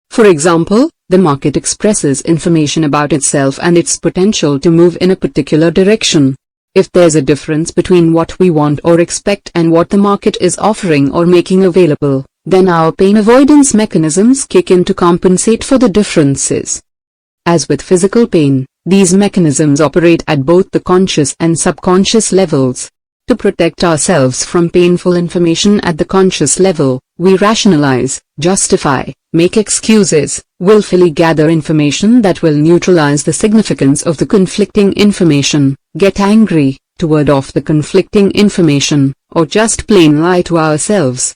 For example, the market expresses information about itself and its potential to move in a particular direction. If there's a difference between what we want or expect and what the market is offering or making available, then our pain avoidance mechanisms kick in to compensate for the differences. As with physical pain, these mechanisms operate at both the conscious and subconscious levels. To protect ourselves from painful information at the conscious level, we rationalize, justify, make excuses, willfully gather information that will neutralize the significance of the conflicting information, get angry, to ward off the conflicting information, or just plain lie to ourselves.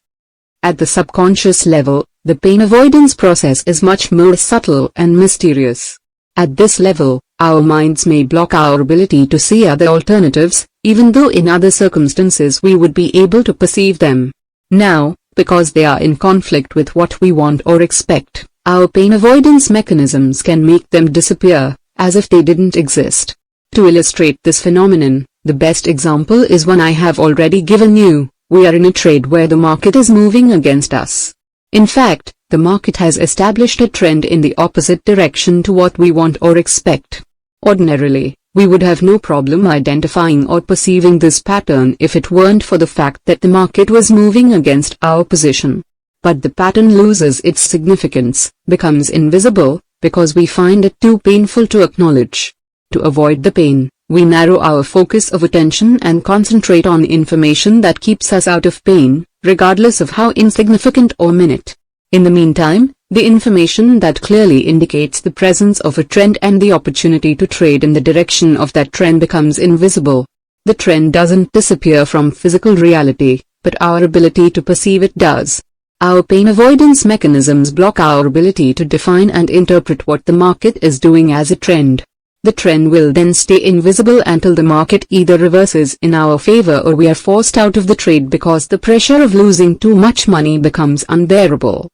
At the subconscious level, the pain avoidance process is much more subtle and mysterious. At this level, our minds may block our ability to see other alternatives, even though in other circumstances we would be able to perceive them. Now, because they are in conflict with what we want or expect, our pain avoidance mechanisms can make them disappear, as if they didn't exist. To illustrate this phenomenon, the best example is one I have already given you. We are in a trade where the market is moving against us. In fact, the market has established a trend in the opposite direction to what we want or expect. Ordinarily, we would have no problem identifying or perceiving this pattern if it weren't for the fact that the market was moving against our position. But the pattern loses its significance, becomes invisible, because we find it too painful to acknowledge. To avoid the pain, we narrow our focus of attention and concentrate on information that keeps us out of pain, regardless of how insignificant or minute. In the meantime, the information that clearly indicates the presence of a trend and the opportunity to trade in the direction of that trend becomes invisible. The trend doesn't disappear from physical reality, but our ability to perceive it does. Our pain avoidance mechanisms block our ability to define and interpret what the market is doing as a trend. The trend will then stay invisible until the market either reverses in our favor or we are forced out of the trade because the pressure of losing too much money becomes unbearable.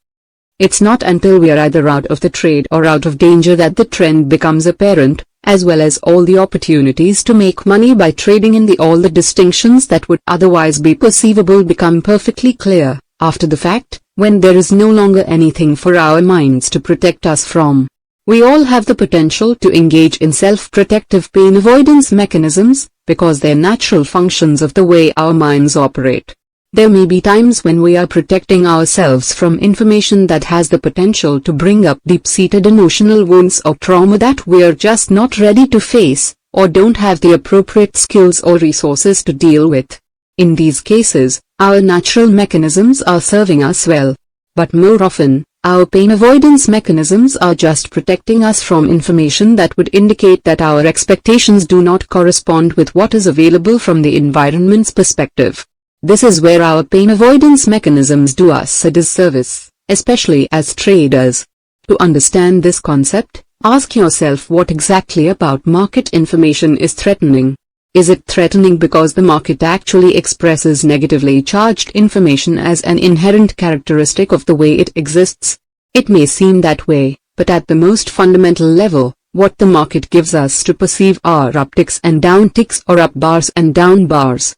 It's not until we are either out of the trade or out of danger that the trend becomes apparent, as well as all the opportunities to make money by trading in all the distinctions that would otherwise be perceivable become perfectly clear, after the fact, when there is no longer anything for our minds to protect us from. We all have the potential to engage in self-protective pain avoidance mechanisms, because they're natural functions of the way our minds operate. There may be times when we are protecting ourselves from information that has the potential to bring up deep-seated emotional wounds or trauma that we are just not ready to face, or don't have the appropriate skills or resources to deal with. In these cases, our natural mechanisms are serving us well. But more often, our pain avoidance mechanisms are just protecting us from information that would indicate that our expectations do not correspond with what is available from the environment's perspective. This is where our pain avoidance mechanisms do us a disservice, especially as traders. To understand this concept, ask yourself what exactly about market information is threatening. Is it threatening because the market actually expresses negatively charged information as an inherent characteristic of the way it exists? It may seem that way, but at the most fundamental level, what the market gives us to perceive are upticks and downticks or up bars and down bars.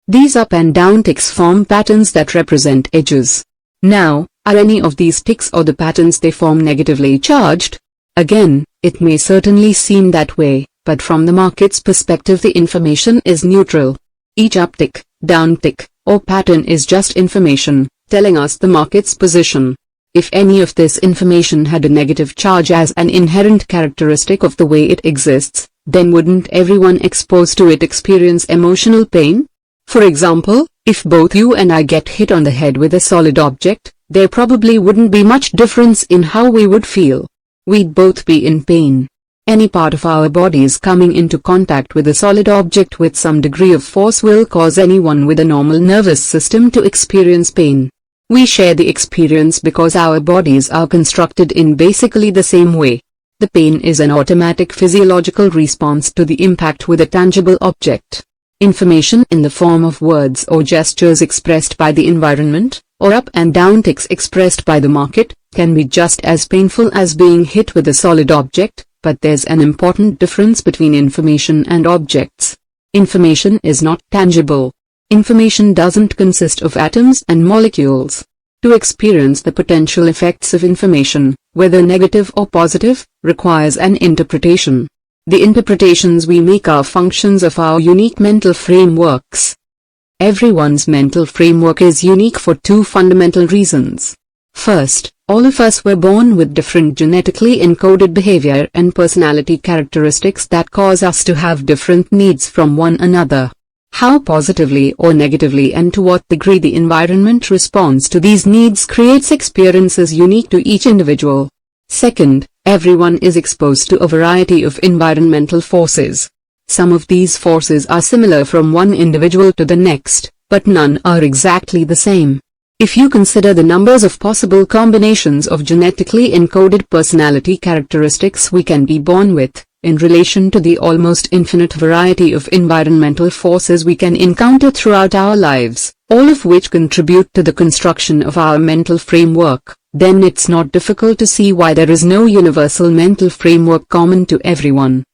These up and down ticks form patterns that represent edges. Now, are any of these ticks or the patterns they form negatively charged? Again, it may certainly seem that way, but from the market's perspective the information is neutral. Each uptick, downtick, or pattern is just information, telling us the market's position. If any of this information had a negative charge as an inherent characteristic of the way it exists, then wouldn't everyone exposed to it experience emotional pain? For example, if both you and I get hit on the head with a solid object, there probably wouldn't be much difference in how we would feel. We'd both be in pain. Any part of our bodies coming into contact with a solid object with some degree of force will cause anyone with a normal nervous system to experience pain. We share the experience because our bodies are constructed in basically the same way. The pain is an automatic physiological response to the impact with a tangible object. Information in the form of words or gestures expressed by the environment, or up and down ticks expressed by the market, can be just as painful as being hit with a solid object, but there's an important difference between information and objects. Information is not tangible. Information doesn't consist of atoms and molecules. To experience the potential effects of information, whether negative or positive, requires an interpretation. The interpretations we make are functions of our unique mental frameworks. Everyone's mental framework is unique for two fundamental reasons. First, all of us were born with different genetically encoded behavior and personality characteristics that cause us to have different needs from one another. How positively or negatively and to what degree the environment responds to these needs creates experiences unique to each individual. Second, everyone is exposed to a variety of environmental forces. Some of these forces are similar from one individual to the next, but none are exactly the same. If you consider the numbers of possible combinations of genetically encoded personality characteristics we can be born with, in relation to the almost infinite variety of environmental forces we can encounter throughout our lives, all of which contribute to the construction of our mental framework, then it's not difficult to see why there is no universal mental framework common to everyone.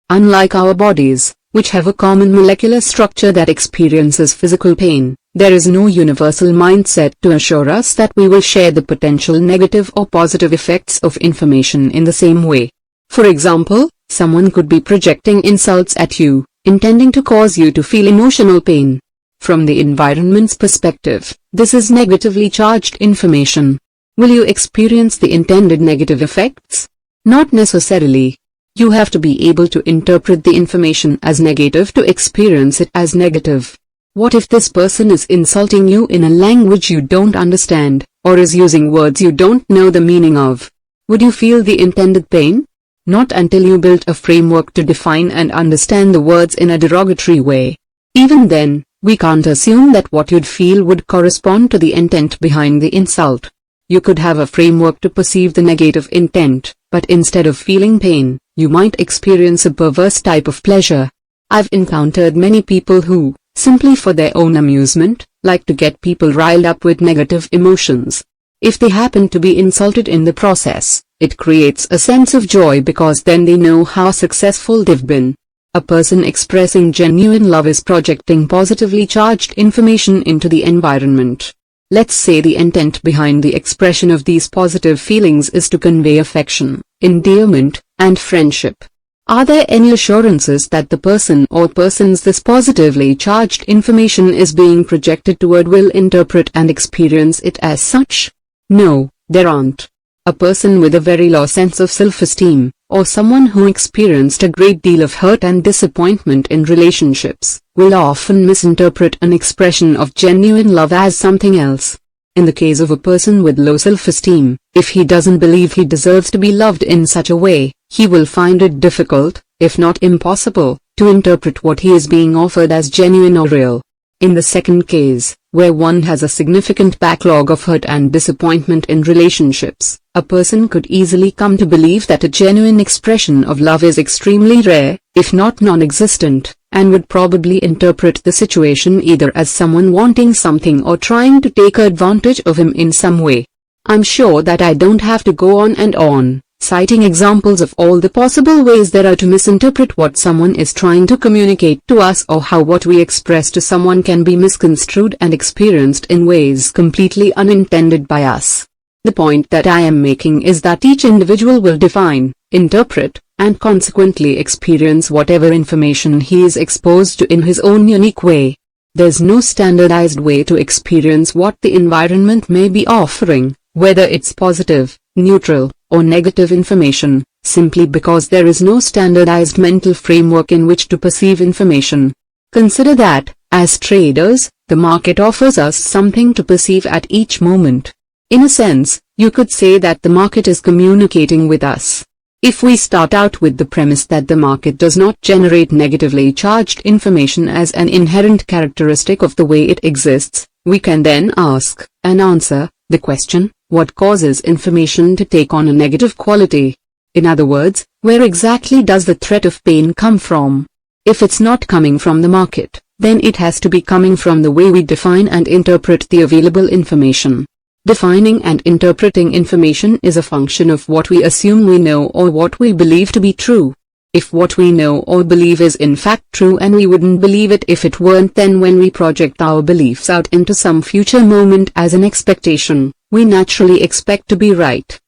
Unlike our bodies, which have a common molecular structure that experiences physical pain, there is no universal mindset to assure us that we will share the potential negative or positive effects of information in the same way. For example, someone could be projecting insults at you, intending to cause you to feel emotional pain. From the environment's perspective, this is negatively charged information. Will you experience the intended negative effects? Not necessarily. You have to be able to interpret the information as negative to experience it as negative. What if this person is insulting you in a language you don't understand, or is using words you don't know the meaning of? Would you feel the intended pain? Not until you built a framework to define and understand the words in a derogatory way. Even then, we can't assume that what you'd feel would correspond to the intent behind the insult. You could have a framework to perceive the negative intent, but instead of feeling pain, you might experience a perverse type of pleasure. I've encountered many people who, simply for their own amusement, like to get people riled up with negative emotions. If they happen to be insulted in the process, it creates a sense of joy because then they know how successful they've been. A person expressing genuine love is projecting positively charged information into the environment. Let's say the intent behind the expression of these positive feelings is to convey affection, endearment, and friendship. Are there any assurances that the person or persons this positively charged information is being projected toward will interpret and experience it as such? No, there aren't. A person with a very low sense of self-esteem, or someone who experienced a great deal of hurt and disappointment in relationships, will often misinterpret an expression of genuine love as something else. In the case of a person with low self-esteem, if he doesn't believe he deserves to be loved in such a way, he will find it difficult, if not impossible, to interpret what he is being offered as genuine or real. In the second case, where one has a significant backlog of hurt and disappointment in relationships, a person could easily come to believe that a genuine expression of love is extremely rare, if not non-existent, and would probably interpret the situation either as someone wanting something or trying to take advantage of him in some way. I'm sure that I don't have to go on and on, citing examples of all the possible ways there are to misinterpret what someone is trying to communicate to us, or how what we express to someone can be misconstrued and experienced in ways completely unintended by us. The point that I am making is that each individual will define, interpret, and consequently experience whatever information he is exposed to in his own unique way. There's no standardized way to experience what the environment may be offering, whether it's positive, neutral, or negative information, simply because there is no standardized mental framework in which to perceive information. Consider that, as traders, the market offers us something to perceive at each moment. In a sense, you could say that the market is communicating with us. If we start out with the premise that the market does not generate negatively charged information as an inherent characteristic of the way it exists, we can then ask, and answer, the question, what causes information to take on a negative quality? In other words, where exactly does the threat of pain come from? If it's not coming from the market, then it has to be coming from the way we define and interpret the available information. Defining and interpreting information is a function of what we assume we know or what we believe to be true. If what we know or believe is in fact true and we wouldn't believe it if it weren't, then when we project our beliefs out into some future moment as an expectation, we naturally expect to be right.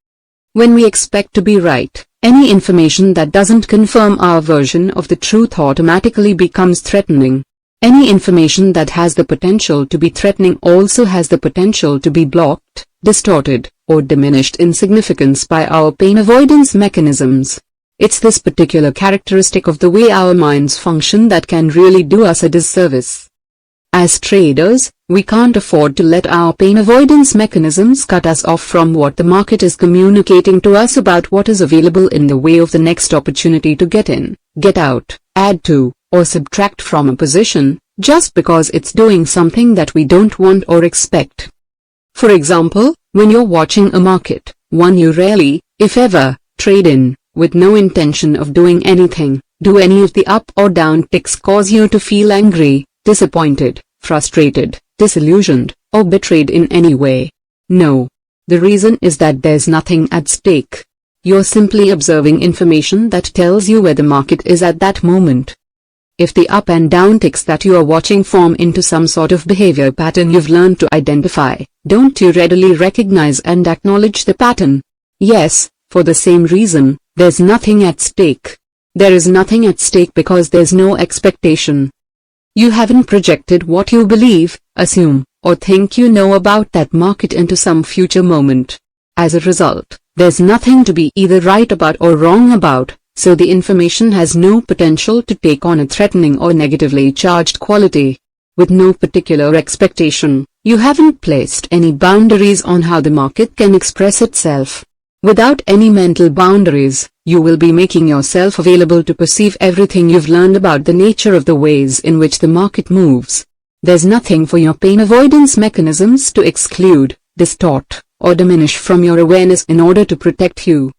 When we expect to be right, any information that doesn't confirm our version of the truth automatically becomes threatening. Any information that has the potential to be threatening also has the potential to be blocked, distorted, or diminished in significance by our pain avoidance mechanisms. It's this particular characteristic of the way our minds function that can really do us a disservice. As traders, we can't afford to let our pain avoidance mechanisms cut us off from what the market is communicating to us about what is available in the way of the next opportunity to get in, get out, add to, or subtract from a position, just because it's doing something that we don't want or expect. For example, when you're watching a market, one you rarely, if ever, trade in, with no intention of doing anything, do any of the up or down ticks cause you to feel angry, disappointed, frustrated, disillusioned, or betrayed in any way? No. The reason is that there's nothing at stake. You're simply observing information that tells you where the market is at that moment. If the up and down ticks that you are watching form into some sort of behavior pattern you've learned to identify, don't you readily recognize and acknowledge the pattern? Yes, for the same reason, there's nothing at stake. There is nothing at stake because there's no expectation. You haven't projected what you believe, assume, or think you know about that market into some future moment. As a result, there's nothing to be either right about or wrong about. So the information has no potential to take on a threatening or negatively charged quality. With no particular expectation, you haven't placed any boundaries on how the market can express itself. Without any mental boundaries, you will be making yourself available to perceive everything you've learned about the nature of the ways in which the market moves. There's nothing for your pain avoidance mechanisms to exclude, distort, or diminish from your awareness in order to protect you.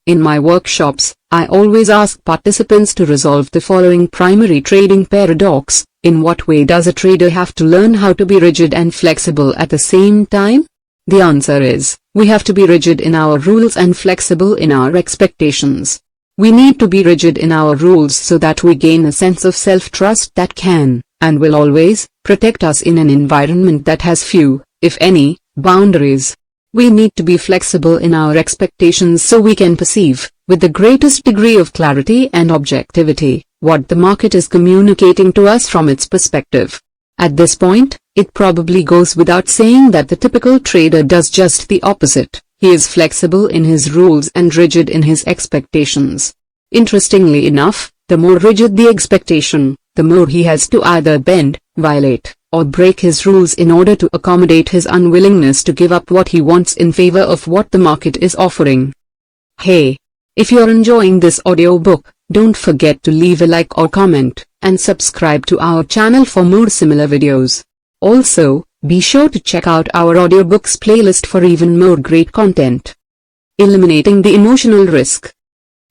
In my workshops, I always ask participants to resolve the following primary trading paradox: in what way does a trader have to learn how to be rigid and flexible at the same time? The answer is, we have to be rigid in our rules and flexible in our expectations. We need to be rigid in our rules so that we gain a sense of self-trust that can, and will always, protect us in an environment that has few, if any, boundaries. We need to be flexible in our expectations so we can perceive, with the greatest degree of clarity and objectivity, what the market is communicating to us from its perspective. At this point, it probably goes without saying that the typical trader does just the opposite. He is flexible in his rules and rigid in his expectations. Interestingly enough, the more rigid the expectation, the more he has to either bend, violate, or break his rules in order to accommodate his unwillingness to give up what he wants in favor of what the market is offering. Hey! If you're enjoying this audiobook, don't forget to leave a like or comment, and subscribe to our channel for more similar videos. Also, be sure to check out our audiobooks playlist for even more great content. Eliminating the emotional risk.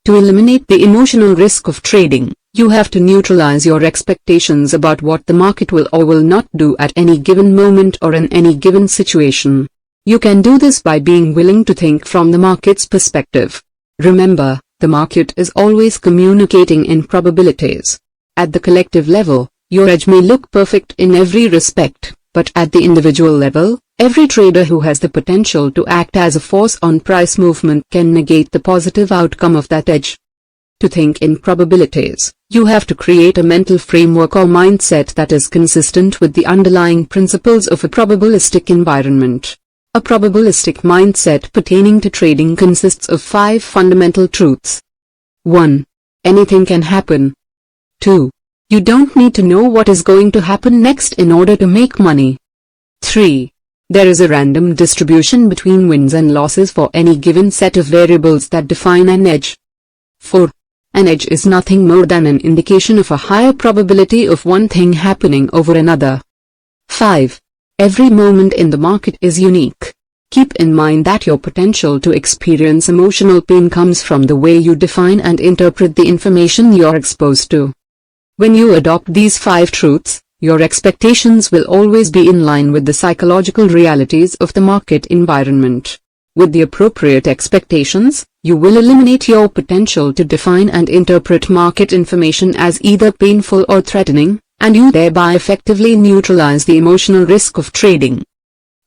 To eliminate the emotional risk of trading, you have to neutralize your expectations about what the market will or will not do at any given moment or in any given situation. You can do this by being willing to think from the market's perspective. Remember, the market is always communicating in probabilities. At the collective level, your edge may look perfect in every respect, but at the individual level, every trader who has the potential to act as a force on price movement can negate the positive outcome of that edge. To think in probabilities, you have to create a mental framework or mindset that is consistent with the underlying principles of a probabilistic environment. A probabilistic mindset pertaining to trading consists of 5 fundamental truths. 1. Anything can happen. 2. You don't need to know what is going to happen next in order to make money. 3. There is a random distribution between wins and losses for any given set of variables that define an edge. 4. An edge is nothing more than an indication of a higher probability of one thing happening over another. 5. Every moment in the market is unique. Keep in mind that your potential to experience emotional pain comes from the way you define and interpret the information you're exposed to. When you adopt these 5 truths, your expectations will always be in line with the psychological realities of the market environment. With the appropriate expectations, you will eliminate your potential to define and interpret market information as either painful or threatening, and you thereby effectively neutralize the emotional risk of trading.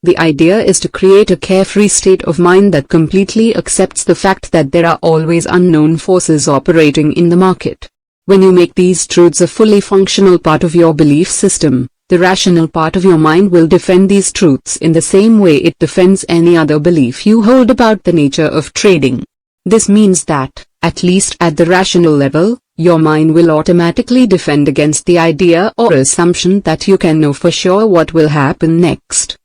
The idea is to create a carefree state of mind that completely accepts the fact that there are always unknown forces operating in the market. When you make these truths a fully functional part of your belief system, the rational part of your mind will defend these truths in the same way it defends any other belief you hold about the nature of trading. This means that, at least at the rational level, your mind will automatically defend against the idea or assumption that you can know for sure what will happen next.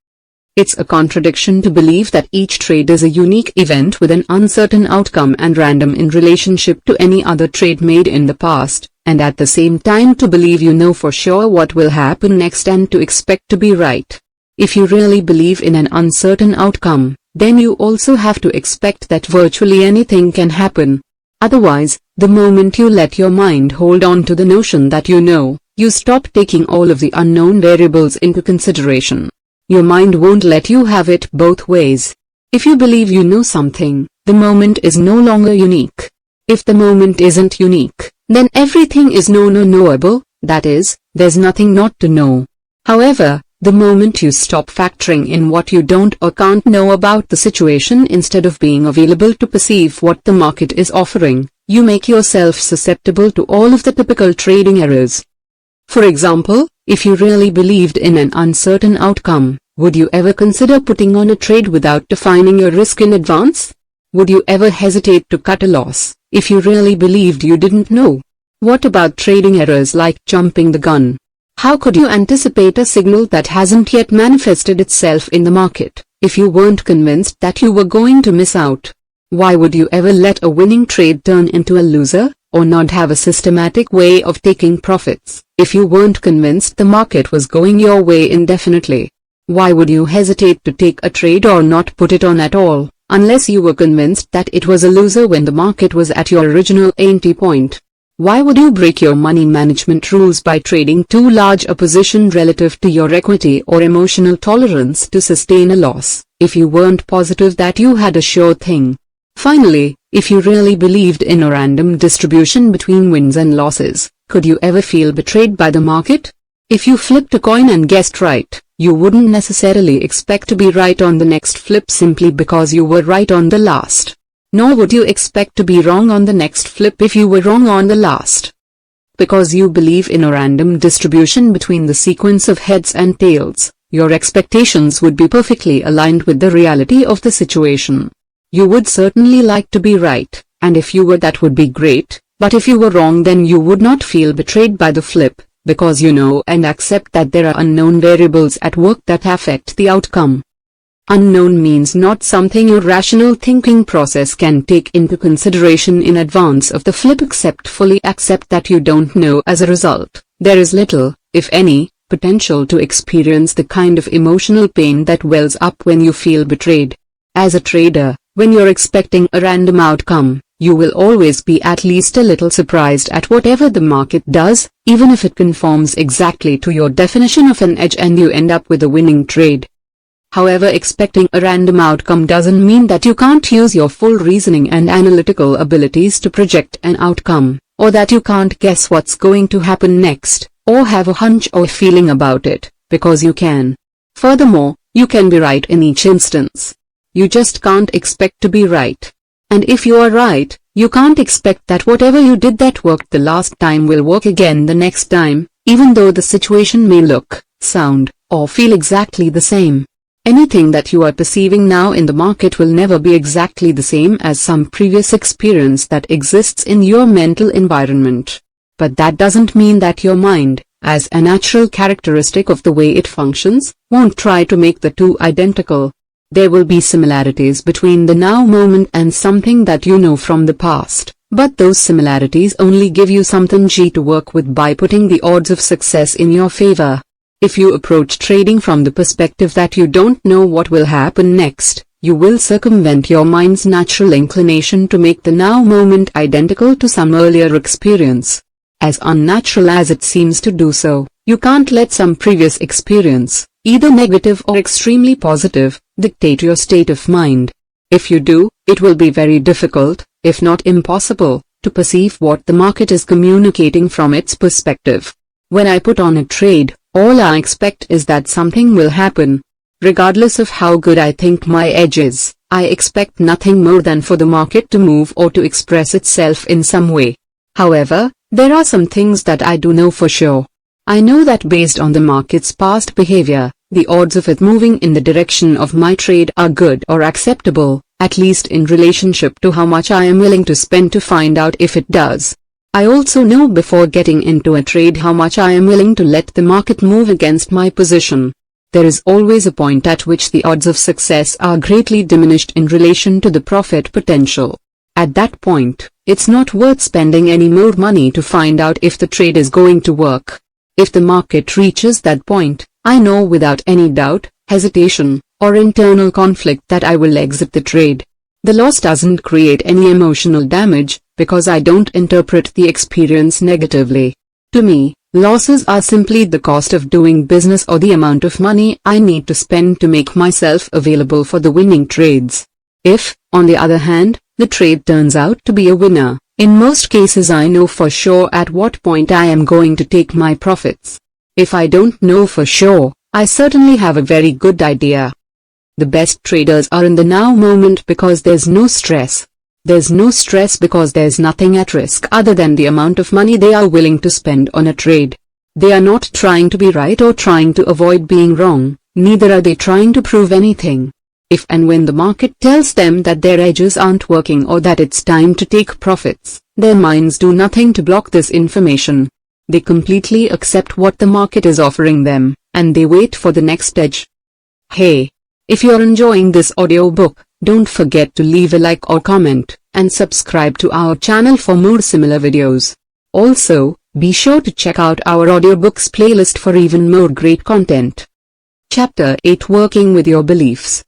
It's a contradiction to believe that each trade is a unique event with an uncertain outcome and random in relationship to any other trade made in the past, and at the same time to believe you know for sure what will happen next and to expect to be right. If you really believe in an uncertain outcome, then you also have to expect that virtually anything can happen. Otherwise, the moment you let your mind hold on to the notion that you know, you stop taking all of the unknown variables into consideration. Your mind won't let you have it both ways. If you believe you know something, the moment is no longer unique. If the moment isn't unique, then everything is known or knowable, that is, there's nothing not to know. However, the moment you stop factoring in what you don't or can't know about the situation instead of being available to perceive what the market is offering, you make yourself susceptible to all of the typical trading errors. For example, if you really believed in an uncertain outcome, would you ever consider putting on a trade without defining your risk in advance? Would you ever hesitate to cut a loss, if you really believed you didn't know? What about trading errors like jumping the gun? How could you anticipate a signal that hasn't yet manifested itself in the market, if you weren't convinced that you were going to miss out? Why would you ever let a winning trade turn into a loser, or not have a systematic way of taking profits, if you weren't convinced the market was going your way indefinitely? Why would you hesitate to take a trade or not put it on at all, unless you were convinced that it was a loser when the market was at your original entry point? Why would you break your money management rules by trading too large a position relative to your equity or emotional tolerance to sustain a loss, if you weren't positive that you had a sure thing? Finally, if you really believed in a random distribution between wins and losses, could you ever feel betrayed by the market? If you flipped a coin and guessed right, you wouldn't necessarily expect to be right on the next flip simply because you were right on the last. Nor would you expect to be wrong on the next flip if you were wrong on the last. Because you believe in a random distribution between the sequence of heads and tails, your expectations would be perfectly aligned with the reality of the situation. You would certainly like to be right, and if you were, that would be great, but if you were wrong, then you would not feel betrayed by the flip, because you know and accept that there are unknown variables at work that affect the outcome. Unknown means not something your rational thinking process can take into consideration in advance of the flip except fully accept that you don't know. As a result, there is little, if any, potential to experience the kind of emotional pain that wells up when you feel betrayed. As a trader, when you're expecting a random outcome, you will always be at least a little surprised at whatever the market does, even if it conforms exactly to your definition of an edge and you end up with a winning trade. However, expecting a random outcome doesn't mean that you can't use your full reasoning and analytical abilities to project an outcome, or that you can't guess what's going to happen next, or have a hunch or feeling about it, because you can. Furthermore, you can be right in each instance. You just can't expect to be right. And if you are right, you can't expect that whatever you did that worked the last time will work again the next time, even though the situation may look, sound, or feel exactly the same. Anything that you are perceiving now in the market will never be exactly the same as some previous experience that exists in your mental environment. But that doesn't mean that your mind, as a natural characteristic of the way it functions, won't try to make the two identical. There will be similarities between the now moment and something that you know from the past, but those similarities only give you something to work with by putting the odds of success in your favor. If you approach trading from the perspective that you don't know what will happen next, you will circumvent your mind's natural inclination to make the now moment identical to some earlier experience. As unnatural as it seems to do so, you can't let some previous experience, either negative or extremely positive, dictate your state of mind. If you do, it will be very difficult, if not impossible, to perceive what the market is communicating from its perspective. When I put on a trade, all I expect is that something will happen. Regardless of how good I think my edge is, I expect nothing more than for the market to move or to express itself in some way. However, there are some things that I do know for sure. I know that based on the market's past behavior, the odds of it moving in the direction of my trade are good or acceptable, at least in relationship to how much I am willing to spend to find out if it does. I also know before getting into a trade how much I am willing to let the market move against my position. There is always a point at which the odds of success are greatly diminished in relation to the profit potential. At that point, it's not worth spending any more money to find out if the trade is going to work. If the market reaches that point, I know without any doubt, hesitation, or internal conflict that I will exit the trade. The loss doesn't create any emotional damage, because I don't interpret the experience negatively. To me, losses are simply the cost of doing business or the amount of money I need to spend to make myself available for the winning trades. If, on the other hand, the trade turns out to be a winner, in most cases I know for sure at what point I am going to take my profits. If I don't know for sure, I certainly have a very good idea. The best traders are in the now moment because there's no stress. There's no stress because there's nothing at risk other than the amount of money they are willing to spend on a trade. They are not trying to be right or trying to avoid being wrong, neither are they trying to prove anything. If and when the market tells them that their edges aren't working or that it's time to take profits, their minds do nothing to block this information. They completely accept what the market is offering them, and they wait for the next edge. Hey! If you're enjoying this audiobook, don't forget to leave a like or comment, and subscribe to our channel for more similar videos. Also, be sure to check out our audiobooks playlist for even more great content. Chapter 8: Working with Your Beliefs.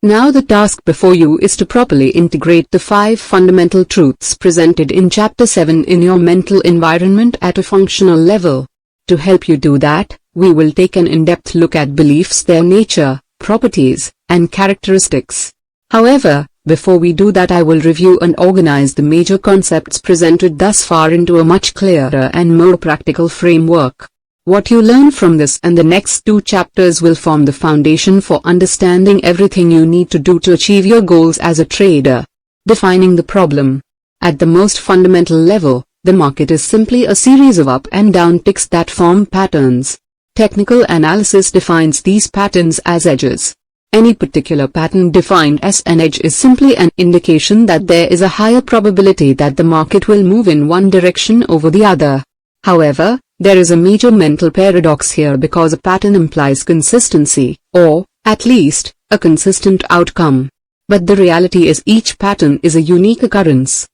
Now the task before you is to properly integrate the 5 fundamental truths presented in Chapter 7 in your mental environment at a functional level. To help you do that, we will take an in-depth look at beliefs, their nature, properties, and characteristics. However, before we do that, I will review and organize the major concepts presented thus far into a much clearer and more practical framework. What you learn from this and the next 2 chapters will form the foundation for understanding everything you need to do to achieve your goals as a trader. Defining the problem. At the most fundamental level, the market is simply a series of up and down ticks that form patterns. Technical analysis defines these patterns as edges. Any particular pattern defined as an edge is simply an indication that there is a higher probability that the market will move in one direction over the other. However, there is a major mental paradox here because a pattern implies consistency, or, at least, a consistent outcome. But the reality is each pattern is a unique occurrence.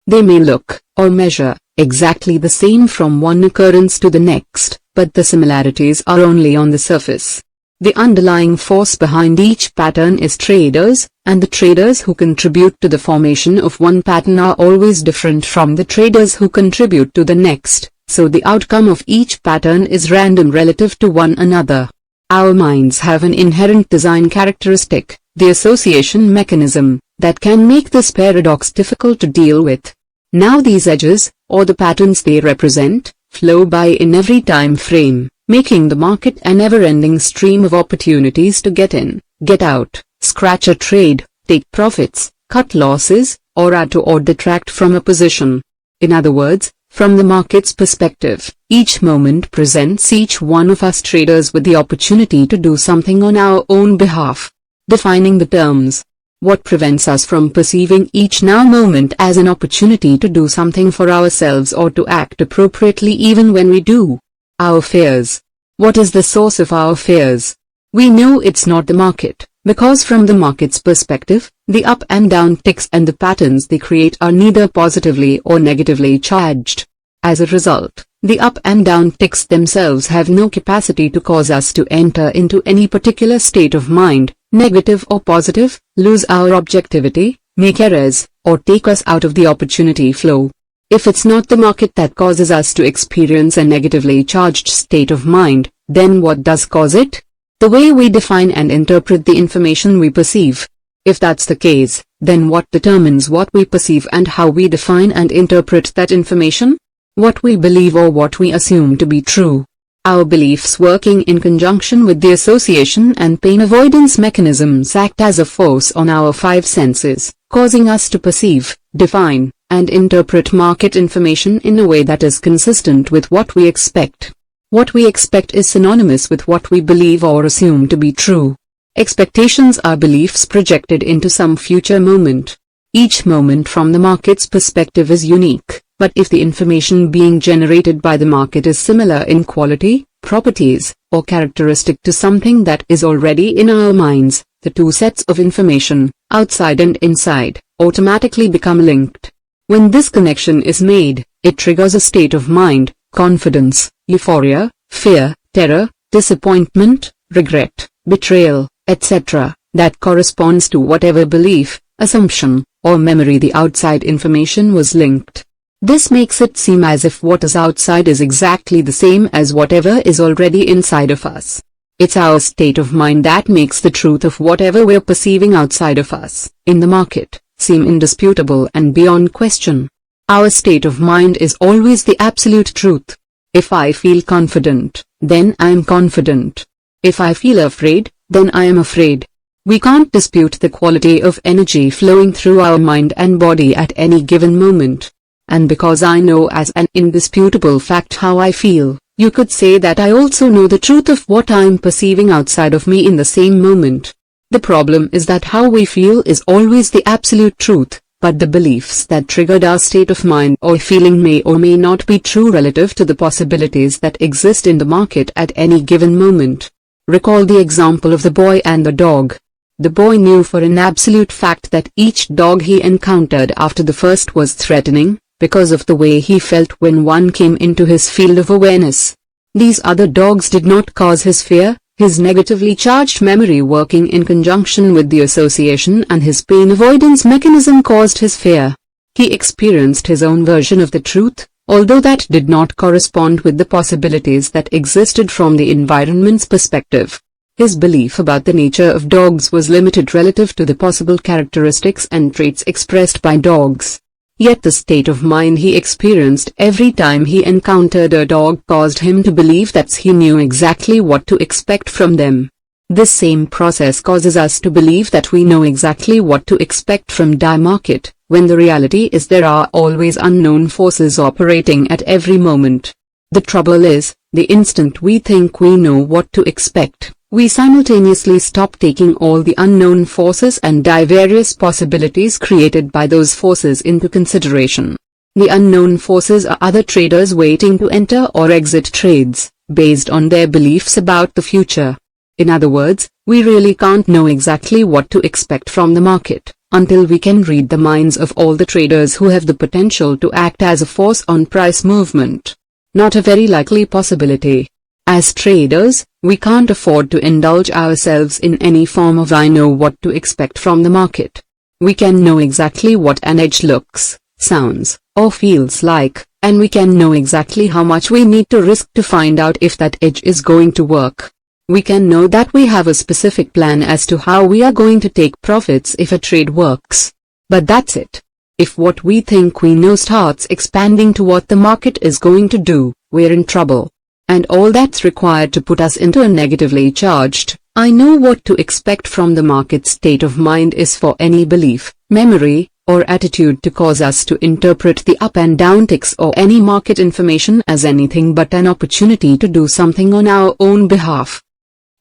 They may look, or measure, exactly the same from one occurrence to the next, but the similarities are only on the surface. The underlying force behind each pattern is traders, and the traders who contribute to the formation of one pattern are always different from the traders who contribute to the next, so the outcome of each pattern is random relative to one another. Our minds have an inherent design characteristic, the association mechanism, that can make this paradox difficult to deal with. Now these edges, or the patterns they represent, flow by in every time frame, making the market a never-ending stream of opportunities to get in, get out, scratch a trade, take profits, cut losses, or add to or detract from a position. In other words, from the market's perspective, each moment presents each one of us traders with the opportunity to do something on our own behalf. Defining the terms. What prevents us from perceiving each now moment as an opportunity to do something for ourselves or to act appropriately even when we do? Our fears. What is the source of our fears? We know it's not the market, because from the market's perspective, the up and down ticks and the patterns they create are neither positively or negatively charged. As a result, the up and down ticks themselves have no capacity to cause us to enter into any particular state of mind, negative or positive, lose our objectivity, make errors, or take us out of the opportunity flow. If it's not the market that causes us to experience a negatively charged state of mind, then what does cause it? The way we define and interpret the information we perceive. If that's the case, then what determines what we perceive and how we define and interpret that information? What we believe or what we assume to be true. Our beliefs working in conjunction with the association and pain avoidance mechanisms act as a force on our five senses, causing us to perceive, define, and interpret market information in a way that is consistent with what we expect. What we expect is synonymous with what we believe or assume to be true. Expectations are beliefs projected into some future moment. Each moment from the market's perspective is unique, but if the information being generated by the market is similar in quality, properties, or characteristic to something that is already in our minds, the two sets of information, outside and inside, automatically become linked. When this connection is made, it triggers a state of mind, confidence, euphoria, fear, terror, disappointment, regret, betrayal, etc., that corresponds to whatever belief, assumption, or memory the outside information was linked. This makes it seem as if what is outside is exactly the same as whatever is already inside of us. It's our state of mind that makes the truth of whatever we're perceiving outside of us, in the market, seem indisputable and beyond question. Our state of mind is always the absolute truth. If I feel confident, then I am confident. If I feel afraid, then I am afraid. We can't dispute the quality of energy flowing through our mind and body at any given moment. And because I know as an indisputable fact how I feel, you could say that I also know the truth of what I'm perceiving outside of me in the same moment. The problem is that how we feel is always the absolute truth, but the beliefs that triggered our state of mind or feeling may or may not be true relative to the possibilities that exist in the market at any given moment. Recall the example of the boy and the dog. The boy knew for an absolute fact that each dog he encountered after the first was threatening, because of the way he felt when one came into his field of awareness. These other dogs did not cause his fear, his negatively charged memory working in conjunction with the association and his pain avoidance mechanism caused his fear. He experienced his own version of the truth, although that did not correspond with the possibilities that existed from the environment's perspective. His belief about the nature of dogs was limited relative to the possible characteristics and traits expressed by dogs. Yet the state of mind he experienced every time he encountered a dog caused him to believe that he knew exactly what to expect from them. This same process causes us to believe that we know exactly what to expect from the market, when the reality is there are always unknown forces operating at every moment. The trouble is, the instant we think we know what to expect, we simultaneously stop taking all the unknown forces and various possibilities created by those forces into consideration. The unknown forces are other traders waiting to enter or exit trades, based on their beliefs about the future. In other words, we really can't know exactly what to expect from the market, until we can read the minds of all the traders who have the potential to act as a force on price movement. Not a very likely possibility. As traders, we can't afford to indulge ourselves in any form of I know what to expect from the market. We can know exactly what an edge looks, sounds, or feels like, and we can know exactly how much we need to risk to find out if that edge is going to work. We can know that we have a specific plan as to how we are going to take profits if a trade works. But that's it. If what we think we know starts expanding to what the market is going to do, we're in trouble. And all that's required to put us into a negatively charged, I know what to expect from the market state of mind is for any belief, memory, or attitude to cause us to interpret the up and down ticks or any market information as anything but an opportunity to do something on our own behalf.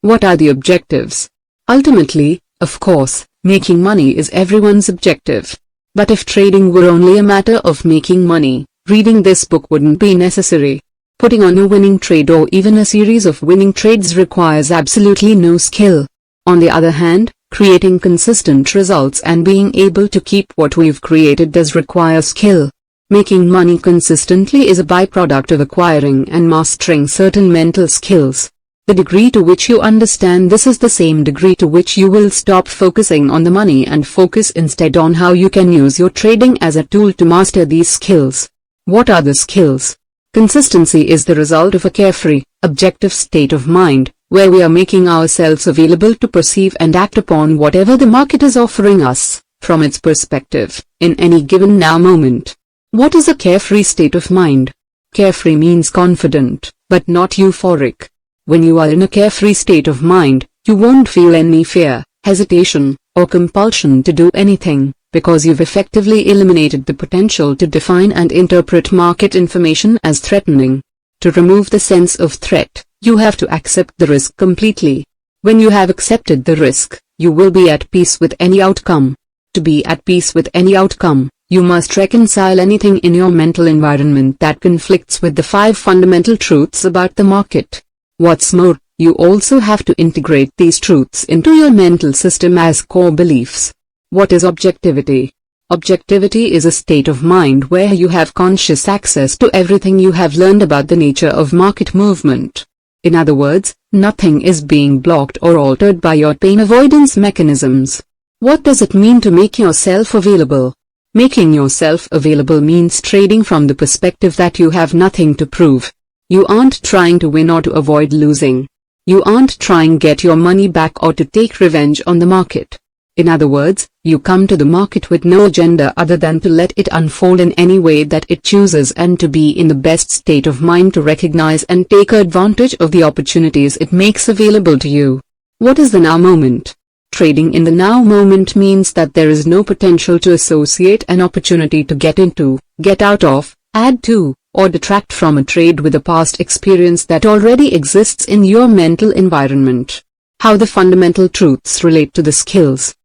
What are the objectives? Ultimately, of course, making money is everyone's objective. But if trading were only a matter of making money, reading this book wouldn't be necessary. Putting on a winning trade or even a series of winning trades requires absolutely no skill. On the other hand, creating consistent results and being able to keep what we've created does require skill. Making money consistently is a byproduct of acquiring and mastering certain mental skills. The degree to which you understand this is the same degree to which you will stop focusing on the money and focus instead on how you can use your trading as a tool to master these skills. What are the skills? Consistency is the result of a carefree, objective state of mind, where we are making ourselves available to perceive and act upon whatever the market is offering us, from its perspective, in any given now moment. What is a carefree state of mind? Carefree means confident, but not euphoric. When you are in a carefree state of mind, you won't feel any fear, hesitation, or compulsion to do anything, because you've effectively eliminated the potential to define and interpret market information as threatening. To remove the sense of threat, you have to accept the risk completely. When you have accepted the risk, you will be at peace with any outcome. To be at peace with any outcome, you must reconcile anything in your mental environment that conflicts with the 5 fundamental truths about the market. What's more, you also have to integrate these truths into your mental system as core beliefs. What is objectivity? Objectivity is a state of mind where you have conscious access to everything you have learned about the nature of market movement. In other words, nothing is being blocked or altered by your pain avoidance mechanisms. What does it mean to make yourself available? Making yourself available means trading from the perspective that you have nothing to prove. You aren't trying to win or to avoid losing. You aren't trying to get your money back or to take revenge on the market. In other words, you come to the market with no agenda other than to let it unfold in any way that it chooses and to be in the best state of mind to recognize and take advantage of the opportunities it makes available to you. What is the now moment? Trading in the now moment means that there is no potential to associate an opportunity to get into, get out of, add to, or detract from a trade with a past experience that already exists in your mental environment. How the fundamental truths relate to the skills.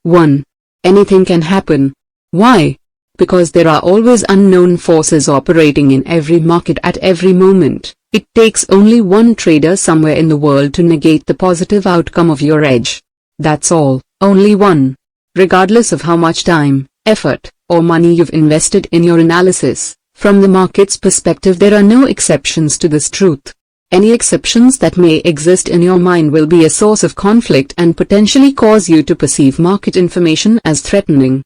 1. Anything can happen. Why? Because there are always unknown forces operating in every market at every moment. It takes only one trader somewhere in the world to negate the positive outcome of your edge. That's all, only one. Regardless of how much time, effort, or money you've invested in your analysis, from the market's perspective there are no exceptions to this truth. Any exceptions that may exist in your mind will be a source of conflict and potentially cause you to perceive market information as threatening.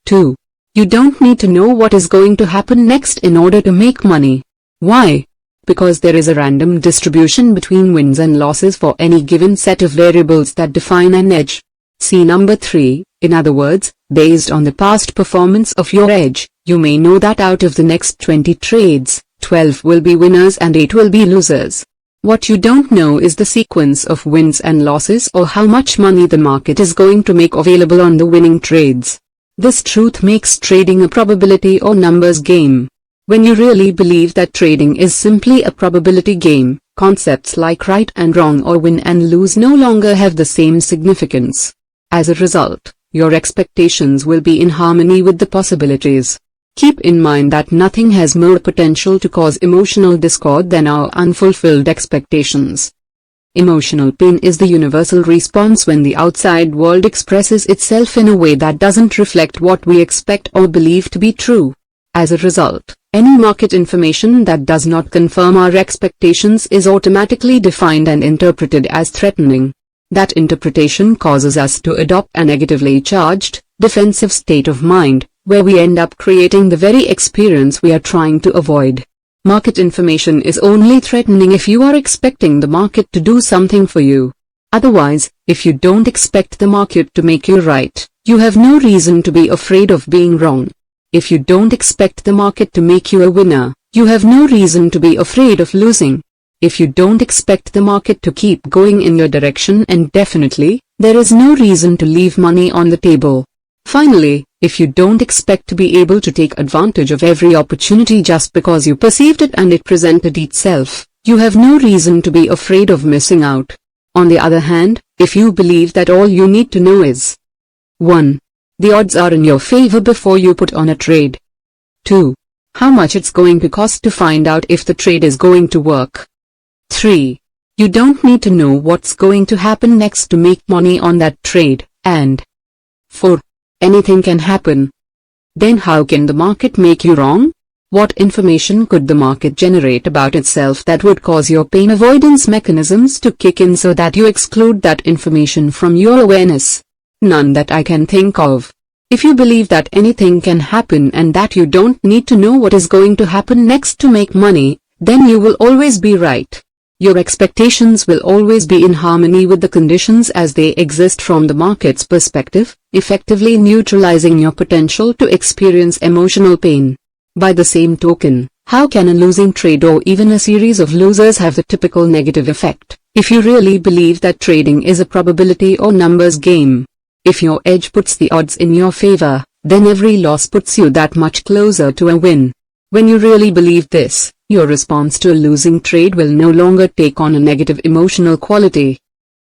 2. You don't need to know what is going to happen next in order to make money. Why? Because there is a random distribution between wins and losses for any given set of variables that define an edge. See number 3, in other words, based on the past performance of your edge, you may know that out of the next 20 trades, 12 will be winners and 8 will be losers. What you don't know is the sequence of wins and losses or how much money the market is going to make available on the winning trades. This truth makes trading a probability or numbers game. When you really believe that trading is simply a probability game, concepts like right and wrong or win and lose no longer have the same significance. As a result, your expectations will be in harmony with the possibilities. Keep in mind that nothing has more potential to cause emotional discord than our unfulfilled expectations. Emotional pain is the universal response when the outside world expresses itself in a way that doesn't reflect what we expect or believe to be true. As a result, any market information that does not confirm our expectations is automatically defined and interpreted as threatening. That interpretation causes us to adopt a negatively charged, defensive state of mind, where we end up creating the very experience we are trying to avoid. Market information is only threatening if you are expecting the market to do something for you. Otherwise, if you don't expect the market to make you right, you have no reason to be afraid of being wrong. If you don't expect the market to make you a winner, you have no reason to be afraid of losing. If you don't expect the market to keep going in your direction indefinitely, there is no reason to leave money on the table. Finally, if you don't expect to be able to take advantage of every opportunity just because you perceived it and it presented itself, you have no reason to be afraid of missing out. On the other hand, if you believe that all you need to know is 1. The odds are in your favor before you put on a trade. 2. How much it's going to cost to find out if the trade is going to work. 3. You don't need to know what's going to happen next to make money on that trade. And 4. Anything can happen. Then how can the market make you wrong? What information could the market generate about itself that would cause your pain avoidance mechanisms to kick in so that you exclude that information from your awareness? None that I can think of. If you believe that anything can happen and that you don't need to know what is going to happen next to make money, then you will always be right. Your expectations will always be in harmony with the conditions as they exist from the market's perspective, effectively neutralizing your potential to experience emotional pain. By the same token, how can a losing trade or even a series of losers have the typical negative effect, if you really believe that trading is a probability or numbers game? If your edge puts the odds in your favor, then every loss puts you that much closer to a win. When you really believe this, your response to a losing trade will no longer take on a negative emotional quality.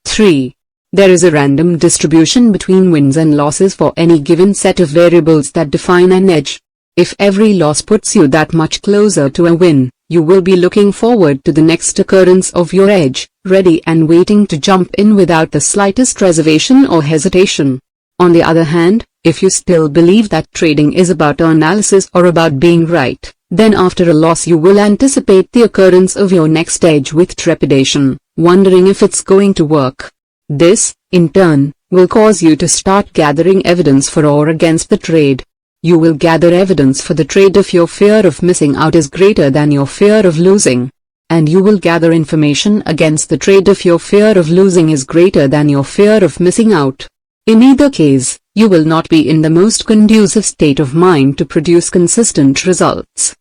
3. There is a random distribution between wins and losses for any given set of variables that define an edge. If every loss puts you that much closer to a win, you will be looking forward to the next occurrence of your edge, ready and waiting to jump in without the slightest reservation or hesitation. On the other hand, if you still believe that trading is about analysis or about being right, then after a loss you will anticipate the occurrence of your next edge with trepidation, wondering if it's going to work. This, in turn, will cause you to start gathering evidence for or against the trade. You will gather evidence for the trade if your fear of missing out is greater than your fear of losing. And you will gather information against the trade if your fear of losing is greater than your fear of missing out. In either case, you will not be in the most conducive state of mind to produce consistent results.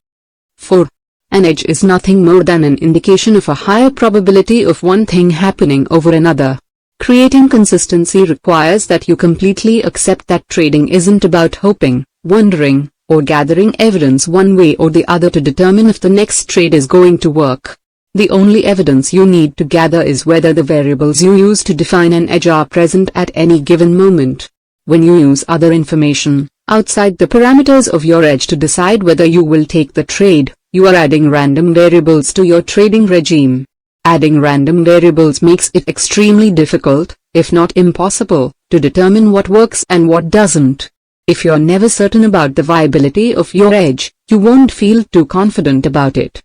4. An edge is nothing more than an indication of a higher probability of one thing happening over another. Creating consistency requires that you completely accept that trading isn't about hoping, wondering, or gathering evidence one way or the other to determine if the next trade is going to work. The only evidence you need to gather is whether the variables you use to define an edge are present at any given moment. When you use other information, outside the parameters of your edge to decide whether you will take the trade, you are adding random variables to your trading regime. Adding random variables makes it extremely difficult, if not impossible, to determine what works and what doesn't. If you're never certain about the viability of your edge, you won't feel too confident about it.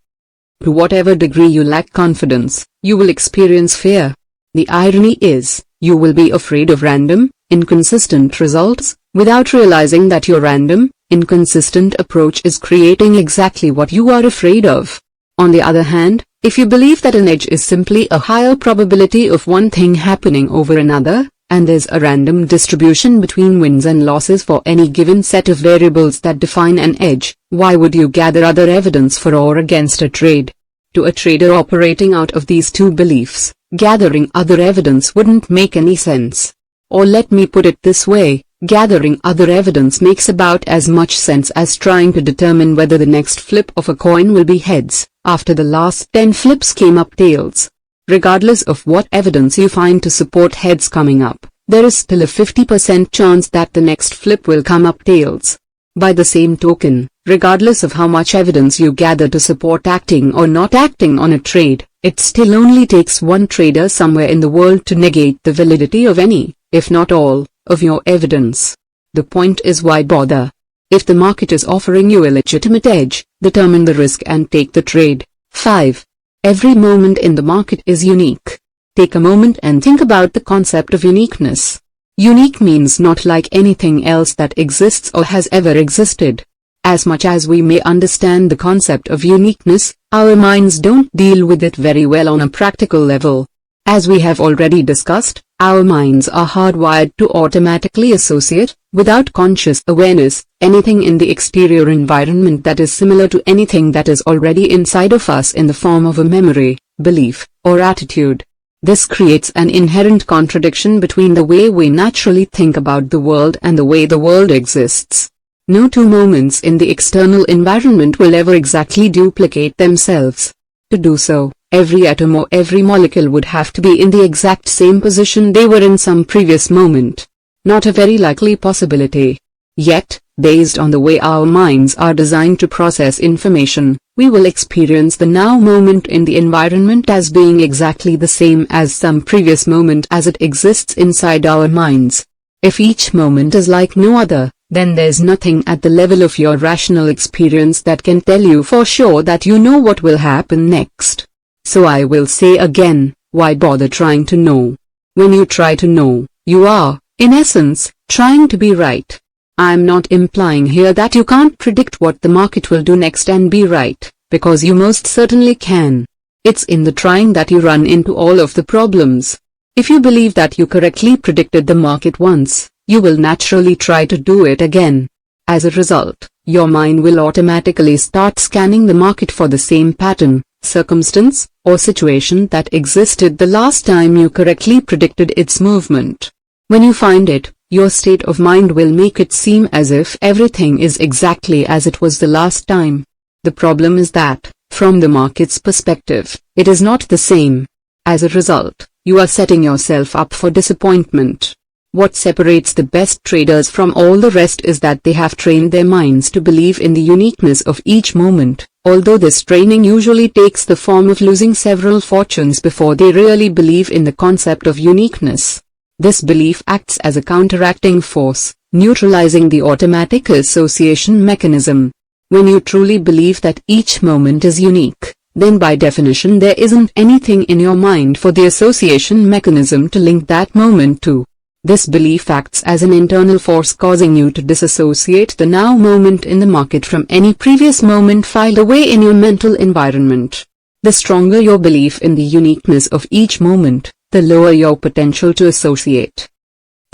To whatever degree you lack confidence, you will experience fear. The irony is, you will be afraid of random, inconsistent results, without realizing that your random, inconsistent approach is creating exactly what you are afraid of. On the other hand, if you believe that an edge is simply a higher probability of one thing happening over another, and there's a random distribution between wins and losses for any given set of variables that define an edge, why would you gather other evidence for or against a trade? To a trader operating out of these two beliefs, gathering other evidence wouldn't make any sense. Or let me put it this way, gathering other evidence makes about as much sense as trying to determine whether the next flip of a coin will be heads, after the last 10 flips came up tails. Regardless of what evidence you find to support heads coming up, there is still a 50% chance that the next flip will come up tails. By the same token, regardless of how much evidence you gather to support acting or not acting on a trade, it still only takes one trader somewhere in the world to negate the validity of any, if not all, of your evidence. The point is, why bother? If the market is offering you a legitimate edge, determine the risk and take the trade. 5. Every moment in the market is unique. Take a moment and think about the concept of uniqueness. Unique means not like anything else that exists or has ever existed. As much as we may understand the concept of uniqueness, our minds don't deal with it very well on a practical level. As we have already discussed, our minds are hardwired to automatically associate, without conscious awareness, anything in the exterior environment that is similar to anything that is already inside of us in the form of a memory, belief, or attitude. This creates an inherent contradiction between the way we naturally think about the world and the way the world exists. No two moments in the external environment will ever exactly duplicate themselves. To do so, every atom or every molecule would have to be in the exact same position they were in some previous moment. Not a very likely possibility. Yet, based on the way our minds are designed to process information, we will experience the now moment in the environment as being exactly the same as some previous moment as it exists inside our minds. If each moment is like no other, then there's nothing at the level of your rational experience that can tell you for sure that you know what will happen next. So I will say again, why bother trying to know? When you try to know, you are, in essence, trying to be right. I'm not implying here that you can't predict what the market will do next and be right, because you most certainly can. It's in the trying that you run into all of the problems. If you believe that you correctly predicted the market once, you will naturally try to do it again. As a result, your mind will automatically start scanning the market for the same pattern, circumstance, or situation that existed the last time you correctly predicted its movement. When you find it, your state of mind will make it seem as if everything is exactly as it was the last time. The problem is that, from the market's perspective, it is not the same. As a result, you are setting yourself up for disappointment. What separates the best traders from all the rest is that they have trained their minds to believe in the uniqueness of each moment, although this training usually takes the form of losing several fortunes before they really believe in the concept of uniqueness. This belief acts as a counteracting force, neutralizing the automatic association mechanism. When you truly believe that each moment is unique, then by definition there isn't anything in your mind for the association mechanism to link that moment to. This belief acts as an internal force causing you to disassociate the now moment in the market from any previous moment filed away in your mental environment. The stronger your belief in the uniqueness of each moment, the lower your potential to associate.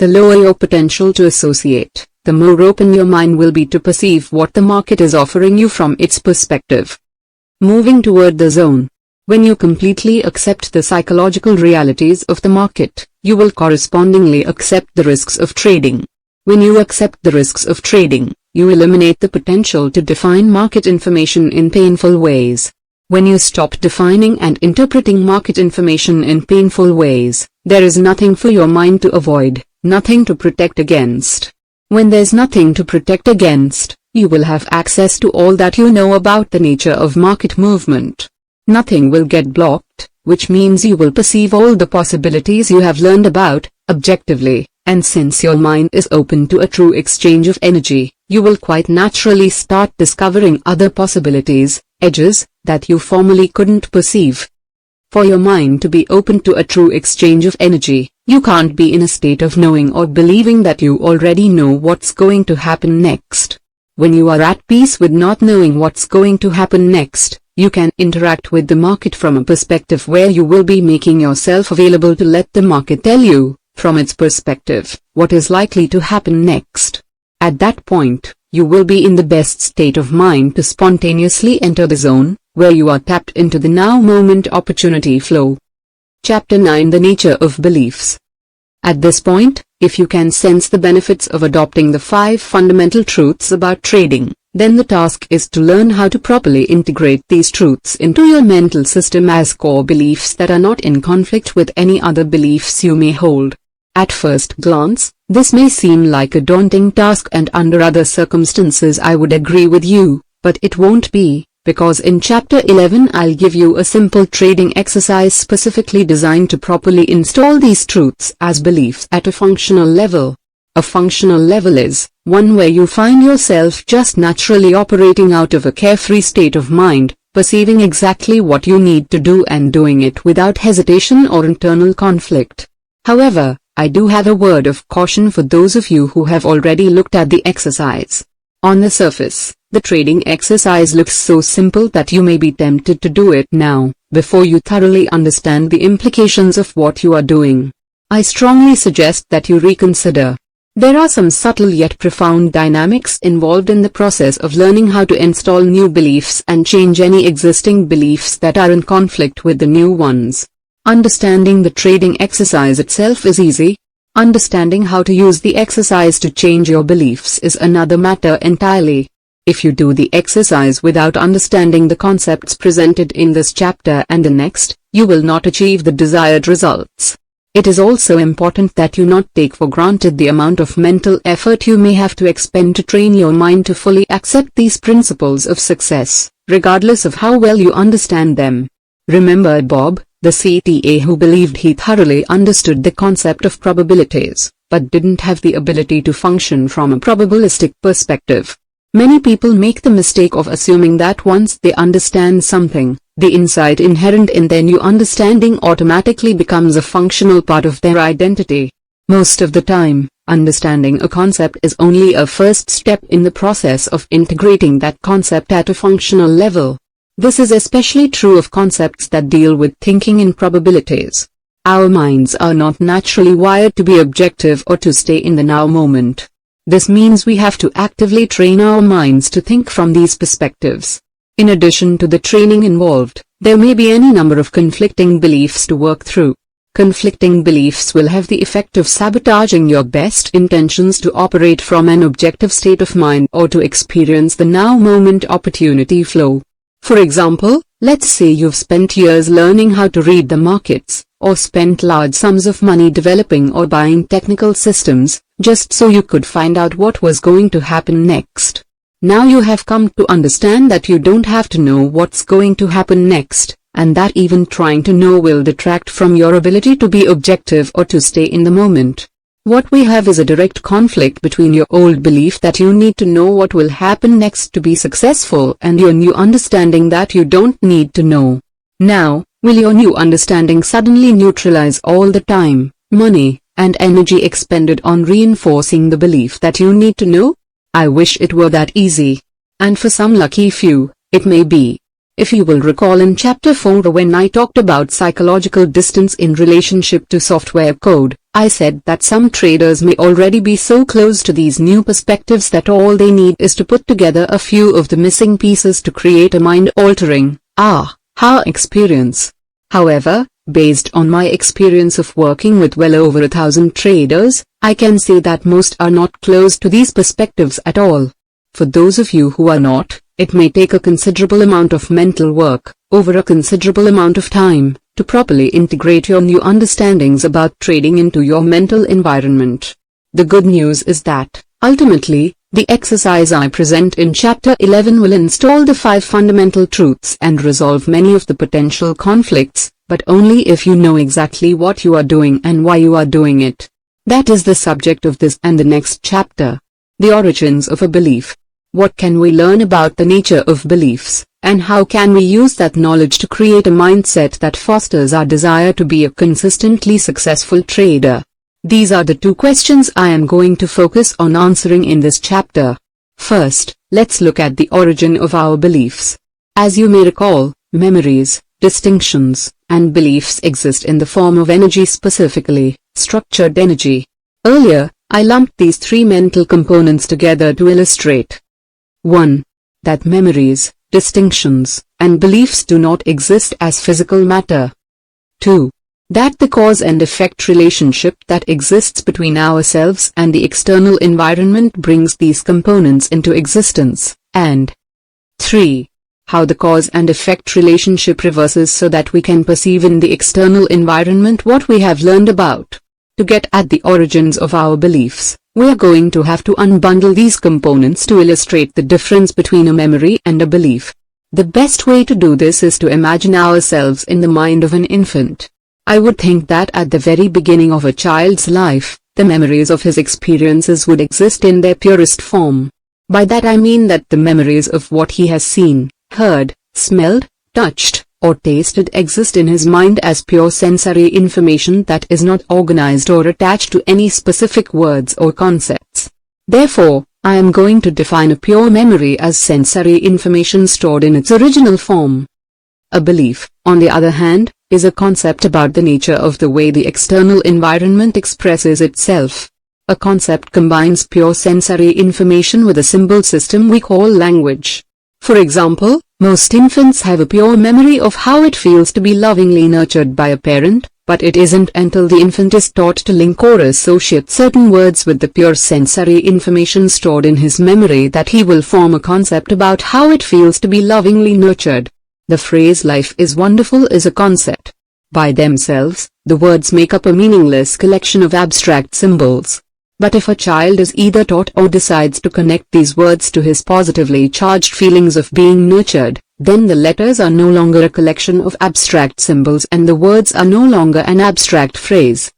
The lower your potential to associate, the more open your mind will be to perceive what the market is offering you from its perspective. Moving toward the zone. When you completely accept the psychological realities of the market, you will correspondingly accept the risks of trading. When you accept the risks of trading, you eliminate the potential to define market information in painful ways. When you stop defining and interpreting market information in painful ways, there is nothing for your mind to avoid, nothing to protect against. When there's nothing to protect against, you will have access to all that you know about the nature of market movement. Nothing will get blocked, which means you will perceive all the possibilities you have learned about, objectively, and since your mind is open to a true exchange of energy, you will quite naturally start discovering other possibilities, edges, that you formerly couldn't perceive. For your mind to be open to a true exchange of energy, you can't be in a state of knowing or believing that you already know what's going to happen next. When you are at peace with not knowing what's going to happen next, you can interact with the market from a perspective where you will be making yourself available to let the market tell you, from its perspective, what is likely to happen next. At that point, you will be in the best state of mind to spontaneously enter the zone, where you are tapped into the now moment opportunity flow. Chapter 9: The Nature of Beliefs. At this point, if you can sense the benefits of adopting the 5 fundamental truths about trading, then the task is to learn how to properly integrate these truths into your mental system as core beliefs that are not in conflict with any other beliefs you may hold. At first glance, this may seem like a daunting task, and under other circumstances I would agree with you, but it won't be, because in Chapter 11 I'll give you a simple trading exercise specifically designed to properly install these truths as beliefs at a functional level. A functional level is one where you find yourself just naturally operating out of a carefree state of mind, perceiving exactly what you need to do and doing it without hesitation or internal conflict. However, I do have a word of caution for those of you who have already looked at the exercise. On the surface, The trading exercise looks so simple that you may be tempted to do it now, before you thoroughly understand the implications of what you are doing. I strongly suggest that you reconsider. There are some subtle yet profound dynamics involved in the process of learning how to install new beliefs and change any existing beliefs that are in conflict with the new ones. Understanding the trading exercise itself is easy. Understanding how to use the exercise to change your beliefs is another matter entirely. If you do the exercise without understanding the concepts presented in this chapter and the next, you will not achieve the desired results. It is also important that you not take for granted the amount of mental effort you may have to expend to train your mind to fully accept these principles of success, regardless of how well you understand them. Remember Bob, the CTA who believed he thoroughly understood the concept of probabilities, but didn't have the ability to function from a probabilistic perspective. Many people make the mistake of assuming that once they understand something, the insight inherent in their new understanding automatically becomes a functional part of their identity. Most of the time, understanding a concept is only a first step in the process of integrating that concept at a functional level. This is especially true of concepts that deal with thinking in probabilities. Our minds are not naturally wired to be objective or to stay in the now moment. This means we have to actively train our minds to think from these perspectives. In addition to the training involved, there may be any number of conflicting beliefs to work through. Conflicting beliefs will have the effect of sabotaging your best intentions to operate from an objective state of mind or to experience the now moment opportunity flow. For example, let's say you've spent years learning how to read the markets, or spent large sums of money developing or buying technical systems, just so you could find out what was going to happen next. Now you have come to understand that you don't have to know what's going to happen next, and that even trying to know will detract from your ability to be objective or to stay in the moment. What we have is a direct conflict between your old belief that you need to know what will happen next to be successful and your new understanding that you don't need to know. Now, will your new understanding suddenly neutralize all the time, money, and energy expended on reinforcing the belief that you need to know? I wish it were that easy. And for some lucky few, it may be. If you will recall in Chapter 4 when I talked about psychological distance in relationship to software code, I said that some traders may already be so close to these new perspectives that all they need is to put together a few of the missing pieces to create a mind-altering, aha experience. However, based on my experience of working with well over 1,000 traders, I can say that most are not close to these perspectives at all. For those of you who are not, it may take a considerable amount of mental work, over a considerable amount of time, to properly integrate your new understandings about trading into your mental environment. The good news is that, ultimately, the exercise I present in Chapter 11 will install the 5 fundamental truths and resolve many of the potential conflicts, but only if you know exactly what you are doing and why you are doing it. That is the subject of this and the next chapter. The origins of a belief. What can we learn about the nature of beliefs, and how can we use that knowledge to create a mindset that fosters our desire to be a consistently successful trader? These are the 2 questions I am going to focus on answering in this chapter. First, let's look at the origin of our beliefs. As you may recall, memories, distinctions, and beliefs exist in the form of energy, specifically, structured energy. Earlier, I lumped these 3 mental components together to illustrate 1. That memories, distinctions, and beliefs do not exist as physical matter. 2. That the cause and effect relationship that exists between ourselves and the external environment brings these components into existence, and 3. How the cause and effect relationship reverses so that we can perceive in the external environment what we have learned about. To get at the origins of our beliefs, we are going to have to unbundle these components to illustrate the difference between a memory and a belief. The best way to do this is to imagine ourselves in the mind of an infant. I would think that at the very beginning of a child's life, the memories of his experiences would exist in their purest form. By that I mean that the memories of what he has seen, heard, smelled, touched, or tasted exist in his mind as pure sensory information that is not organized or attached to any specific words or concepts. Therefore, I am going to define a pure memory as sensory information stored in its original form. A belief, on the other hand, is a concept about the nature of the way the external environment expresses itself. A concept combines pure sensory information with a symbol system we call language. For example, most infants have a pure memory of how it feels to be lovingly nurtured by a parent, but it isn't until the infant is taught to link or associate certain words with the pure sensory information stored in his memory that he will form a concept about how it feels to be lovingly nurtured. The phrase "life is wonderful" is a concept. By themselves, the words make up a meaningless collection of abstract symbols. But if a child is either taught or decides to connect these words to his positively charged feelings of being nurtured, then the letters are no longer a collection of abstract symbols and the words are no longer an abstract phrase.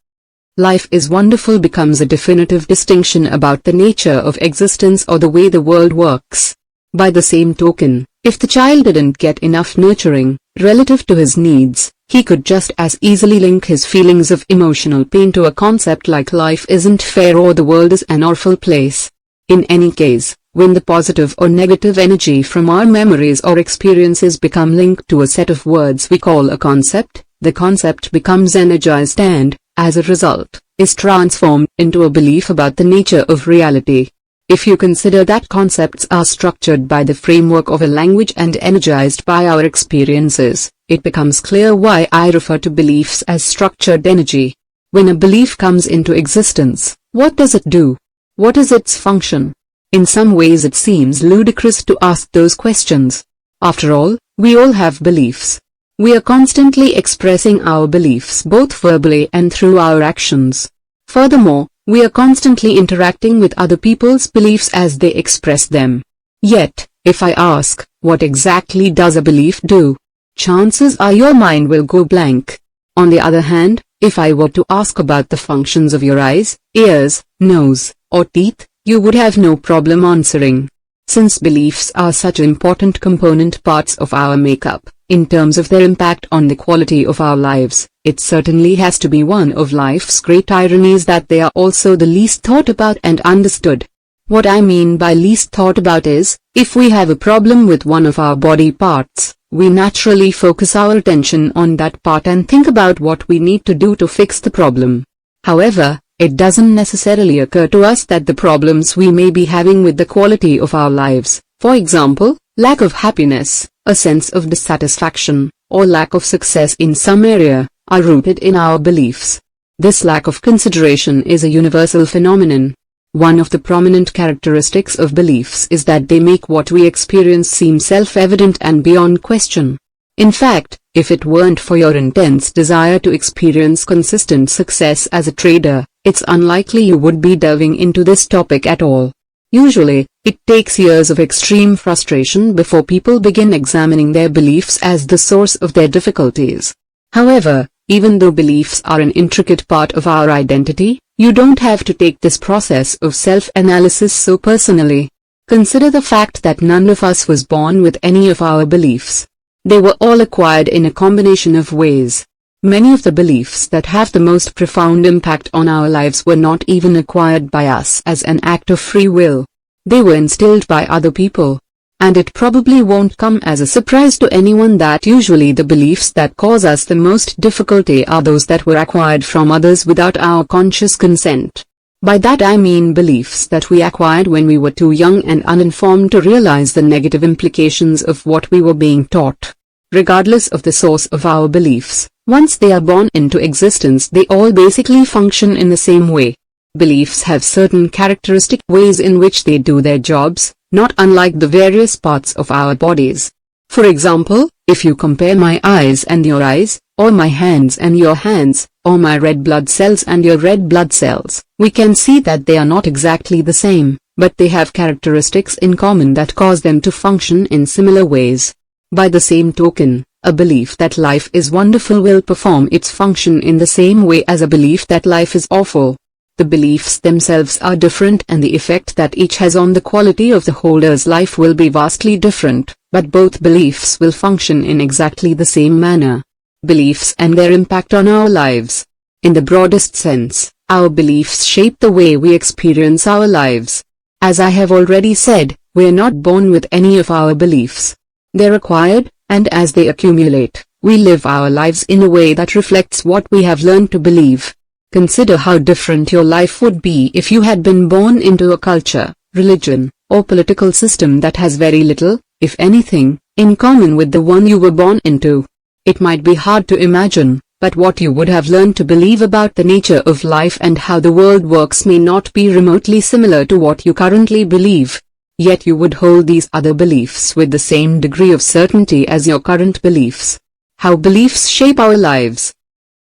Life is wonderful becomes a definitive distinction about the nature of existence or the way the world works. By the same token, if the child didn't get enough nurturing, relative to his needs, he could just as easily link his feelings of emotional pain to a concept like life isn't fair or the world is an awful place. In any case, when the positive or negative energy from our memories or experiences become linked to a set of words we call a concept, the concept becomes energized and, as a result, is transformed into a belief about the nature of reality. If you consider that concepts are structured by the framework of a language and energized by our experiences, it becomes clear why I refer to beliefs as structured energy. When a belief comes into existence, what does it do? What is its function? In some ways it seems ludicrous to ask those questions. After all, we all have beliefs. We are constantly expressing our beliefs both verbally and through our actions. Furthermore, we are constantly interacting with other people's beliefs as they express them. Yet, if I ask, what exactly does a belief do? Chances are your mind will go blank. On the other hand, if I were to ask about the functions of your eyes, ears, nose, or teeth, you would have no problem answering. Since beliefs are such important component parts of our makeup, in terms of their impact on the quality of our lives, it certainly has to be one of life's great ironies that they are also the least thought about and understood. What I mean by least thought about is, if we have a problem with one of our body parts, we naturally focus our attention on that part and think about what we need to do to fix the problem. However, it doesn't necessarily occur to us that the problems we may be having with the quality of our lives, for example, lack of happiness, a sense of dissatisfaction, or lack of success in some area, are rooted in our beliefs. This lack of consideration is a universal phenomenon. One of the prominent characteristics of beliefs is that they make what we experience seem self-evident and beyond question. In fact, if it weren't for your intense desire to experience consistent success as a trader, it's unlikely you would be delving into this topic at all. Usually, it takes years of extreme frustration before people begin examining their beliefs as the source of their difficulties. However, even though beliefs are an intricate part of our identity, you don't have to take this process of self-analysis so personally. Consider the fact that none of us was born with any of our beliefs. They were all acquired in a combination of ways. Many of the beliefs that have the most profound impact on our lives were not even acquired by us as an act of free will. They were instilled by other people. And it probably won't come as a surprise to anyone that usually the beliefs that cause us the most difficulty are those that were acquired from others without our conscious consent. By that I mean beliefs that we acquired when we were too young and uninformed to realize the negative implications of what we were being taught. Regardless of the source of our beliefs, once they are born into existence they all basically function in the same way. Beliefs have certain characteristic ways in which they do their jobs, not unlike the various parts of our bodies. For example, if you compare my eyes and your eyes, or my hands and your hands, or my red blood cells and your red blood cells, we can see that they are not exactly the same, but they have characteristics in common that cause them to function in similar ways. By the same token, a belief that life is wonderful will perform its function in the same way as a belief that life is awful. The beliefs themselves are different and the effect that each has on the quality of the holder's life will be vastly different, but both beliefs will function in exactly the same manner. Beliefs and their impact on our lives. In the broadest sense, our beliefs shape the way we experience our lives. As I have already said, we're not born with any of our beliefs. They're acquired, and as they accumulate, we live our lives in a way that reflects what we have learned to believe. Consider how different your life would be if you had been born into a culture, religion, or political system that has very little, if anything, in common with the one you were born into. It might be hard to imagine, but what you would have learned to believe about the nature of life and how the world works may not be remotely similar to what you currently believe. Yet you would hold these other beliefs with the same degree of certainty as your current beliefs. How beliefs shape our lives.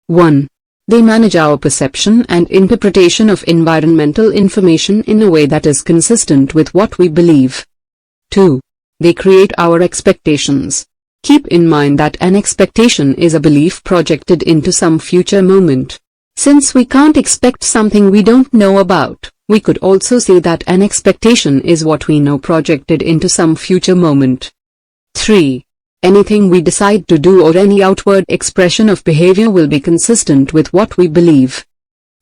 1. They manage our perception and interpretation of environmental information in a way that is consistent with what we believe. 2. They create our expectations. Keep in mind that an expectation is a belief projected into some future moment. Since we can't expect something we don't know about, we could also say that an expectation is what we know projected into some future moment. 3. Anything we decide to do or any outward expression of behavior will be consistent with what we believe.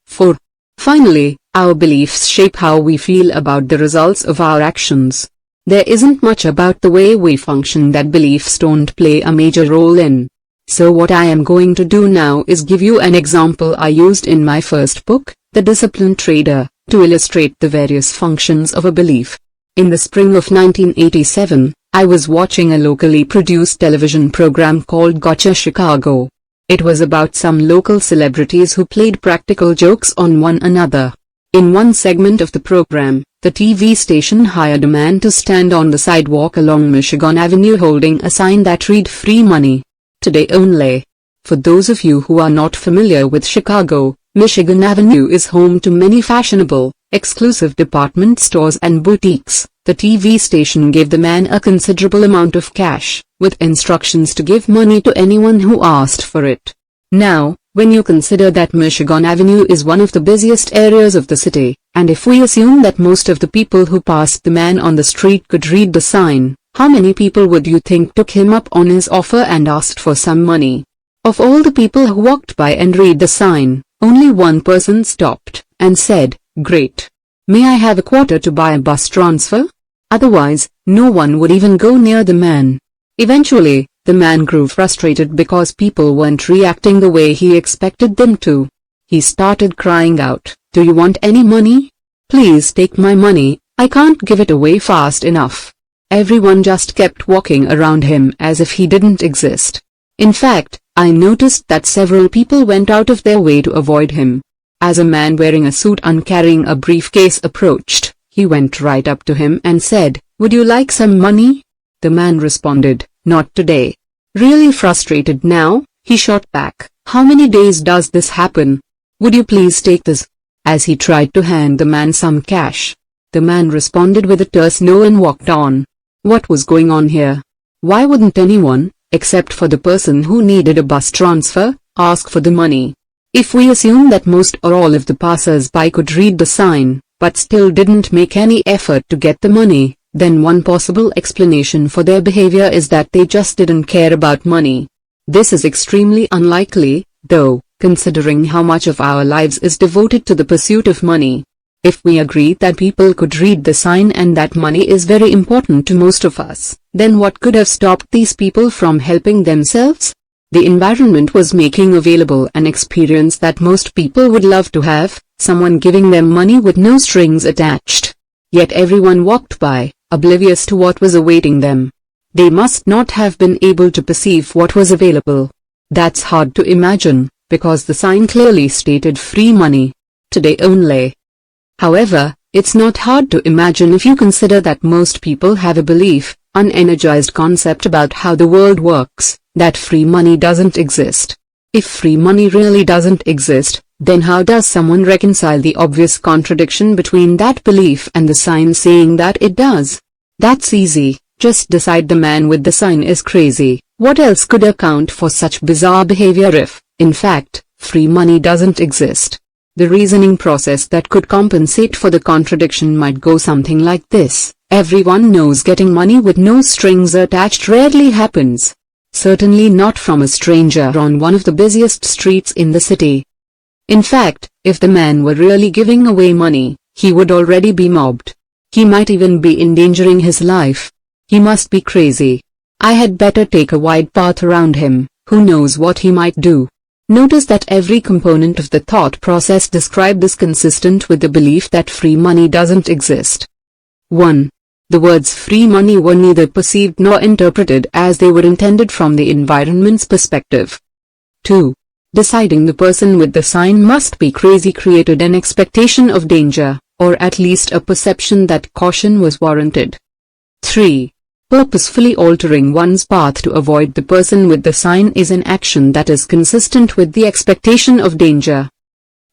4. Finally, our beliefs shape how we feel about the results of our actions. There isn't much about the way we function that beliefs don't play a major role in. So what I am going to do now is give you an example I used in my first book, The Disciplined Trader, to illustrate the various functions of a belief. In the spring of 1987, I was watching a locally produced television program called Gotcha Chicago. It was about some local celebrities who played practical jokes on one another. In one segment of the program, the TV station hired a man to stand on the sidewalk along Michigan Avenue holding a sign that read "Free Money. Today only." For those of you who are not familiar with Chicago, Michigan Avenue is home to many fashionable, exclusive department stores and boutiques. The TV station gave the man a considerable amount of cash, with instructions to give money to anyone who asked for it. Now, when you consider that Michigan Avenue is one of the busiest areas of the city, and if we assume that most of the people who passed the man on the street could read the sign, how many people would you think took him up on his offer and asked for some money? Of all the people who walked by and read the sign, only one person stopped and said, "Great. May I have a quarter to buy a bus transfer?" Otherwise, no one would even go near the man. Eventually, the man grew frustrated because people weren't reacting the way he expected them to. He started crying out, "Do you want any money? Please take my money, I can't give it away fast enough." Everyone just kept walking around him as if he didn't exist. In fact, I noticed that several people went out of their way to avoid him. As a man wearing a suit and carrying a briefcase approached, he went right up to him and said, "Would you like some money?" The man responded, "Not today." Really frustrated now, he shot back, "How many days does this happen? Would you please take this?" As he tried to hand the man some cash. The man responded with a terse no and walked on. What was going on here? Why wouldn't anyone, except for the person who needed a bus transfer, ask for the money? If we assume that most or all of the passers-by could read the sign, but still didn't make any effort to get the money, then one possible explanation for their behavior is that they just didn't care about money. This is extremely unlikely, though, considering how much of our lives is devoted to the pursuit of money. If we agree that people could read the sign and that money is very important to most of us, then what could have stopped these people from helping themselves? The environment was making available an experience that most people would love to have, someone giving them money with no strings attached. Yet everyone walked by, oblivious to what was awaiting them. They must not have been able to perceive what was available. That's hard to imagine, because the sign clearly stated "Free Money. Today only." However, it's not hard to imagine if you consider that most people have a belief, unenergized concept about how the world works, that free money doesn't exist. If free money really doesn't exist, then how does someone reconcile the obvious contradiction between that belief and the sign saying that it does? That's easy, just decide the man with the sign is crazy. What else could account for such bizarre behavior if, in fact, free money doesn't exist? The reasoning process that could compensate for the contradiction might go something like this. Everyone knows getting money with no strings attached rarely happens. Certainly not from a stranger on one of the busiest streets in the city. In fact, if the man were really giving away money, he would already be mobbed. He might even be endangering his life. He must be crazy. I had better take a wide path around him. Who knows what he might do? Notice that every component of the thought process described is consistent with the belief that free money doesn't exist. 1. The words free money were neither perceived nor interpreted as they were intended from the environment's perspective. 2. Deciding the person with the sign must be crazy created an expectation of danger, or at least a perception that caution was warranted. 3. Purposefully altering one's path to avoid the person with the sign is an action that is consistent with the expectation of danger.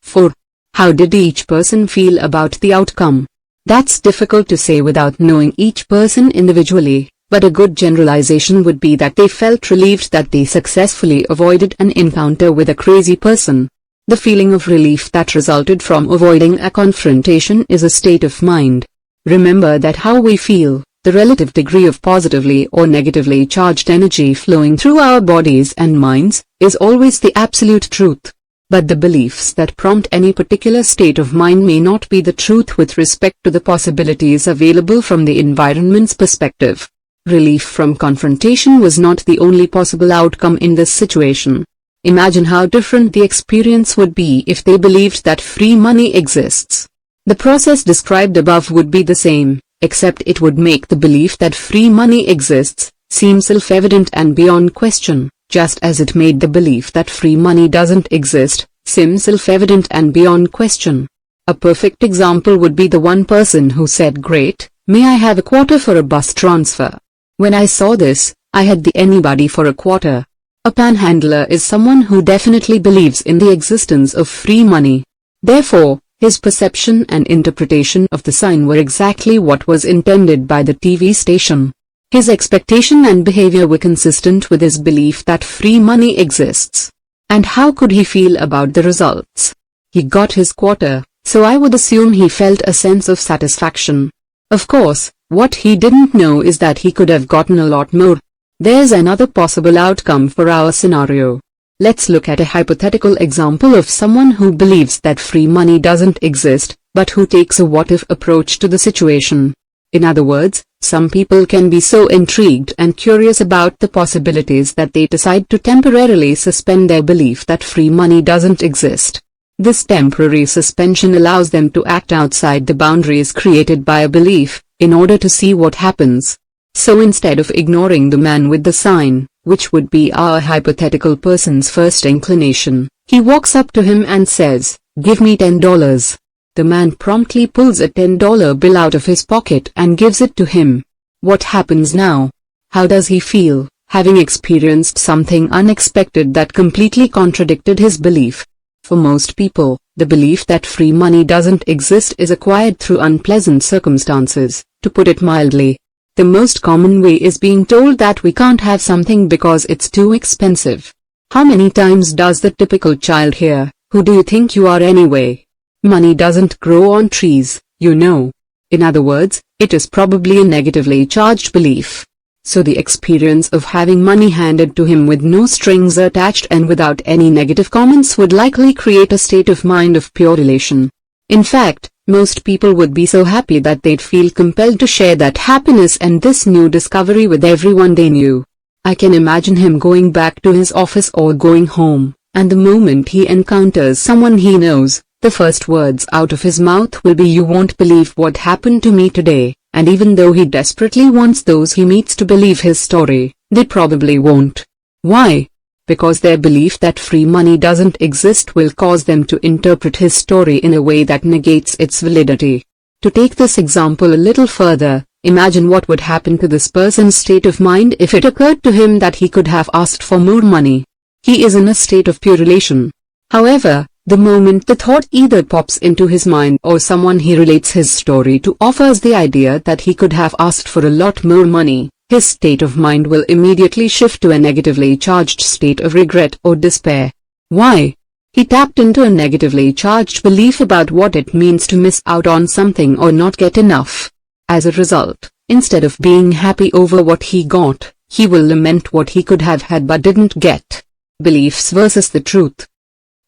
4. How did each person feel about the outcome? That's difficult to say without knowing each person individually, but a good generalization would be that they felt relieved that they successfully avoided an encounter with a crazy person. The feeling of relief that resulted from avoiding a confrontation is a state of mind. Remember that how we feel, the relative degree of positively or negatively charged energy flowing through our bodies and minds, is always the absolute truth. But the beliefs that prompt any particular state of mind may not be the truth with respect to the possibilities available from the environment's perspective. Relief from confrontation was not the only possible outcome in this situation. Imagine how different the experience would be if they believed that free money exists. The process described above would be the same, except it would make the belief that free money exists seem self-evident and beyond question, just as it made the belief that free money doesn't exist seem self-evident and beyond question. A perfect example would be the one person who said, "Great, may I have a quarter for a bus transfer?" When I saw this, I had the anybody for a quarter. A panhandler is someone who definitely believes in the existence of free money. Therefore, his perception and interpretation of the sign were exactly what was intended by the TV station. His expectation and behavior were consistent with his belief that free money exists. And how could he feel about the results? He got his quarter, so I would assume he felt a sense of satisfaction. Of course, what he didn't know is that he could have gotten a lot more. There's another possible outcome for our scenario. Let's look at a hypothetical example of someone who believes that free money doesn't exist, but who takes a what-if approach to the situation. In other words, some people can be so intrigued and curious about the possibilities that they decide to temporarily suspend their belief that free money doesn't exist. This temporary suspension allows them to act outside the boundaries created by a belief, in order to see what happens. So instead of ignoring the man with the sign, which would be our hypothetical person's first inclination, he walks up to him and says, "Give me $10. The man promptly pulls a $10 bill out of his pocket and gives it to him. What happens now? How does he feel, having experienced something unexpected that completely contradicted his belief? For most people, the belief that free money doesn't exist is acquired through unpleasant circumstances, to put it mildly. The most common way is being told that we can't have something because it's too expensive. How many times does the typical child hear, "Who do you think you are anyway? Money doesn't grow on trees, you know." In other words, it is probably a negatively charged belief. So the experience of having money handed to him with no strings attached and without any negative comments would likely create a state of mind of pure elation. In fact, most people would be so happy that they'd feel compelled to share that happiness and this new discovery with everyone they knew. I can imagine him going back to his office or going home, and the moment he encounters someone he knows, the first words out of his mouth will be, "You won't believe what happened to me today," and even though he desperately wants those he meets to believe his story, they probably won't. Why? Because their belief that free money doesn't exist will cause them to interpret his story in a way that negates its validity. To take this example a little further, imagine what would happen to this person's state of mind if it occurred to him that he could have asked for more money. He is in a state of pure elation. However, the moment the thought either pops into his mind or someone he relates his story to offers the idea that he could have asked for a lot more money, his state of mind will immediately shift to a negatively charged state of regret or despair. Why? He tapped into a negatively charged belief about what it means to miss out on something or not get enough. As a result, instead of being happy over what he got, he will lament what he could have had but didn't get. Beliefs versus the truth.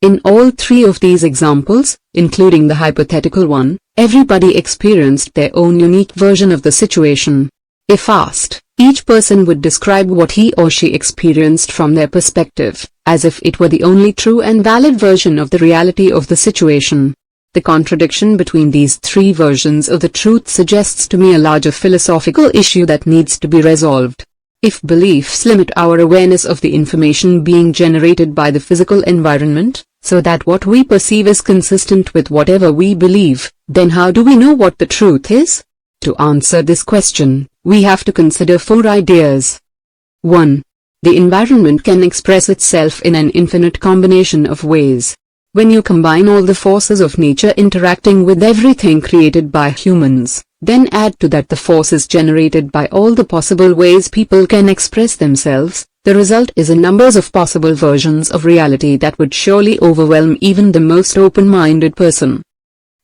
In all three of these examples, including the hypothetical one, Everybody experienced their own unique version of the situation. If asked, each person would describe what he or she experienced from their perspective, as if it were the only true and valid version of the reality of the situation. The contradiction between these three versions of the truth suggests to me a larger philosophical issue that needs to be resolved. If beliefs limit our awareness of the information being generated by the physical environment, so that what we perceive is consistent with whatever we believe, then how do we know what the truth is? To answer this question, we have to consider four ideas. 1. The environment can express itself in an infinite combination of ways. When you combine all the forces of nature interacting with everything created by humans, then add to that the forces generated by all the possible ways people can express themselves, the result is a numbers of possible versions of reality that would surely overwhelm even the most open-minded person.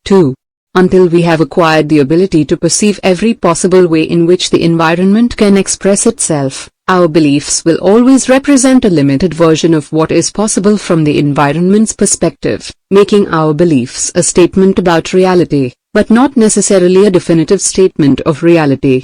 2. Until we have acquired the ability to perceive every possible way in which the environment can express itself, our beliefs will always represent a limited version of what is possible from the environment's perspective, making our beliefs a statement about reality, but not necessarily a definitive statement of reality.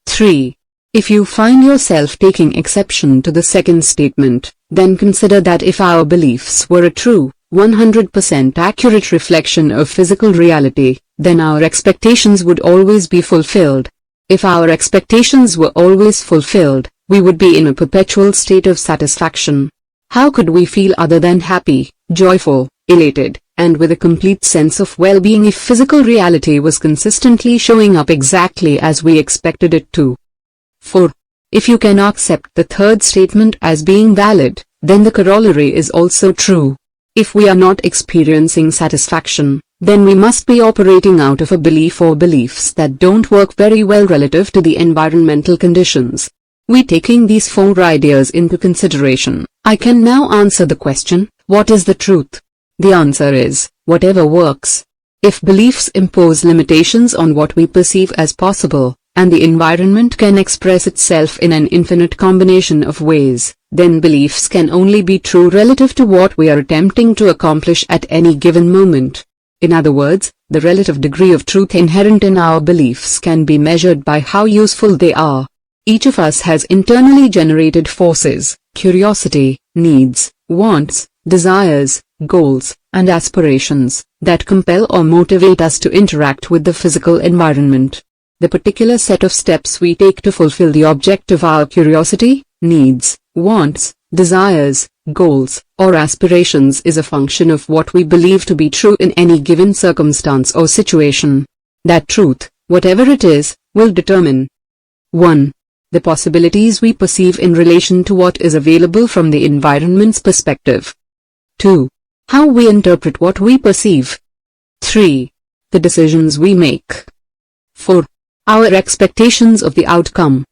3. If you find yourself taking exception to the second statement, then consider that if our beliefs were a true, 100% accurate reflection of physical reality, then our expectations would always be fulfilled. If our expectations were always fulfilled, we would be in a perpetual state of satisfaction. How could we feel other than happy, joyful, elated, and with a complete sense of well-being if physical reality was consistently showing up exactly as we expected it to? 4. If you can accept the third statement as being valid, then the corollary is also true. If we are not experiencing satisfaction, then we must be operating out of a belief or beliefs that don't work very well relative to the environmental conditions. Taking these four ideas into consideration, I can now answer the question, what is the truth? The answer is, whatever works. If beliefs impose limitations on what we perceive as possible, and the environment can express itself in an infinite combination of ways, then beliefs can only be true relative to what we are attempting to accomplish at any given moment. In other words, the relative degree of truth inherent in our beliefs can be measured by how useful they are. Each of us has internally generated forces, curiosity, needs, wants, desires, goals, and aspirations, that compel or motivate us to interact with the physical environment. The particular set of steps we take to fulfill the object of our curiosity, needs, wants, desires, goals, or aspirations is a function of what we believe to be true in any given circumstance or situation. That truth, whatever it is, will determine 1. The possibilities we perceive in relation to what is available from the environment's perspective. 2. How we interpret what we perceive. 3. The decisions we make. 4. Our expectations of the outcome.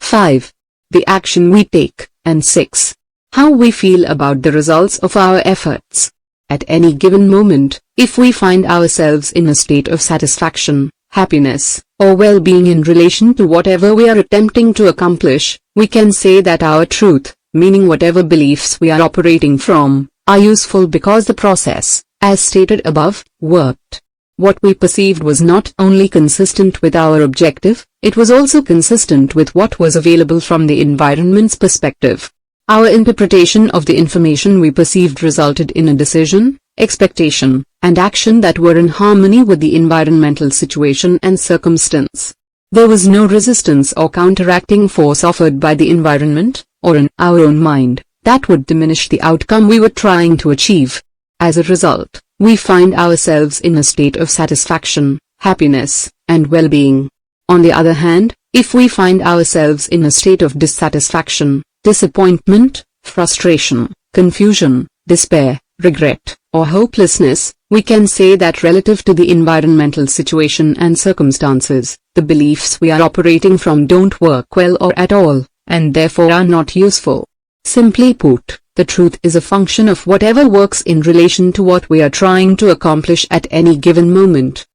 5. The action we take. And 6. How we feel about the results of our efforts. At any given moment, if we find ourselves in a state of satisfaction, happiness, or well-being in relation to whatever we are attempting to accomplish, we can say that our truth, meaning whatever beliefs we are operating from, are useful because the process, as stated above, worked. What we perceived was not only consistent with our objective, it was also consistent with what was available from the environment's perspective. Our interpretation of the information we perceived resulted in a decision, expectation, and action that were in harmony with the environmental situation and circumstance. There was no resistance or counteracting force offered by the environment, or in our own mind, that would diminish the outcome we were trying to achieve. As a result, we find ourselves in a state of satisfaction, happiness, and well-being. On the other hand, if we find ourselves in a state of dissatisfaction, disappointment, frustration, confusion, despair, regret, or hopelessness, we can say that relative to the environmental situation and circumstances, the beliefs we are operating from don't work well or at all, and therefore are not useful. Simply put, the truth is a function of whatever works in relation to what we are trying to accomplish at any given moment.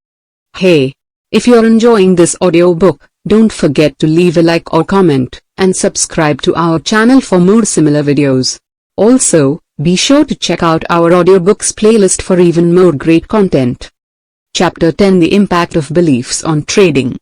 Hey! If you're enjoying this audiobook, don't forget to leave a like or comment, and subscribe to our channel for more similar videos. Also, be sure to check out our audiobooks playlist for even more great content. Chapter 10: The Impact of Beliefs on Trading.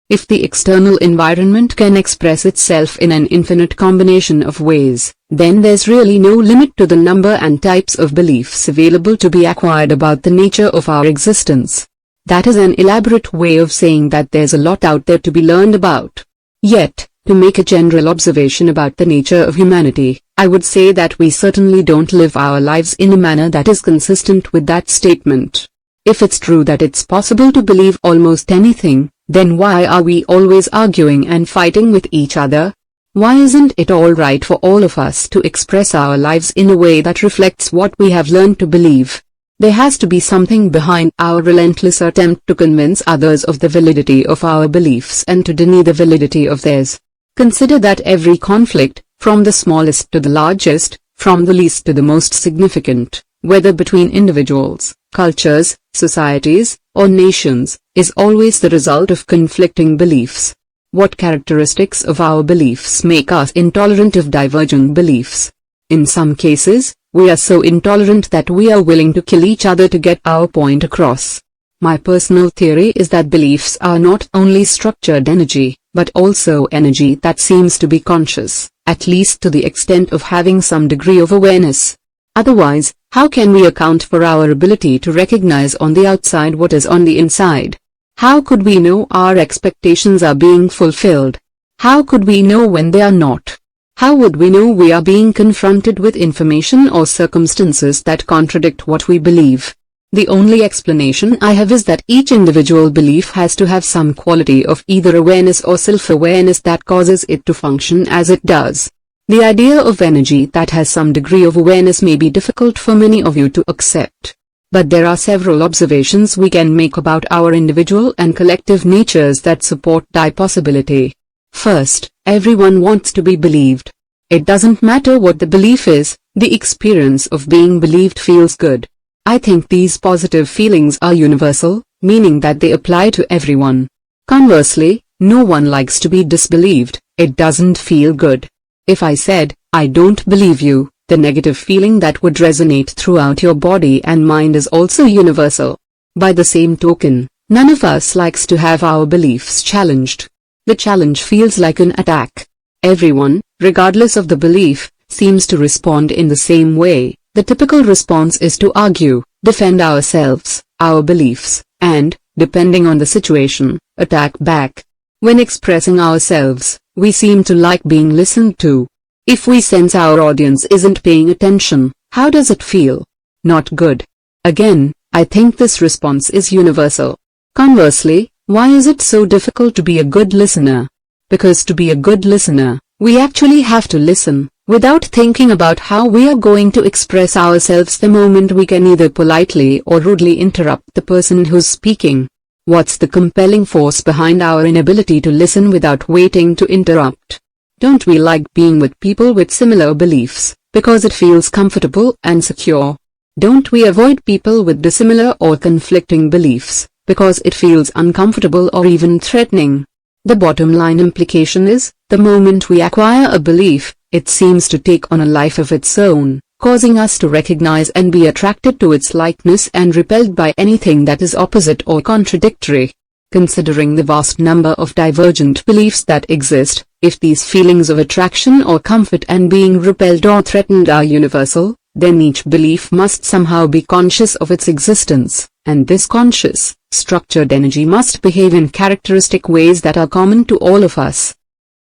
If the external environment can express itself in an infinite combination of ways, then there's really no limit to the number and types of beliefs available to be acquired about the nature of our existence. That is an elaborate way of saying that there's a lot out there to be learned about. Yet, to make a general observation about the nature of humanity, I would say that we certainly don't live our lives in a manner that is consistent with that statement. If it's true that it's possible to believe almost anything, then why are we always arguing and fighting with each other? Why isn't it all right for all of us to express our lives in a way that reflects what we have learned to believe? There has to be something behind our relentless attempt to convince others of the validity of our beliefs and to deny the validity of theirs. Consider that every conflict, from the smallest to the largest, from the least to the most significant, whether between individuals, cultures, societies, or nations, is always the result of conflicting beliefs. What characteristics of our beliefs make us intolerant of diverging beliefs? In some cases, we are so intolerant that we are willing to kill each other to get our point across. My personal theory is that beliefs are not only structured energy, but also energy that seems to be conscious, at least to the extent of having some degree of awareness. Otherwise, how can we account for our ability to recognize on the outside what is on the inside? How could we know our expectations are being fulfilled? How could we know when they are not? How would we know we are being confronted with information or circumstances that contradict what we believe? The only explanation I have is that each individual belief has to have some quality of either awareness or self-awareness that causes it to function as it does. The idea of energy that has some degree of awareness may be difficult for many of you to accept. But there are several observations we can make about our individual and collective natures that support that possibility. First, everyone wants to be believed. It doesn't matter what the belief is, the experience of being believed feels good. I think these positive feelings are universal, meaning that they apply to everyone. Conversely, no one likes to be disbelieved. It doesn't feel good. If I said, "I don't believe you," the negative feeling that would resonate throughout your body and mind is also universal. By the same token, none of us likes to have our beliefs challenged. The challenge feels like an attack. Everyone, regardless of the belief, seems to respond in the same way. The typical response is to argue, defend ourselves, our beliefs, and, depending on the situation, attack back. When expressing ourselves, we seem to like being listened to. If we sense our audience isn't paying attention, how does it feel? Not good. Again, I think this response is universal. Conversely, why is it so difficult to be a good listener? Because to be a good listener, we actually have to listen, without thinking about how we are going to express ourselves the moment we can either politely or rudely interrupt the person who's speaking. What's the compelling force behind our inability to listen without waiting to interrupt? Don't we like being with people with similar beliefs, because it feels comfortable and secure? Don't we avoid people with dissimilar or conflicting beliefs, because it feels uncomfortable or even threatening? The bottom line implication is, the moment we acquire a belief, it seems to take on a life of its own, causing us to recognize and be attracted to its likeness and repelled by anything that is opposite or contradictory. Considering the vast number of divergent beliefs that exist, if these feelings of attraction or comfort and being repelled or threatened are universal, then each belief must somehow be conscious of its existence, and this conscious, structured energy must behave in characteristic ways that are common to all of us.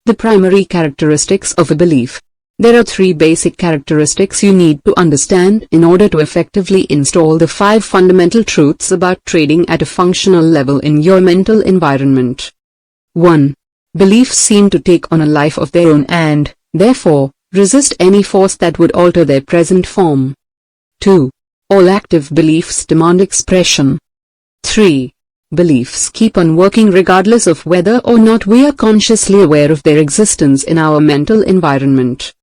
The primary characteristics of a belief. There are 3 basic characteristics you need to understand in order to effectively install the 5 fundamental truths about trading at a functional level in your mental environment. 1. Beliefs seem to take on a life of their own and, therefore, resist any force that would alter their present form. 2. All active beliefs demand expression. 3. Beliefs keep on working regardless of whether or not we are consciously aware of their existence in our mental environment.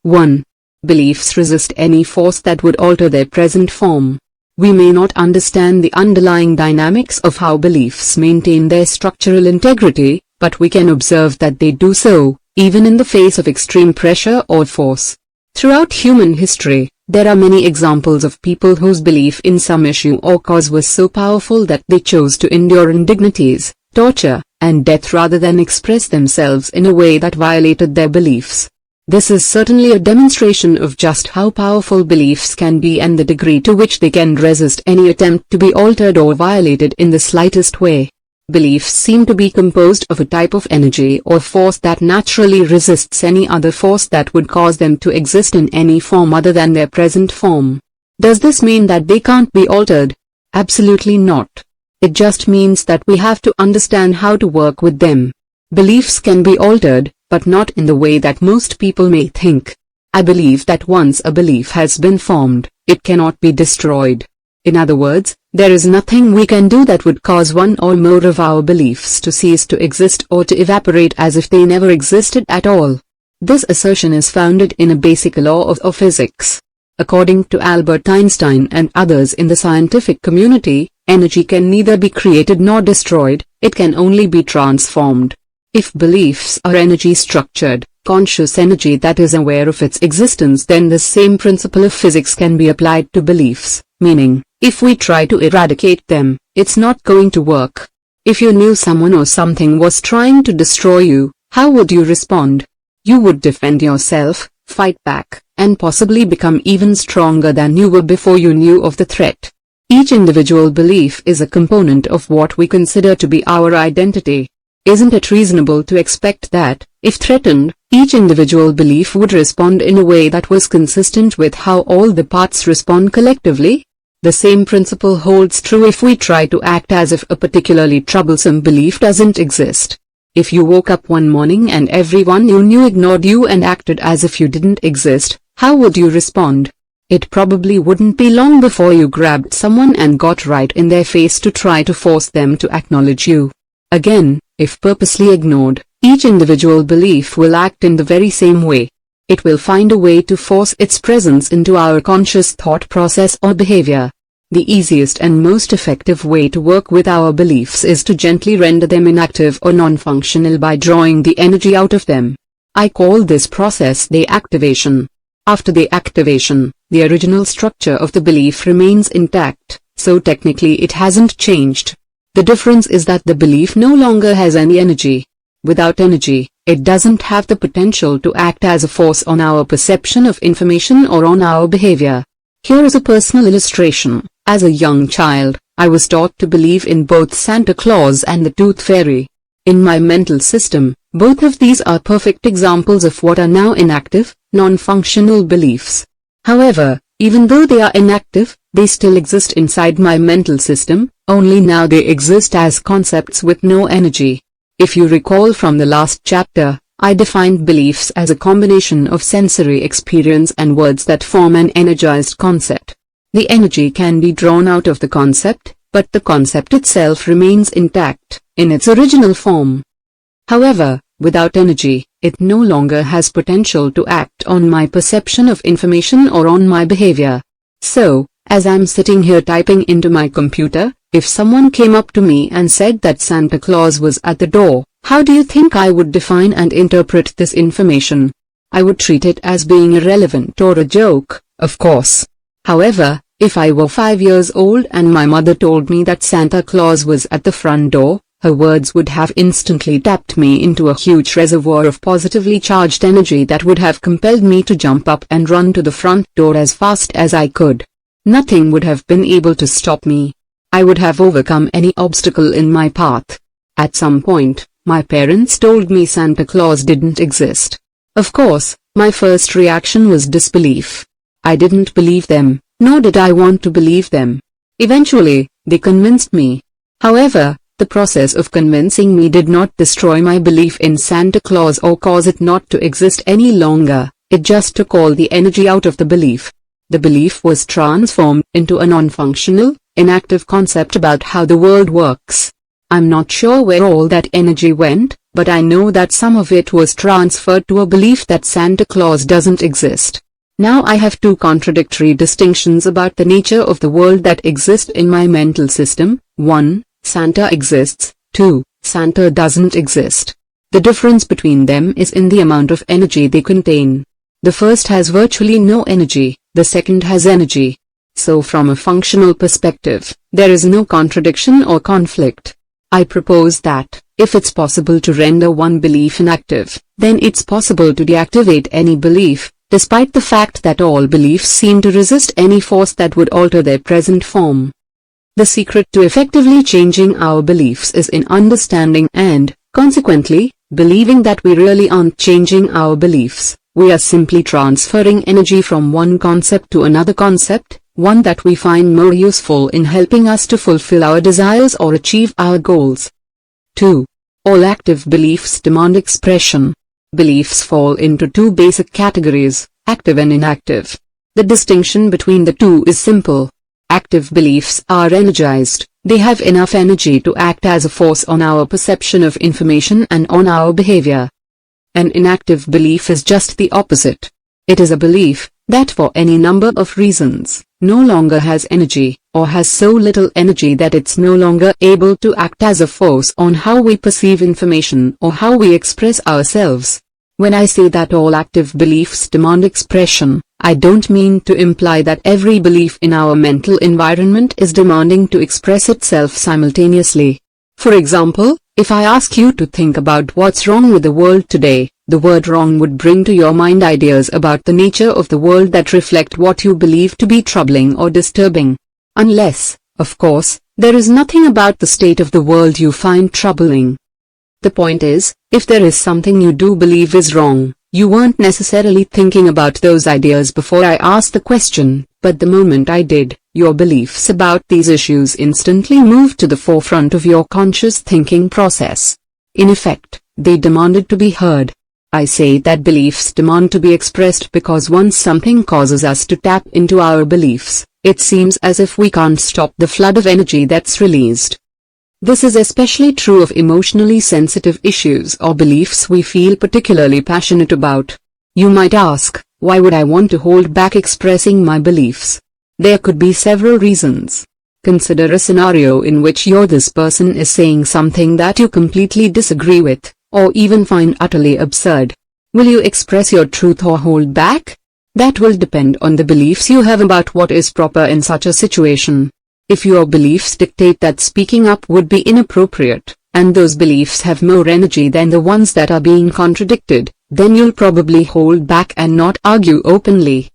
1. Beliefs resist any force that would alter their present form. We may not understand the underlying dynamics of how beliefs maintain their structural integrity, but we can observe that they do so, even in the face of extreme pressure or force. Throughout human history, There are many examples of people whose belief in some issue or cause was so powerful that they chose to endure indignities, torture, and death rather than express themselves in a way that violated their beliefs. This is certainly a demonstration of just how powerful beliefs can be and the degree to which they can resist any attempt to be altered or violated in the slightest way. Beliefs seem to be composed of a type of energy or force that naturally resists any other force that would cause them to exist in any form other than their present form. Does this mean that they can't be altered? Absolutely not. It just means that we have to understand how to work with them. Beliefs can be altered, but not in the way that most people may think. I believe that once a belief has been formed, it cannot be destroyed. In other words, there is nothing we can do that would cause one or more of our beliefs to cease to exist or to evaporate as if they never existed at all. This assertion is founded in a basic law of physics. According to Albert Einstein and others in the scientific community, energy can neither be created nor destroyed, it can only be transformed. If beliefs are energy-structured, conscious energy that is aware of its existence, then the same principle of physics can be applied to beliefs, meaning, if we try to eradicate them, it's not going to work. If you knew someone or something was trying to destroy you, how would you respond? You would defend yourself, fight back, and possibly become even stronger than you were before you knew of the threat. Each individual belief is a component of what we consider to be our identity. Isn't it reasonable to expect that, if threatened, each individual belief would respond in a way that was consistent with how all the parts respond collectively? The same principle holds true if we try to act as if a particularly troublesome belief doesn't exist. If you woke up one morning and everyone you knew ignored you and acted as if you didn't exist, how would you respond? It probably wouldn't be long before you grabbed someone and got right in their face to try to force them to acknowledge you. Again, if purposely ignored, each individual belief will act in the very same way. It will find a way to force its presence into our conscious thought process or behavior. The easiest and most effective way to work with our beliefs is to gently render them inactive or non-functional by drawing the energy out of them. I call this process deactivation. After the activation, the original structure of the belief remains intact, so technically it hasn't changed. The difference is that the belief no longer has any energy. Without energy, it doesn't have the potential to act as a force on our perception of information or on our behavior. Here is a personal illustration. As a young child, I was taught to believe in both Santa Claus and the Tooth Fairy. In my mental system, both of these are perfect examples of what are now inactive, non-functional beliefs. However, even though they are inactive, they still exist inside my mental system, only now they exist as concepts with no energy. If you recall from the last chapter, I defined beliefs as a combination of sensory experience and words that form an energized concept. The energy can be drawn out of the concept, but the concept itself remains intact, in its original form. However, without energy, it no longer has potential to act on my perception of information or on my behavior. So, as I'm sitting here typing into my computer, if someone came up to me and said that Santa Claus was at the door, how do you think I would define and interpret this information? I would treat it as being irrelevant or a joke, of course. However, if I were 5 years old and my mother told me that Santa Claus was at the front door, her words would have instantly tapped me into a huge reservoir of positively charged energy that would have compelled me to jump up and run to the front door as fast as I could. Nothing would have been able to stop me. I would have overcome any obstacle in my path. At some point, my parents told me Santa Claus didn't exist. Of course, my first reaction was disbelief. I didn't believe them, nor did I want to believe them. Eventually, they convinced me. However, the process of convincing me did not destroy my belief in Santa Claus or cause it not to exist any longer, it just took all the energy out of the belief. The belief was transformed into a non-functional, inactive concept about how the world works. I'm not sure where all that energy went, but I know that some of it was transferred to a belief that Santa Claus doesn't exist. Now I have two contradictory distinctions about the nature of the world that exist in my mental system. 1. Santa exists. 2. Santa doesn't exist. The difference between them is in the amount of energy they contain. The first has virtually no energy, the second has energy. So from a functional perspective, there is no contradiction or conflict. I propose that, if it's possible to render one belief inactive, then it's possible to deactivate any belief, despite the fact that all beliefs seem to resist any force that would alter their present form. The secret to effectively changing our beliefs is in understanding and, consequently, believing that we really aren't changing our beliefs. We are simply transferring energy from one concept to another concept, one that we find more useful in helping us to fulfill our desires or achieve our goals. 2. All active beliefs demand expression. Beliefs fall into two basic categories, active and inactive. The distinction between the two is simple. Active beliefs are energized, they have enough energy to act as a force on our perception of information and on our behavior. An inactive belief is just the opposite. It is a belief that for any number of reasons, no longer has energy, or has so little energy that it's no longer able to act as a force on how we perceive information or how we express ourselves. When I say that all active beliefs demand expression, I don't mean to imply that every belief in our mental environment is demanding to express itself simultaneously. For example, if I ask you to think about what's wrong with the world today, the word wrong would bring to your mind ideas about the nature of the world that reflect what you believe to be troubling or disturbing. Unless, of course, there is nothing about the state of the world you find troubling. The point is, if there is something you do believe is wrong, you weren't necessarily thinking about those ideas before I asked the question, but the moment I did, your beliefs about these issues instantly moved to the forefront of your conscious thinking process. In effect, they demanded to be heard. I say that beliefs demand to be expressed because once something causes us to tap into our beliefs, it seems as if we can't stop the flood of energy that's released. This is especially true of emotionally sensitive issues or beliefs we feel particularly passionate about. You might ask, why would I want to hold back expressing my beliefs? There could be several reasons. Consider a scenario in which this person is saying something that you completely disagree with, or even find utterly absurd. Will you express your truth or hold back? That will depend on the beliefs you have about what is proper in such a situation. If your beliefs dictate that speaking up would be inappropriate, and those beliefs have more energy than the ones that are being contradicted, then you'll probably hold back and not argue openly.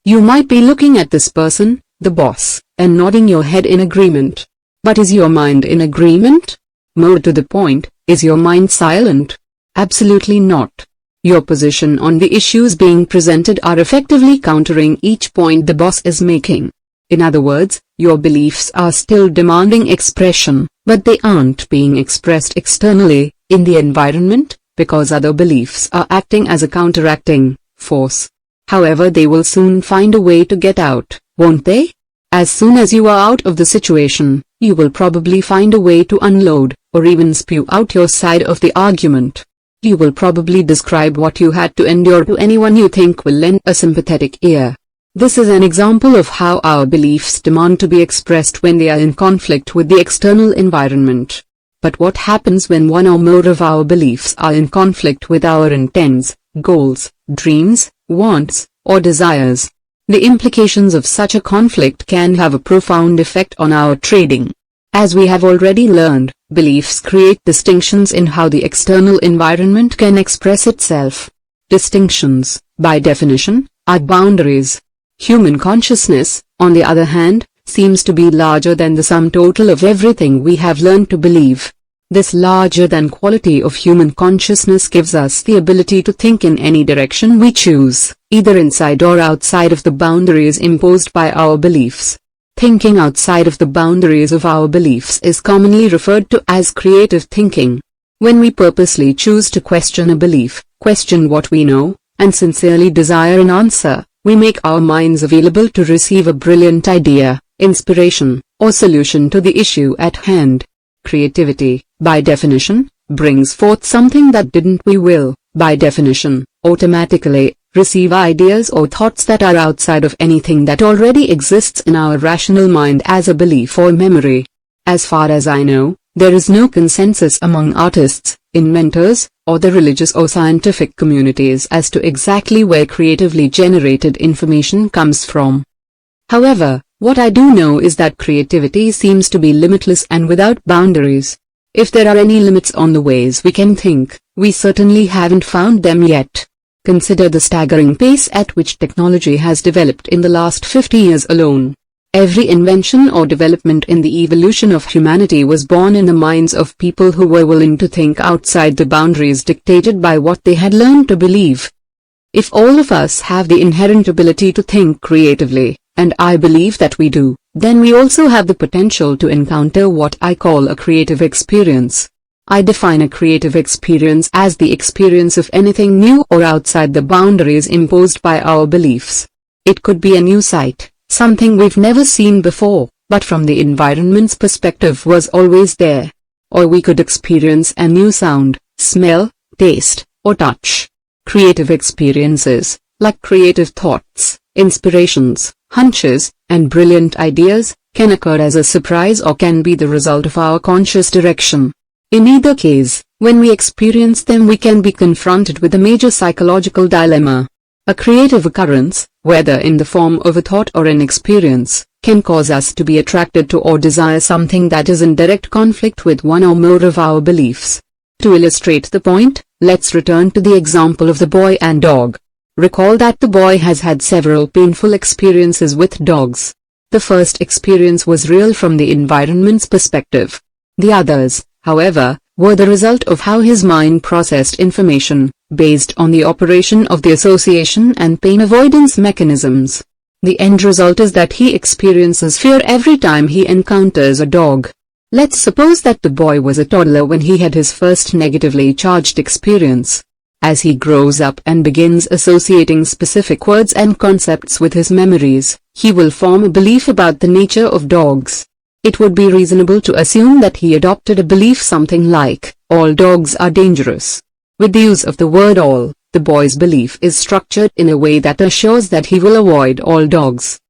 You might be looking at this person, the boss, and nodding your head in agreement. But is your mind in agreement? More to the point, is your mind silent? Absolutely not. Your position on the issues being presented are effectively countering each point the boss is making. In other words, your beliefs are still demanding expression, but they aren't being expressed externally, in the environment, because other beliefs are acting as a counteracting force. However, they will soon find a way to get out, won't they? As soon as you are out of the situation, you will probably find a way to unload, or even spew out your side of the argument. You will probably describe what you had to endure to anyone you think will lend a sympathetic ear. This is an example of how our beliefs demand to be expressed when they are in conflict with the external environment. But what happens when one or more of our beliefs are in conflict with our intents, goals, dreams, wants, or desires? The implications of such a conflict can have a profound effect on our trading. As we have already learned, beliefs create distinctions in how the external environment can express itself. Distinctions, by definition, are boundaries. Human consciousness, on the other hand, seems to be larger than the sum total of everything we have learned to believe. This larger-than quality of human consciousness gives us the ability to think in any direction we choose, either inside or outside of the boundaries imposed by our beliefs. Thinking outside of the boundaries of our beliefs is commonly referred to as creative thinking. When we purposely choose to question a belief, question what we know, and sincerely desire an answer, we make our minds available to receive a brilliant idea, inspiration, or solution to the issue at hand. Creativity, by definition, brings forth something that we will, by definition, automatically, receive ideas or thoughts that are outside of anything that already exists in our rational mind as a belief or memory. As far as I know, There is no consensus among artists, inventors, or the religious or scientific communities as to exactly where creatively generated information comes from. However, what I do know is that creativity seems to be limitless and without boundaries. If there are any limits on the ways we can think, we certainly haven't found them yet. Consider the staggering pace at which technology has developed in the last 50 years alone. Every invention or development in the evolution of humanity was born in the minds of people who were willing to think outside the boundaries dictated by what they had learned to believe. If all of us have the inherent ability to think creatively, and I believe that we do, then we also have the potential to encounter what I call a creative experience. I define a creative experience as the experience of anything new or outside the boundaries imposed by our beliefs. It could be a new sight, something we've never seen before, but from the environment's perspective was always there. Or we could experience a new sound, smell, taste, or touch. Creative experiences, like creative thoughts, inspirations, hunches, and brilliant ideas, can occur as a surprise or can be the result of our conscious direction. In either case, when we experience them we can be confronted with a major psychological dilemma. A creative occurrence, whether in the form of a thought or an experience, can cause us to be attracted to or desire something that is in direct conflict with one or more of our beliefs. To illustrate the point, let's return to the example of the boy and dog. Recall that the boy has had several painful experiences with dogs. The first experience was real from the environment's perspective. The others, however, were the result of how his mind processed information, based on the operation of the association and pain avoidance mechanisms. The end result is that he experiences fear every time he encounters a dog. Let's suppose that the boy was a toddler when he had his first negatively charged experience. As he grows up and begins associating specific words and concepts with his memories, he will form a belief about the nature of dogs. It would be reasonable to assume that he adopted a belief something like, all dogs are dangerous. With the use of the word all, the boy's belief is structured in a way that assures that he will avoid all dogs.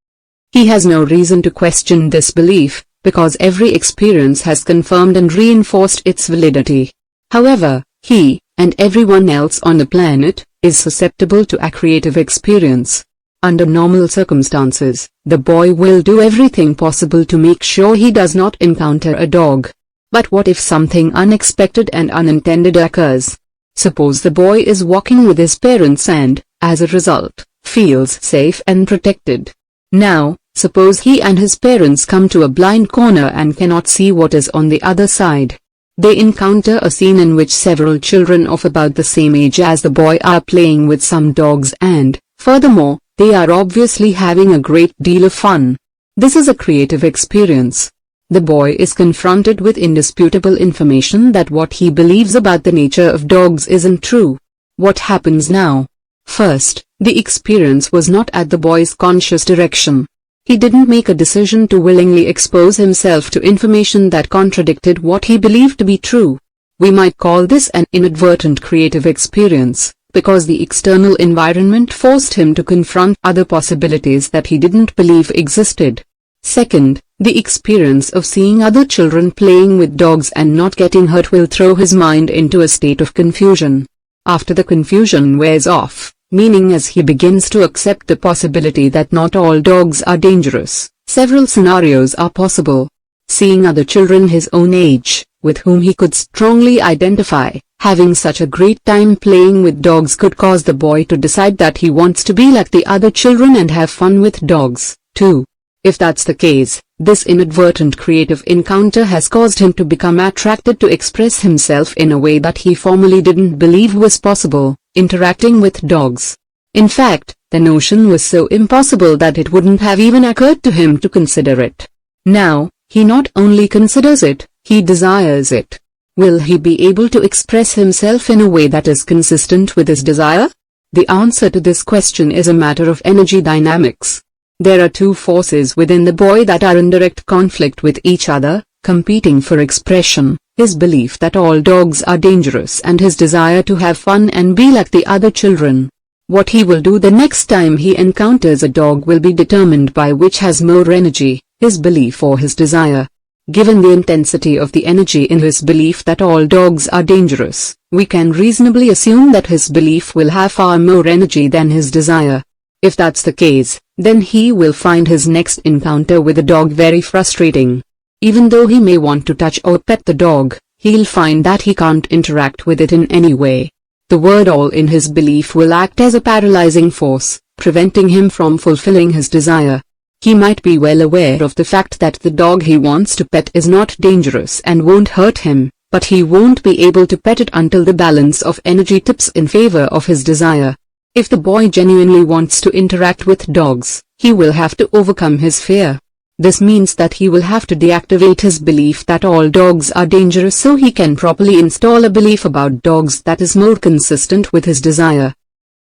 He has no reason to question this belief, because every experience has confirmed and reinforced its validity. However, he, and everyone else on the planet, is susceptible to a creative experience. Under normal circumstances, the boy will do everything possible to make sure he does not encounter a dog. But what if something unexpected and unintended occurs? Suppose the boy is walking with his parents and, as a result, feels safe and protected. Now, suppose he and his parents come to a blind corner and cannot see what is on the other side. They encounter a scene in which several children of about the same age as the boy are playing with some dogs and, furthermore, they are obviously having a great deal of fun. This is a creative experience. The boy is confronted with indisputable information that what he believes about the nature of dogs isn't true. What happens now? First, the experience was not at the boy's conscious direction. He didn't make a decision to willingly expose himself to information that contradicted what he believed to be true. We might call this an inadvertent creative experience, because the external environment forced him to confront other possibilities that he didn't believe existed. Second, the experience of seeing other children playing with dogs and not getting hurt will throw his mind into a state of confusion. After the confusion wears off, meaning as he begins to accept the possibility that not all dogs are dangerous, several scenarios are possible. Seeing other children his own age, with whom he could strongly identify, having such a great time playing with dogs could cause the boy to decide that he wants to be like the other children and have fun with dogs, too. If that's the case, this inadvertent creative encounter has caused him to become attracted to express himself in a way that he formerly didn't believe was possible, interacting with dogs. In fact, the notion was so impossible that it wouldn't have even occurred to him to consider it. Now, he not only considers it, he desires it. Will he be able to express himself in a way that is consistent with his desire? The answer to this question is a matter of energy dynamics. There are two forces within the boy that are in direct conflict with each other, competing for expression: his belief that all dogs are dangerous and his desire to have fun and be like the other children. What he will do the next time he encounters a dog will be determined by which has more energy, his belief or his desire. Given the intensity of the energy in his belief that all dogs are dangerous, we can reasonably assume that his belief will have far more energy than his desire. If that's the case, then he will find his next encounter with a dog very frustrating. Even though he may want to touch or pet the dog, he'll find that he can't interact with it in any way. The word all in his belief will act as a paralyzing force, preventing him from fulfilling his desire. He might be well aware of the fact that the dog he wants to pet is not dangerous and won't hurt him, but he won't be able to pet it until the balance of energy tips in favor of his desire. If the boy genuinely wants to interact with dogs, he will have to overcome his fear. This means that he will have to deactivate his belief that all dogs are dangerous so he can properly install a belief about dogs that is more consistent with his desire.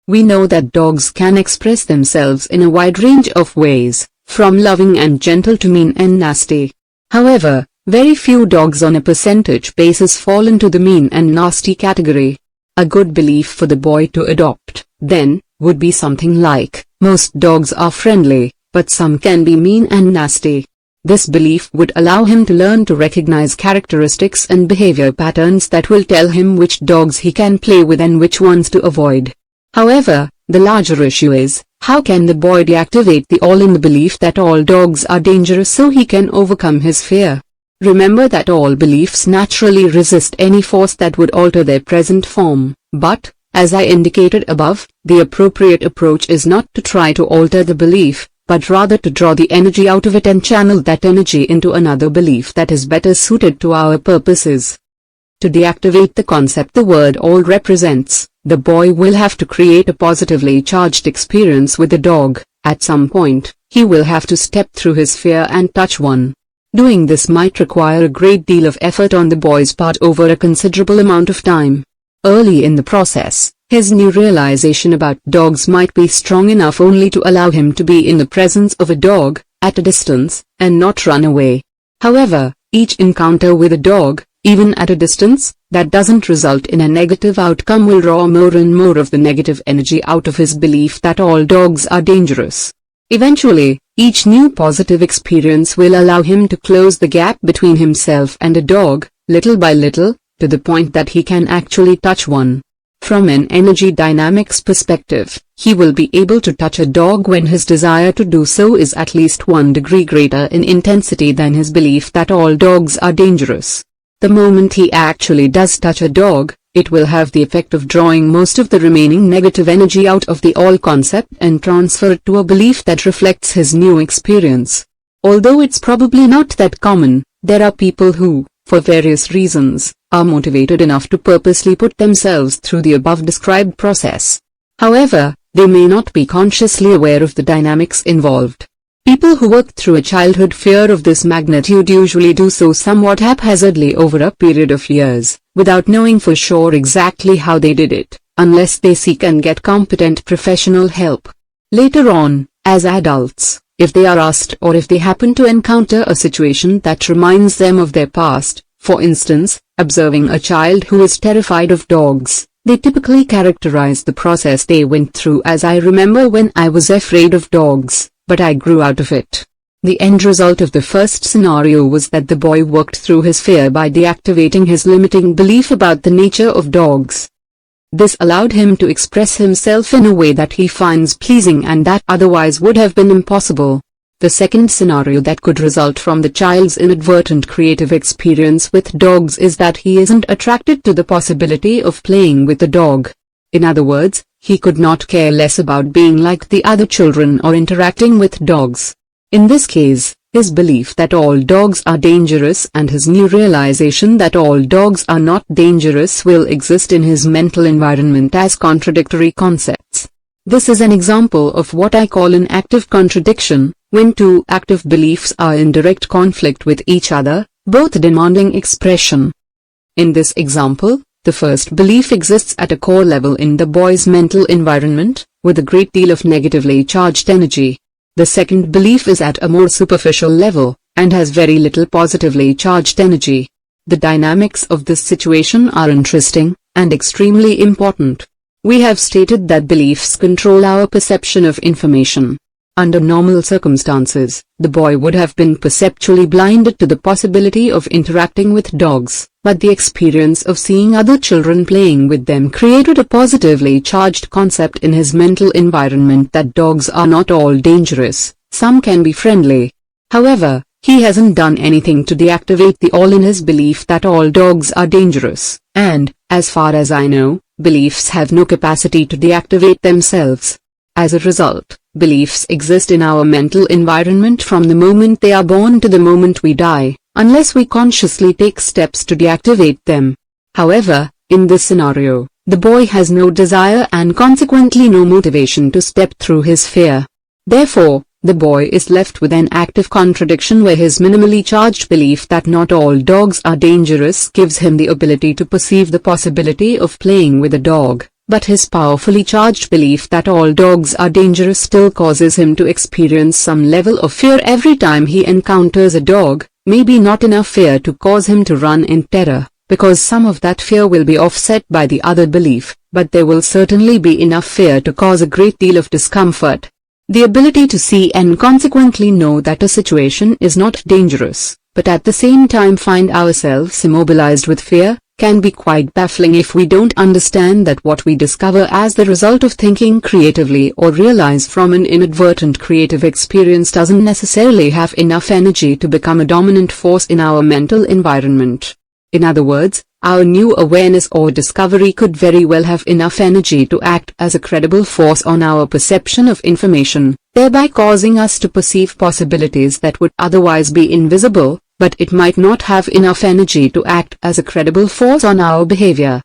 We know that dogs can express themselves in a wide range of ways, from loving and gentle to mean and nasty. However, very few dogs on a percentage basis fall into the mean and nasty category. A good belief for the boy to adopt, then, would be something like, most dogs are friendly, but some can be mean and nasty. This belief would allow him to learn to recognize characteristics and behavior patterns that will tell him which dogs he can play with and which ones to avoid. However, the larger issue is, how can the boy deactivate the all in the belief that all dogs are dangerous so he can overcome his fear? Remember that all beliefs naturally resist any force that would alter their present form, but, as I indicated above, the appropriate approach is not to try to alter the belief, but rather to draw the energy out of it and channel that energy into another belief that is better suited to our purposes. To deactivate the concept the word all represents, the boy will have to create a positively charged experience with the dog. At some point, he will have to step through his fear and touch one. Doing this might require a great deal of effort on the boy's part over a considerable amount of time. Early in the process, his new realization about dogs might be strong enough only to allow him to be in the presence of a dog, at a distance, and not run away. However, each encounter with a dog, even at a distance, that doesn't result in a negative outcome will draw more and more of the negative energy out of his belief that all dogs are dangerous. Eventually, each new positive experience will allow him to close the gap between himself and a dog, little by little, to the point that he can actually touch one. From an energy dynamics perspective, he will be able to touch a dog when his desire to do so is at least 1 degree greater in intensity than his belief that all dogs are dangerous. The moment he actually does touch a dog, it will have the effect of drawing most of the remaining negative energy out of the all concept and transfer it to a belief that reflects his new experience. Although it's probably not that common, there are people who, for various reasons, are motivated enough to purposely put themselves through the above-described process. However, they may not be consciously aware of the dynamics involved. People who work through a childhood fear of this magnitude usually do so somewhat haphazardly over a period of years, without knowing for sure exactly how they did it, unless they seek and get competent professional help. Later on, as adults, if they are asked or if they happen to encounter a situation that reminds them of their past, for instance, observing a child who is terrified of dogs, they typically characterize the process they went through as "I remember when I was afraid of dogs, but I grew out of it." The end result of the first scenario was that the boy worked through his fear by deactivating his limiting belief about the nature of dogs. This allowed him to express himself in a way that he finds pleasing and that otherwise would have been impossible. The second scenario that could result from the child's inadvertent creative experience with dogs is that he isn't attracted to the possibility of playing with the dog. In other words, he could not care less about being like the other children or interacting with dogs. In this case, his belief that all dogs are dangerous and his new realization that all dogs are not dangerous will exist in his mental environment as contradictory concepts. This is an example of what I call an active contradiction, when two active beliefs are in direct conflict with each other, both demanding expression. In this example, the first belief exists at a core level in the boy's mental environment, with a great deal of negatively charged energy. The second belief is at a more superficial level, and has very little positively charged energy. The dynamics of this situation are interesting, and extremely important. We have stated that beliefs control our perception of information. Under normal circumstances, the boy would have been perceptually blinded to the possibility of interacting with dogs, but the experience of seeing other children playing with them created a positively charged concept in his mental environment that dogs are not all dangerous, some can be friendly. However, he hasn't done anything to deactivate the all in his belief that all dogs are dangerous, and, as far as I know, beliefs have no capacity to deactivate themselves. As a result, beliefs exist in our mental environment from the moment they are born to the moment we die, unless we consciously take steps to deactivate them. However, in this scenario, the boy has no desire and consequently no motivation to step through his fear. Therefore, the boy is left with an active contradiction where his minimally charged belief that not all dogs are dangerous gives him the ability to perceive the possibility of playing with a dog, but his powerfully charged belief that all dogs are dangerous still causes him to experience some level of fear every time he encounters a dog, maybe not enough fear to cause him to run in terror, because some of that fear will be offset by the other belief, but there will certainly be enough fear to cause a great deal of discomfort. The ability to see and consequently know that a situation is not dangerous, but at the same time find ourselves immobilized with fear, can be quite baffling if we don't understand that what we discover as the result of thinking creatively or realize from an inadvertent creative experience doesn't necessarily have enough energy to become a dominant force in our mental environment. In other words, our new awareness or discovery could very well have enough energy to act as a credible force on our perception of information, thereby causing us to perceive possibilities that would otherwise be invisible, but it might not have enough energy to act as a credible force on our behavior.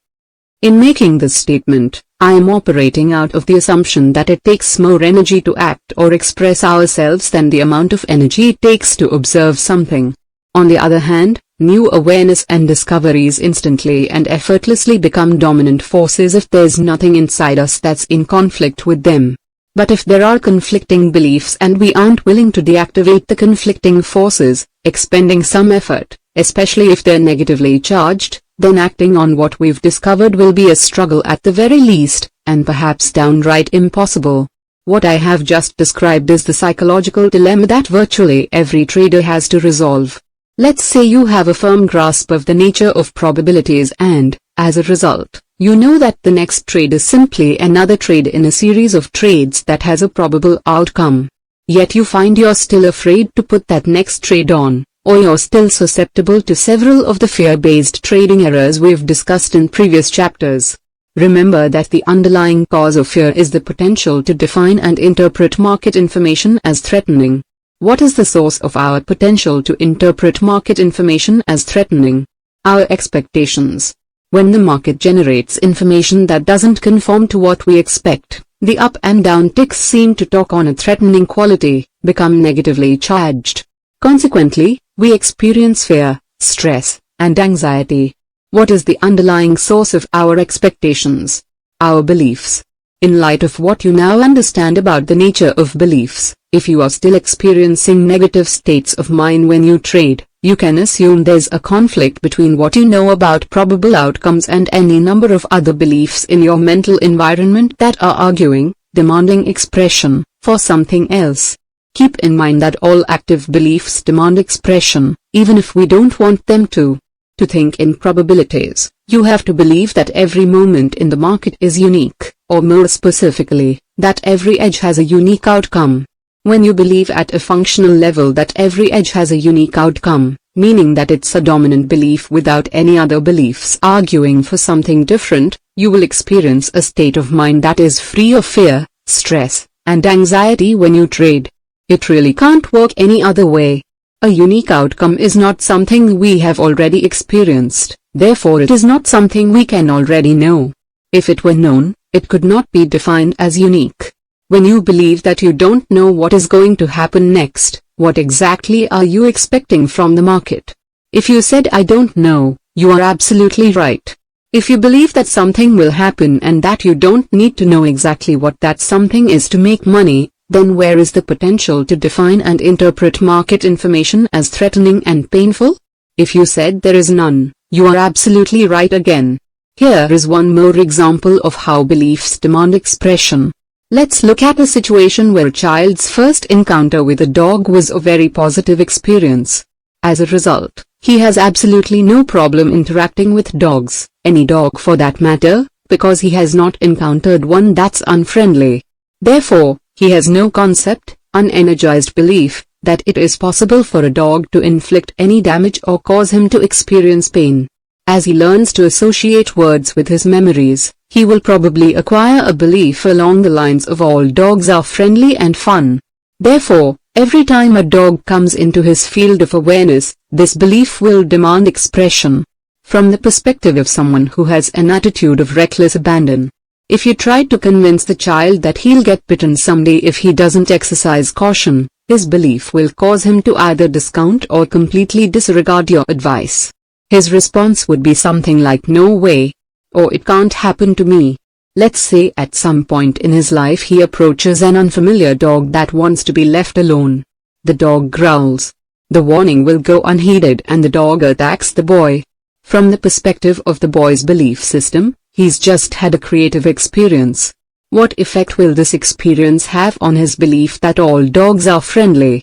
In making this statement, I am operating out of the assumption that it takes more energy to act or express ourselves than the amount of energy it takes to observe something. On the other hand, new awareness and discoveries instantly and effortlessly become dominant forces if there's nothing inside us that's in conflict with them. But if there are conflicting beliefs and we aren't willing to deactivate the conflicting forces, expending some effort, especially if they're negatively charged, then acting on what we've discovered will be a struggle at the very least, and perhaps downright impossible. What I have just described is the psychological dilemma that virtually every trader has to resolve. Let's say you have a firm grasp of the nature of probabilities and, as a result, you know that the next trade is simply another trade in a series of trades that has a probable outcome. Yet you find you're still afraid to put that next trade on, or you're still susceptible to several of the fear-based trading errors we've discussed in previous chapters. Remember that the underlying cause of fear is the potential to define and interpret market information as threatening. What is the source of our potential to interpret market information as threatening? Our expectations. When the market generates information that doesn't conform to what we expect, the up and down ticks seem to talk on a threatening quality, become negatively charged. Consequently, we experience fear, stress, and anxiety. What is the underlying source of our expectations? Our beliefs. In light of what you now understand about the nature of beliefs, if you are still experiencing negative states of mind when you trade, you can assume there's a conflict between what you know about probable outcomes and any number of other beliefs in your mental environment that are arguing, demanding expression, for something else. Keep in mind that all active beliefs demand expression, even if we don't want them to. To think in probabilities, you have to believe that every moment in the market is unique, or more specifically, that every edge has a unique outcome. When you believe at a functional level that every edge has a unique outcome, meaning that it's a dominant belief without any other beliefs arguing for something different, you will experience a state of mind that is free of fear, stress, and anxiety when you trade. It really can't work any other way. A unique outcome is not something we have already experienced, therefore it is not something we can already know. If it were known, it could not be defined as unique. When you believe that you don't know what is going to happen next, what exactly are you expecting from the market? If you said I don't know, you are absolutely right. If you believe that something will happen and that you don't need to know exactly what that something is to make money, then where is the potential to define and interpret market information as threatening and painful? If you said there is none, you are absolutely right again. Here is one more example of how beliefs demand expression. Let's look at a situation where a child's first encounter with a dog was a very positive experience. As a result, he has absolutely no problem interacting with dogs, any dog for that matter, because he has not encountered one that's unfriendly. Therefore, he has no concept, unenergized belief, that it is possible for a dog to inflict any damage or cause him to experience pain. As he learns to associate words with his memories, he will probably acquire a belief along the lines of all dogs are friendly and fun. Therefore, every time a dog comes into his field of awareness, this belief will demand expression. From the perspective of someone who has an attitude of reckless abandon, if you try to convince the child that he'll get bitten someday if he doesn't exercise caution, his belief will cause him to either discount or completely disregard your advice. His response would be something like "no way," or "it can't happen to me." Let's say at some point in his life he approaches an unfamiliar dog that wants to be left alone. The dog growls. The warning will go unheeded and the dog attacks the boy. From the perspective of the boy's belief system, he's just had a creative experience. What effect will this experience have on his belief that all dogs are friendly?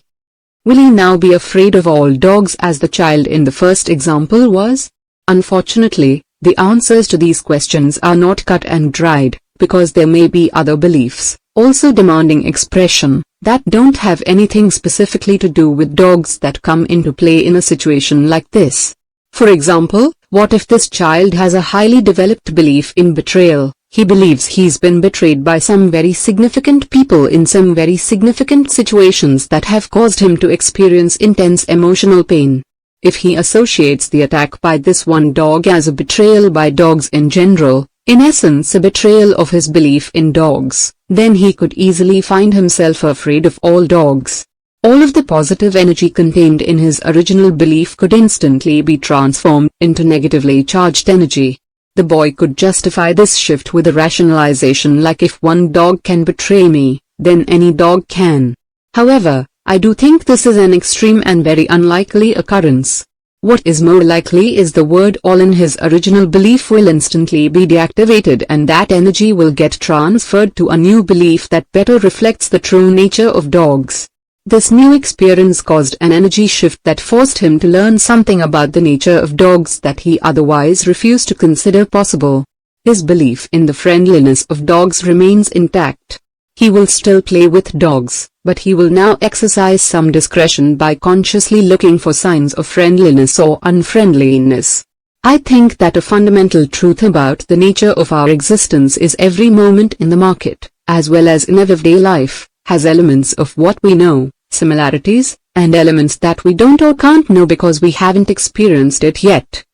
Will he now be afraid of all dogs as the child in the first example was? Unfortunately, the answers to these questions are not cut and dried, because there may be other beliefs, also demanding expression, that don't have anything specifically to do with dogs that come into play in a situation like this. For example, what if this child has a highly developed belief in betrayal? He believes he's been betrayed by some very significant people in some very significant situations that have caused him to experience intense emotional pain. If he associates the attack by this one dog as a betrayal by dogs in general, in essence a betrayal of his belief in dogs, then he could easily find himself afraid of all dogs. All of the positive energy contained in his original belief could instantly be transformed into negatively charged energy. The boy could justify this shift with a rationalization like if one dog can betray me, then any dog can. However, I do think this is an extreme and very unlikely occurrence. What is more likely is the word all in his original belief will instantly be deactivated and that energy will get transferred to a new belief that better reflects the true nature of dogs. This new experience caused an energy shift that forced him to learn something about the nature of dogs that he otherwise refused to consider possible. His belief in the friendliness of dogs remains intact. He will still play with dogs, but he will now exercise some discretion by consciously looking for signs of friendliness or unfriendliness. I think that a fundamental truth about the nature of our existence is every moment in the market, as well as in everyday life, has elements of what we know, similarities, and elements that we don't or can't know because we haven't experienced it yet.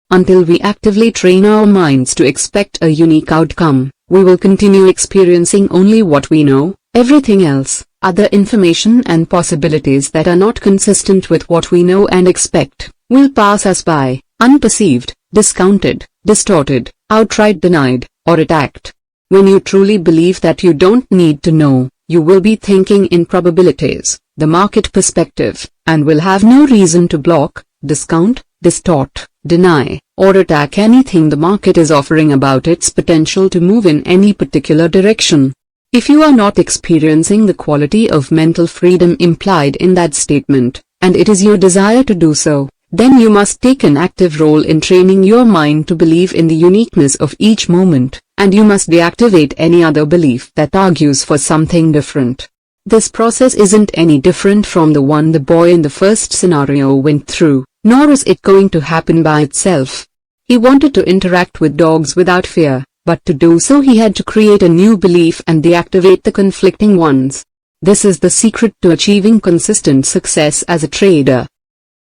Until we actively train our minds to expect a unique outcome, we will continue experiencing only what we know. Everything else, other information and possibilities that are not consistent with what we know and expect, will pass us by, unperceived, discounted, distorted, outright denied, or attacked. When you truly believe that you don't need to know, you will be thinking in probabilities, the market perspective, and will have no reason to block, discount, distort, deny, or attack anything the market is offering about its potential to move in any particular direction. If you are not experiencing the quality of mental freedom implied in that statement, and it is your desire to do so, then you must take an active role in training your mind to believe in the uniqueness of each moment, and you must deactivate any other belief that argues for something different. This process isn't any different from the one the boy in the first scenario went through, nor is it going to happen by itself. He wanted to interact with dogs without fear, but to do so he had to create a new belief and deactivate the conflicting ones. This is the secret to achieving consistent success as a trader.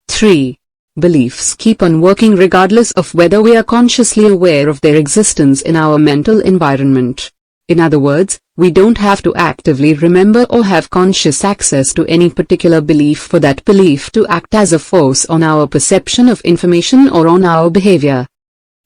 3. Beliefs keep on working regardless of whether we are consciously aware of their existence in our mental environment. In other words, we don't have to actively remember or have conscious access to any particular belief for that belief to act as a force on our perception of information or on our behavior.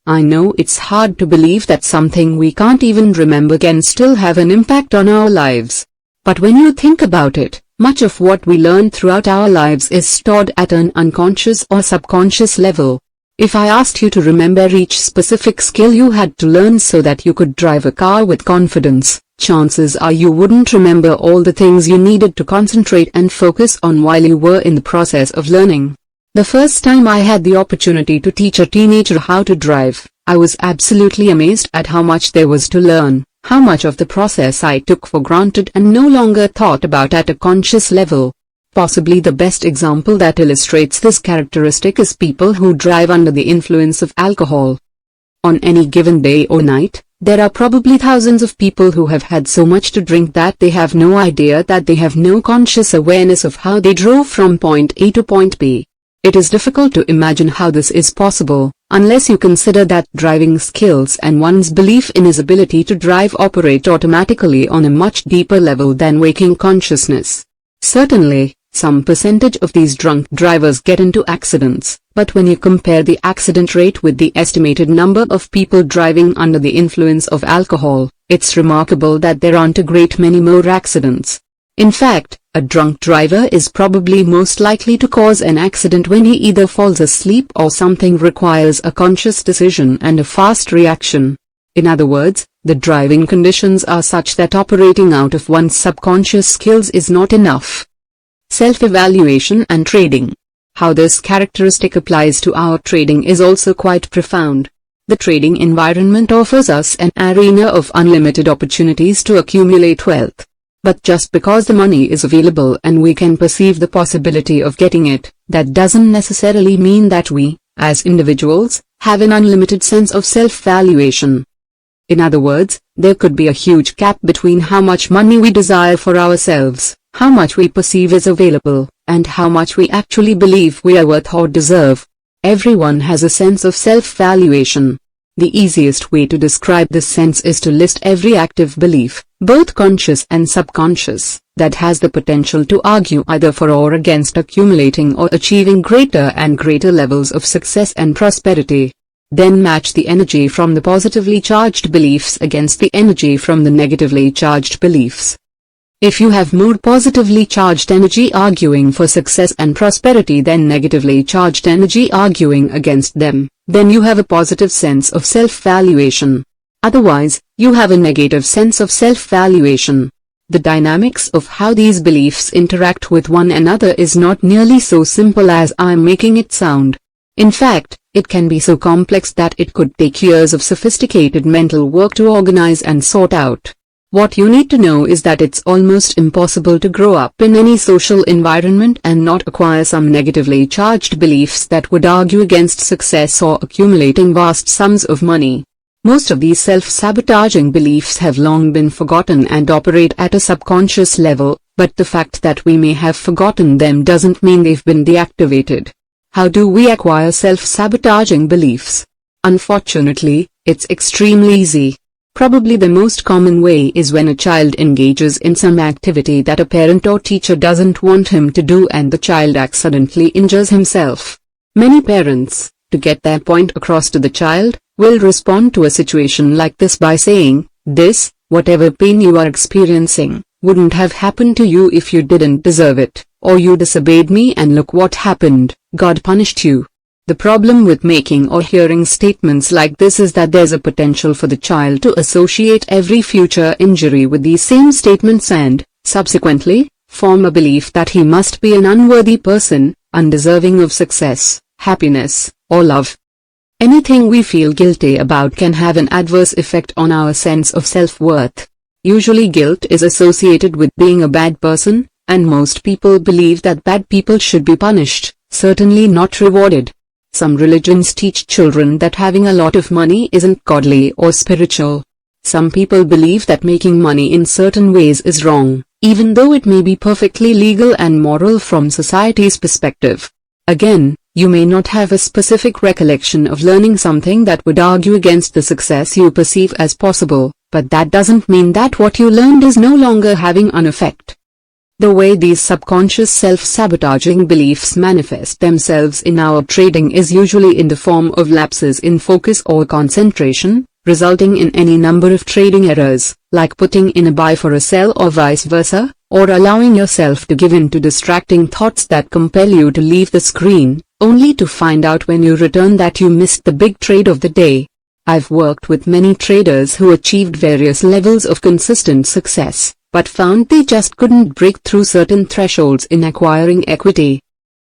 I know it's hard to believe that something we can't even remember can still have an impact on our lives. But when you think about it, much of what we learn throughout our lives is stored at an unconscious or subconscious level. If I asked you to remember each specific skill you had to learn so that you could drive a car with confidence, chances are you wouldn't remember all the things you needed to concentrate and focus on while you were in the process of learning. The first time I had the opportunity to teach a teenager how to drive, I was absolutely amazed at how much there was to learn, how much of the process I took for granted and no longer thought about at a conscious level. Possibly the best example that illustrates this characteristic is people who drive under the influence of alcohol. On any given day or night, there are probably thousands of people who have had so much to drink that they have no idea that they have no conscious awareness of how they drove from point A to point B. It is difficult to imagine how this is possible, unless you consider that driving skills and one's belief in his ability to drive operate automatically on a much deeper level than waking consciousness. Certainly, some percentage of these drunk drivers get into accidents, but when you compare the accident rate with the estimated number of people driving under the influence of alcohol, it's remarkable that there aren't a great many more accidents. In fact, a drunk driver is probably most likely to cause an accident when he either falls asleep or something requires a conscious decision and a fast reaction. In other words, the driving conditions are such that operating out of one's subconscious skills is not enough. Self-evaluation and trading. How this characteristic applies to our trading is also quite profound. The trading environment offers us an arena of unlimited opportunities to accumulate wealth. But just because the money is available and we can perceive the possibility of getting it, that doesn't necessarily mean that we, as individuals, have an unlimited sense of self-valuation. In other words, there could be a huge gap between how much money we desire for ourselves, how much we perceive is available, and how much we actually believe we are worth or deserve. Everyone has a sense of self-valuation. The easiest way to describe this sense is to list every active belief, both conscious and subconscious, that has the potential to argue either for or against accumulating or achieving greater and greater levels of success and prosperity. Then match the energy from the positively charged beliefs against the energy from the negatively charged beliefs. If you have more positively charged energy arguing for success and prosperity than negatively charged energy arguing against them, then you have a positive sense of self-valuation. Otherwise, you have a negative sense of self-valuation. The dynamics of how these beliefs interact with one another is not nearly so simple as I'm making it sound. In fact, it can be so complex that it could take years of sophisticated mental work to organize and sort out. What you need to know is that it's almost impossible to grow up in any social environment and not acquire some negatively charged beliefs that would argue against success or accumulating vast sums of money. Most of these self-sabotaging beliefs have long been forgotten and operate at a subconscious level, but the fact that we may have forgotten them doesn't mean they've been deactivated. How do we acquire self-sabotaging beliefs? Unfortunately, it's extremely easy. Probably the most common way is when a child engages in some activity that a parent or teacher doesn't want him to do and the child accidentally injures himself. Many parents, to get their point across to the child, will respond to a situation like this by saying, "This, whatever pain you are experiencing, wouldn't have happened to you if you didn't deserve it, or you disobeyed me and look what happened, God punished you." The problem with making or hearing statements like this is that there's a potential for the child to associate every future injury with these same statements and, subsequently, form a belief that he must be an unworthy person, undeserving of success, happiness, or love. Anything we feel guilty about can have an adverse effect on our sense of self-worth. Usually guilt is associated with being a bad person, and most people believe that bad people should be punished, certainly not rewarded. Some religions teach children that having a lot of money isn't godly or spiritual. Some people believe that making money in certain ways is wrong, even though it may be perfectly legal and moral from society's perspective. Again, you may not have a specific recollection of learning something that would argue against the success you perceive as possible, but that doesn't mean that what you learned is no longer having an effect. The way these subconscious self-sabotaging beliefs manifest themselves in our trading is usually in the form of lapses in focus or concentration, resulting in any number of trading errors, like putting in a buy for a sell or vice versa, or allowing yourself to give in to distracting thoughts that compel you to leave the screen, only to find out when you return that you missed the big trade of the day. I've worked with many traders who achieved various levels of consistent success, but found they just couldn't break through certain thresholds in acquiring equity.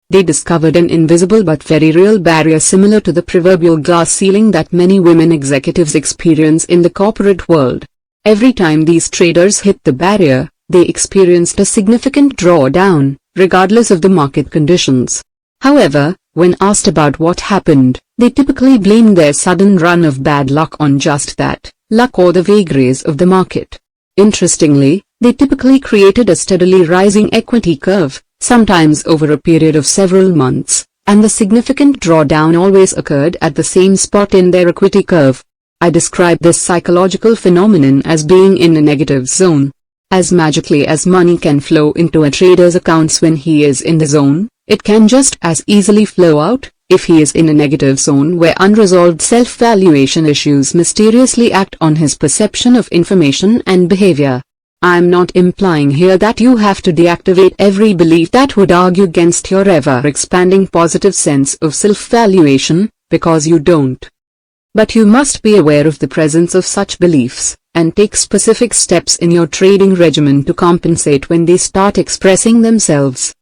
They discovered an invisible but very real barrier similar to the proverbial glass ceiling that many women executives experience in the corporate world. Every time these traders hit the barrier, they experienced a significant drawdown, regardless of the market conditions. However, when asked about what happened, they typically blamed their sudden run of bad luck on just that, luck or the vagaries of the market. Interestingly, they typically created a steadily rising equity curve, sometimes over a period of several months, and the significant drawdown always occurred at the same spot in their equity curve. I describe this psychological phenomenon as being in a negative zone. As magically as money can flow into a trader's accounts when he is in the zone, it can just as easily flow out, if he is in a negative zone where unresolved self-valuation issues mysteriously act on his perception of information and behavior. I'm not implying here that you have to deactivate every belief that would argue against your ever-expanding positive sense of self-valuation, because you don't. But you must be aware of the presence of such beliefs, and take specific steps in your trading regimen to compensate when they start expressing themselves.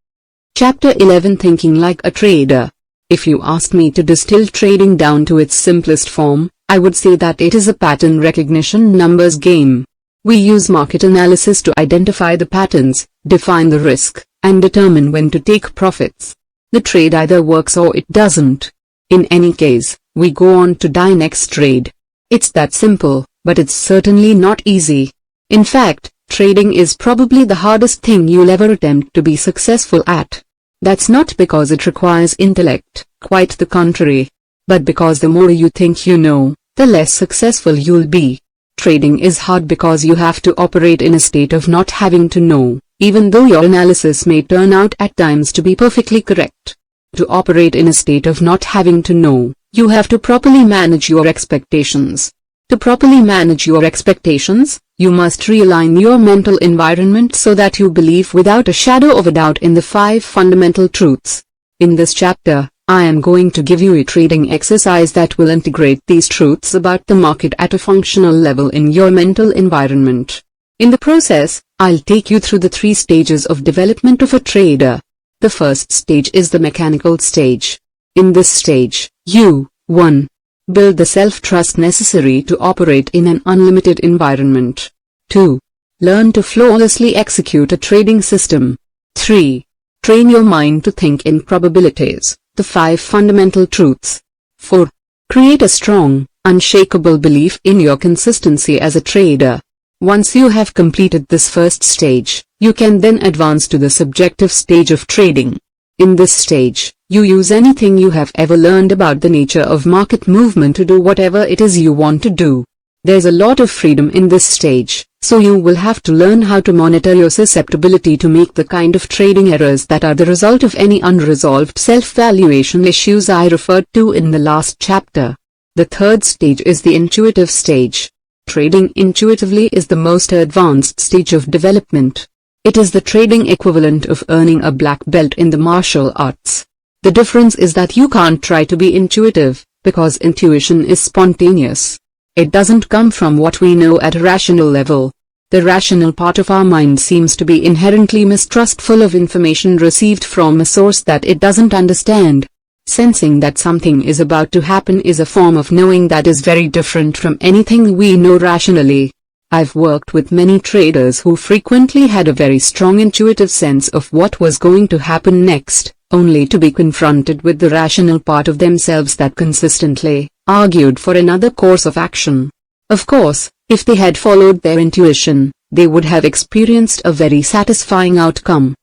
Chapter 11, Thinking Like a Trader. If you asked me to distill trading down to its simplest form, I would say that it is a pattern recognition numbers game. We use market analysis to identify the patterns, define the risk, and determine when to take profits. The trade either works or it doesn't. In any case, we go on to the next trade. It's that simple, but it's certainly not easy. In fact, trading is probably the hardest thing you'll ever attempt to be successful at. That's not because it requires intellect, quite the contrary. But because the more you think you know, the less successful you'll be. Trading is hard because you have to operate in a state of not having to know, even though your analysis may turn out at times to be perfectly correct. To operate in a state of not having to know, you have to properly manage your expectations. To properly manage your expectations, you must realign your mental environment so that you believe without a shadow of a doubt in the 5 fundamental truths. In this chapter, I am going to give you a trading exercise that will integrate these truths about the market at a functional level in your mental environment. In the process, I'll take you through the 3 stages of development of a trader. The first stage is the mechanical stage. In this stage, you 1. Build the self-trust necessary to operate in an unlimited environment. 2. Learn to flawlessly execute a trading system. 3. Train your mind to think in probabilities, the 5 fundamental truths. 4. Create a strong, unshakable belief in your consistency as a trader. Once you have completed this first stage, you can then advance to the subjective stage of trading. In this stage, you use anything you have ever learned about the nature of market movement to do whatever it is you want to do. There's a lot of freedom in this stage, so you will have to learn how to monitor your susceptibility to make the kind of trading errors that are the result of any unresolved self-valuation issues I referred to in the last chapter. The third stage is the intuitive stage. Trading intuitively is the most advanced stage of development. It is the trading equivalent of earning a black belt in the martial arts. The difference is that you can't try to be intuitive, because intuition is spontaneous. It doesn't come from what we know at a rational level. The rational part of our mind seems to be inherently mistrustful of information received from a source that it doesn't understand. Sensing that something is about to happen is a form of knowing that is very different from anything we know rationally. I've worked with many traders who frequently had a very strong intuitive sense of what was going to happen next, only to be confronted with the rational part of themselves that consistently argued for another course of action. Of course, if they had followed their intuition, they would have experienced a very satisfying outcome.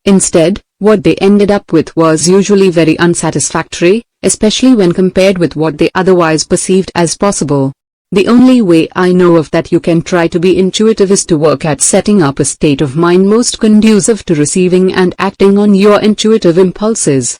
Instead, what they ended up with was usually very unsatisfactory, especially when compared with what they otherwise perceived as possible. The only way I know of that you can try to be intuitive is to work at setting up a state of mind most conducive to receiving and acting on your intuitive impulses.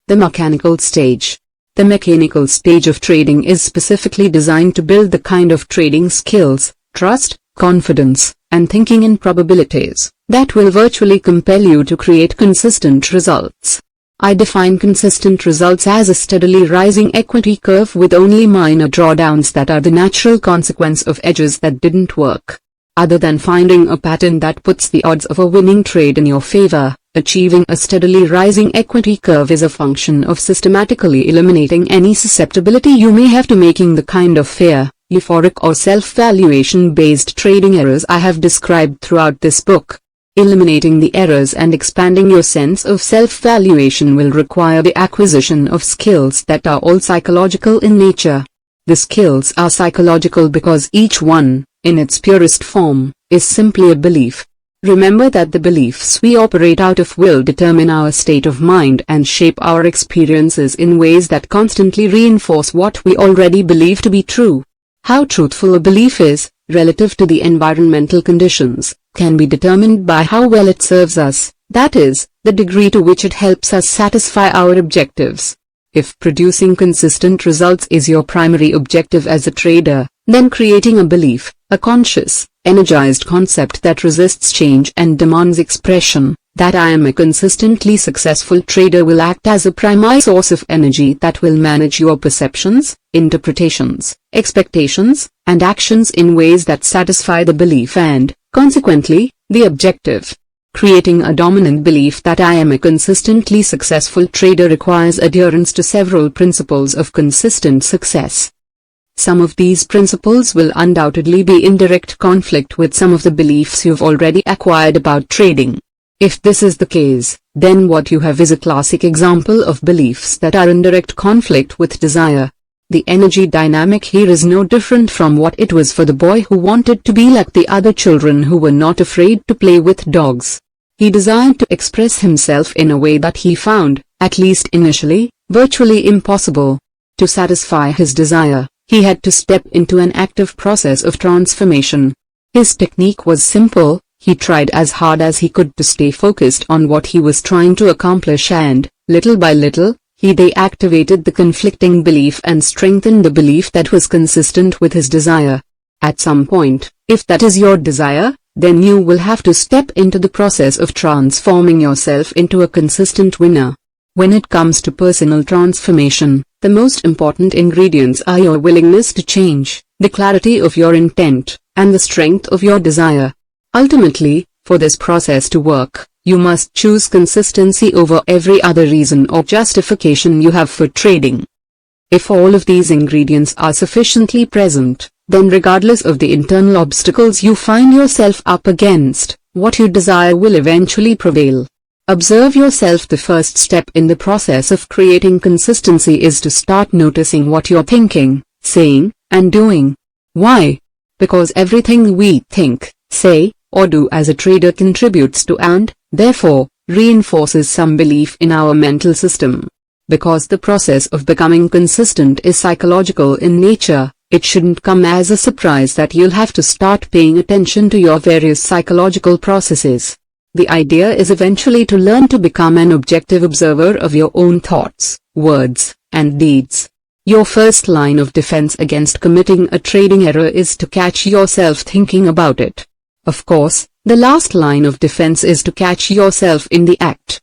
The mechanical stage. The mechanical stage of trading is specifically designed to build the kind of trading skills, trust, confidence, and thinking in probabilities that will virtually compel you to create consistent results. I define consistent results as a steadily rising equity curve with only minor drawdowns that are the natural consequence of edges that didn't work. Other than finding a pattern that puts the odds of a winning trade in your favor, achieving a steadily rising equity curve is a function of systematically eliminating any susceptibility you may have to making the kind of fear, euphoric or self-valuation-based trading errors I have described throughout this book. Eliminating the errors and expanding your sense of self-valuation will require the acquisition of skills that are all psychological in nature. The skills are psychological because each one, in its purest form, is simply a belief. Remember that the beliefs we operate out of will determine our state of mind and shape our experiences in ways that constantly reinforce what we already believe to be true. How truthful a belief is, relative to the environmental conditions, can be determined by how well it serves us, that is, the degree to which it helps us satisfy our objectives. If producing consistent results is your primary objective as a trader, then creating a belief, a conscious, energized concept that resists change and demands expression, that I am a consistently successful trader will act as a primary source of energy that will manage your perceptions, interpretations, expectations, and actions in ways that satisfy the belief and, consequently, the objective. Creating a dominant belief that I am a consistently successful trader requires adherence to several principles of consistent success. Some of these principles will undoubtedly be in direct conflict with some of the beliefs you've already acquired about trading. If this is the case, then what you have is a classic example of beliefs that are in direct conflict with desire. The energy dynamic here is no different from what it was for the boy who wanted to be like the other children who were not afraid to play with dogs. He desired to express himself in a way that he found, at least initially, virtually impossible. To satisfy his desire, he had to step into an active process of transformation. His technique was simple. He tried as hard as he could to stay focused on what he was trying to accomplish and, little by little, he deactivated the conflicting belief and strengthened the belief that was consistent with his desire. At some point, if that is your desire, then you will have to step into the process of transforming yourself into a consistent winner. When it comes to personal transformation, the most important ingredients are your willingness to change, the clarity of your intent, and the strength of your desire. Ultimately, for this process to work, you must choose consistency over every other reason or justification you have for trading. If all of these ingredients are sufficiently present, then regardless of the internal obstacles you find yourself up against, what you desire will eventually prevail. Observe yourself. The first step in the process of creating consistency is to start noticing what you're thinking, saying, and doing. Why? Because everything we think, say, or do as a trader contributes to and, therefore, reinforces some belief in our mental system. Because the process of becoming consistent is psychological in nature, it shouldn't come as a surprise that you'll have to start paying attention to your various psychological processes. The idea is eventually to learn to become an objective observer of your own thoughts, words, and deeds. Your first line of defense against committing a trading error is to catch yourself thinking about it. Of course, the last line of defense is to catch yourself in the act.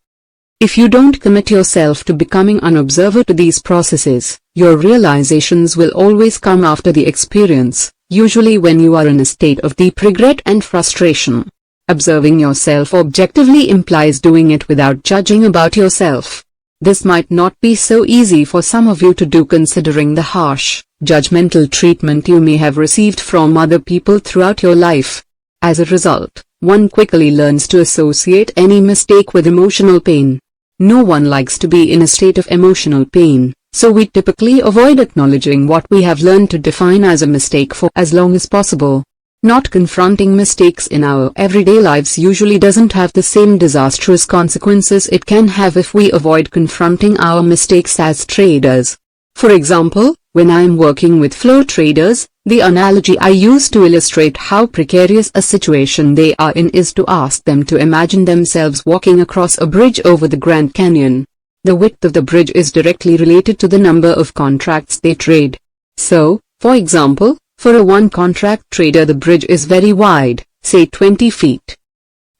If you don't commit yourself to becoming an observer to these processes, your realizations will always come after the experience, usually when you are in a state of deep regret and frustration. Observing yourself objectively implies doing it without judging about yourself. This might not be so easy for some of you to do considering the harsh, judgmental treatment you may have received from other people throughout your life. As a result, one quickly learns to associate any mistake with emotional pain. No one likes to be in a state of emotional pain, so we typically avoid acknowledging what we have learned to define as a mistake for as long as possible. Not confronting mistakes in our everyday lives usually doesn't have the same disastrous consequences it can have if we avoid confronting our mistakes as traders. For example, when I am working with flow traders, the analogy I use to illustrate how precarious a situation they are in is to ask them to imagine themselves walking across a bridge over the Grand Canyon. The width of the bridge is directly related to the number of contracts they trade. So, for example, for a one-contract trader the bridge is very wide, say 20 feet.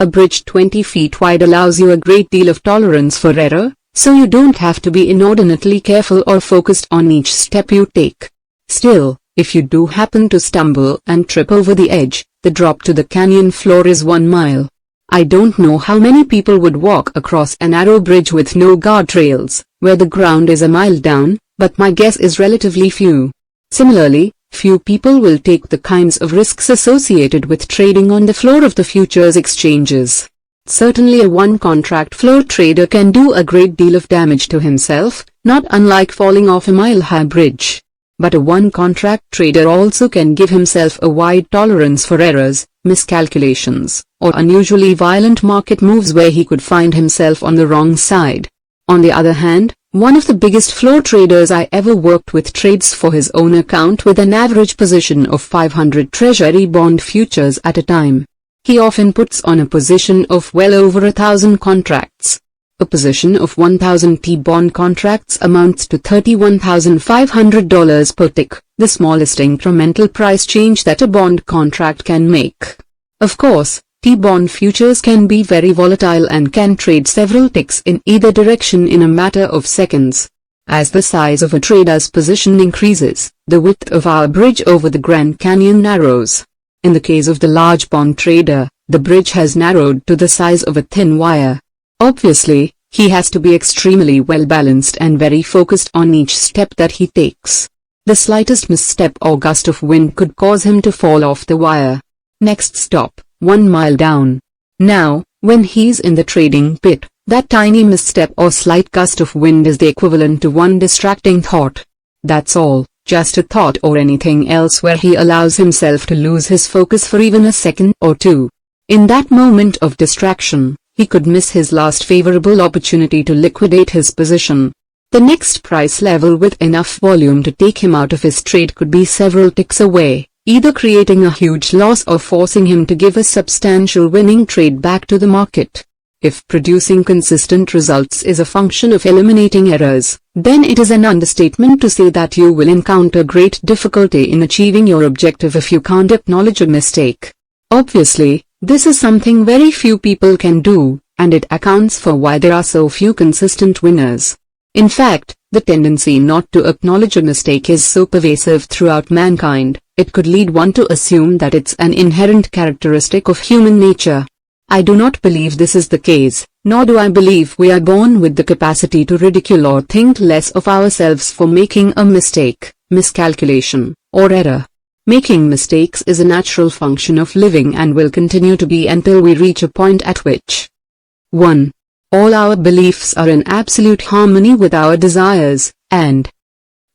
A bridge 20 feet wide allows you a great deal of tolerance for error, so you don't have to be inordinately careful or focused on each step you take. Still, if you do happen to stumble and trip over the edge, the drop to the canyon floor is 1 mile. I don't know how many people would walk across a narrow bridge with no guardrails, where the ground is a mile down, but my guess is relatively few. Similarly, few people will take the kinds of risks associated with trading on the floor of the futures exchanges. Certainly a one-contract floor trader can do a great deal of damage to himself, not unlike falling off a mile-high bridge. But a one-contract trader also can give himself a wide tolerance for errors, miscalculations, or unusually violent market moves where he could find himself on the wrong side. On the other hand, one of the biggest floor traders I ever worked with trades for his own account with an average position of 500 Treasury bond futures at a time. He often puts on a position of well over 1,000 contracts. A position of 1,000 T-bond contracts amounts to $31,500 per tick, the smallest incremental price change that a bond contract can make. Of course, T-bond futures can be very volatile and can trade several ticks in either direction in a matter of seconds. As the size of a trader's position increases, the width of our bridge over the Grand Canyon narrows. In the case of the large bond trader, the bridge has narrowed to the size of a thin wire. Obviously, he has to be extremely well balanced and very focused on each step that he takes. The slightest misstep or gust of wind could cause him to fall off the wire. Next stop, 1 mile down. Now, when he's in the trading pit, that tiny misstep or slight gust of wind is the equivalent to one distracting thought. That's all, just a thought or anything else where he allows himself to lose his focus for even a second or two. In that moment of distraction, he could miss his last favorable opportunity to liquidate his position. The next price level with enough volume to take him out of his trade could be several ticks away, either creating a huge loss or forcing him to give a substantial winning trade back to the market. If producing consistent results is a function of eliminating errors, then it is an understatement to say that you will encounter great difficulty in achieving your objective if you can't acknowledge a mistake. Obviously, this is something very few people can do, and it accounts for why there are so few consistent winners. In fact, the tendency not to acknowledge a mistake is so pervasive throughout mankind, it could lead one to assume that it's an inherent characteristic of human nature. I do not believe this is the case, nor do I believe we are born with the capacity to ridicule or think less of ourselves for making a mistake, miscalculation, or error. Making mistakes is a natural function of living and will continue to be until we reach a point at which 1. All our beliefs are in absolute harmony with our desires, and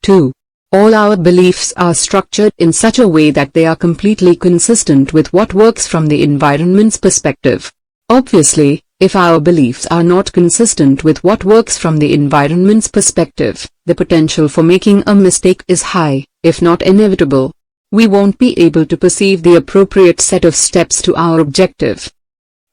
2. All our beliefs are structured in such a way that they are completely consistent with what works from the environment's perspective. Obviously, if our beliefs are not consistent with what works from the environment's perspective, the potential for making a mistake is high, if not inevitable. We won't be able to perceive the appropriate set of steps to our objective.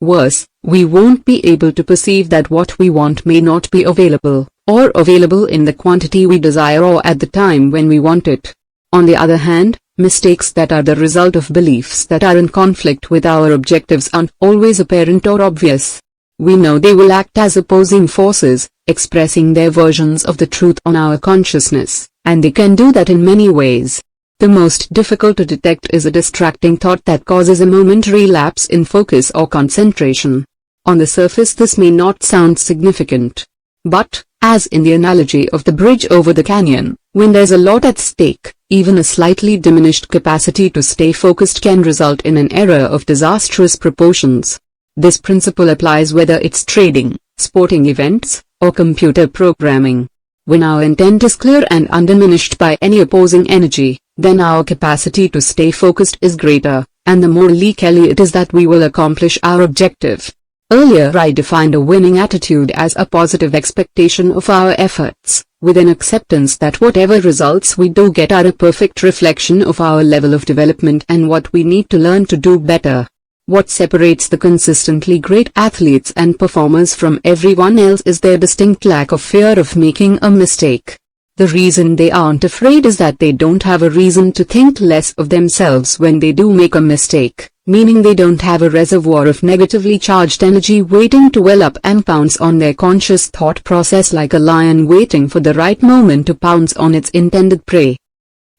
Worse, we won't be able to perceive that what we want may not be available, or available in the quantity we desire or at the time when we want it. On the other hand, mistakes that are the result of beliefs that are in conflict with our objectives aren't always apparent or obvious. We know they will act as opposing forces, expressing their versions of the truth on our consciousness, and they can do that in many ways. The most difficult to detect is a distracting thought that causes a momentary lapse in focus or concentration. On the surface this may not sound significant. But, as in the analogy of the bridge over the canyon, when there's a lot at stake, even a slightly diminished capacity to stay focused can result in an error of disastrous proportions. This principle applies whether it's trading, sporting events, or computer programming. When our intent is clear and undiminished by any opposing energy, then our capacity to stay focused is greater, and the more likely it is that we will accomplish our objective. Earlier I defined a winning attitude as a positive expectation of our efforts, with an acceptance that whatever results we do get are a perfect reflection of our level of development and what we need to learn to do better. What separates the consistently great athletes and performers from everyone else is their distinct lack of fear of making a mistake. The reason they aren't afraid is that they don't have a reason to think less of themselves when they do make a mistake. meaning they don't have a reservoir of negatively charged energy waiting to well up and pounce on their conscious thought process like a lion waiting for the right moment to pounce on its intended prey.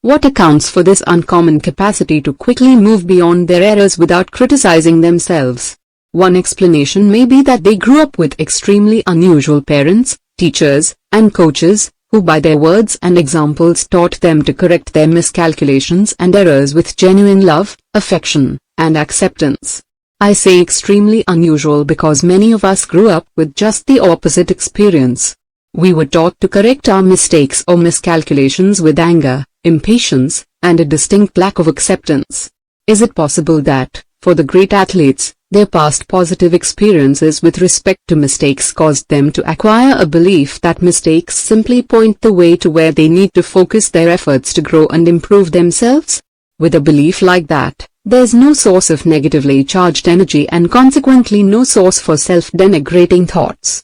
What accounts for this uncommon capacity to quickly move beyond their errors without criticizing themselves? One explanation may be that they grew up with extremely unusual parents, teachers, and coaches, who by their words and examples taught them to correct their miscalculations and errors with genuine love, affection, and acceptance. I say extremely unusual because many of us grew up with just the opposite experience. We were taught to correct our mistakes or miscalculations with anger, impatience, and a distinct lack of acceptance. Is it possible that, for the great athletes, their past positive experiences with respect to mistakes caused them to acquire a belief that mistakes simply point the way to where they need to focus their efforts to grow and improve themselves? With a belief like that, there's no source of negatively charged energy and consequently no source for self-denigrating thoughts.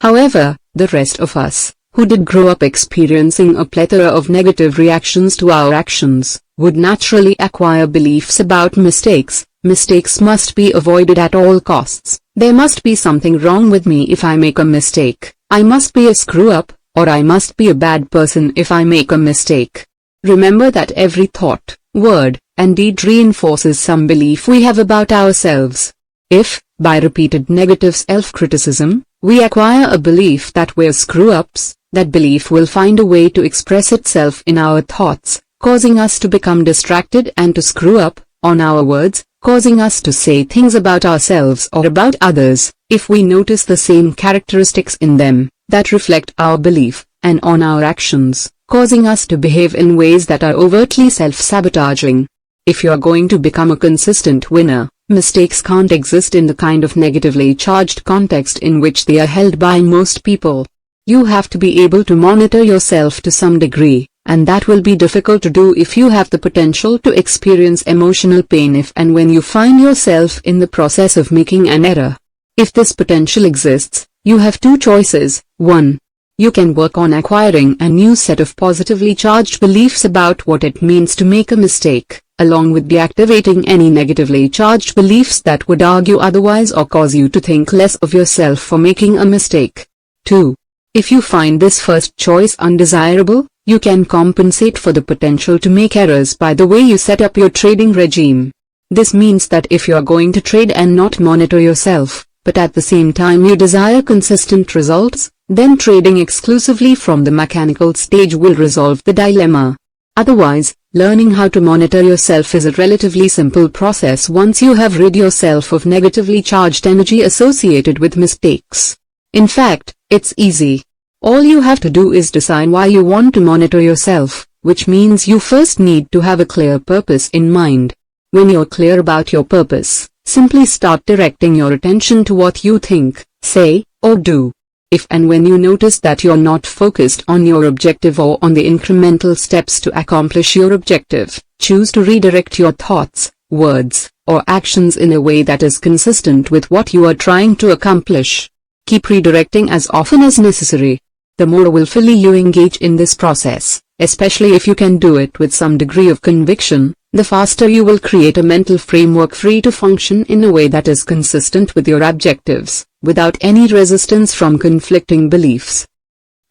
However, the rest of us, who did grow up experiencing a plethora of negative reactions to our actions, would naturally acquire beliefs about mistakes. Mistakes must be avoided at all costs. There must be something wrong with me if I make a mistake. I must be a screw-up, or I must be a bad person if I make a mistake. Remember that every thought, word, and deed reinforces some belief we have about ourselves. If, by repeated negative self-criticism, we acquire a belief that we're screw-ups, that belief will find a way to express itself in our thoughts, causing us to become distracted and to screw up on our words, causing us to say things about ourselves or about others, if we notice the same characteristics in them that reflect our belief, and on our actions, causing us to behave in ways that are overtly self-sabotaging. If you're going to become a consistent winner, mistakes can't exist in the kind of negatively charged context in which they are held by most people. You have to be able to monitor yourself to some degree, and that will be difficult to do if you have the potential to experience emotional pain if and when you find yourself in the process of making an error. If this potential exists, you have two choices. 1. You can work on acquiring a new set of positively charged beliefs about what it means to make a mistake, along with deactivating any negatively charged beliefs that would argue otherwise or cause you to think less of yourself for making a mistake. 2. If you find this first choice undesirable, you can compensate for the potential to make errors by the way you set up your trading regime. This means that if you are going to trade and not monitor yourself, but at the same time you desire consistent results, then trading exclusively from the mechanical stage will resolve the dilemma. Otherwise, learning how to monitor yourself is a relatively simple process once you have rid yourself of negatively charged energy associated with mistakes. In fact, it's easy. All you have to do is decide why you want to monitor yourself, which means you first need to have a clear purpose in mind. When you're clear about your purpose, simply start directing your attention to what you think, say, or do. If and when you notice that you're not focused on your objective or on the incremental steps to accomplish your objective, choose to redirect your thoughts, words, or actions in a way that is consistent with what you are trying to accomplish. Keep redirecting as often as necessary. The more willfully you engage in this process, especially if you can do it with some degree of conviction, the faster you will create a mental framework free to function in a way that is consistent with your objectives, without any resistance from conflicting beliefs.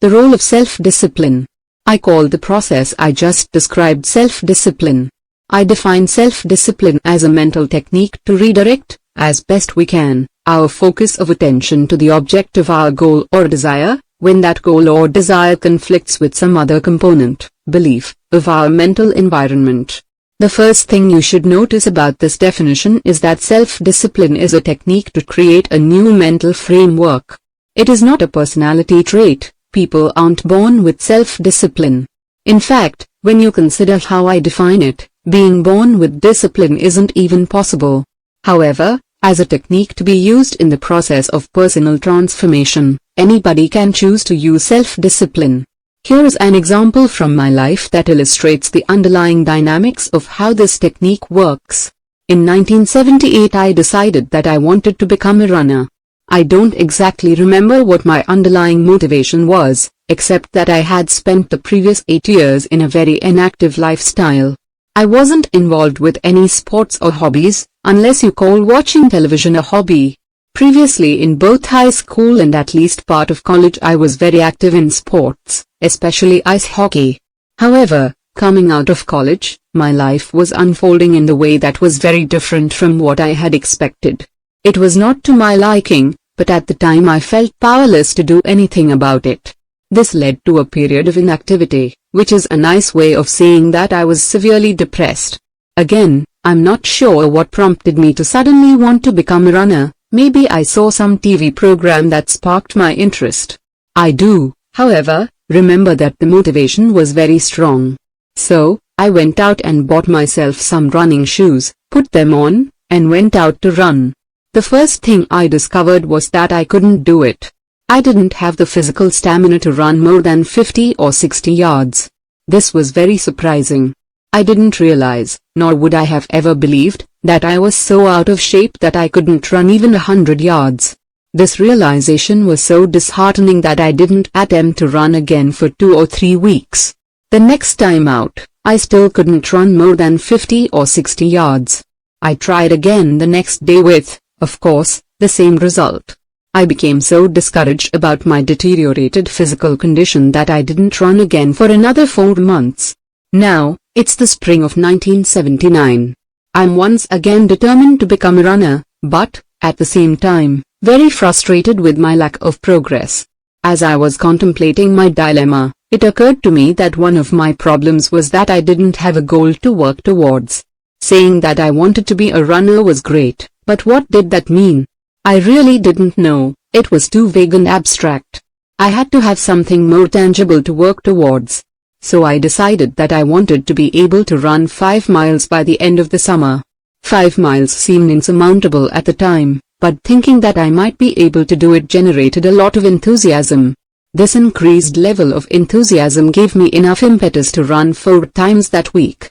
The role of self-discipline. I call the process I just described self-discipline. I define self-discipline as a mental technique to redirect, as best we can, our focus of attention to the object of our goal or desire, when that goal or desire conflicts with some other component, belief, of our mental environment. The first thing you should notice about this definition is that self-discipline is a technique to create a new mental framework. It is not a personality trait. People aren't born with self-discipline. In fact, when you consider how I define it, being born with discipline isn't even possible. However, as a technique to be used in the process of personal transformation, anybody can choose to use self-discipline. Here is an example from my life that illustrates the underlying dynamics of how this technique works. In 1978 I decided that I wanted to become a runner. I don't exactly remember what my underlying motivation was, except that I had spent the previous 8 years in a very inactive lifestyle. I wasn't involved with any sports or hobbies, unless you call watching television a hobby. Previously in both high school and at least part of college I was very active in sports, especially ice hockey. However, coming out of college, my life was unfolding in the way that was very different from what I had expected. It was not to my liking, but at the time I felt powerless to do anything about it. This led to a period of inactivity, which is a nice way of saying that I was severely depressed. Again, I'm not sure what prompted me to suddenly want to become a runner. Maybe I saw some TV program that sparked my interest. I do, however, remember that the motivation was very strong. So, I went out and bought myself some running shoes, put them on, and went out to run. The first thing I discovered was that I couldn't do it. I didn't have the physical stamina to run more than 50 or 60 yards. This was very surprising. I didn't realize, nor would I have ever believed, that I was so out of shape that I couldn't run even 100 yards. This realization was so disheartening that I didn't attempt to run again for 2 or 3 weeks. The next time out, I still couldn't run more than 50 or 60 yards. I tried again the next day with, of course, the same result. I became so discouraged about my deteriorated physical condition that I didn't run again for another 4 months. Now, it's the spring of 1979. I'm once again determined to become a runner, but, at the same time, very frustrated with my lack of progress. As I was contemplating my dilemma, it occurred to me that one of my problems was that I didn't have a goal to work towards. Saying that I wanted to be a runner was great, but what did that mean? I really didn't know. It was too vague and abstract. I had to have something more tangible to work towards. So I decided that I wanted to be able to run 5 miles by the end of the summer. 5 miles seemed insurmountable at the time, but thinking that I might be able to do it generated a lot of enthusiasm. This increased level of enthusiasm gave me enough impetus to run 4 times that week.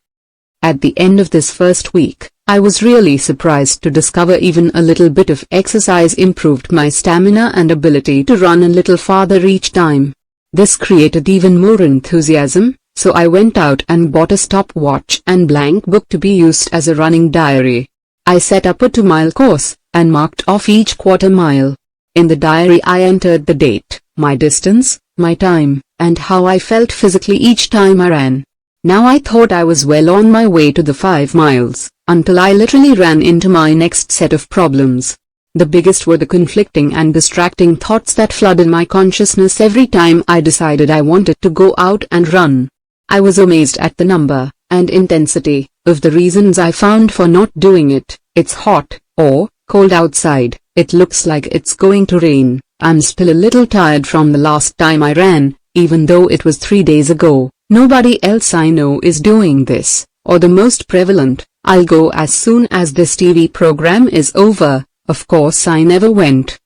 At the end of this first week, I was really surprised to discover even a little bit of exercise improved my stamina and ability to run a little farther each time. This created even more enthusiasm, so I went out and bought a stopwatch and blank book to be used as a running diary. I set up a 2-mile course, and marked off each quarter mile. In the diary I entered the date, my distance, my time, and how I felt physically each time I ran. Now I thought I was well on my way to the 5 miles, until I literally ran into my next set of problems. The biggest were the conflicting and distracting thoughts that flooded my consciousness every time I decided I wanted to go out and run. I was amazed at the number, and intensity, of the reasons I found for not doing it. It's hot, or cold outside, it looks like it's going to rain, I'm still a little tired from the last time I ran, even though it was 3 days ago. Nobody else I know is doing this, or the most prevalent, I'll go as soon as this TV program is over. Of course I never went.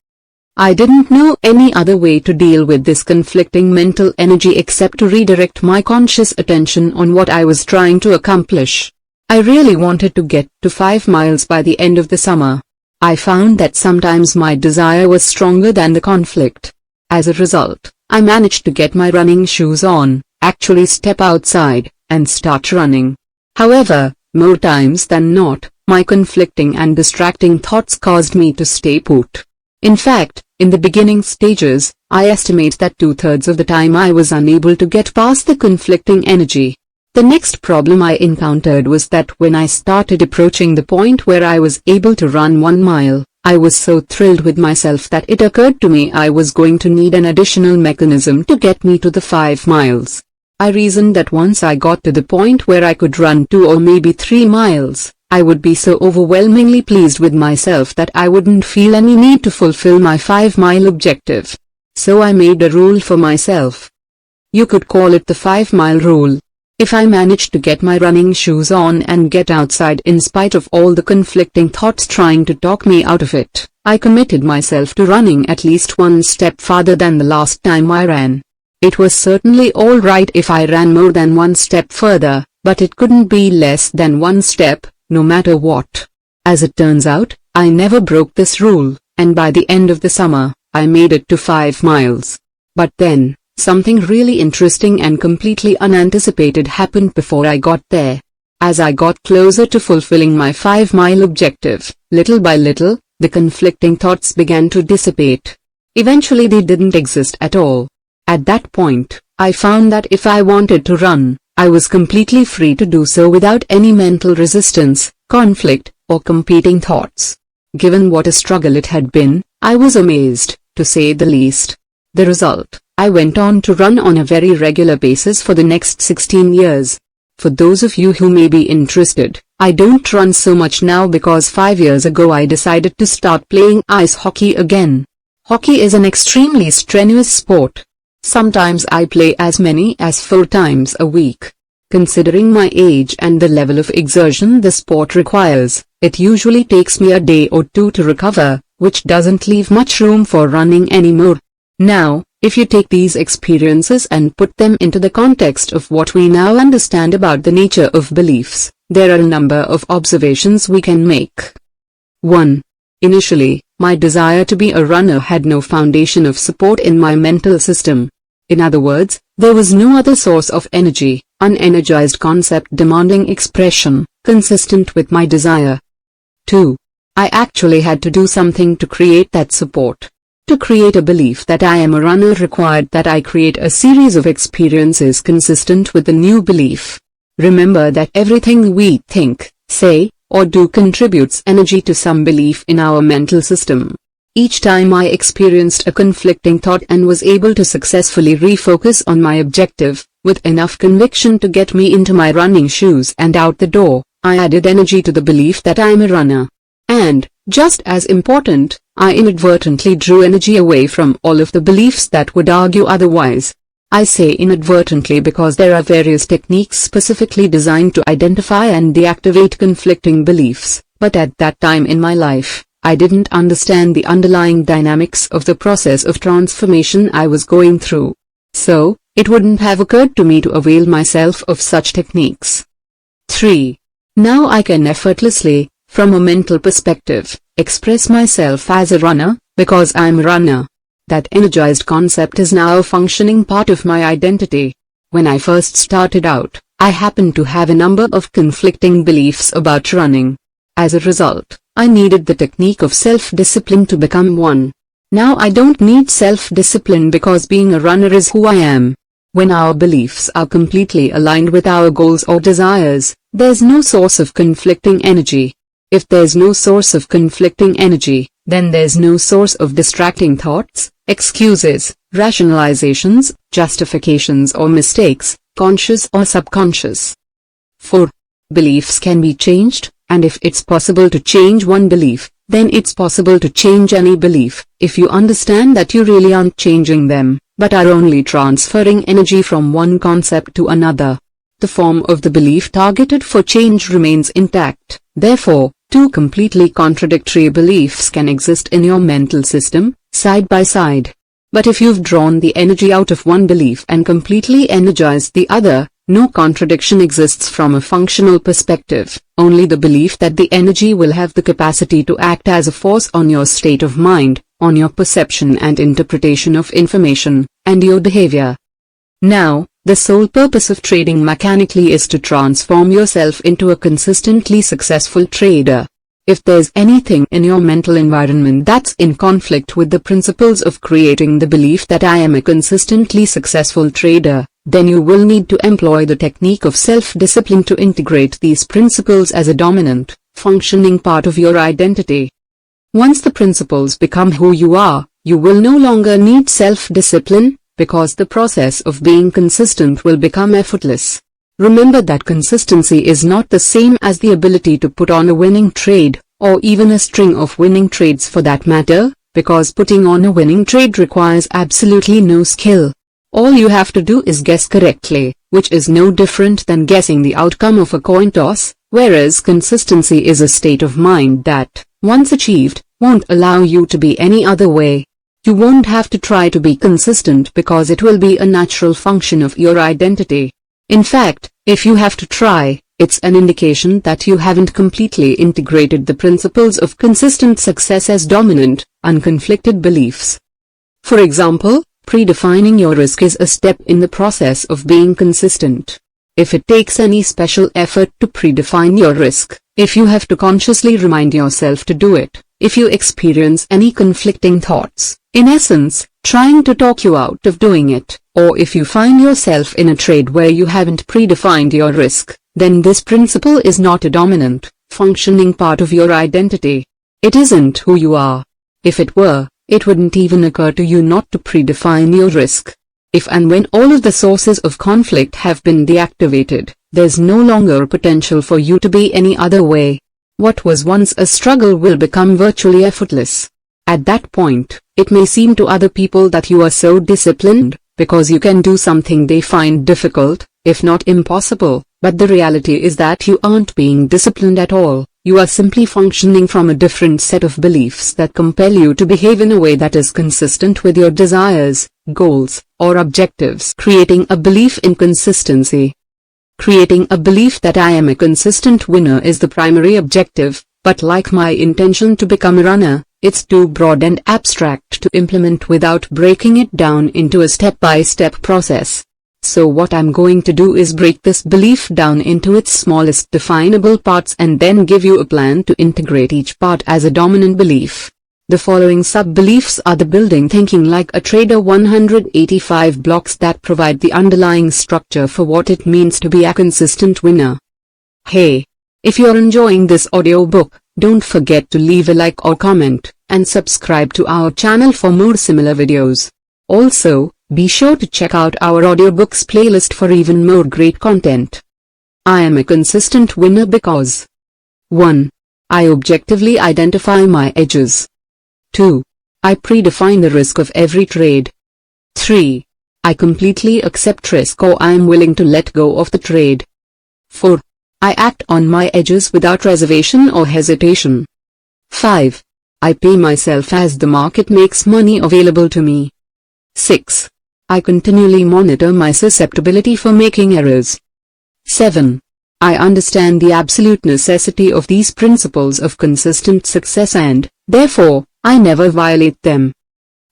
I didn't know any other way to deal with this conflicting mental energy except to redirect my conscious attention on what I was trying to accomplish. I really wanted to get to 5 miles by the end of the summer. I found that sometimes my desire was stronger than the conflict. As a result, I managed to get my running shoes on, actually step outside, and start running. However, more times than not, my conflicting and distracting thoughts caused me to stay put. In fact, in the beginning stages, I estimate that 2/3 of the time I was unable to get past the conflicting energy. The next problem I encountered was that when I started approaching the point where I was able to run 1 mile, I was so thrilled with myself that it occurred to me I was going to need an additional mechanism to get me to the 5 miles. I reasoned that once I got to the point where I could run 2 or maybe 3 miles, I would be so overwhelmingly pleased with myself that I wouldn't feel any need to fulfill my 5-mile objective. So I made a rule for myself. You could call it the 5-mile rule. If I managed to get my running shoes on and get outside in spite of all the conflicting thoughts trying to talk me out of it, I committed myself to running at least 1 step farther than the last time I ran. It was certainly alright if I ran more than 1 step further, but it couldn't be less than 1 step, no matter what. As it turns out, I never broke this rule, and by the end of the summer, I made it to 5 miles. But then, something really interesting and completely unanticipated happened before I got there. As I got closer to fulfilling my 5-mile objective, little by little, the conflicting thoughts began to dissipate. Eventually they didn't exist at all. At that point, I found that if I wanted to run, I was completely free to do so without any mental resistance, conflict, or competing thoughts. Given what a struggle it had been, I was amazed, to say the least. The result, I went on to run on a very regular basis for the next 16 years. For those of you who may be interested, I don't run so much now because 5 years ago I decided to start playing ice hockey again. Hockey is an extremely strenuous sport. Sometimes I play as many as 4 times a week. Considering my age and the level of exertion the sport requires, it usually takes me a day or 2 to recover, which doesn't leave much room for running anymore. Now, if you take these experiences and put them into the context of what we now understand about the nature of beliefs, there are a number of observations we can make. 1. Initially, my desire to be a runner had no foundation of support in my mental system. In other words, there was no other source of energy, unenergized concept demanding expression, consistent with my desire. 2. I actually had to do something to create that support. To create a belief that I am a runner required that I create a series of experiences consistent with the new belief. Remember that everything we think, say, or do contributes energy to some belief in our mental system. Each time I experienced a conflicting thought and was able to successfully refocus on my objective, with enough conviction to get me into my running shoes and out the door, I added energy to the belief that I am a runner. And, just as important, I inadvertently drew energy away from all of the beliefs that would argue otherwise. I say inadvertently because there are various techniques specifically designed to identify and deactivate conflicting beliefs, but at that time in my life, I didn't understand the underlying dynamics of the process of transformation I was going through. So, it wouldn't have occurred to me to avail myself of such techniques. 3. Now I can effortlessly, from a mental perspective, express myself as a runner, because I'm a runner. That energized concept is now a functioning part of my identity. When I first started out, I happened to have a number of conflicting beliefs about running. As a result, I needed the technique of self-discipline to become one. Now I don't need self-discipline because being a runner is who I am. When our beliefs are completely aligned with our goals or desires, there's no source of conflicting energy. If there's no source of conflicting energy, then there's no source of distracting thoughts, excuses, rationalizations, justifications or mistakes, conscious or subconscious. 4. Beliefs can be changed, and if it's possible to change one belief, then it's possible to change any belief, if you understand that you really aren't changing them, but are only transferring energy from one concept to another. The form of the belief targeted for change remains intact. Therefore, 2 completely contradictory beliefs can exist in your mental system, side by side. But if you've drawn the energy out of one belief and completely energized the other, no contradiction exists from a functional perspective, only the belief that the energy will have the capacity to act as a force on your state of mind, on your perception and interpretation of information, and your behavior. Now, the sole purpose of trading mechanically is to transform yourself into a consistently successful trader. If there's anything in your mental environment that's in conflict with the principles of creating the belief that I am a consistently successful trader, then you will need to employ the technique of self-discipline to integrate these principles as a dominant, functioning part of your identity. Once the principles become who you are, you will no longer need self-discipline, because the process of being consistent will become effortless. Remember that consistency is not the same as the ability to put on a winning trade, or even a string of winning trades for that matter, because putting on a winning trade requires absolutely no skill. All you have to do is guess correctly, which is no different than guessing the outcome of a coin toss, whereas consistency is a state of mind that, once achieved, won't allow you to be any other way. You won't have to try to be consistent because it will be a natural function of your identity. In fact, if you have to try, it's an indication that you haven't completely integrated the principles of consistent success as dominant, unconflicted beliefs. For example, predefining your risk is a step in the process of being consistent. If it takes any special effort to predefine your risk, if you have to consciously remind yourself to do it, if you experience any conflicting thoughts, in essence, trying to talk you out of doing it, or if you find yourself in a trade where you haven't predefined your risk, then this principle is not a dominant, functioning part of your identity. It isn't who you are. If it were, it wouldn't even occur to you not to predefine your risk. If and when all of the sources of conflict have been deactivated, there's no longer a potential for you to be any other way. What was once a struggle will become virtually effortless. At that point, it may seem to other people that you are so disciplined, because you can do something they find difficult, if not impossible, but the reality is that you aren't being disciplined at all. You are simply functioning from a different set of beliefs that compel you to behave in a way that is consistent with your desires, goals, or objectives. Creating a belief in consistency. Creating a belief that I am a consistent winner is the primary objective, but like my intention to become a runner, it's too broad and abstract to implement without breaking it down into a step-by-step process. So what I'm going to do is break this belief down into its smallest definable parts and then give you a plan to integrate each part as a dominant belief. The following sub-beliefs are the building thinking like a trader 185 blocks that provide the underlying structure for what it means to be a consistent winner. Hey! If you're enjoying this audiobook, don't forget to leave a like or comment, and subscribe to our channel for more similar videos. Also, be sure to check out our audiobooks playlist for even more great content. I am a consistent winner because 1. I objectively identify my edges. 2. I predefine the risk of every trade. 3. I completely accept risk or I am willing to let go of the trade. 4. I act on my edges without reservation or hesitation. 5. I pay myself as the market makes money available to me. 6. I continually monitor my susceptibility for making errors. 7. I understand the absolute necessity of these principles of consistent success and, therefore, I never violate them.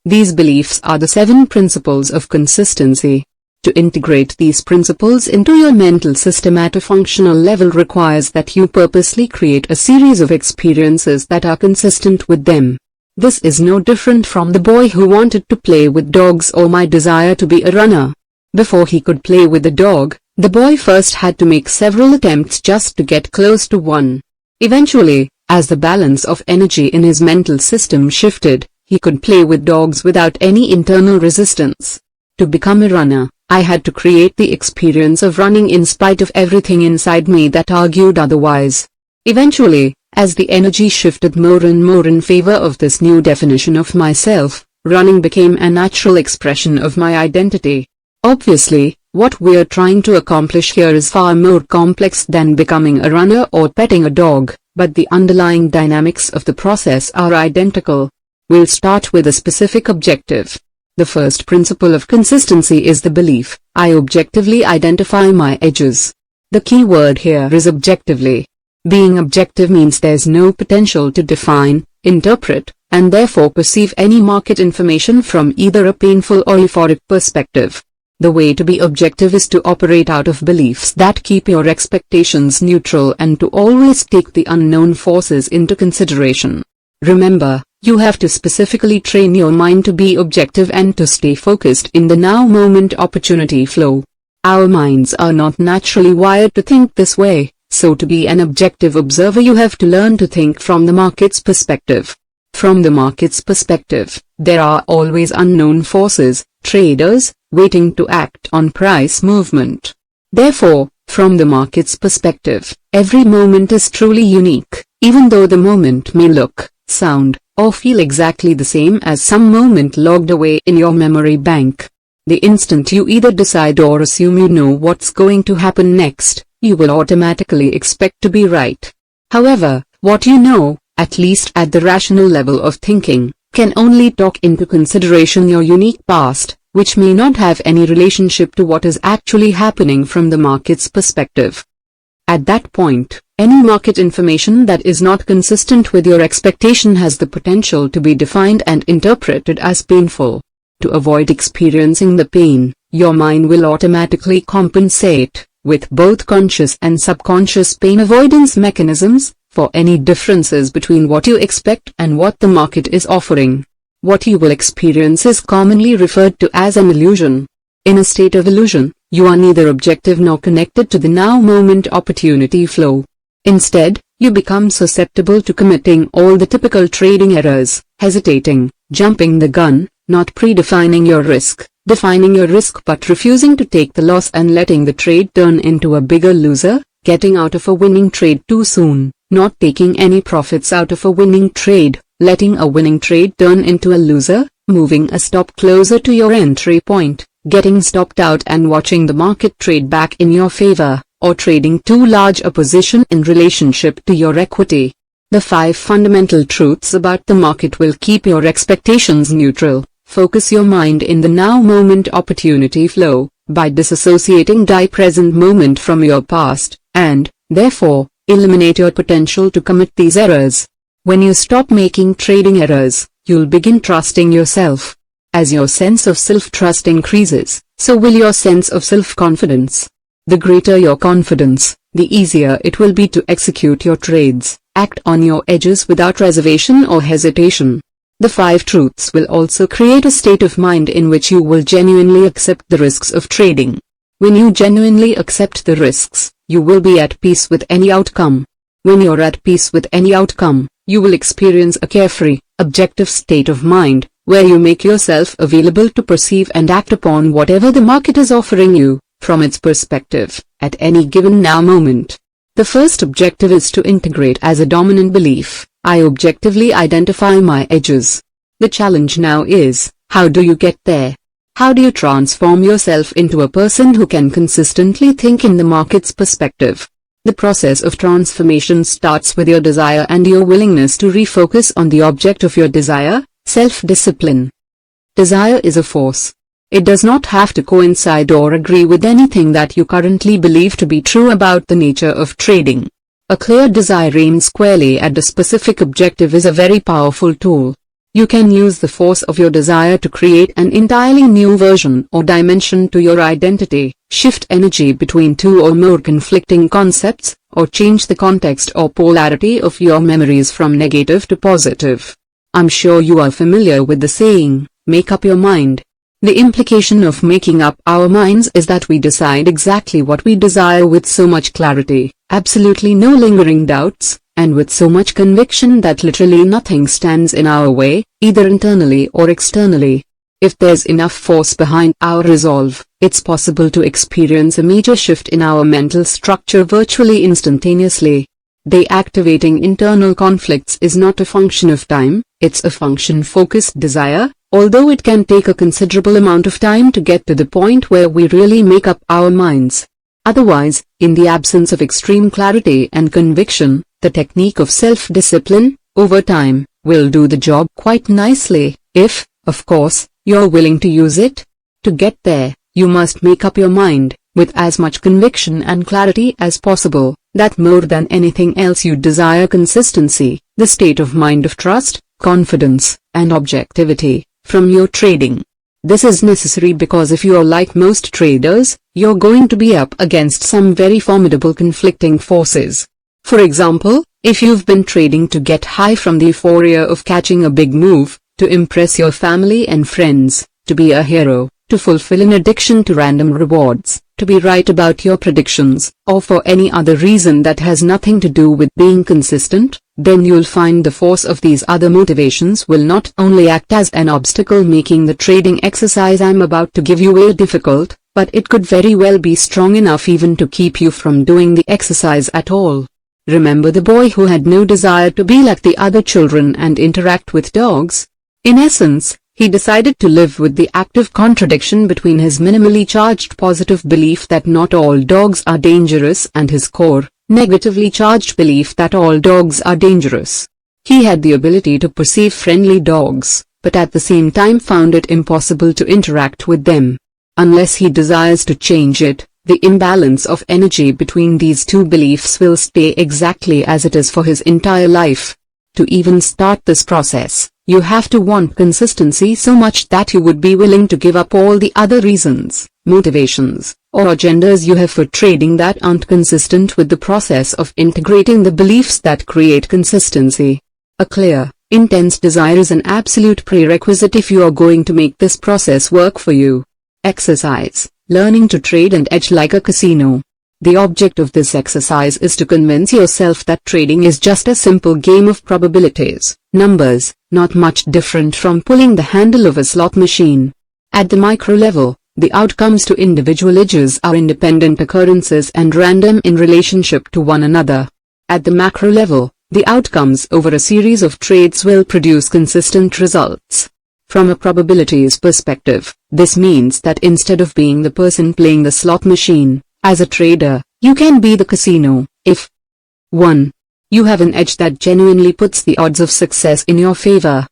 These beliefs are the 7 principles of consistency. To integrate these principles into your mental system at a functional level requires that you purposely create a series of experiences that are consistent with them. This is no different from the boy who wanted to play with dogs or my desire to be a runner. Before he could play with the dog, the boy first had to make several attempts just to get close to one. Eventually, as the balance of energy in his mental system shifted, he could play with dogs without any internal resistance. To become a runner, I had to create the experience of running in spite of everything inside me that argued otherwise. Eventually, as the energy shifted more and more in favor of this new definition of myself, running became a natural expression of my identity. Obviously, what we're trying to accomplish here is far more complex than becoming a runner or petting a dog, but the underlying dynamics of the process are identical. We'll start with a specific objective. The first principle of consistency is the belief, I objectively identify my edges. The key word here is objectively. Being objective means there's no potential to define, interpret, and therefore perceive any market information from either a painful or euphoric perspective. The way to be objective is to operate out of beliefs that keep your expectations neutral and to always take the unknown forces into consideration. Remember, you have to specifically train your mind to be objective and to stay focused in the now moment opportunity flow. Our minds are not naturally wired to think this way, so to be an objective observer you have to learn to think from the market's perspective. From the market's perspective, there are always unknown forces, traders, waiting to act on price movement. Therefore, from the market's perspective, every moment is truly unique, even though the moment may look, sound, or feel exactly the same as some moment logged away in your memory bank. The instant you either decide or assume you know what's going to happen next, you will automatically expect to be right. However, what you know, at least at the rational level of thinking, can only take into consideration your unique past, which may not have any relationship to what is actually happening from the market's perspective. At that point, any market information that is not consistent with your expectation has the potential to be defined and interpreted as painful. To avoid experiencing the pain, your mind will automatically compensate, with both conscious and subconscious pain avoidance mechanisms, for any differences between what you expect and what the market is offering. What you will experience is commonly referred to as an illusion. In a state of illusion, you are neither objective nor connected to the now moment opportunity flow. Instead, you become susceptible to committing all the typical trading errors, hesitating, jumping the gun, not predefining your risk, defining your risk but refusing to take the loss and letting the trade turn into a bigger loser, getting out of a winning trade too soon, not taking any profits out of a winning trade, letting a winning trade turn into a loser, moving a stop closer to your entry point, getting stopped out and watching the market trade back in your favor, or trading too large a position in relationship to your equity. The 5 fundamental truths about the market will keep your expectations neutral. Focus your mind in the now moment opportunity flow, by disassociating the present moment from your past, and, therefore, eliminate your potential to commit these errors. When you stop making trading errors, you'll begin trusting yourself. As your sense of self-trust increases, so will your sense of self-confidence. The greater your confidence, the easier it will be to execute your trades, act on your edges without reservation or hesitation. The 5 truths will also create a state of mind in which you will genuinely accept the risks of trading. When you genuinely accept the risks, you will be at peace with any outcome. When you're at peace with any outcome, you will experience a carefree, objective state of mind, where you make yourself available to perceive and act upon whatever the market is offering you, from its perspective, at any given now moment. The first objective is to integrate as a dominant belief. I objectively identify my edges. The challenge now is, how do you get there? How do you transform yourself into a person who can consistently think in the market's perspective? The process of transformation starts with your desire and your willingness to refocus on the object of your desire, self-discipline. Desire is a force. It does not have to coincide or agree with anything that you currently believe to be true about the nature of trading. A clear desire aimed squarely at a specific objective is a very powerful tool. You can use the force of your desire to create an entirely new version or dimension to your identity, shift energy between 2 or more conflicting concepts, or change the context or polarity of your memories from negative to positive. I'm sure you are familiar with the saying, make up your mind. The implication of making up our minds is that we decide exactly what we desire with so much clarity, absolutely no lingering doubts, and with so much conviction that literally nothing stands in our way, either internally or externally. If there's enough force behind our resolve, it's possible to experience a major shift in our mental structure virtually instantaneously. Deactivating internal conflicts is not a function of time, it's a function-focused desire, although it can take a considerable amount of time to get to the point where we really make up our minds. Otherwise, in the absence of extreme clarity and conviction, the technique of self-discipline, over time, will do the job quite nicely, if, of course, you're willing to use it. To get there, you must make up your mind, with as much conviction and clarity as possible, that more than anything else you desire consistency, the state of mind of trust, confidence, and objectivity, from your trading. This is necessary because if you're like most traders, you're going to be up against some very formidable conflicting forces. For example, if you've been trading to get high from the euphoria of catching a big move, to impress your family and friends, to be a hero, to fulfill an addiction to random rewards, to be right about your predictions, or for any other reason that has nothing to do with being consistent, then you'll find the force of these other motivations will not only act as an obstacle making the trading exercise I'm about to give you way difficult, but it could very well be strong enough even to keep you from doing the exercise at all. Remember the boy who had no desire to be like the other children and interact with dogs? In essence, he decided to live with the active contradiction between his minimally charged positive belief that not all dogs are dangerous and his core, negatively charged belief that all dogs are dangerous. He had the ability to perceive friendly dogs, but at the same time found it impossible to interact with them. Unless he desires to change it, the imbalance of energy between these two beliefs will stay exactly as it is for his entire life. To even start this process, You have to want consistency so much that you would be willing to give up all the other reasons, motivations, or agendas you have for trading that aren't consistent with the process of integrating the beliefs that create consistency. A clear, intense desire is an absolute prerequisite if you are going to make this process work for you. Exercise, learning to trade and edge like a casino. The object of this exercise is to convince yourself that trading is just a simple game of probabilities, numbers, not much different from pulling the handle of a slot machine. At the micro level, the outcomes to individual edges are independent occurrences and random in relationship to one another. At the macro level, the outcomes over a series of trades will produce consistent results. From a probabilities perspective, this means that instead of being the person playing the slot machine, as a trader, you can be the casino, if 1. You have an edge that genuinely puts the odds of success in your favor.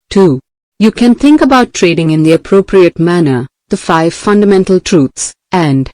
2. You can think about trading in the appropriate manner, the 5 fundamental truths, and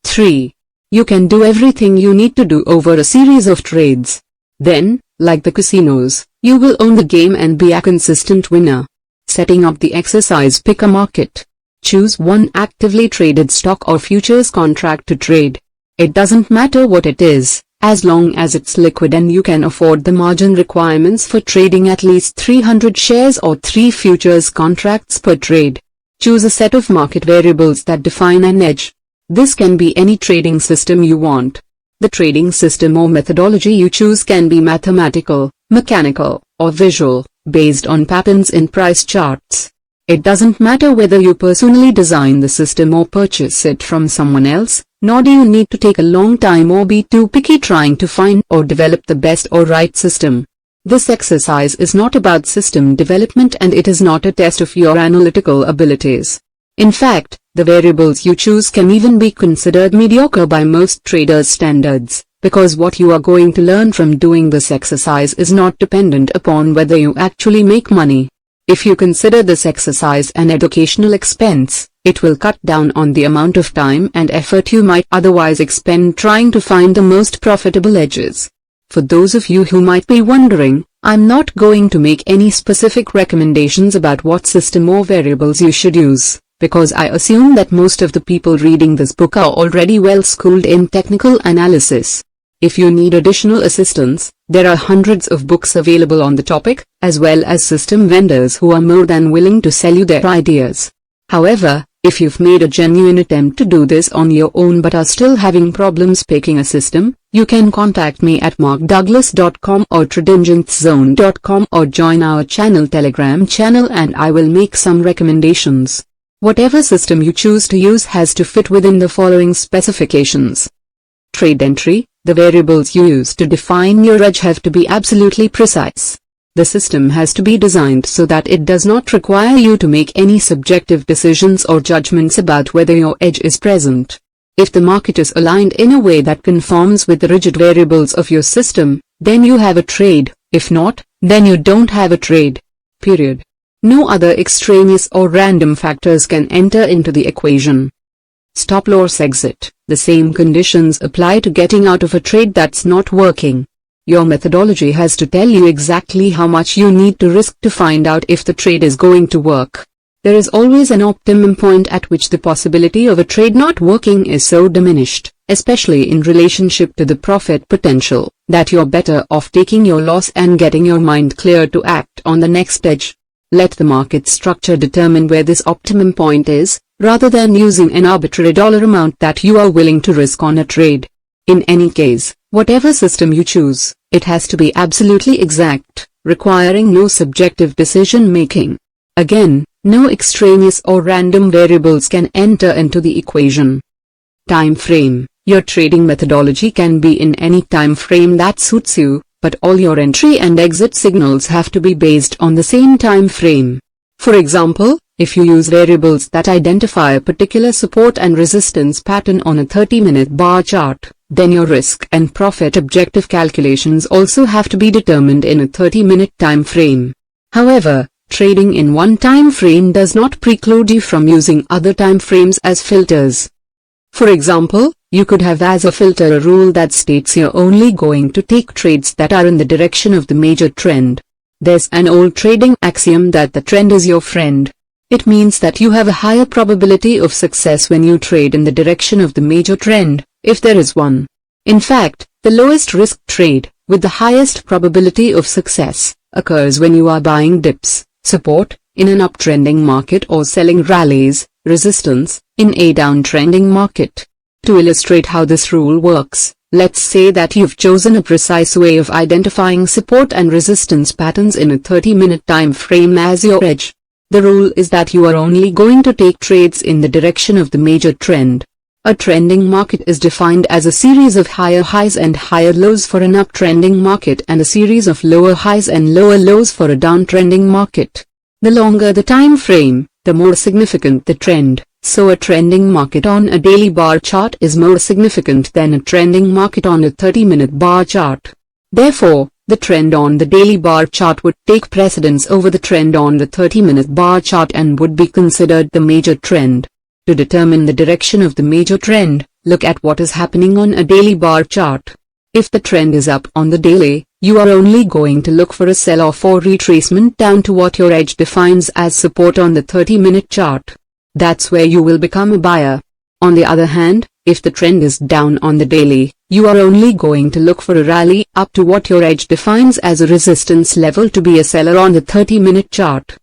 3. You can do everything you need to do over a series of trades. Then, like the casinos, you will own the game and be a consistent winner. Setting up the exercise: pick a market. Choose one actively traded stock or futures contract to trade. It doesn't matter what it is, as long as it's liquid and you can afford the margin requirements for trading at least 300 shares or 3 futures contracts per trade. Choose a set of market variables that define an edge. This can be any trading system you want. The trading system or methodology you choose can be mathematical, mechanical, or visual, based on patterns in price charts. It doesn't matter whether you personally design the system or purchase it from someone else, nor do you need to take a long time or be too picky trying to find or develop the best or right system. This exercise is not about system development and it is not a test of your analytical abilities. In fact, the variables you choose can even be considered mediocre by most traders' standards, because what you are going to learn from doing this exercise is not dependent upon whether you actually make money. If you consider this exercise an educational expense, it will cut down on the amount of time and effort you might otherwise expend trying to find the most profitable edges. For those of you who might be wondering, I'm not going to make any specific recommendations about what system or variables you should use, because I assume that most of the people reading this book are already well schooled in technical analysis. If you need additional assistance, there are hundreds of books available on the topic, as well as system vendors who are more than willing to sell you their ideas. However, if you've made a genuine attempt to do this on your own but are still having problems picking a system, you can contact me at markdouglas.com or tradingentzone.com or join our channel Telegram channel and I will make some recommendations. Whatever system you choose to use has to fit within the following specifications. Trade entry. The variables you use to define your edge have to be absolutely precise. The system has to be designed so that it does not require you to make any subjective decisions or judgments about whether your edge is present. If the market is aligned in a way that conforms with the rigid variables of your system, then you have a trade. If not, then you don't have a trade. Period. No other extraneous or random factors can enter into the equation. Stop loss exit. The same conditions apply to getting out of a trade that's not working. Your methodology has to tell you exactly how much you need to risk to find out if the trade is going to work. There is always an optimum point at which the possibility of a trade not working is so diminished, especially in relationship to the profit potential, that you're better off taking your loss and getting your mind clear to act on the next edge. Let the market structure determine where this optimum point is, rather than using an arbitrary dollar amount that you are willing to risk on a trade. In any case, whatever system you choose, it has to be absolutely exact, requiring no subjective decision-making. Again, no extraneous or random variables can enter into the equation. Time frame. Your trading methodology can be in any time frame that suits you, but all your entry and exit signals have to be based on the same time frame. For example, if you use variables that identify a particular support and resistance pattern on a 30-minute bar chart, then your risk and profit objective calculations also have to be determined in a 30-minute time frame. However, trading in one time frame does not preclude you from using other time frames as filters. For example, you could have as a filter a rule that states you're only going to take trades that are in the direction of the major trend. There's an old trading axiom that the trend is your friend. It means that you have a higher probability of success when you trade in the direction of the major trend, if there is one. In fact, the lowest risk trade, with the highest probability of success, occurs when you are buying dips, support, in an uptrending market or selling rallies, resistance, in a downtrending market. To illustrate how this rule works, let's say that you've chosen a precise way of identifying support and resistance patterns in a 30-minute time frame as your edge. The rule is that you are only going to take trades in the direction of the major trend. A trending market is defined as a series of higher highs and higher lows for an uptrending market and a series of lower highs and lower lows for a downtrending market. The longer the time frame, the more significant the trend, so a trending market on a daily bar chart is more significant than a trending market on a 30-minute bar chart. Therefore, the trend on the daily bar chart would take precedence over the trend on the 30-minute bar chart and would be considered the major trend. To determine the direction of the major trend, look at what is happening on a daily bar chart. If the trend is up on the daily, you are only going to look for a sell-off or retracement down to what your edge defines as support on the 30-minute chart. That's where you will become a buyer. On the other hand, if the trend is down on the daily, you are only going to look for a rally up to what your edge defines as a resistance level to be a seller on the 30-minute chart.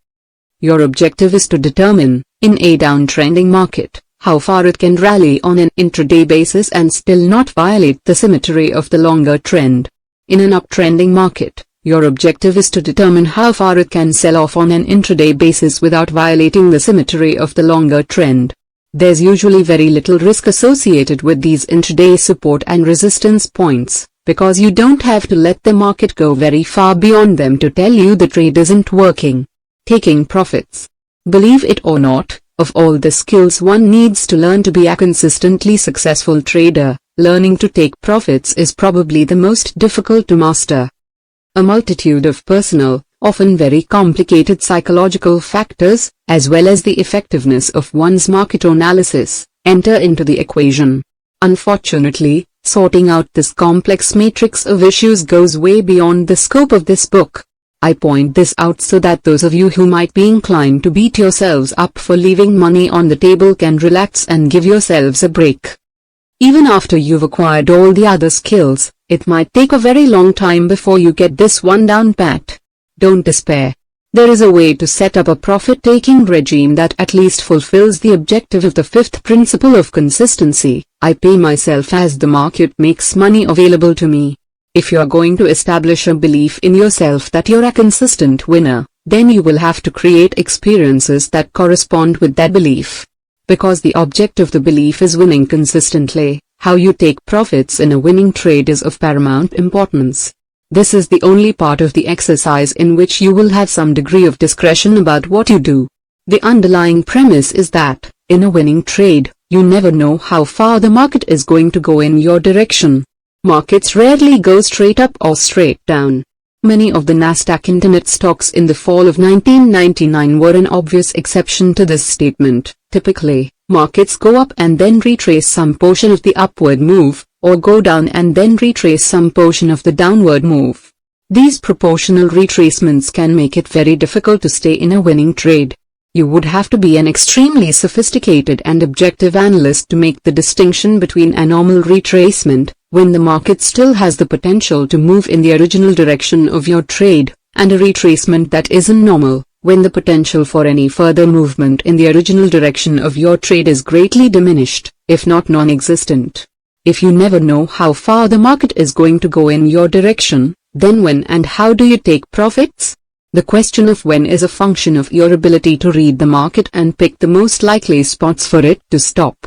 Your objective is to determine, in a downtrending market, how far it can rally on an intraday basis and still not violate the symmetry of the longer trend. In an uptrending market, your objective is to determine how far it can sell off on an intraday basis without violating the symmetry of the longer trend. There's usually very little risk associated with these intraday support and resistance points, because you don't have to let the market go very far beyond them to tell you the trade isn't working. Taking profits. Believe it or not, of all the skills one needs to learn to be a consistently successful trader, learning to take profits is probably the most difficult to master. A multitude of personal, often very complicated psychological factors, as well as the effectiveness of one's market analysis, enter into the equation. Unfortunately, sorting out this complex matrix of issues goes way beyond the scope of this book. I point this out so that those of you who might be inclined to beat yourselves up for leaving money on the table can relax and give yourselves a break. Even after you've acquired all the other skills, it might take a very long time before you get this one down pat. Don't despair. There is a way to set up a profit-taking regime that at least fulfills the objective of the fifth principle of consistency. I pay myself as the market makes money available to me. If you're going to establish a belief in yourself that you're a consistent winner, then you will have to create experiences that correspond with that belief. Because the object of the belief is winning consistently, how you take profits in a winning trade is of paramount importance. This is the only part of the exercise in which you will have some degree of discretion about what you do. The underlying premise is that, in a winning trade, you never know how far the market is going to go in your direction. Markets rarely go straight up or straight down. Many of the Nasdaq Internet stocks in the fall of 1999 were an obvious exception to this statement. Typically, markets go up and then retrace some portion of the upward move, or go down and then retrace some portion of the downward move. These proportional retracements can make it very difficult to stay in a winning trade. You would have to be an extremely sophisticated and objective analyst to make the distinction between a normal retracement, when the market still has the potential to move in the original direction of your trade, and a retracement that isn't normal, when the potential for any further movement in the original direction of your trade is greatly diminished, if not non-existent. If you never know how far the market is going to go in your direction, then when and how do you take profits? The question of when is a function of your ability to read the market and pick the most likely spots for it to stop.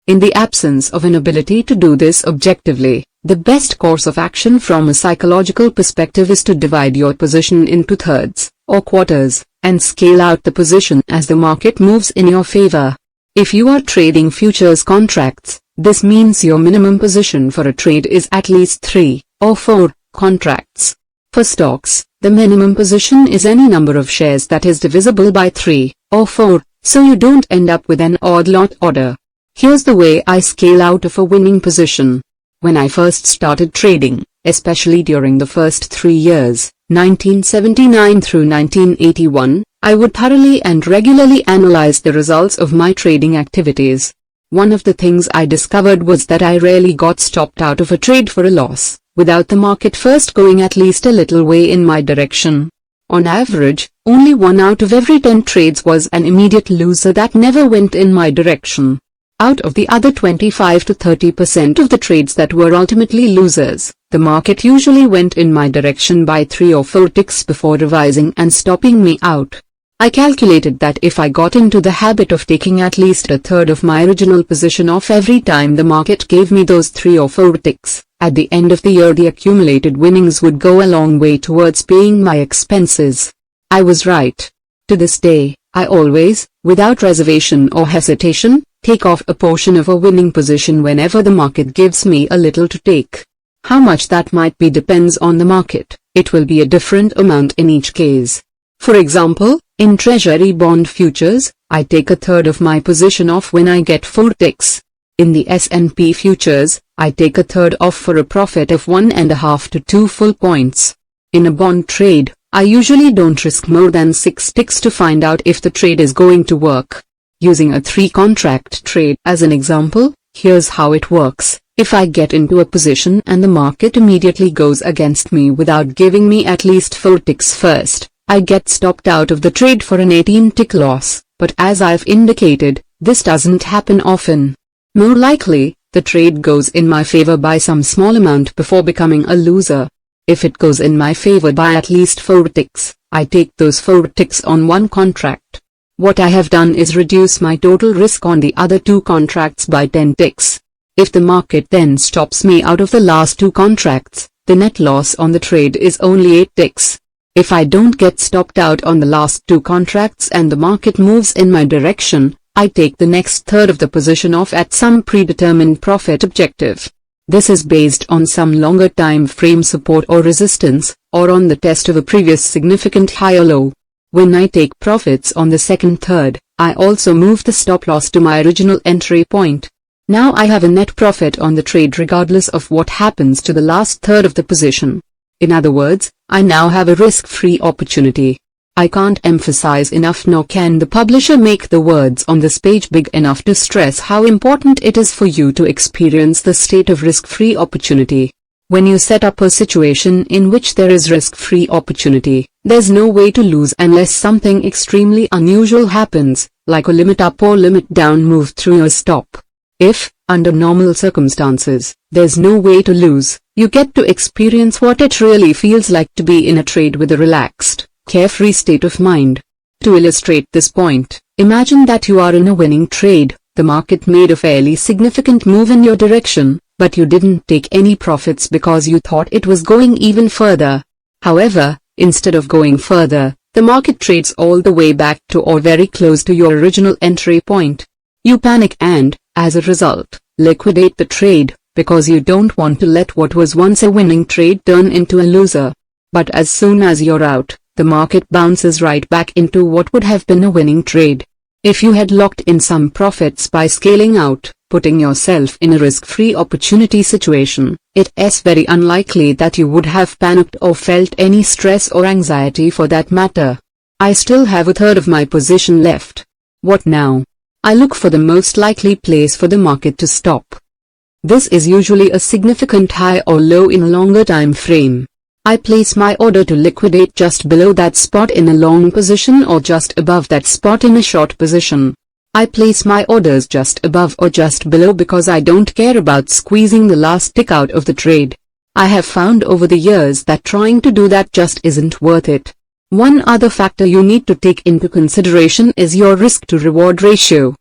In the absence of an ability to do this objectively, the best course of action from a psychological perspective is to divide your position into thirds, or quarters, and scale out the position as the market moves in your favor. If you are trading futures contracts, this means your minimum position for a trade is at least 3 or 4 contracts. For stocks, the minimum position is any number of shares that is divisible by 3 or 4, so you don't end up with an odd lot order. Here's the way I scale out of a winning position. When I first started trading, especially during the first 3 years, 1979 through 1981, I would thoroughly and regularly analyze the results of my trading activities. One of the things I discovered was that I rarely got stopped out of a trade for a loss, without the market first going at least a little way in my direction. On average, only 1 out of every 10 trades was an immediate loser that never went in my direction. Out of the other 25 to 30% of the trades that were ultimately losers, the market usually went in my direction by 3 or 4 ticks before revising and stopping me out. I calculated that if I got into the habit of taking at least a third of my original position off every time the market gave me those 3 or 4 ticks, at the end of the year the accumulated winnings would go a long way towards paying my expenses. I was right. To this day, I always, without reservation or hesitation, take off a portion of a winning position whenever the market gives me a little to take. How much that might be depends on the market. It will be a different amount in each case. For example, in Treasury bond futures, I take a third of my position off when I get 4 ticks. In the S&P futures, I take a third off for a profit of 1.5 to 2 full points. In a bond trade, I usually don't risk more than 6 ticks to find out if the trade is going to work. Using a 3-contract trade as an example, here's how it works. If I get into a position and the market immediately goes against me without giving me at least 4 ticks first, I get stopped out of the trade for an 18-tick loss, but as I've indicated, this doesn't happen often. More likely, the trade goes in my favor by some small amount before becoming a loser. If it goes in my favor by at least 4 ticks, I take those 4 ticks on one contract. What I have done is reduce my total risk on the other 2 contracts by 10 ticks. If the market then stops me out of the last 2 contracts, the net loss on the trade is only 8 ticks. If I don't get stopped out on the last 2 contracts and the market moves in my direction, I take the next third of the position off at some predetermined profit objective. This is based on some longer time frame support or resistance, or on the test of a previous significant high or low. When I take profits on the second third, I also move the stop loss to my original entry point. Now I have a net profit on the trade regardless of what happens to the last third of the position. In other words, I now have a risk-free opportunity. I can't emphasize enough, nor can the publisher make the words on this page big enough to stress how important it is for you to experience the state of risk-free opportunity. When you set up a situation in which there is risk-free opportunity, there's no way to lose unless something extremely unusual happens, like a limit up or limit down move through your stop. If, under normal circumstances, there's no way to lose, you get to experience what it really feels like to be in a trade with a relaxed, carefree state of mind. To illustrate this point, imagine that you are in a winning trade, the market made a fairly significant move in your direction, but you didn't take any profits because you thought it was going even further. However, instead of going further, the market trades all the way back to or very close to your original entry point. You panic and, as a result, liquidate the trade, because you don't want to let what was once a winning trade turn into a loser. But as soon as you're out, the market bounces right back into what would have been a winning trade. If you had locked in some profits by scaling out, putting yourself in a risk-free opportunity situation, it's very unlikely that you would have panicked or felt any stress or anxiety for that matter. I still have a third of my position left. What now? I look for the most likely place for the market to stop. This is usually a significant high or low in a longer time frame. I place my order to liquidate just below that spot in a long position or just above that spot in a short position. I place my orders just above or just below because I don't care about squeezing the last tick out of the trade. I have found over the years that trying to do that just isn't worth it. One other factor you need to take into consideration is your risk-to-reward ratio.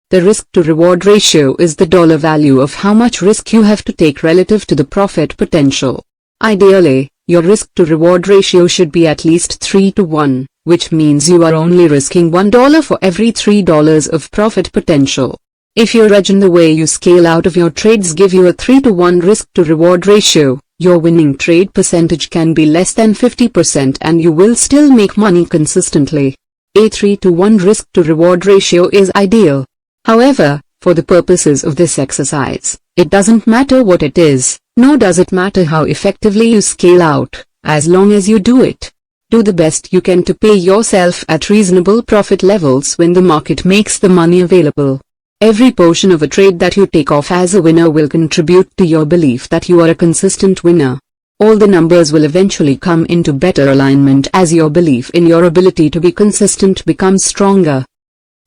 The risk-to-reward ratio is the dollar value of how much risk you have to take relative to the profit potential. Ideally, your risk-to-reward ratio should be at least 3 to 1, which means you are only risking $1 for every $3 of profit potential. If your edge in the way you scale out of your trades give you a 3 to 1 risk-to-reward ratio, your winning trade percentage can be less than 50% and you will still make money consistently. A 3 to 1 risk-to-reward ratio is ideal. However, for the purposes of this exercise, it doesn't matter what it is, nor does it matter how effectively you scale out. as long as you do it. Do the best you can to pay yourself at reasonable profit levels when the market makes the money available. Every portion of a trade that you take off as a winner will contribute to your belief that you are a consistent winner. All the numbers will eventually come into better alignment as your belief in your ability to be consistent becomes stronger.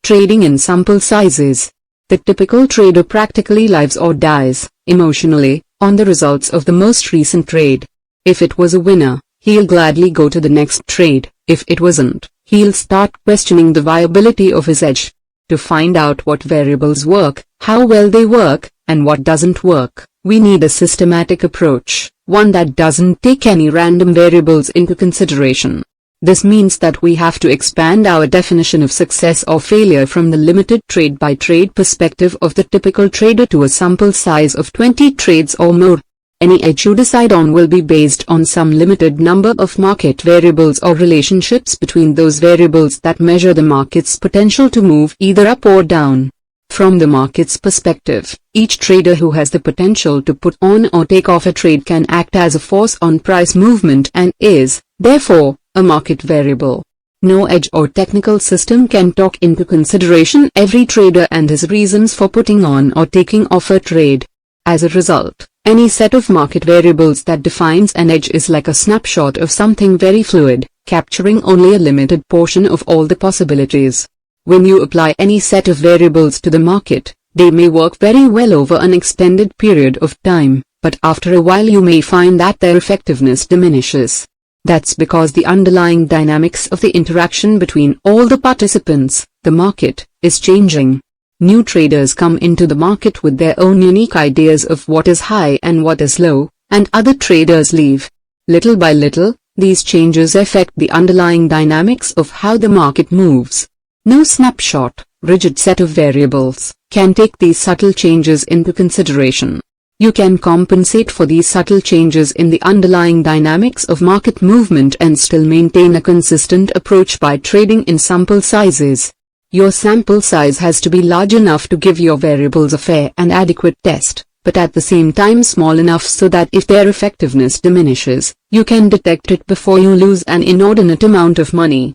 Trading in sample sizes. The typical trader practically lives or dies, emotionally, on the results of the most recent trade. If it was a winner, he'll gladly go to the next trade. If it wasn't, he'll start questioning the viability of his edge. To find out what variables work, how well they work, and what doesn't work, we need a systematic approach, one that doesn't take any random variables into consideration. This means that we have to expand our definition of success or failure from the limited trade-by-trade perspective of the typical trader to a sample size of 20 trades or more. Any edge you decide on will be based on some limited number of market variables or relationships between those variables that measure the market's potential to move either up or down. From the market's perspective, each trader who has the potential to put on or take off a trade can act as a force on price movement and is, therefore, a market variable. No edge or technical system can take into consideration every trader and his reasons for putting on or taking off a trade. As a result, any set of market variables that defines an edge is like a snapshot of something very fluid, capturing only a limited portion of all the possibilities. When you apply any set of variables to the market, they may work very well over an extended period of time, but after a while you may find that their effectiveness diminishes. That's because the underlying dynamics of the interaction between all the participants, the market, is changing. New traders come into the market with their own unique ideas of what is high and what is low, and other traders leave. Little by little, these changes affect the underlying dynamics of how the market moves. No snapshot, rigid set of variables, can take these subtle changes into consideration. You can compensate for these subtle changes in the underlying dynamics of market movement and still maintain a consistent approach by trading in sample sizes. Your sample size has to be large enough to give your variables a fair and adequate test, but at the same time small enough so that if their effectiveness diminishes, you can detect it before you lose an inordinate amount of money.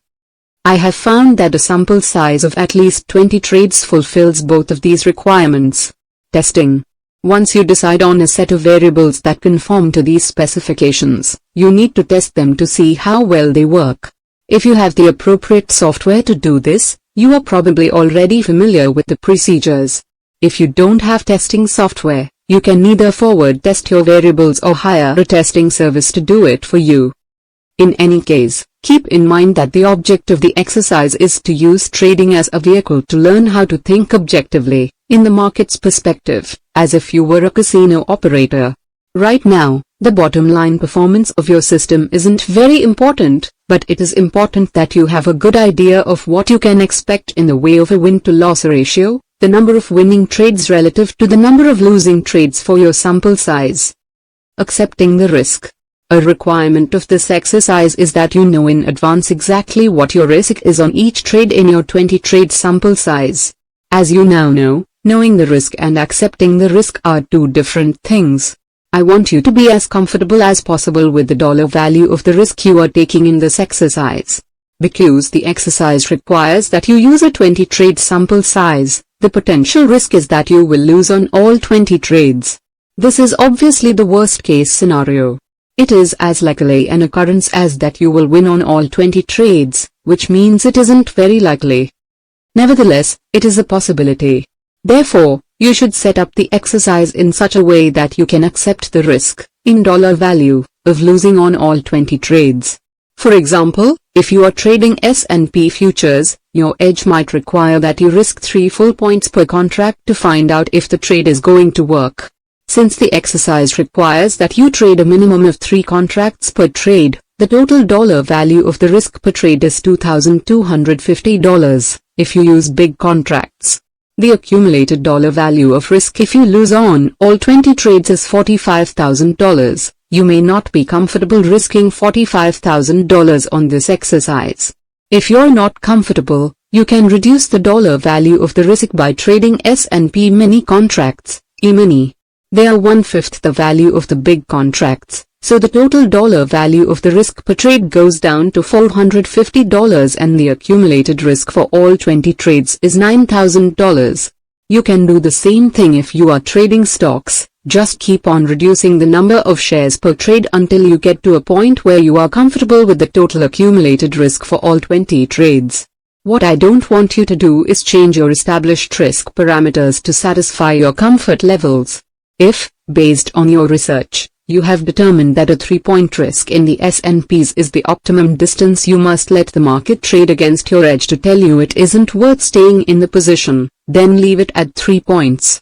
I have found that a sample size of at least 20 trades fulfills both of these requirements. Testing. Once you decide on a set of variables that conform to these specifications, you need to test them to see how well they work. If you have the appropriate software to do this, you are probably already familiar with the procedures. If you don't have testing software, you can neither forward test your variables or hire a testing service to do it for you. In any case, keep in mind that the object of the exercise is to use trading as a vehicle to learn how to think objectively, in the market's perspective, as if you were a casino operator. Right now, the bottom line performance of your system isn't very important, but it is important that you have a good idea of what you can expect in the way of a win-to-loss ratio, the number of winning trades relative to the number of losing trades for your sample size. Accepting the risk. A requirement of this exercise is that you know in advance exactly what your risk is on each trade in your 20-trade sample size. As you now know, knowing the risk and accepting the risk are two different things. I want you to be as comfortable as possible with the dollar value of the risk you are taking in this exercise. Because the exercise requires that you use a 20-trade sample size, the potential risk is that you will lose on all 20 trades. This is obviously the worst-case scenario. It is as likely an occurrence as that you will win on all 20 trades, which means it isn't very likely. Nevertheless, it is a possibility. Therefore, you should set up the exercise in such a way that you can accept the risk, in dollar value, of losing on all 20 trades. For example, if you are trading S&P futures, your edge might require that you risk 3 full points per contract to find out if the trade is going to work. Since the exercise requires that you trade a minimum of 3 contracts per trade, the total dollar value of the risk per trade is $2,250, if you use big contracts. The accumulated dollar value of risk if you lose on all 20 trades is $45,000. You may not be comfortable risking $45,000 on this exercise. If you're not comfortable, you can reduce the dollar value of the risk by trading S&P mini contracts, E-mini. They are 1/5 the value of the big contracts, So the total dollar value of the risk per trade goes down to $450 and the accumulated risk for all 20 trades is $9,000. You can do the same thing if you are trading stocks. Just keep on reducing the number of shares per trade until you get to a point where you are comfortable with the total accumulated risk for all 20 trades. What I don't want you to do is change your established risk parameters to satisfy your comfort levels. If, based on your research, you have determined that a 3-point risk in the S&Ps is the optimum distance you must let the market trade against your edge to tell you it isn't worth staying in the position, then leave it at 3 points.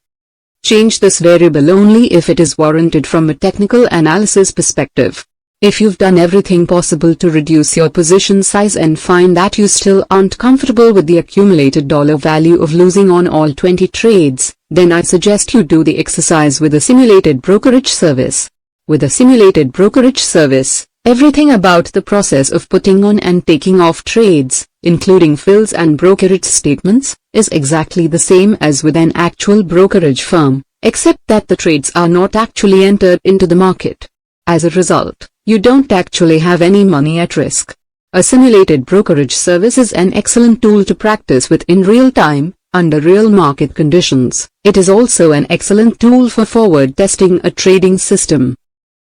Change this variable only if it is warranted from a technical analysis perspective. If you've done everything possible to reduce your position size and find that you still aren't comfortable with the accumulated dollar value of losing on all 20 trades, then I suggest you do the exercise with a simulated brokerage service. With a simulated brokerage service, everything about the process of putting on and taking off trades, including fills and brokerage statements, is exactly the same as with an actual brokerage firm, except that the trades are not actually entered into the market. As a result, you don't actually have any money at risk. A simulated brokerage service is an excellent tool to practice with in real time, under real market conditions. It is also an excellent tool for forward testing a trading system.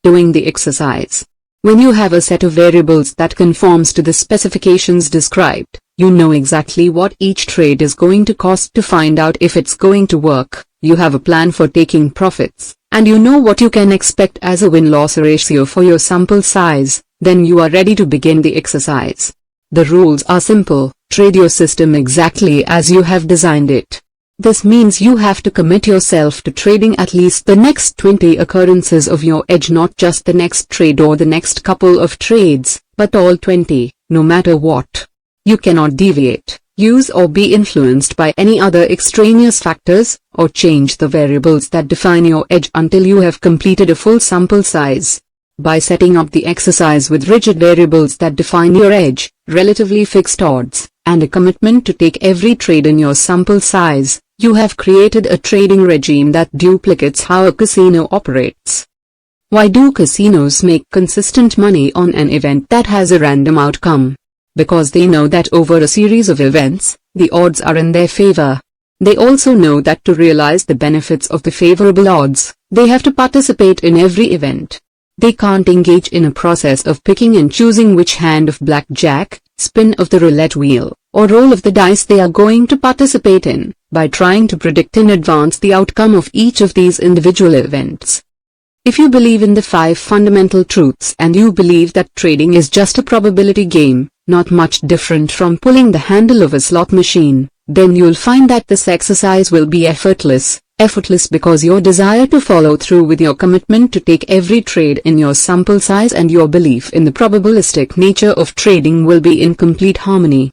Doing the exercise. When you have a set of variables that conforms to the specifications described, you know exactly what each trade is going to cost to find out if it's going to work, you have a plan for taking profits, and you know what you can expect as a win-loss ratio for your sample size, then you are ready to begin the exercise. The rules are simple: trade your system exactly as you have designed it. This means you have to commit yourself to trading at least the next 20 occurrences of your edge, not just the next trade or the next couple of trades, but all 20, no matter what. You cannot deviate, use or be influenced by any other extraneous factors, or change the variables that define your edge until you have completed a full sample size. By setting up the exercise with rigid variables that define your edge, relatively fixed odds, and a commitment to take every trade in your sample size, you have created a trading regime that duplicates how a casino operates. Why do casinos make consistent money on an event that has a random outcome? Because they know that over a series of events, the odds are in their favor. They also know that to realize the benefits of the favorable odds, they have to participate in every event. They can't engage in a process of picking and choosing which hand of blackjack, spin of the roulette wheel, or roll of the dice they are going to participate in, by trying to predict in advance the outcome of each of these individual events. If you believe in the 5 fundamental truths and you believe that trading is just a probability game, not much different from pulling the handle of a slot machine, then you'll find that this exercise will be effortless because your desire to follow through with your commitment to take every trade in your sample size and your belief in the probabilistic nature of trading will be in complete harmony.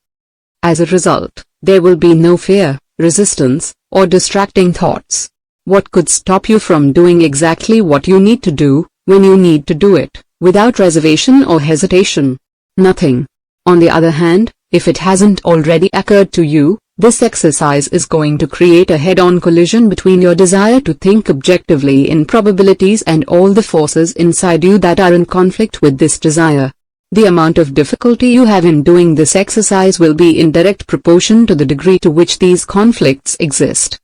As a result, there will be no fear, resistance, or distracting thoughts. What could stop you from doing exactly what you need to do, when you need to do it, without reservation or hesitation? Nothing. On the other hand, if it hasn't already occurred to you, this exercise is going to create a head-on collision between your desire to think objectively in probabilities and all the forces inside you that are in conflict with this desire. The amount of difficulty you have in doing this exercise will be in direct proportion to the degree to which these conflicts exist.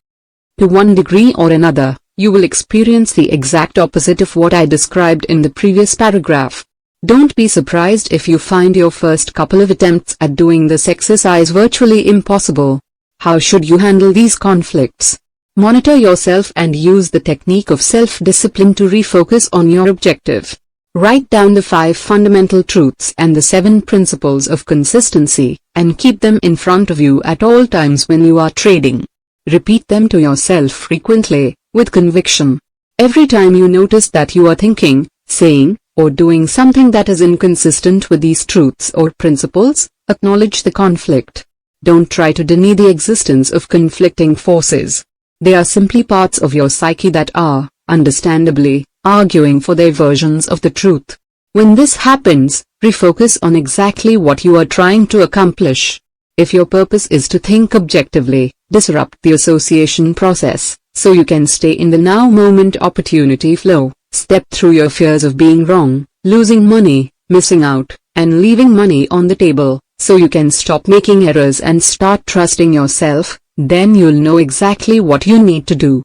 To one degree or another, you will experience the exact opposite of what I described in the previous paragraph. Don't be surprised if you find your first couple of attempts at doing this exercise virtually impossible. How should you handle these conflicts? Monitor yourself and use the technique of self-discipline to refocus on your objective. Write down the 5 fundamental truths and the 7 principles of consistency, and keep them in front of you at all times when you are trading. Repeat them to yourself frequently, with conviction. Every time you notice that you are thinking, saying, or doing something that is inconsistent with these truths or principles, acknowledge the conflict. Don't try to deny the existence of conflicting forces. They are simply parts of your psyche that are, understandably, arguing for their versions of the truth. When this happens, refocus on exactly what you are trying to accomplish. If your purpose is to think objectively, disrupt the association process, so you can stay in the now moment opportunity flow, Step through your fears of being wrong, losing money, missing out, and leaving money on the table, so you can stop making errors and start trusting yourself. Then you'll know exactly what you need to do.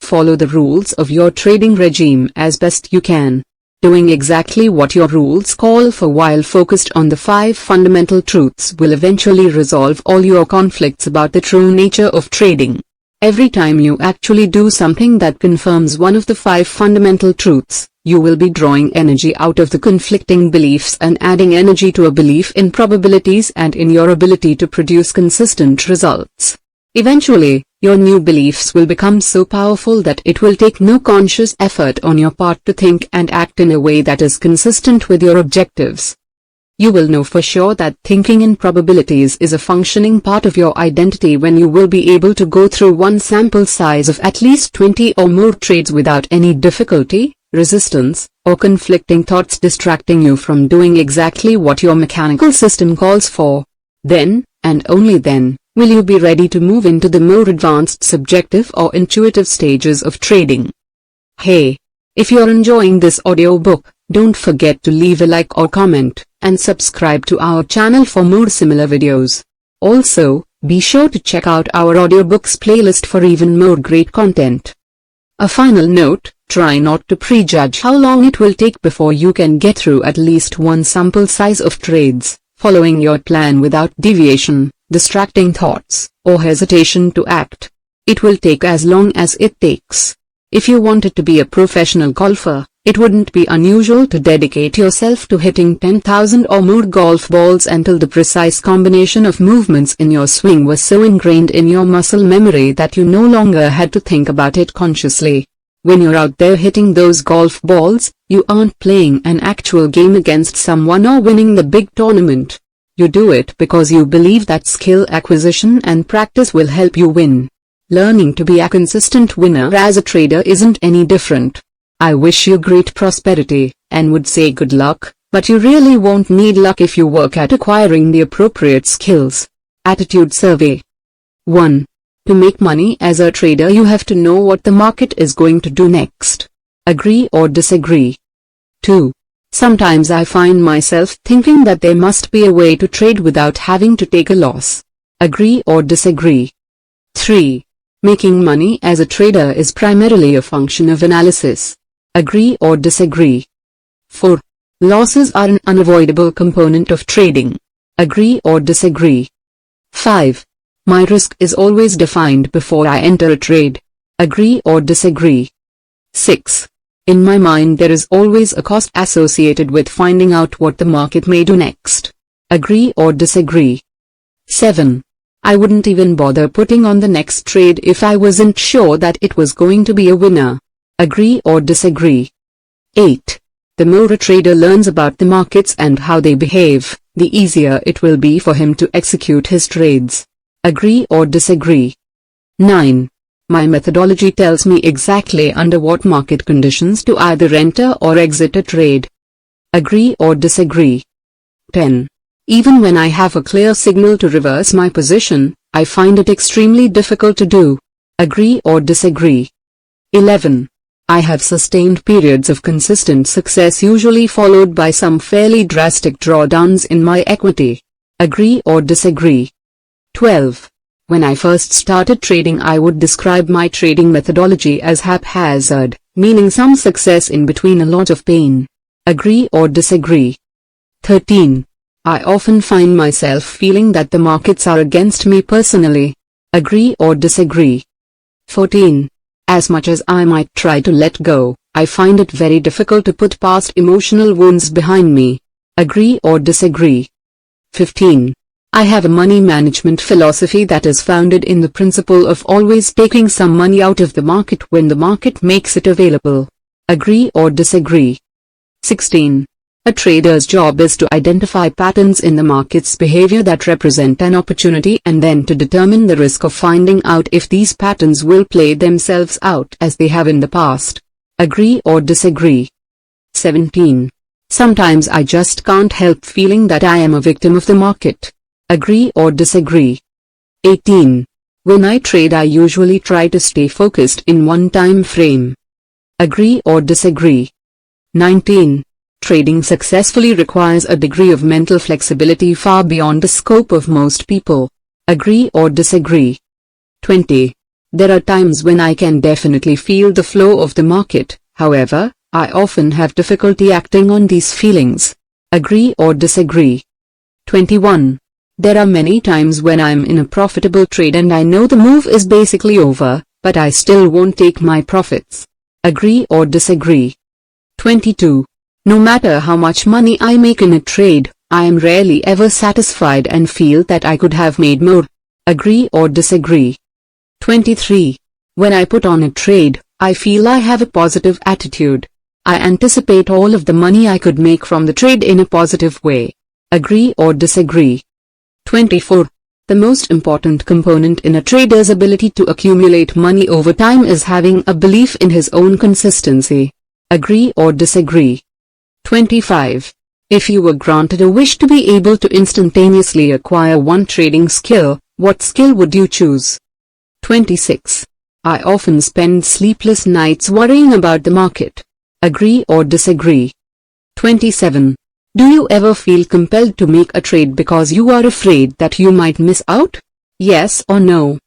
Follow the rules of your trading regime as best you can. Doing exactly what your rules call for while focused on the 5 fundamental truths will eventually resolve all your conflicts about the true nature of trading. Every time you actually do something that confirms one of the 5 fundamental truths, you will be drawing energy out of the conflicting beliefs and adding energy to a belief in probabilities and in your ability to produce consistent results. Eventually, your new beliefs will become so powerful that it will take no conscious effort on your part to think and act in a way that is consistent with your objectives. You will know for sure that thinking in probabilities is a functioning part of your identity when you will be able to go through one sample size of at least 20 or more trades without any difficulty, resistance, or conflicting thoughts distracting you from doing exactly what your mechanical system calls for. Then, and only then, will you be ready to move into the more advanced subjective or intuitive stages of trading. Hey! If you're enjoying this audiobook, don't forget to leave a like or comment, and subscribe to our channel for more similar videos. Also, be sure to check out our audiobooks playlist for even more great content. A final note, try not to prejudge how long it will take before you can get through at least one sample size of trades, following your plan without deviation, distracting thoughts, or hesitation to act. It will take as long as it takes. If you wanted to be a professional golfer, it wouldn't be unusual to dedicate yourself to hitting 10,000 or more golf balls until the precise combination of movements in your swing was so ingrained in your muscle memory that you no longer had to think about it consciously. When you're out there hitting those golf balls, you aren't playing an actual game against someone or winning the big tournament. You do it because you believe that skill acquisition and practice will help you win. Learning to be a consistent winner as a trader isn't any different. I wish you great prosperity, and would say good luck, but you really won't need luck if you work at acquiring the appropriate skills. Attitude Survey. 1. To make money as a trader you have to know what the market is going to do next. Agree or disagree? 2. Sometimes I find myself thinking that there must be a way to trade without having to take a loss. Agree or disagree? 3. Making money as a trader is primarily a function of analysis. Agree or disagree? 4. Losses are an unavoidable component of trading. Agree or disagree? 5. My risk is always defined before I enter a trade. Agree or disagree? 6. In my mind there is always a cost associated with finding out what the market may do next. Agree or disagree? 7. I wouldn't even bother putting on the next trade if I wasn't sure that it was going to be a winner. Agree or disagree? 8. The more a trader learns about the markets and how they behave, the easier it will be for him to execute his trades. Agree or disagree? 9. My methodology tells me exactly under what market conditions to either enter or exit a trade. Agree or disagree? 10. Even when I have a clear signal to reverse my position, I find it extremely difficult to do. Agree or disagree? 11. I have sustained periods of consistent success usually followed by some fairly drastic drawdowns in my equity. Agree or disagree? 12. When I first started trading I would describe my trading methodology as haphazard, meaning some success in between a lot of pain. Agree or disagree? 13. I often find myself feeling that the markets are against me personally. Agree or disagree? 14. As much as I might try to let go, I find it very difficult to put past emotional wounds behind me. Agree or disagree? 15. I have a money management philosophy that is founded in the principle of always taking some money out of the market when the market makes it available. Agree or disagree? 16. A trader's job is to identify patterns in the market's behavior that represent an opportunity and then to determine the risk of finding out if these patterns will play themselves out as they have in the past. Agree or disagree? 17. Sometimes I just can't help feeling that I am a victim of the market. Agree or disagree? 18. When I trade I usually try to stay focused in one time frame. Agree or disagree? 19. Trading successfully requires a degree of mental flexibility far beyond the scope of most people. Agree or disagree? 20. There are times when I can definitely feel the flow of the market, however, I often have difficulty acting on these feelings. Agree or disagree? 21. There are many times when I'm in a profitable trade and I know the move is basically over, but I still won't take my profits. Agree or disagree? 22. No matter how much money I make in a trade, I am rarely ever satisfied and feel that I could have made more. Agree or disagree? 23. When I put on a trade, I feel I have a positive attitude. I anticipate all of the money I could make from the trade in a positive way. Agree or disagree? 24. The most important component in a trader's ability to accumulate money over time is having a belief in his own consistency. Agree or disagree? 25. If you were granted a wish to be able to instantaneously acquire one trading skill, what skill would you choose? 26. I often spend sleepless nights worrying about the market. Agree or disagree? 27. Do you ever feel compelled to make a trade because you are afraid that you might miss out? Yes or no?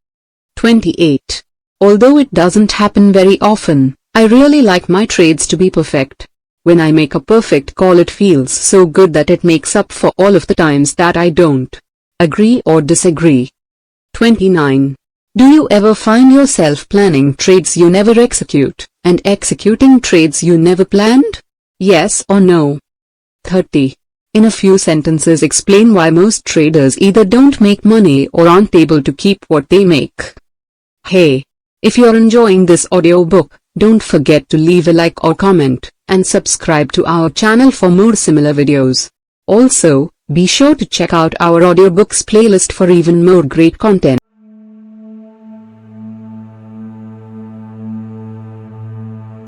28. Although it doesn't happen very often, I really like my trades to be perfect. When I make a perfect call, it feels so good that it makes up for all of the times that I don't. Agree or disagree? 29. Do you ever find yourself planning trades you never execute, and executing trades you never planned? Yes or no? 30. In a few sentences, explain why most traders either don't make money or aren't able to keep what they make. Hey, if you're enjoying this audiobook, don't forget to leave a like or comment, and subscribe to our channel for more similar videos. Also, be sure to check out our audiobooks playlist for even more great content.